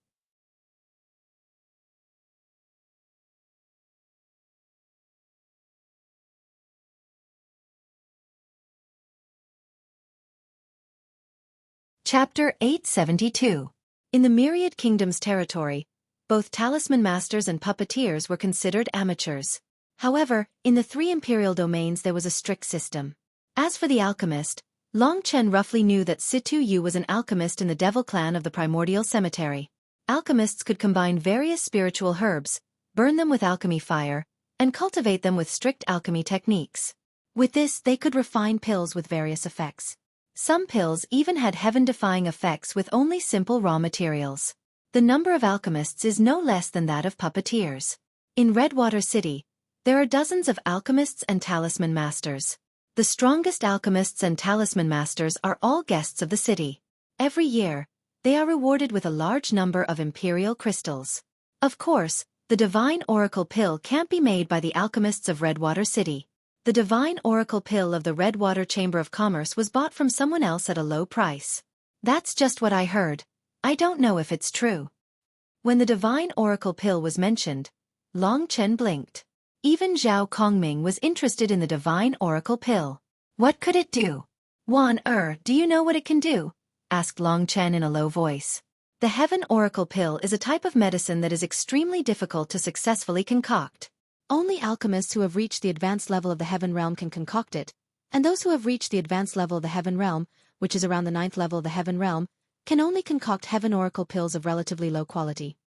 Chapter 872. In the Myriad Kingdoms territory, both talisman masters and puppeteers were considered amateurs. However, in the three imperial domains there was a strict system. As for the alchemist, Long Chen roughly knew that Situ Yu was an alchemist in the devil clan of the primordial cemetery. Alchemists could combine various spiritual herbs, burn them with alchemy fire, and cultivate them with strict alchemy techniques. With this they could refine pills with various effects. Some pills even had heaven-defying effects with only simple raw materials. The number of alchemists is no less than that of puppeteers. In Redwater City, there are dozens of alchemists and talisman masters. The strongest alchemists and talisman masters are all guests of the city. Every year, they are rewarded with a large number of imperial crystals. Of course, the divine oracle pill can't be made by the alchemists of Redwater City. The divine oracle pill of the Redwater Chamber of Commerce was bought from someone else at a low price. That's just what I heard. I don't know if it's true. When the divine oracle pill was mentioned, Long Chen blinked. Even Zhao Kongming was interested in the divine oracle pill. What could it do? Do you know what it can do? Asked Long Chen in a low voice. The heaven oracle pill is a type of medicine that is extremely difficult to successfully concoct. Only alchemists who have reached the advanced level of the heaven realm can concoct it, and those who have reached the advanced level of the heaven realm, which is around the 9th level of the heaven realm, can only concoct heaven oracle pills of relatively low quality.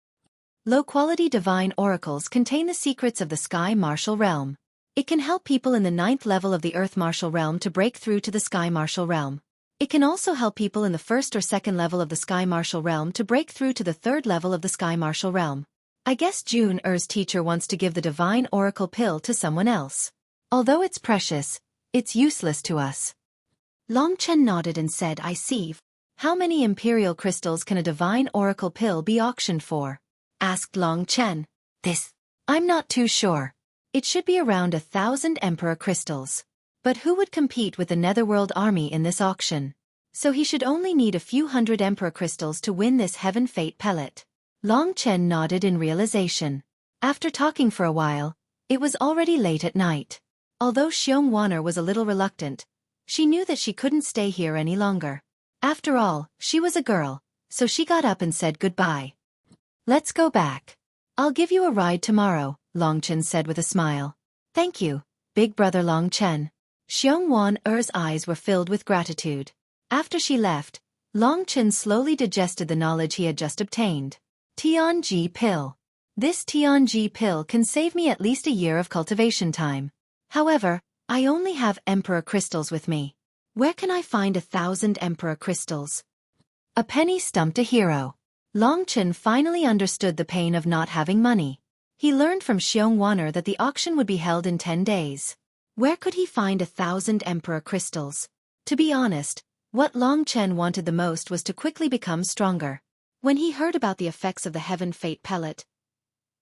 Low-quality divine oracles contain the secrets of the Sky Martial Realm. It can help people in the 9th level of the Earth Martial Realm to break through to the Sky Martial Realm. It can also help people in the 1st or 2nd level of the Sky Martial Realm to break through to the 3rd level of the Sky Martial Realm. I guess Jun-Er's teacher wants to give the divine oracle pill to someone else. Although it's precious, it's useless to us. Long Chen nodded and said, I see. How many imperial crystals can a divine oracle pill be auctioned for? Asked Long Chen. This. I'm not too sure. It should be around 1,000 emperor crystals. But who would compete with the Netherworld army in this auction? So he should only need a few hundred emperor crystals to win this heaven fate pellet. Long Chen nodded in realization. After talking for a while, it was already late at night. Although Xiong Wanner was a little reluctant, she knew that she couldn't stay here any longer. After all, she was a girl, so she got up and said goodbye. Let's go back. I'll give you a ride tomorrow, Long Chen said with a smile. Thank you, big brother Long Chen. Xiong Wanner's eyes were filled with gratitude. After she left, Long Chen slowly digested the knowledge he had just obtained. Tianji pill. This Tianji pill can save me at least a year of cultivation time. However, I only have emperor crystals with me. Where can I find 1,000 emperor crystals? A penny stumped a hero. Long Chen finally understood the pain of not having money. He learned from Xiong Wanner that the auction would be held in 10 days. Where could he find 1,000 emperor crystals? To be honest, what Long Chen wanted the most was to quickly become stronger. When he heard about the effects of the Heaven Fate pellet,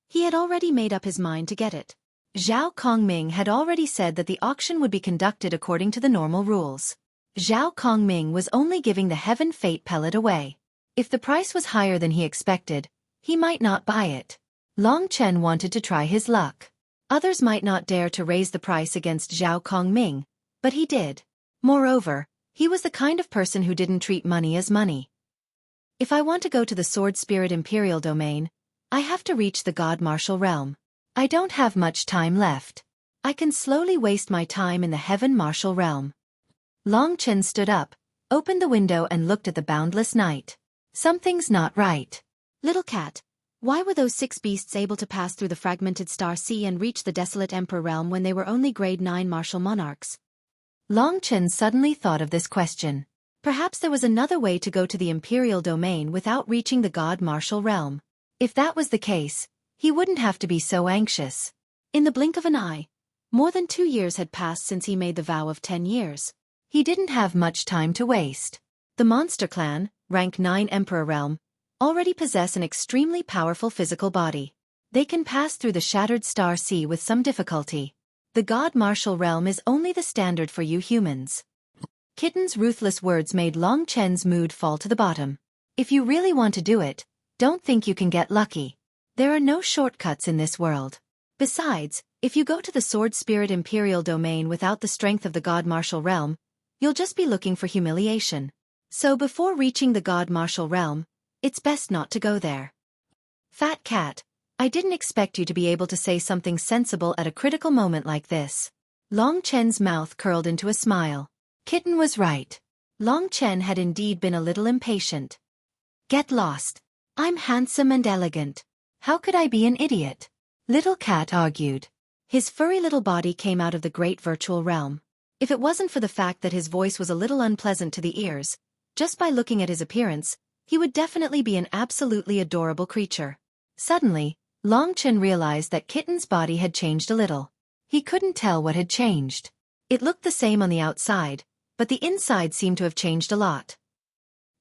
he had already made up his mind to get it. Zhao Kongming had already said that the auction would be conducted according to the normal rules. Zhao Kongming was only giving the Heaven Fate pellet away. If the price was higher than he expected, he might not buy it. Long Chen wanted to try his luck. Others might not dare to raise the price against Zhao Kongming, but he did. Moreover, he was the kind of person who didn't treat money as money. If I want to go to the Sword Spirit Imperial Domain, I have to reach the God Martial Realm. I don't have much time left. I can slowly waste my time in the Heaven Martial Realm. Long Chen stood up, opened the window and looked at the boundless night. Something's not right. Little cat, why were those 6 beasts able to pass through the fragmented Star Sea and reach the desolate Emperor Realm when they were only grade 9 martial monarchs? Long Chen suddenly thought of this question. Perhaps there was another way to go to the Imperial Domain without reaching the God Martial Realm. If that was the case, he wouldn't have to be so anxious. In the blink of an eye, more than 2 years had passed since he made the vow of 10 years. He didn't have much time to waste. The Monster Clan, rank 9 Emperor Realm, already possess an extremely powerful physical body. They can pass through the shattered Star Sea with some difficulty. The God Martial Realm is only the standard for you humans. Kitten's ruthless words made Long Chen's mood fall to the bottom. If you really want to do it, don't think you can get lucky. There are no shortcuts in this world. Besides, if you go to the Sword Spirit Imperial Domain without the strength of the God Martial Realm, you'll just be looking for humiliation. So before reaching the God Martial Realm, it's best not to go there. Fat Cat, I didn't expect you to be able to say something sensible at a critical moment like this. Long Chen's mouth curled into a smile. Kitten was right. Long Chen had indeed been a little impatient. Get lost. I'm handsome and elegant. How could I be an idiot? Little Cat argued. His furry little body came out of the great virtual realm. If it wasn't for the fact that his voice was a little unpleasant to the ears, just by looking at his appearance, he would definitely be an absolutely adorable creature. Suddenly, Long Chen realized that Kitten's body had changed a little. He couldn't tell what had changed. It looked the same on the outside, but the inside seemed to have changed a lot.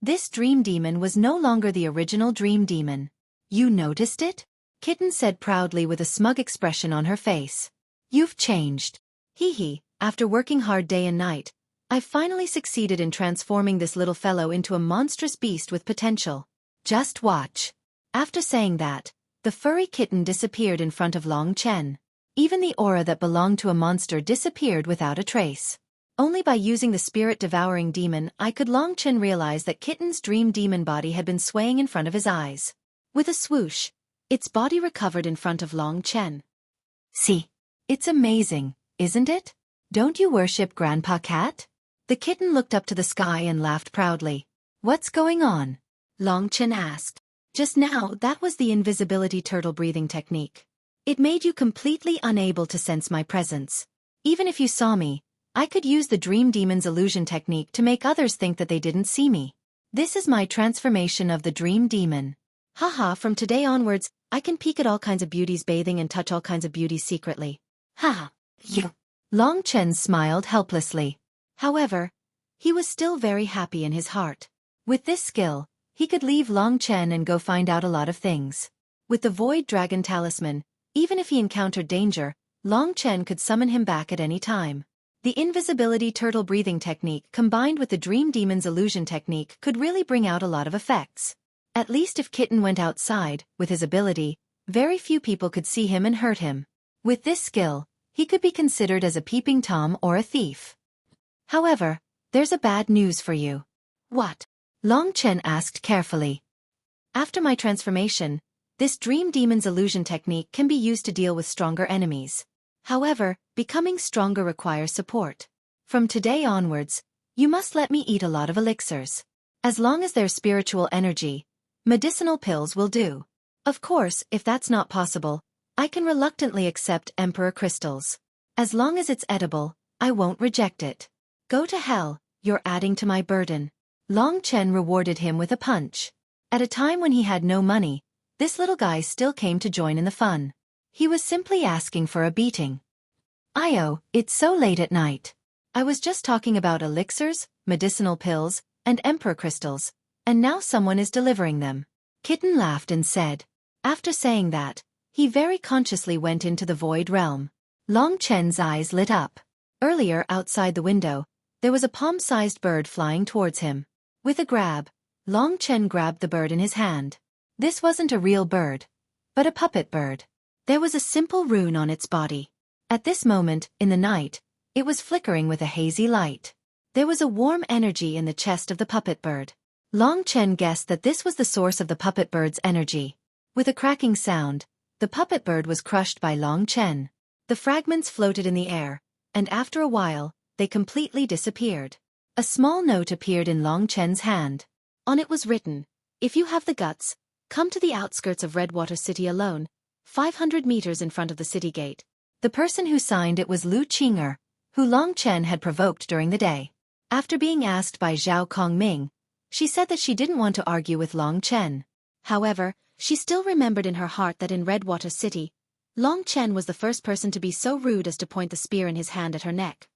This dream demon was no longer the original dream demon. You noticed it? Kitten said proudly with a smug expression on her face. You've changed. Hee hee, after working hard day and night, I've finally succeeded in transforming this little fellow into a monstrous beast with potential. Just watch. After saying that, the furry kitten disappeared in front of Long Chen. Even the aura that belonged to a monster disappeared without a trace. Only by using the spirit-devouring demon could Long Chen realize that Kitten's dream demon body had been swaying in front of his eyes. With a swoosh, its body recovered in front of Long Chen. See? It's amazing, isn't it? Don't you worship Grandpa Cat? The kitten looked up to the sky and laughed proudly. What's going on? Long Chen asked. Just now, that was the invisibility turtle breathing technique. It made you completely unable to sense my presence. Even if you saw me, I could use the Dream Demon's illusion technique to make others think that they didn't see me. This is my transformation of the Dream Demon. Haha, from today onwards, I can peek at all kinds of beauties bathing and touch all kinds of beauties secretly. Haha, you. Long Chen smiled helplessly. However, he was still very happy in his heart. With this skill, he could leave Long Chen and go find out a lot of things. With the Void Dragon Talisman, even if he encountered danger, Long Chen could summon him back at any time. The invisibility turtle breathing technique combined with the Dream Demon's illusion technique could really bring out a lot of effects. At least if Kitten went outside, with his ability, very few people could see him and hurt him. With this skill, he could be considered as a peeping Tom or a thief. However, there's a bad news for you. What? Long Chen asked carefully. After my transformation, this Dream Demon's illusion technique can be used to deal with stronger enemies. However, becoming stronger requires support. From today onwards, you must let me eat a lot of elixirs. As long as there's spiritual energy, medicinal pills will do. Of course, if that's not possible, I can reluctantly accept Emperor crystals. As long as it's edible, I won't reject it. Go to hell, you're adding to my burden. Long Chen rewarded him with a punch. At a time when he had no money, this little guy still came to join in the fun. He was simply asking for a beating. Io, it's so late at night. I was just talking about elixirs, medicinal pills, and emperor crystals, and now someone is delivering them. Kitten laughed and said. After saying that, he very consciously went into the void realm. Long Chen's eyes lit up. Earlier, outside the window, there was a palm-sized bird flying towards him. With a grab, Long Chen grabbed the bird in his hand. This wasn't a real bird, but a puppet bird. There was a simple rune on its body. At this moment, in the night, it was flickering with a hazy light. There was a warm energy in the chest of the puppet bird. Long Chen guessed that this was the source of the puppet bird's energy. With a cracking sound, the puppet bird was crushed by Long Chen. The fragments floated in the air, and after a while, they completely disappeared. A small note appeared in Long Chen's hand. On it was written, "If you have the guts, come to the outskirts of Redwater City alone, 500 meters in front of the city gate." The person who signed it was Lu Qing'er, who Long Chen had provoked during the day. After being asked by Zhao Kongming, she said that she didn't want to argue with Long Chen. However, she still remembered in her heart that in Redwater City, Long Chen was the first person to be so rude as to point the spear in his hand at her neck.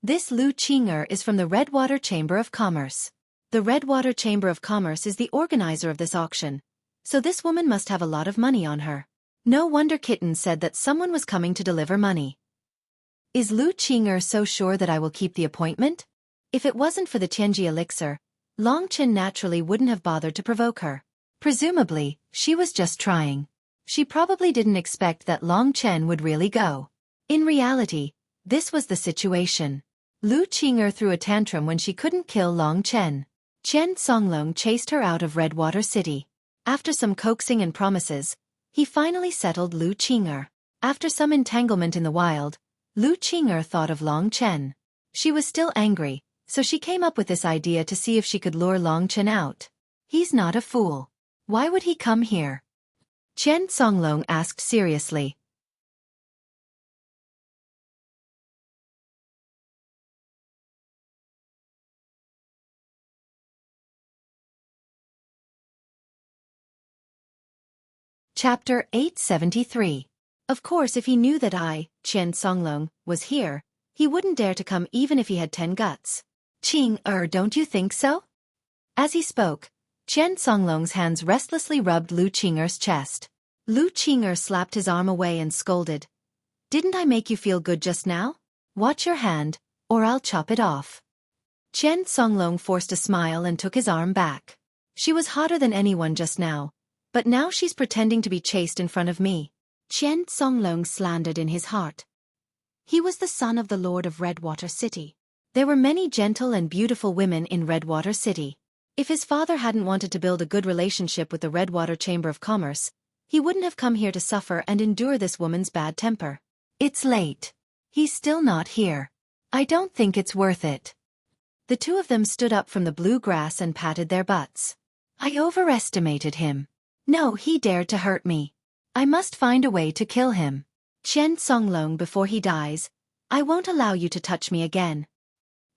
This Lu Qing'er is from the Redwater Chamber of Commerce. The Redwater Chamber of Commerce is the organizer of this auction, so this woman must have a lot of money on her. No wonder Kitten said that someone was coming to deliver money. Is Lu Qing'er so sure that I will keep the appointment? If it wasn't for the Tianji elixir, Long Chen naturally wouldn't have bothered to provoke her. Presumably, she was just trying. She probably didn't expect that Long Chen would really go. In reality, this was the situation. Lu Qing'er threw a tantrum when she couldn't kill Long Chen. Chen Songlong chased her out of Redwater City. After some coaxing and promises, he finally settled Lu Qing'er. After some entanglement in the wild, Lu Qing'er thought of Long Chen. She was still angry, so she came up with this idea to see if she could lure Long Chen out. He's not a fool. Why would he come here? Chen Songlong asked seriously. Chapter 873. Of course, if he knew that I, Chen Songlong, was here, he wouldn't dare to come even if he had 10 guts. Qing'er, don't you think so? As he spoke, Chen Songlong's hands restlessly rubbed Lu Qing'er's chest. Lu Qing'er slapped his arm away and scolded. Didn't I make you feel good just now? Watch your hand, or I'll chop it off. Chen Songlong forced a smile and took his arm back. She was hotter than anyone just now, but now she's pretending to be chaste in front of me. Chen Songlong slandered in his heart. He was the son of the Lord of Redwater City. There were many gentle and beautiful women in Redwater City. If his father hadn't wanted to build a good relationship with the Redwater Chamber of Commerce, he wouldn't have come here to suffer and endure this woman's bad temper. It's late. He's still not here. I don't think it's worth it. The two of them stood up from the blue grass and patted their butts. I overestimated him. No, he dared to hurt me. I must find a way to kill him. Chen Songlong, before he dies, I won't allow you to touch me again.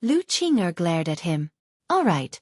Lu Qing'er glared at him. All right.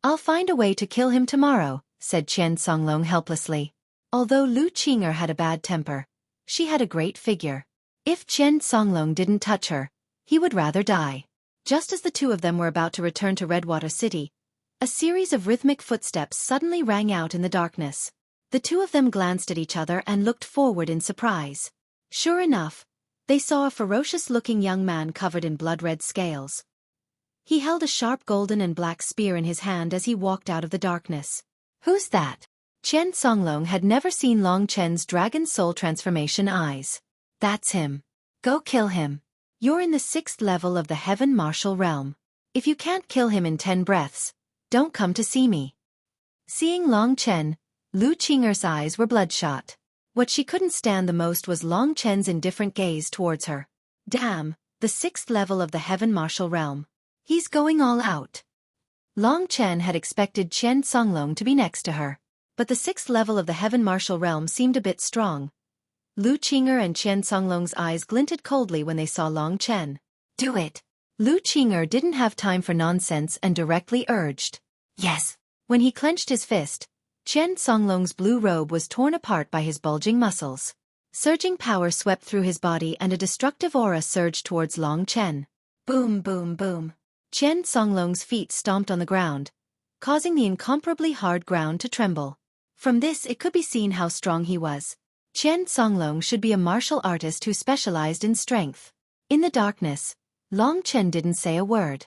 I'll find a way to kill him tomorrow, said Chen Songlong helplessly. Although Lu Qing'er had a bad temper, she had a great figure. If Chen Songlong didn't touch her, he would rather die. Just as the two of them were about to return to Redwater City, a series of rhythmic footsteps suddenly rang out in the darkness. The two of them glanced at each other and looked forward in surprise. Sure enough, they saw a ferocious-looking young man covered in blood-red scales. He held a sharp golden and black spear in his hand as he walked out of the darkness. Who's that? Chen Songlong had never seen Long Chen's dragon soul transformation eyes. That's him. Go kill him. You're in the 6th level of the Heaven Martial Realm. If you can't kill him in 10 breaths, don't come to see me. Seeing Long Chen, Lu Qing'er's eyes were bloodshot. What she couldn't stand the most was Long Chen's indifferent gaze towards her. Damn, the 6th level of the Heaven Martial Realm. He's going all out. Long Chen had expected Chen Songlong to be next to her. But the 6th level of the Heaven Martial Realm seemed a bit strong. Lu Qing'er and Chen Songlong's eyes glinted coldly when they saw Long Chen. Do it. Lu Qing'er didn't have time for nonsense and directly urged. Yes. When he clenched his fist, Chen Songlong's blue robe was torn apart by his bulging muscles. Surging power swept through his body and a destructive aura surged towards Long Chen. Boom, boom, boom. Chen Songlong's feet stomped on the ground, causing the incomparably hard ground to tremble. From this it could be seen how strong he was. Chen Songlong should be a martial artist who specialized in strength. In the darkness, Long Chen didn't say a word.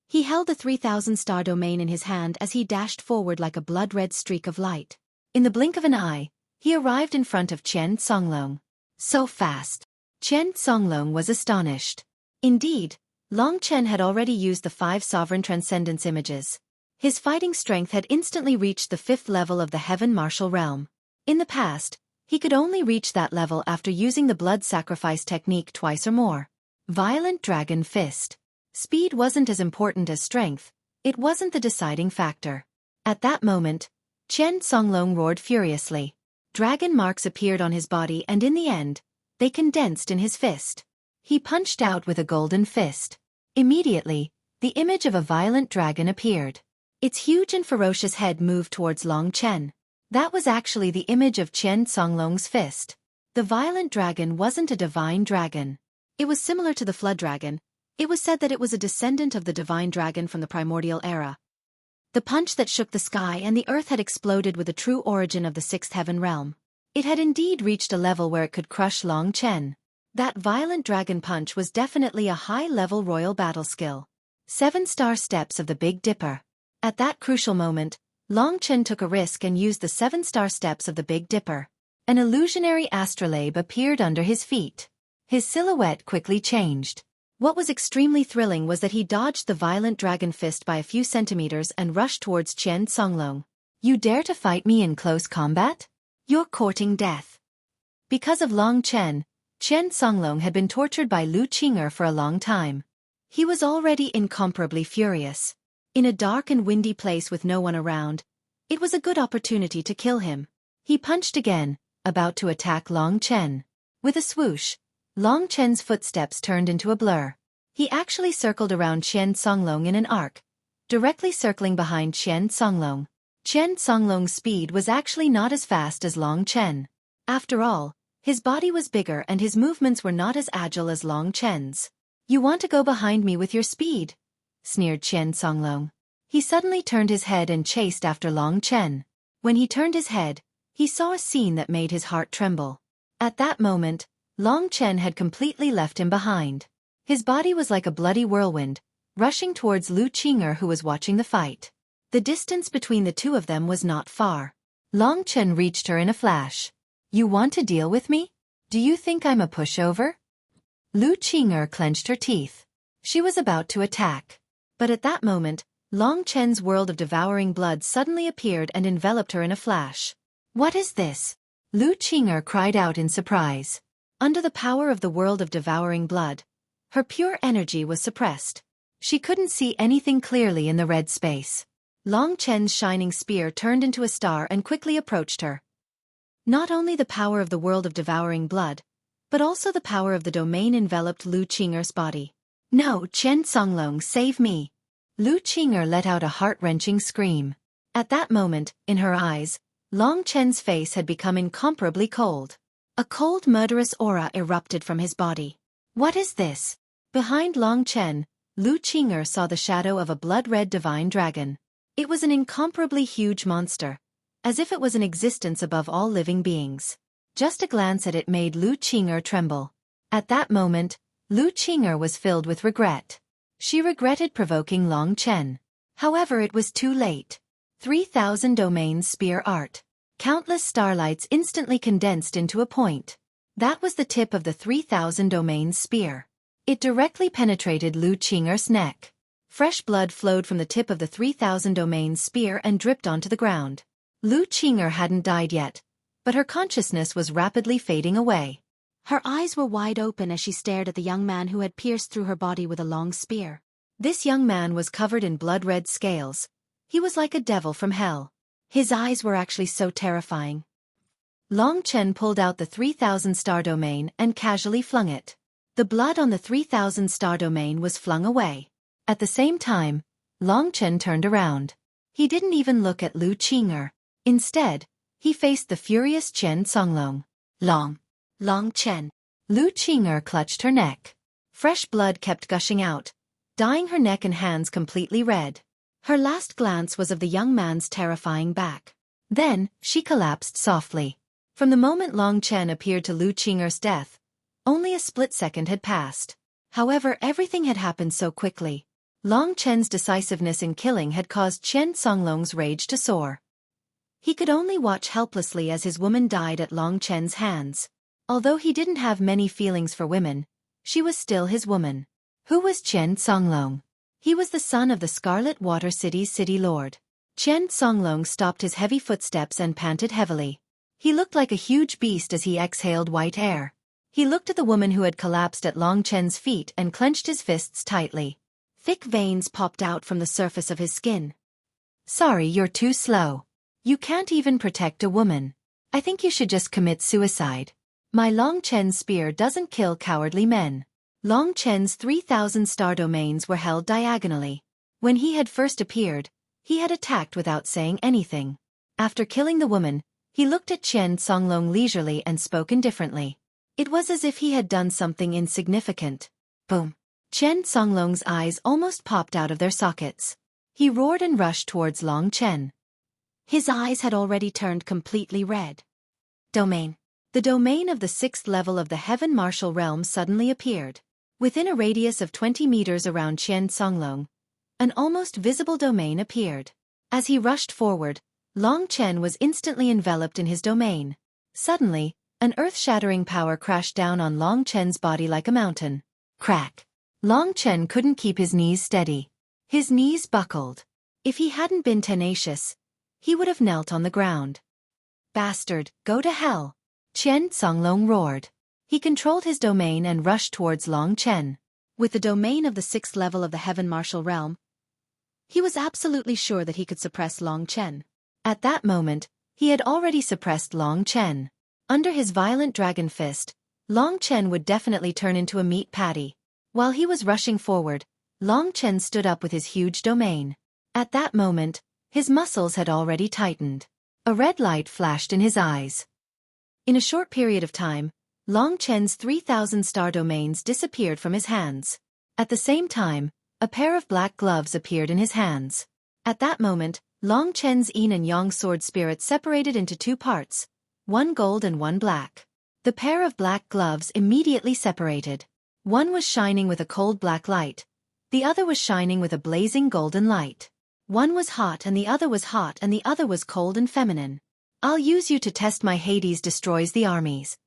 He held the 3,000-star domain in his hand as he dashed forward like a blood-red streak of light. In the blink of an eye, he arrived in front of Chen Songlong. So fast. Chen Songlong was astonished. Indeed, Long Chen had already used the 5 sovereign transcendence images. His fighting strength had instantly reached the 5th level of the Heaven Martial Realm. In the past, he could only reach that level after using the blood sacrifice technique twice or more. Violent Dragon Fist. Speed wasn't as important as strength, it wasn't the deciding factor. At that moment, Chen Songlong roared furiously. Dragon marks appeared on his body and in the end, they condensed in his fist. He punched out with a golden fist. Immediately, the image of a violent dragon appeared. Its huge and ferocious head moved towards Long Chen. That was actually the image of Chen Songlong's fist. The violent dragon wasn't a divine dragon. It was similar to the flood dragon. It was said that it was a descendant of the divine dragon from the primordial era. The punch that shook the sky and the earth had exploded with the true origin of the 6th heaven realm. It had indeed reached a level where it could crush Long Chen. That violent dragon punch was definitely a high-level royal battle skill. 7-star steps of the Big Dipper. At that crucial moment, Long Chen took a risk and used the 7-star steps of the Big Dipper. An illusionary astrolabe appeared under his feet. His silhouette quickly changed. What was extremely thrilling was that he dodged the violent dragon fist by a few centimeters and rushed towards Chen Songlong. You dare to fight me in close combat? You're courting death. Because of Long Chen, Chen Songlong had been tortured by Lu Qing'er for a long time. He was already incomparably furious. In a dark and windy place with no one around, it was a good opportunity to kill him. He punched again, about to attack Long Chen. With a swoosh, Long Chen's footsteps turned into a blur. He actually circled around Chen Songlong in an arc, directly circling behind Chen Songlong. Chen Songlong's speed was actually not as fast as Long Chen. After all, his body was bigger and his movements were not as agile as Long Chen's. You want to go behind me with your speed? Sneered Chen Songlong. He suddenly turned his head and chased after Long Chen. When he turned his head, he saw a scene that made his heart tremble. At that moment, Long Chen had completely left him behind. His body was like a bloody whirlwind, rushing towards Lu Qing'er who was watching the fight. The distance between the two of them was not far. Long Chen reached her in a flash. You want to deal with me? Do you think I'm a pushover? Lu Qing'er clenched her teeth. She was about to attack. But at that moment, Long Chen's world of devouring blood suddenly appeared and enveloped her in a flash. What is this? Lu Qing'er cried out in surprise. Under the power of the world of devouring blood, her pure energy was suppressed. She couldn't see anything clearly in the red space. Long Chen's shining spear turned into a star and quickly approached her. Not only the power of the world of devouring blood, but also the power of the domain enveloped Lu Qing'er's body. "No, Chen Songlong, save me!" Lu Qing'er let out a heart-wrenching scream. At that moment, in her eyes, Long Chen's face had become incomparably cold. A cold, murderous aura erupted from his body. What is this? Behind Long Chen, Lu Qing'er saw the shadow of a blood-red divine dragon. It was an incomparably huge monster, as if it was an existence above all living beings. Just a glance at it made Lu Qing'er tremble. At that moment, Lu Qing'er was filled with regret. She regretted provoking Long Chen. However, it was too late. 3,000 domains spear art. Countless starlights instantly condensed into a point. That was the tip of the 3,000 domains spear. It directly penetrated Lu Qing'er's neck. Fresh blood flowed from the tip of the 3,000 domains spear and dripped onto the ground. Lu Qing'er hadn't died yet, but her consciousness was rapidly fading away. Her eyes were wide open as she stared at the young man who had pierced through her body with a long spear. This young man was covered in blood-red scales. He was like a devil from hell. His eyes were actually so terrifying. Long Chen pulled out the 3,000 star domain and casually flung it. The blood on the 3,000 star domain was flung away. At the same time, Long Chen turned around. He didn't even look at Lu Qing'er. Instead, he faced the furious Chen Songlong. Long Chen. Lu Qing'er clutched her neck. Fresh blood kept gushing out, dyeing her neck and hands completely red. Her last glance was of the young man's terrifying back. Then, she collapsed softly. From the moment Long Chen appeared to Lu Qing'er's death, only a split second had passed. However, everything had happened so quickly. Long Chen's decisiveness in killing had caused Chen Songlong's rage to soar. He could only watch helplessly as his woman died at Long Chen's hands. Although he didn't have many feelings for women, she was still his woman. Who was Chen Songlong? He was the son of the Scarlet Water City's city lord. Chen Songlong stopped his heavy footsteps and panted heavily. He looked like a huge beast as he exhaled white air. He looked at the woman who had collapsed at Long Chen's feet and clenched his fists tightly. Thick veins popped out from the surface of his skin. "Sorry, you're too slow. You can't even protect a woman. I think you should just commit suicide. My Long Chen spear doesn't kill cowardly men." Long Chen's 3,000 star domains were held diagonally. When he had first appeared, he had attacked without saying anything. After killing the woman, he looked at Chen Songlong leisurely and spoke indifferently. It was as if he had done something insignificant. Boom. Chen Songlong's eyes almost popped out of their sockets. He roared and rushed towards Long Chen. His eyes had already turned completely red. Domain. The domain of the 6th level of the Heaven Martial Realm suddenly appeared. Within a radius of 20 meters around Chen Songlong, an almost visible domain appeared. As he rushed forward, Long Chen was instantly enveloped in his domain. Suddenly, an earth-shattering power crashed down on Long Chen's body like a mountain. Crack! Long Chen couldn't keep his knees steady. His knees buckled. If he hadn't been tenacious, he would have knelt on the ground. "Bastard, go to hell!" Chen Songlong roared. He controlled his domain and rushed towards Long Chen. With the domain of the 6th level of the Heaven Martial Realm, he was absolutely sure that he could suppress Long Chen. At that moment, he had already suppressed Long Chen. Under his violent dragon fist, Long Chen would definitely turn into a meat patty. While he was rushing forward, Long Chen stood up with his huge domain. At that moment, his muscles had already tightened. A red light flashed in his eyes. In a short period of time, Long Chen's 3,000 star domains disappeared from his hands. At the same time, a pair of black gloves appeared in his hands. At that moment, Long Chen's yin and yang sword spirit separated into two parts, one gold and one black. The pair of black gloves immediately separated. One was shining with a cold black light. The other was shining with a blazing golden light. One was hot and the other was hot and the other was cold and feminine. "I'll use you to test my Hades destroys the armies."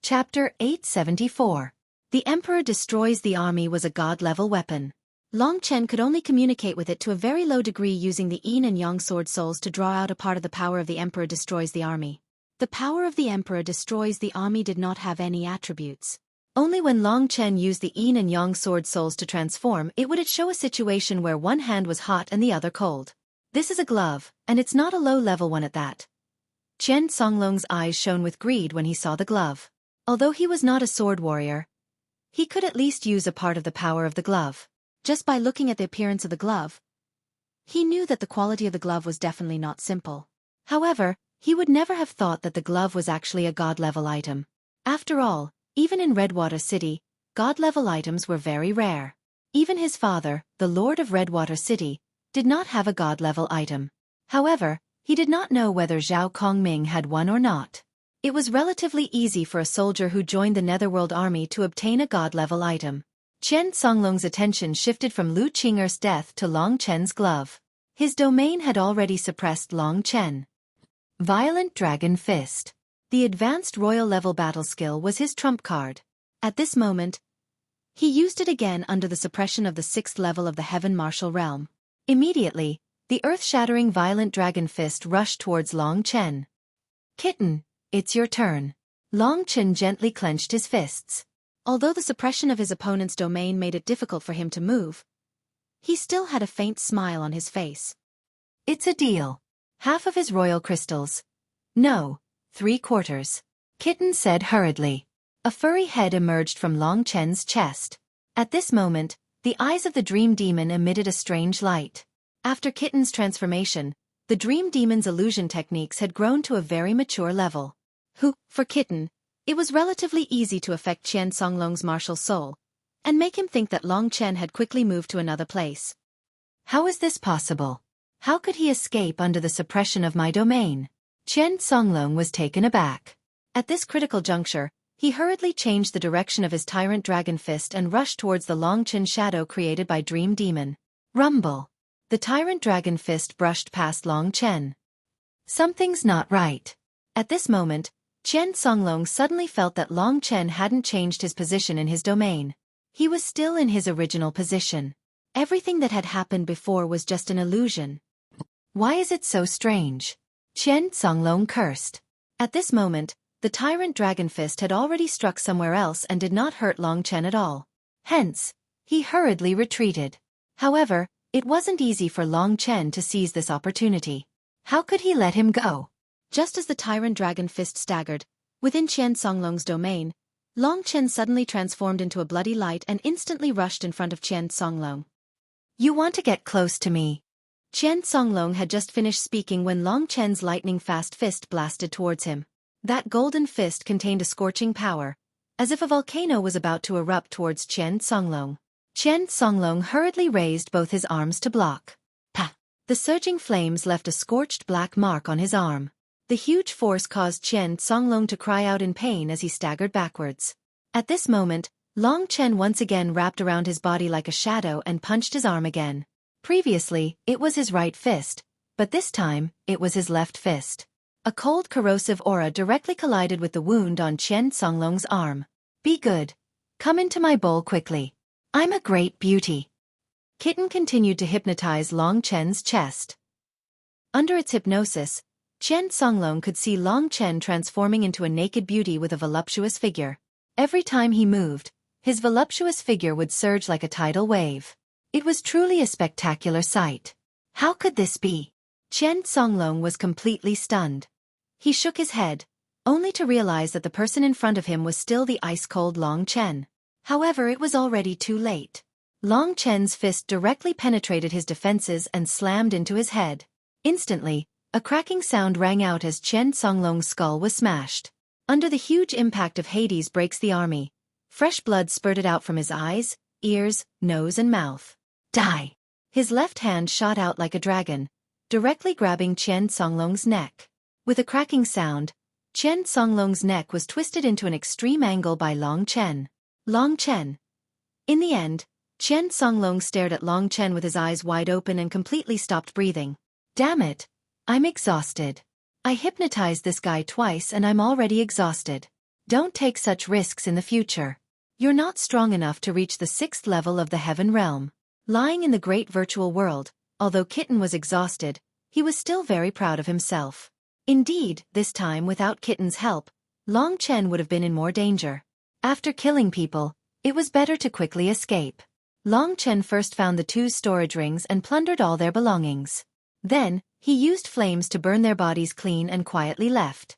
Chapter 874. The Emperor Destroys the Army was a god-level weapon. Long Chen could only communicate with it to a very low degree using the yin and yang sword souls to draw out a part of the power of the Emperor destroys the army. The power of the Emperor destroys the army did not have any attributes. Only when Long Chen used the yin and yang sword souls to transform it would it show a situation where one hand was hot and the other cold. This is a glove, and it's not a low-level one at that. Qian Songlong's eyes shone with greed when he saw the glove. Although he was not a sword warrior, he could at least use a part of the power of the glove. Just by looking at the appearance of the glove, he knew that the quality of the glove was definitely not simple. However, he would never have thought that the glove was actually a god-level item. After all, even in Redwater City, god-level items were very rare. Even his father, the Lord of Redwater City, did not have a god-level item. However, he did not know whether Zhao Kongming had one or not. It was relatively easy for a soldier who joined the Netherworld Army to obtain a god-level item. Qian Songlong's attention shifted from Lu Qing'er's death to Long Chen's glove. His domain had already suppressed Long Chen. Violent Dragon Fist. The advanced royal level battle skill was his trump card. At this moment, he used it again under the suppression of the 6th level of the Heaven Martial Realm. Immediately, the earth-shattering Violent Dragon Fist rushed towards Long Chen. Kitten, it's your turn. Long Chen gently clenched his fists. Although the suppression of his opponent's domain made it difficult for him to move, he still had a faint smile on his face. It's a deal. Half of his royal crystals. No, 3/4. Kitten said hurriedly. A furry head emerged from Long Chen's chest. At this moment, the eyes of the Dream Demon emitted a strange light. After Kitten's transformation, the Dream Demon's illusion techniques had grown to a very mature level. For Kitten, it was relatively easy to affect Qian Songlong's martial soul, and make him think that Long Chen had quickly moved to another place. How is this possible? How could he escape under the suppression of my domain? Qian Songlong was taken aback. At this critical juncture, he hurriedly changed the direction of his Tyrant Dragon Fist and rushed towards the Long Chen shadow created by Dream Demon. Rumble. The Tyrant Dragon Fist brushed past Long Chen. Something's not right. At this moment, Qian Songlong suddenly felt that Long Chen hadn't changed his position in his domain. He was still in his original position. Everything that had happened before was just an illusion. Why is it so strange? Qian Songlong cursed. At this moment, the Tyrant Dragon Fist had already struck somewhere else and did not hurt Long Chen at all. Hence, he hurriedly retreated. However, it wasn't easy for Long Chen to seize this opportunity. How could he let him go? Just as the Tyrant Dragon Fist staggered, within Qian Songlong's domain, Long Chen suddenly transformed into a bloody light and instantly rushed in front of Qian Songlong. You want to get close to me? Qian Songlong had just finished speaking when Long Chen's lightning-fast fist blasted towards him. That golden fist contained a scorching power, as if a volcano was about to erupt towards Qian Songlong. Qian Songlong hurriedly raised both his arms to block. Pa! The surging flames left a scorched black mark on his arm. The huge force caused Qian Songlong to cry out in pain as he staggered backwards. At this moment, Long Chen once again wrapped around his body like a shadow and punched his arm again. Previously, it was his right fist, but this time, it was his left fist. A cold corrosive aura directly collided with the wound on Qian Songlong's arm. Be good. Come into my bowl quickly. I'm a great beauty. Kitten continued to hypnotize Long Chen's chest. Under its hypnosis, Qian Songlong could see Long Chen transforming into a naked beauty with a voluptuous figure. Every time he moved, his voluptuous figure would surge like a tidal wave. It was truly a spectacular sight. How could this be? Qian Songlong was completely stunned. He shook his head, only to realize that the person in front of him was still the ice-cold Long Chen. However, it was already too late. Long Chen's fist directly penetrated his defenses and slammed into his head. Instantly, a cracking sound rang out as Qian Songlong's skull was smashed. Under the huge impact of Hades breaks the army, fresh blood spurted out from his eyes, ears, nose and mouth. Die! His left hand shot out like a dragon, directly grabbing Qian Songlong's neck. With a cracking sound, Qian Songlong's neck was twisted into an extreme angle by Long Chen. Long Chen. In the end, Qian Songlong stared at Long Chen with his eyes wide open and completely stopped breathing. Damn it! I'm exhausted. I hypnotized this guy twice and I'm already exhausted. Don't take such risks in the future. You're not strong enough to reach the 6th level of the Heaven Realm. Lying in the great virtual world, although Kitten was exhausted, he was still very proud of himself. Indeed, this time without Kitten's help, Long Chen would have been in more danger. After killing people, it was better to quickly escape. Long Chen first found the two storage rings and plundered all their belongings. Then, he used flames to burn their bodies clean and quietly left.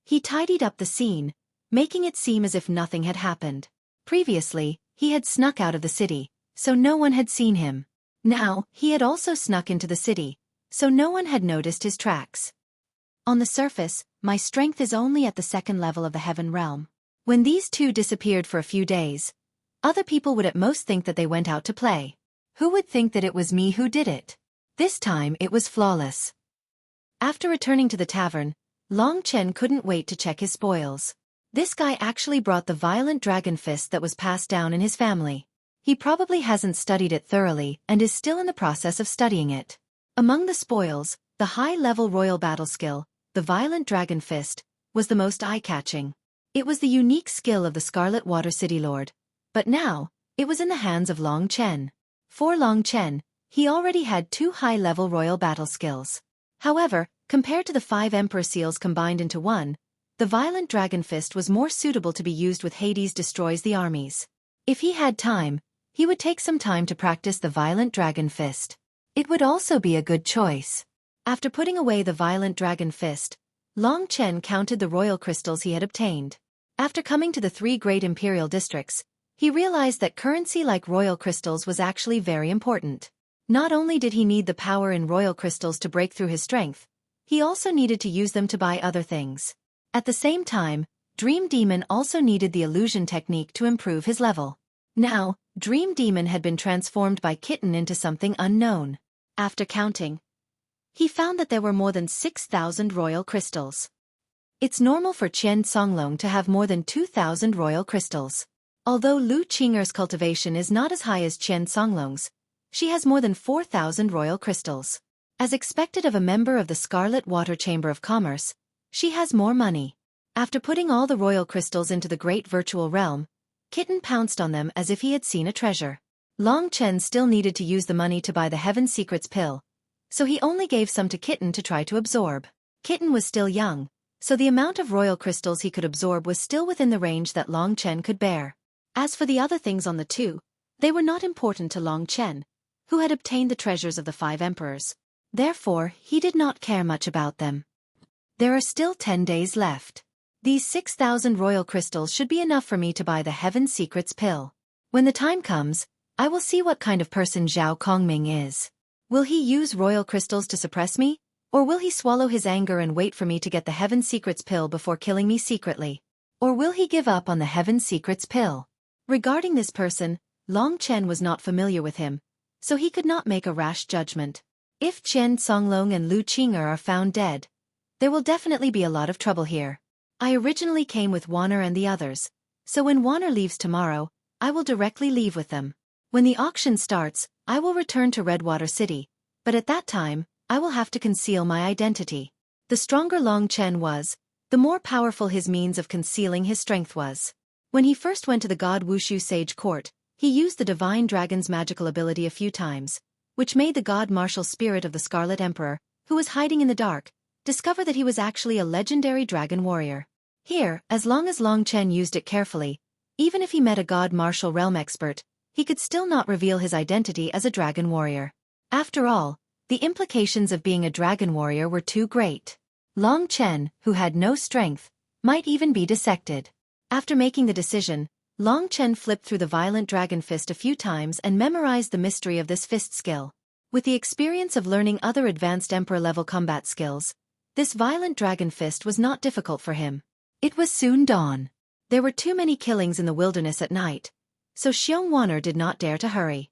He tidied up the scene, making it seem as if nothing had happened. Previously, he had snuck out of the city, so no one had seen him. Now, he had also snuck into the city, so no one had noticed his tracks. On the surface, my strength is only at the second level of the heaven realm. When these two disappeared for a few days, other people would at most think that they went out to play. Who would think that it was me who did it? This time it was flawless. After returning to the tavern, Long Chen couldn't wait to check his spoils. This guy actually brought the violent dragon fist that was passed down in his family. He probably hasn't studied it thoroughly and is still in the process of studying it. Among the spoils, the high-level royal battle skill, the violent dragon fist, was the most eye-catching. It was the unique skill of the Scarlet Water City Lord. But now, it was in the hands of Long Chen. For Long Chen, he already had two high-level royal battle skills. However, compared to the 5 Emperor Seals combined into one, the violent dragon fist was more suitable to be used with Hades destroys the armies. If he had time, he would take some time to practice the violent dragon fist. It would also be a good choice. After putting away the violent dragon fist, Long Chen counted the royal crystals he had obtained. After coming to the 3 great imperial districts, he realized that currency like royal crystals was actually very important. Not only did he need the power in royal crystals to break through his strength, he also needed to use them to buy other things. At the same time, Dream Demon also needed the illusion technique to improve his level. Now, Dream Demon had been transformed by Kitten into something unknown. After counting, he found that there were more than 6,000 royal crystals. It's normal for Qian Songlong to have more than 2,000 royal crystals. Although Lu Qing'er's cultivation is not as high as Qian Songlong's, she has more than 4,000 royal crystals. As expected of a member of the Scarlet Water Chamber of Commerce, she has more money. After putting all the royal crystals into the great virtual realm, Kitten pounced on them as if he had seen a treasure. Long Chen still needed to use the money to buy the Heaven Secrets pill, so he only gave some to Kitten to try to absorb. Kitten was still young, so the amount of royal crystals he could absorb was still within the range that Long Chen could bear. As for the other things on the two, they were not important to Long Chen, who had obtained the treasures of the 5 emperors. Therefore, he did not care much about them. There are still 10 days left. These 6,000 royal crystals should be enough for me to buy the Heaven Secrets pill. When the time comes, I will see what kind of person Zhao Kongming is. Will he use royal crystals to suppress me, or will he swallow his anger and wait for me to get the Heaven Secrets pill before killing me secretly? Or will he give up on the Heaven Secrets pill? Regarding this person, Long Chen was not familiar with him, so he could not make a rash judgment. If Qian Songlong and Lu Qing'er are found dead, there will definitely be a lot of trouble here. I originally came with Wanner and the others, so when Wanner leaves tomorrow, I will directly leave with them. When the auction starts, I will return to Redwater City, but at that time, I will have to conceal my identity. The stronger Long Chen was, the more powerful his means of concealing his strength was. When he first went to the god Wushu Sage Court, he used the Divine Dragon's magical ability a few times, which made the god martial spirit of the Scarlet Emperor, who was hiding in the dark, discover that he was actually a legendary dragon warrior. Here, as long as Long Chen used it carefully, even if he met a god martial realm expert, he could still not reveal his identity as a dragon warrior. After all, the implications of being a dragon warrior were too great. Long Chen, who had no strength, might even be dissected. After making the decision, Long Chen flipped through the violent dragon fist a few times and memorized the mystery of this fist skill. With the experience of learning other advanced emperor-level combat skills, this violent dragon fist was not difficult for him. It was soon dawn. There were too many killings in the wilderness at night, so Xiong Wanner did not dare to hurry.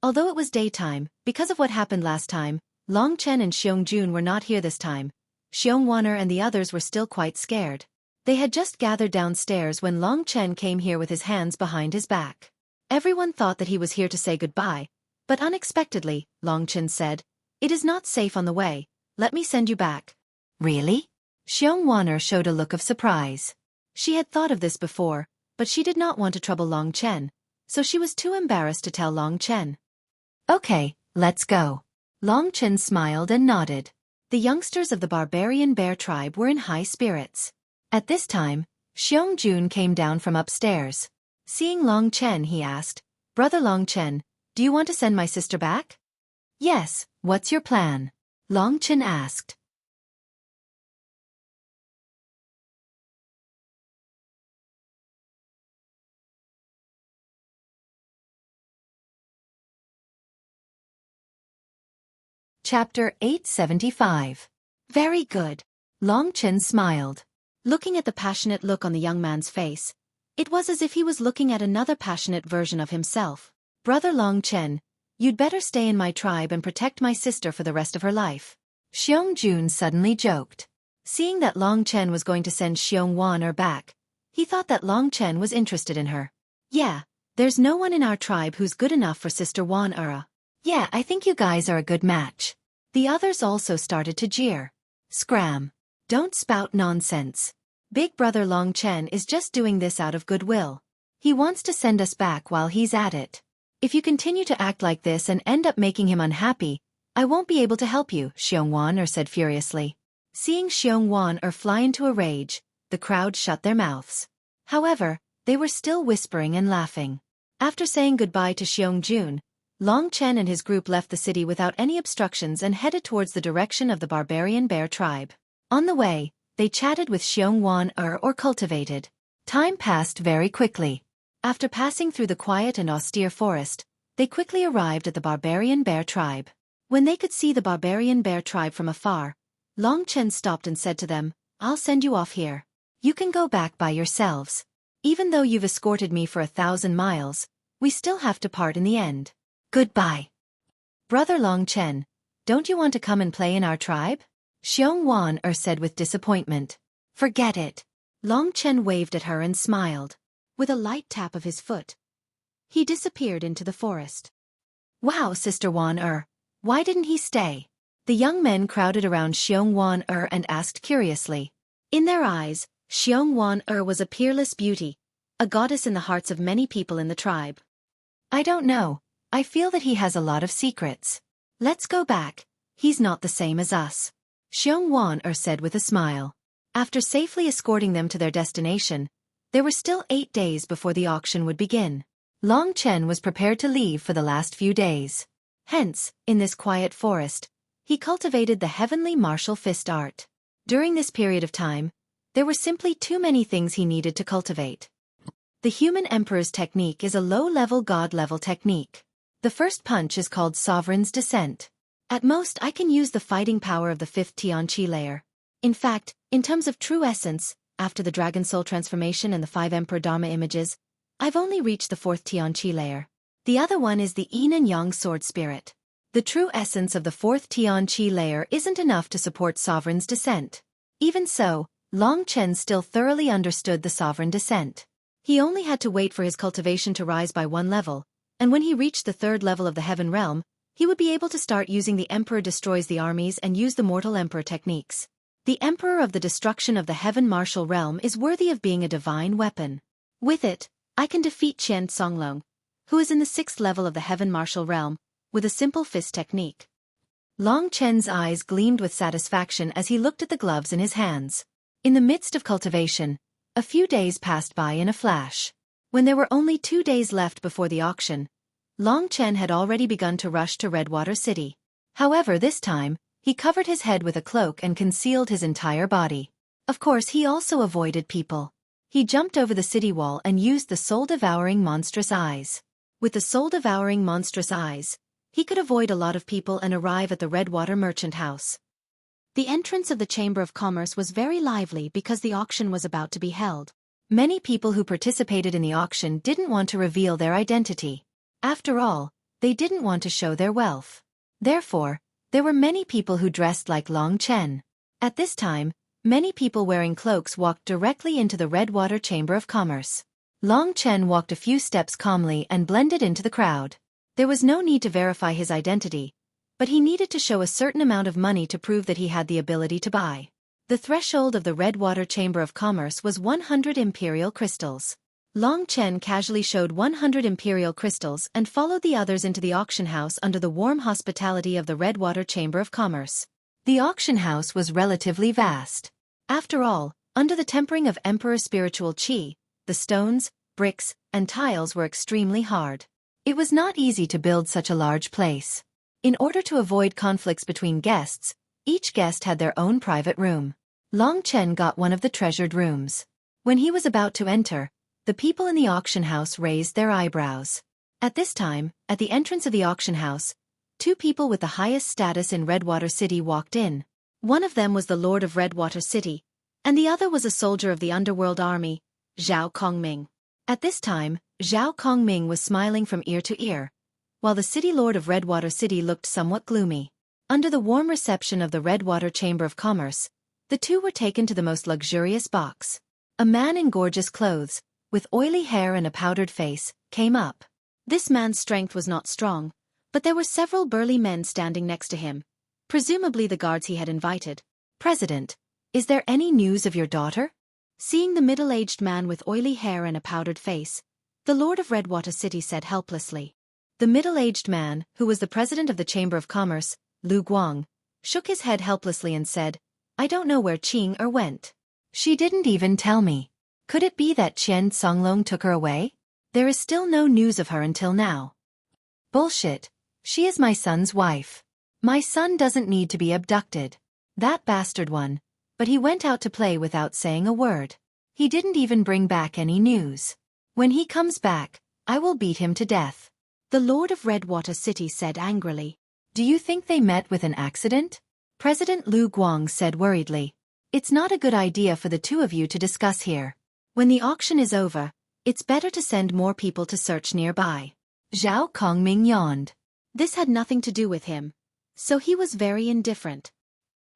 Although it was daytime, because of what happened last time, Long Chen and Xiong Jun were not here this time. Xiong Wanner and the others were still quite scared. They had just gathered downstairs when Long Chen came here with his hands behind his back. Everyone thought that he was here to say goodbye, but unexpectedly, Long Chen said, "It is not safe on the way, let me send you back." "Really?" Xiong Wanner showed a look of surprise. She had thought of this before, but she did not want to trouble Long Chen, so she was too embarrassed to tell Long Chen. Okay, let's go. Long Chen smiled and nodded. The youngsters of the barbarian bear tribe were in high spirits. At this time, Jun came down from upstairs. Seeing Long Chen, he asked, "Brother Long Chen, do you want to send my sister back?" "Yes, what's your plan?" Long Chen asked. Chapter 875. Very good. Long Chen smiled. Looking at the passionate look on the young man's face, it was as if he was looking at another passionate version of himself. "Brother Long Chen, you'd better stay in my tribe and protect my sister for the rest of her life," Jun suddenly joked. Seeing that Long Chen was going to send Wan back, he thought that Long Chen was interested in her. "Yeah, there's no one in our tribe who's good enough for Sister Wan. Yeah, I think you guys are a good match." The others also started to jeer. "Scram. Don't spout nonsense. Big brother Long Chen is just doing this out of goodwill. He wants to send us back while he's at it. If you continue to act like this and end up making him unhappy, I won't be able to help you," Wan said furiously. Seeing Wan fly into a rage, the crowd shut their mouths. However, they were still whispering and laughing. After saying goodbye to Jun, Long Chen and his group left the city without any obstructions and headed towards the direction of the barbarian bear tribe. On the way, they chatted with Wan or cultivated. Time passed very quickly. After passing through the quiet and austere forest, they quickly arrived at the barbarian bear tribe. When they could see the barbarian bear tribe from afar, Long Chen stopped and said to them, "I'll send you off here. You can go back by yourselves. Even though you've escorted me for 1,000 miles, we still have to part in the end. Goodbye." "Brother Long Chen, don't you want to come and play in our tribe?" Wan said with disappointment. "Forget it." Long Chen waved at her and smiled. With a light tap of his foot, he disappeared into the forest. "Wow, Sister Wan why didn't he stay?" The young men crowded around Wan and asked curiously. In their eyes, Wan was a peerless beauty, a goddess in the hearts of many people in the tribe. "I don't know. I feel that he has a lot of secrets. Let's go back. He's not the same as us," Wan said with a smile. After safely escorting them to their destination, there were still 8 days before the auction would begin. Long Chen was prepared to leave for the last few days. Hence, in this quiet forest, he cultivated the heavenly martial fist art. During this period of time, there were simply too many things he needed to cultivate. The human emperor's technique is a low-level god-level technique. The first punch is called Sovereign's Descent. At most I can use the fighting power of the 5th Tianqi layer. In fact, in terms of true essence, after the Dragon Soul transformation and the 5 Emperor Dharma images, I've only reached the 4th Tianqi layer. The other one is the Yin and Yang Sword Spirit. The true essence of the 4th Tianqi layer isn't enough to support Sovereign's Descent. Even so, Long Chen still thoroughly understood the Sovereign Descent. He only had to wait for his cultivation to rise by 1 level, and when he reached the 3rd level of the Heaven Realm, he would be able to start using the Emperor Destroys the Armies and use the Mortal Emperor techniques. The Emperor of the Destruction of the Heaven Martial Realm is worthy of being a divine weapon. With it, I can defeat Qian Songlong, who is in the 6th level of the Heaven Martial Realm, with a simple fist technique. Long Chen's eyes gleamed with satisfaction as he looked at the gloves in his hands. In the midst of cultivation, a few days passed by in a flash. When there were only 2 days left before the auction, Long Chen had already begun to rush to Redwater City. However, this time, he covered his head with a cloak and concealed his entire body. Of course, he also avoided people. He jumped over the city wall and used the soul-devouring monstrous eyes. With the soul-devouring monstrous eyes, he could avoid a lot of people and arrive at the Redwater Merchant House. The entrance of the Chamber of Commerce was very lively because the auction was about to be held. Many people who participated in the auction didn't want to reveal their identity. After all, they didn't want to show their wealth. Therefore, there were many people who dressed like Long Chen. At this time, many people wearing cloaks walked directly into the Redwater Chamber of Commerce. Long Chen walked a few steps calmly and blended into the crowd. There was no need to verify his identity, but he needed to show a certain amount of money to prove that he had the ability to buy. The threshold of the Redwater Chamber of Commerce was 100 imperial crystals. Long Chen casually showed 100 imperial crystals and followed the others into the auction house under the warm hospitality of the Redwater Chamber of Commerce. The auction house was relatively vast. After all, under the tempering of Emperor Spiritual Qi, the stones, bricks, and tiles were extremely hard. It was not easy to build such a large place. In order to avoid conflicts between guests, each guest had their own private room. Long Chen got one of the treasured rooms. When he was about to enter, the people in the auction house raised their eyebrows. At this time, at the entrance of the auction house, two people with the highest status in Redwater City walked in. One of them was the Lord of Redwater City, and the other was a soldier of the Underworld Army, Zhao Kongming. At this time, Zhao Kongming was smiling from ear to ear, while the City Lord of Redwater City looked somewhat gloomy. Under the warm reception of the Redwater Chamber of Commerce, the two were taken to the most luxurious box. A man in gorgeous clothes, with oily hair and a powdered face, came up. This man's strength was not strong, but there were several burly men standing next to him, presumably the guards he had invited. "President, is there any news of your daughter?" Seeing the middle-aged man with oily hair and a powdered face, the Lord of Redwater City said helplessly. The middle-aged man, who was the president of the Chamber of Commerce, Lu Guang, shook his head helplessly and said, "I don't know where Qing went. She didn't even tell me. Could it be that Qian Songlong took her away? There is still no news of her until now." "Bullshit. She is my son's wife. My son doesn't need to be abducted. That bastard one. But he went out to play without saying a word. He didn't even bring back any news. When he comes back, I will beat him to death." The Lord of Redwater City said angrily. "Do you think they met with an accident?" President Lu Guang said worriedly. "It's not a good idea for the two of you to discuss here. When the auction is over, it's better to send more people to search nearby." Zhao Kongming yawned. This had nothing to do with him, so he was very indifferent.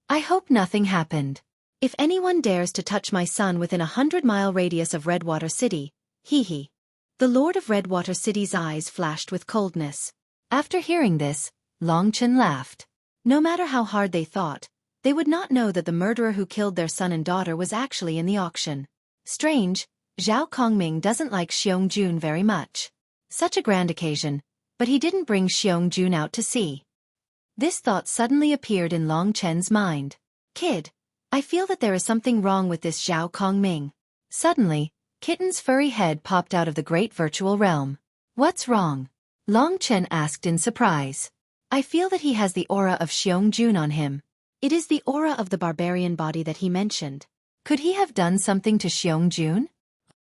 "I hope nothing happened. If anyone dares to touch my son within a 100-mile radius of Redwater City, hee. The Lord of Redwater City's eyes flashed with coldness. After hearing this, Long Chen laughed. No matter how hard they thought, they would not know that the murderer who killed their son and daughter was actually in the auction. Strange, Zhao Kongming doesn't like Xiong Jun very much. Such a grand occasion, but he didn't bring Xiong Jun out to see. This thought suddenly appeared in Long Chen's mind. "Kid, I feel that there is something wrong with this Zhao Kongming." Suddenly, Kitten's furry head popped out of the great virtual realm. "What's wrong?" Long Chen asked in surprise. "I feel that he has the aura of Xiong Jun on him. It is the aura of the barbarian body that he mentioned. Could he have done something to Xiong Jun?"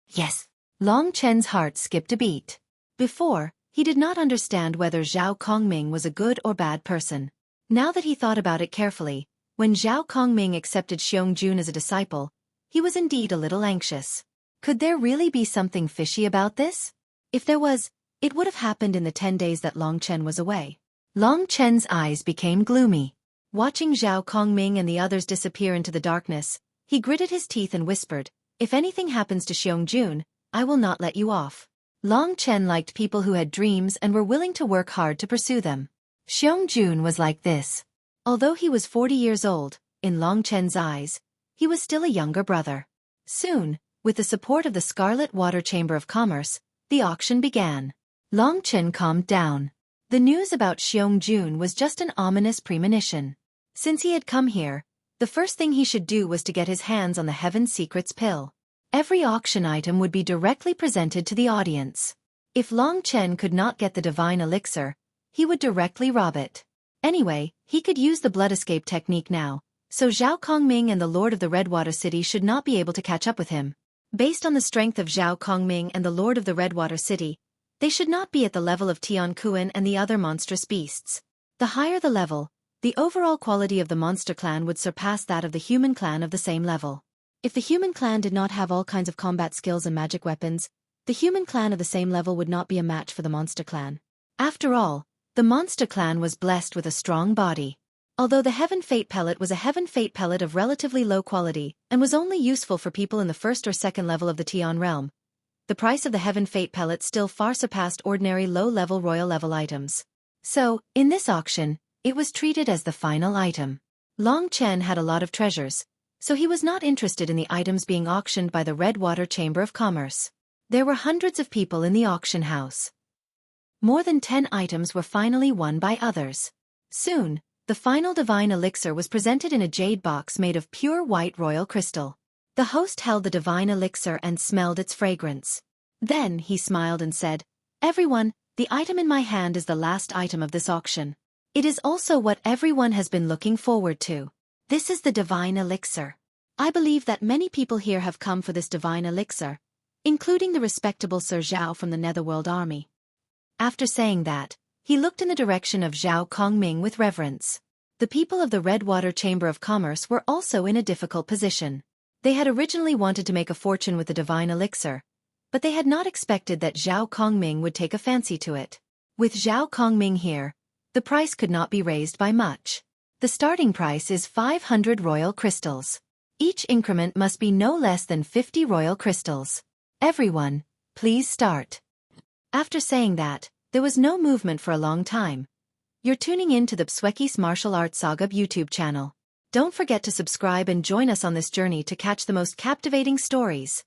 "Yes." Long Chen's heart skipped a beat. Before, he did not understand whether Zhao Kongming was a good or bad person. Now that he thought about it carefully, when Zhao Kongming accepted Xiong Jun as a disciple, he was indeed a little anxious. Could there really be something fishy about this? If there was, it would have happened in the 10 days that Long Chen was away. Long Chen's eyes became gloomy. Watching Zhao Kongming and the others disappear into the darkness, he gritted his teeth and whispered, "If anything happens to Xiong Jun, I will not let you off." Long Chen liked people who had dreams and were willing to work hard to pursue them. Xiong Jun was like this. Although he was 40 years old, in Long Chen's eyes, he was still a younger brother. Soon, with the support of the Scarlet Water Chamber of Commerce, the auction began. Long Chen calmed down. The news about Xiong Jun was just an ominous premonition. Since he had come here, the first thing he should do was to get his hands on the Heaven Secrets pill. Every auction item would be directly presented to the audience. If Long Chen could not get the divine elixir, he would directly rob it. Anyway, he could use the blood escape technique now, so Zhao Kongming and the Lord of the Redwater City should not be able to catch up with him. Based on the strength of Zhao Kongming and the Lord of the Redwater City, they should not be at the level of Tian Kuan and the other monstrous beasts. The higher the level, the overall quality of the monster clan would surpass that of the human clan of the same level. If the human clan did not have all kinds of combat skills and magic weapons, the human clan of the same level would not be a match for the monster clan. After all, the monster clan was blessed with a strong body. Although the Heaven Fate pellet was a Heaven Fate pellet of relatively low quality and was only useful for people in the first or second level of the Tian realm, the price of the Heaven Fate pellet still far surpassed ordinary low-level royal level items. So, in this auction, it was treated as the final item. Long Chen had a lot of treasures, so he was not interested in the items being auctioned by the Redwater Chamber of Commerce. There were hundreds of people in the auction house. More than 10 items were finally won by others. Soon, the final divine elixir was presented in a jade box made of pure white royal crystal. The host held the divine elixir and smelled its fragrance. Then he smiled and said, "Everyone, the item in my hand is the last item of this auction. It is also what everyone has been looking forward to. This is the divine elixir. I believe that many people here have come for this divine elixir, including the respectable Sir Zhao from the Netherworld Army." After saying that, he looked in the direction of Zhao Kongming with reverence. The people of the Redwater Chamber of Commerce were also in a difficult position. They had originally wanted to make a fortune with the divine elixir, but they had not expected that Zhao Kongming would take a fancy to it. With Zhao Kongming here, the price could not be raised by much. The starting price is 500 royal crystals. Each increment must be no less than 50 royal crystals. Everyone, please start. After saying that, there was no movement for a long time. You're tuning in to the Xueqi's Martial Arts Saga YouTube channel. Don't forget to subscribe and join us on this journey to catch the most captivating stories.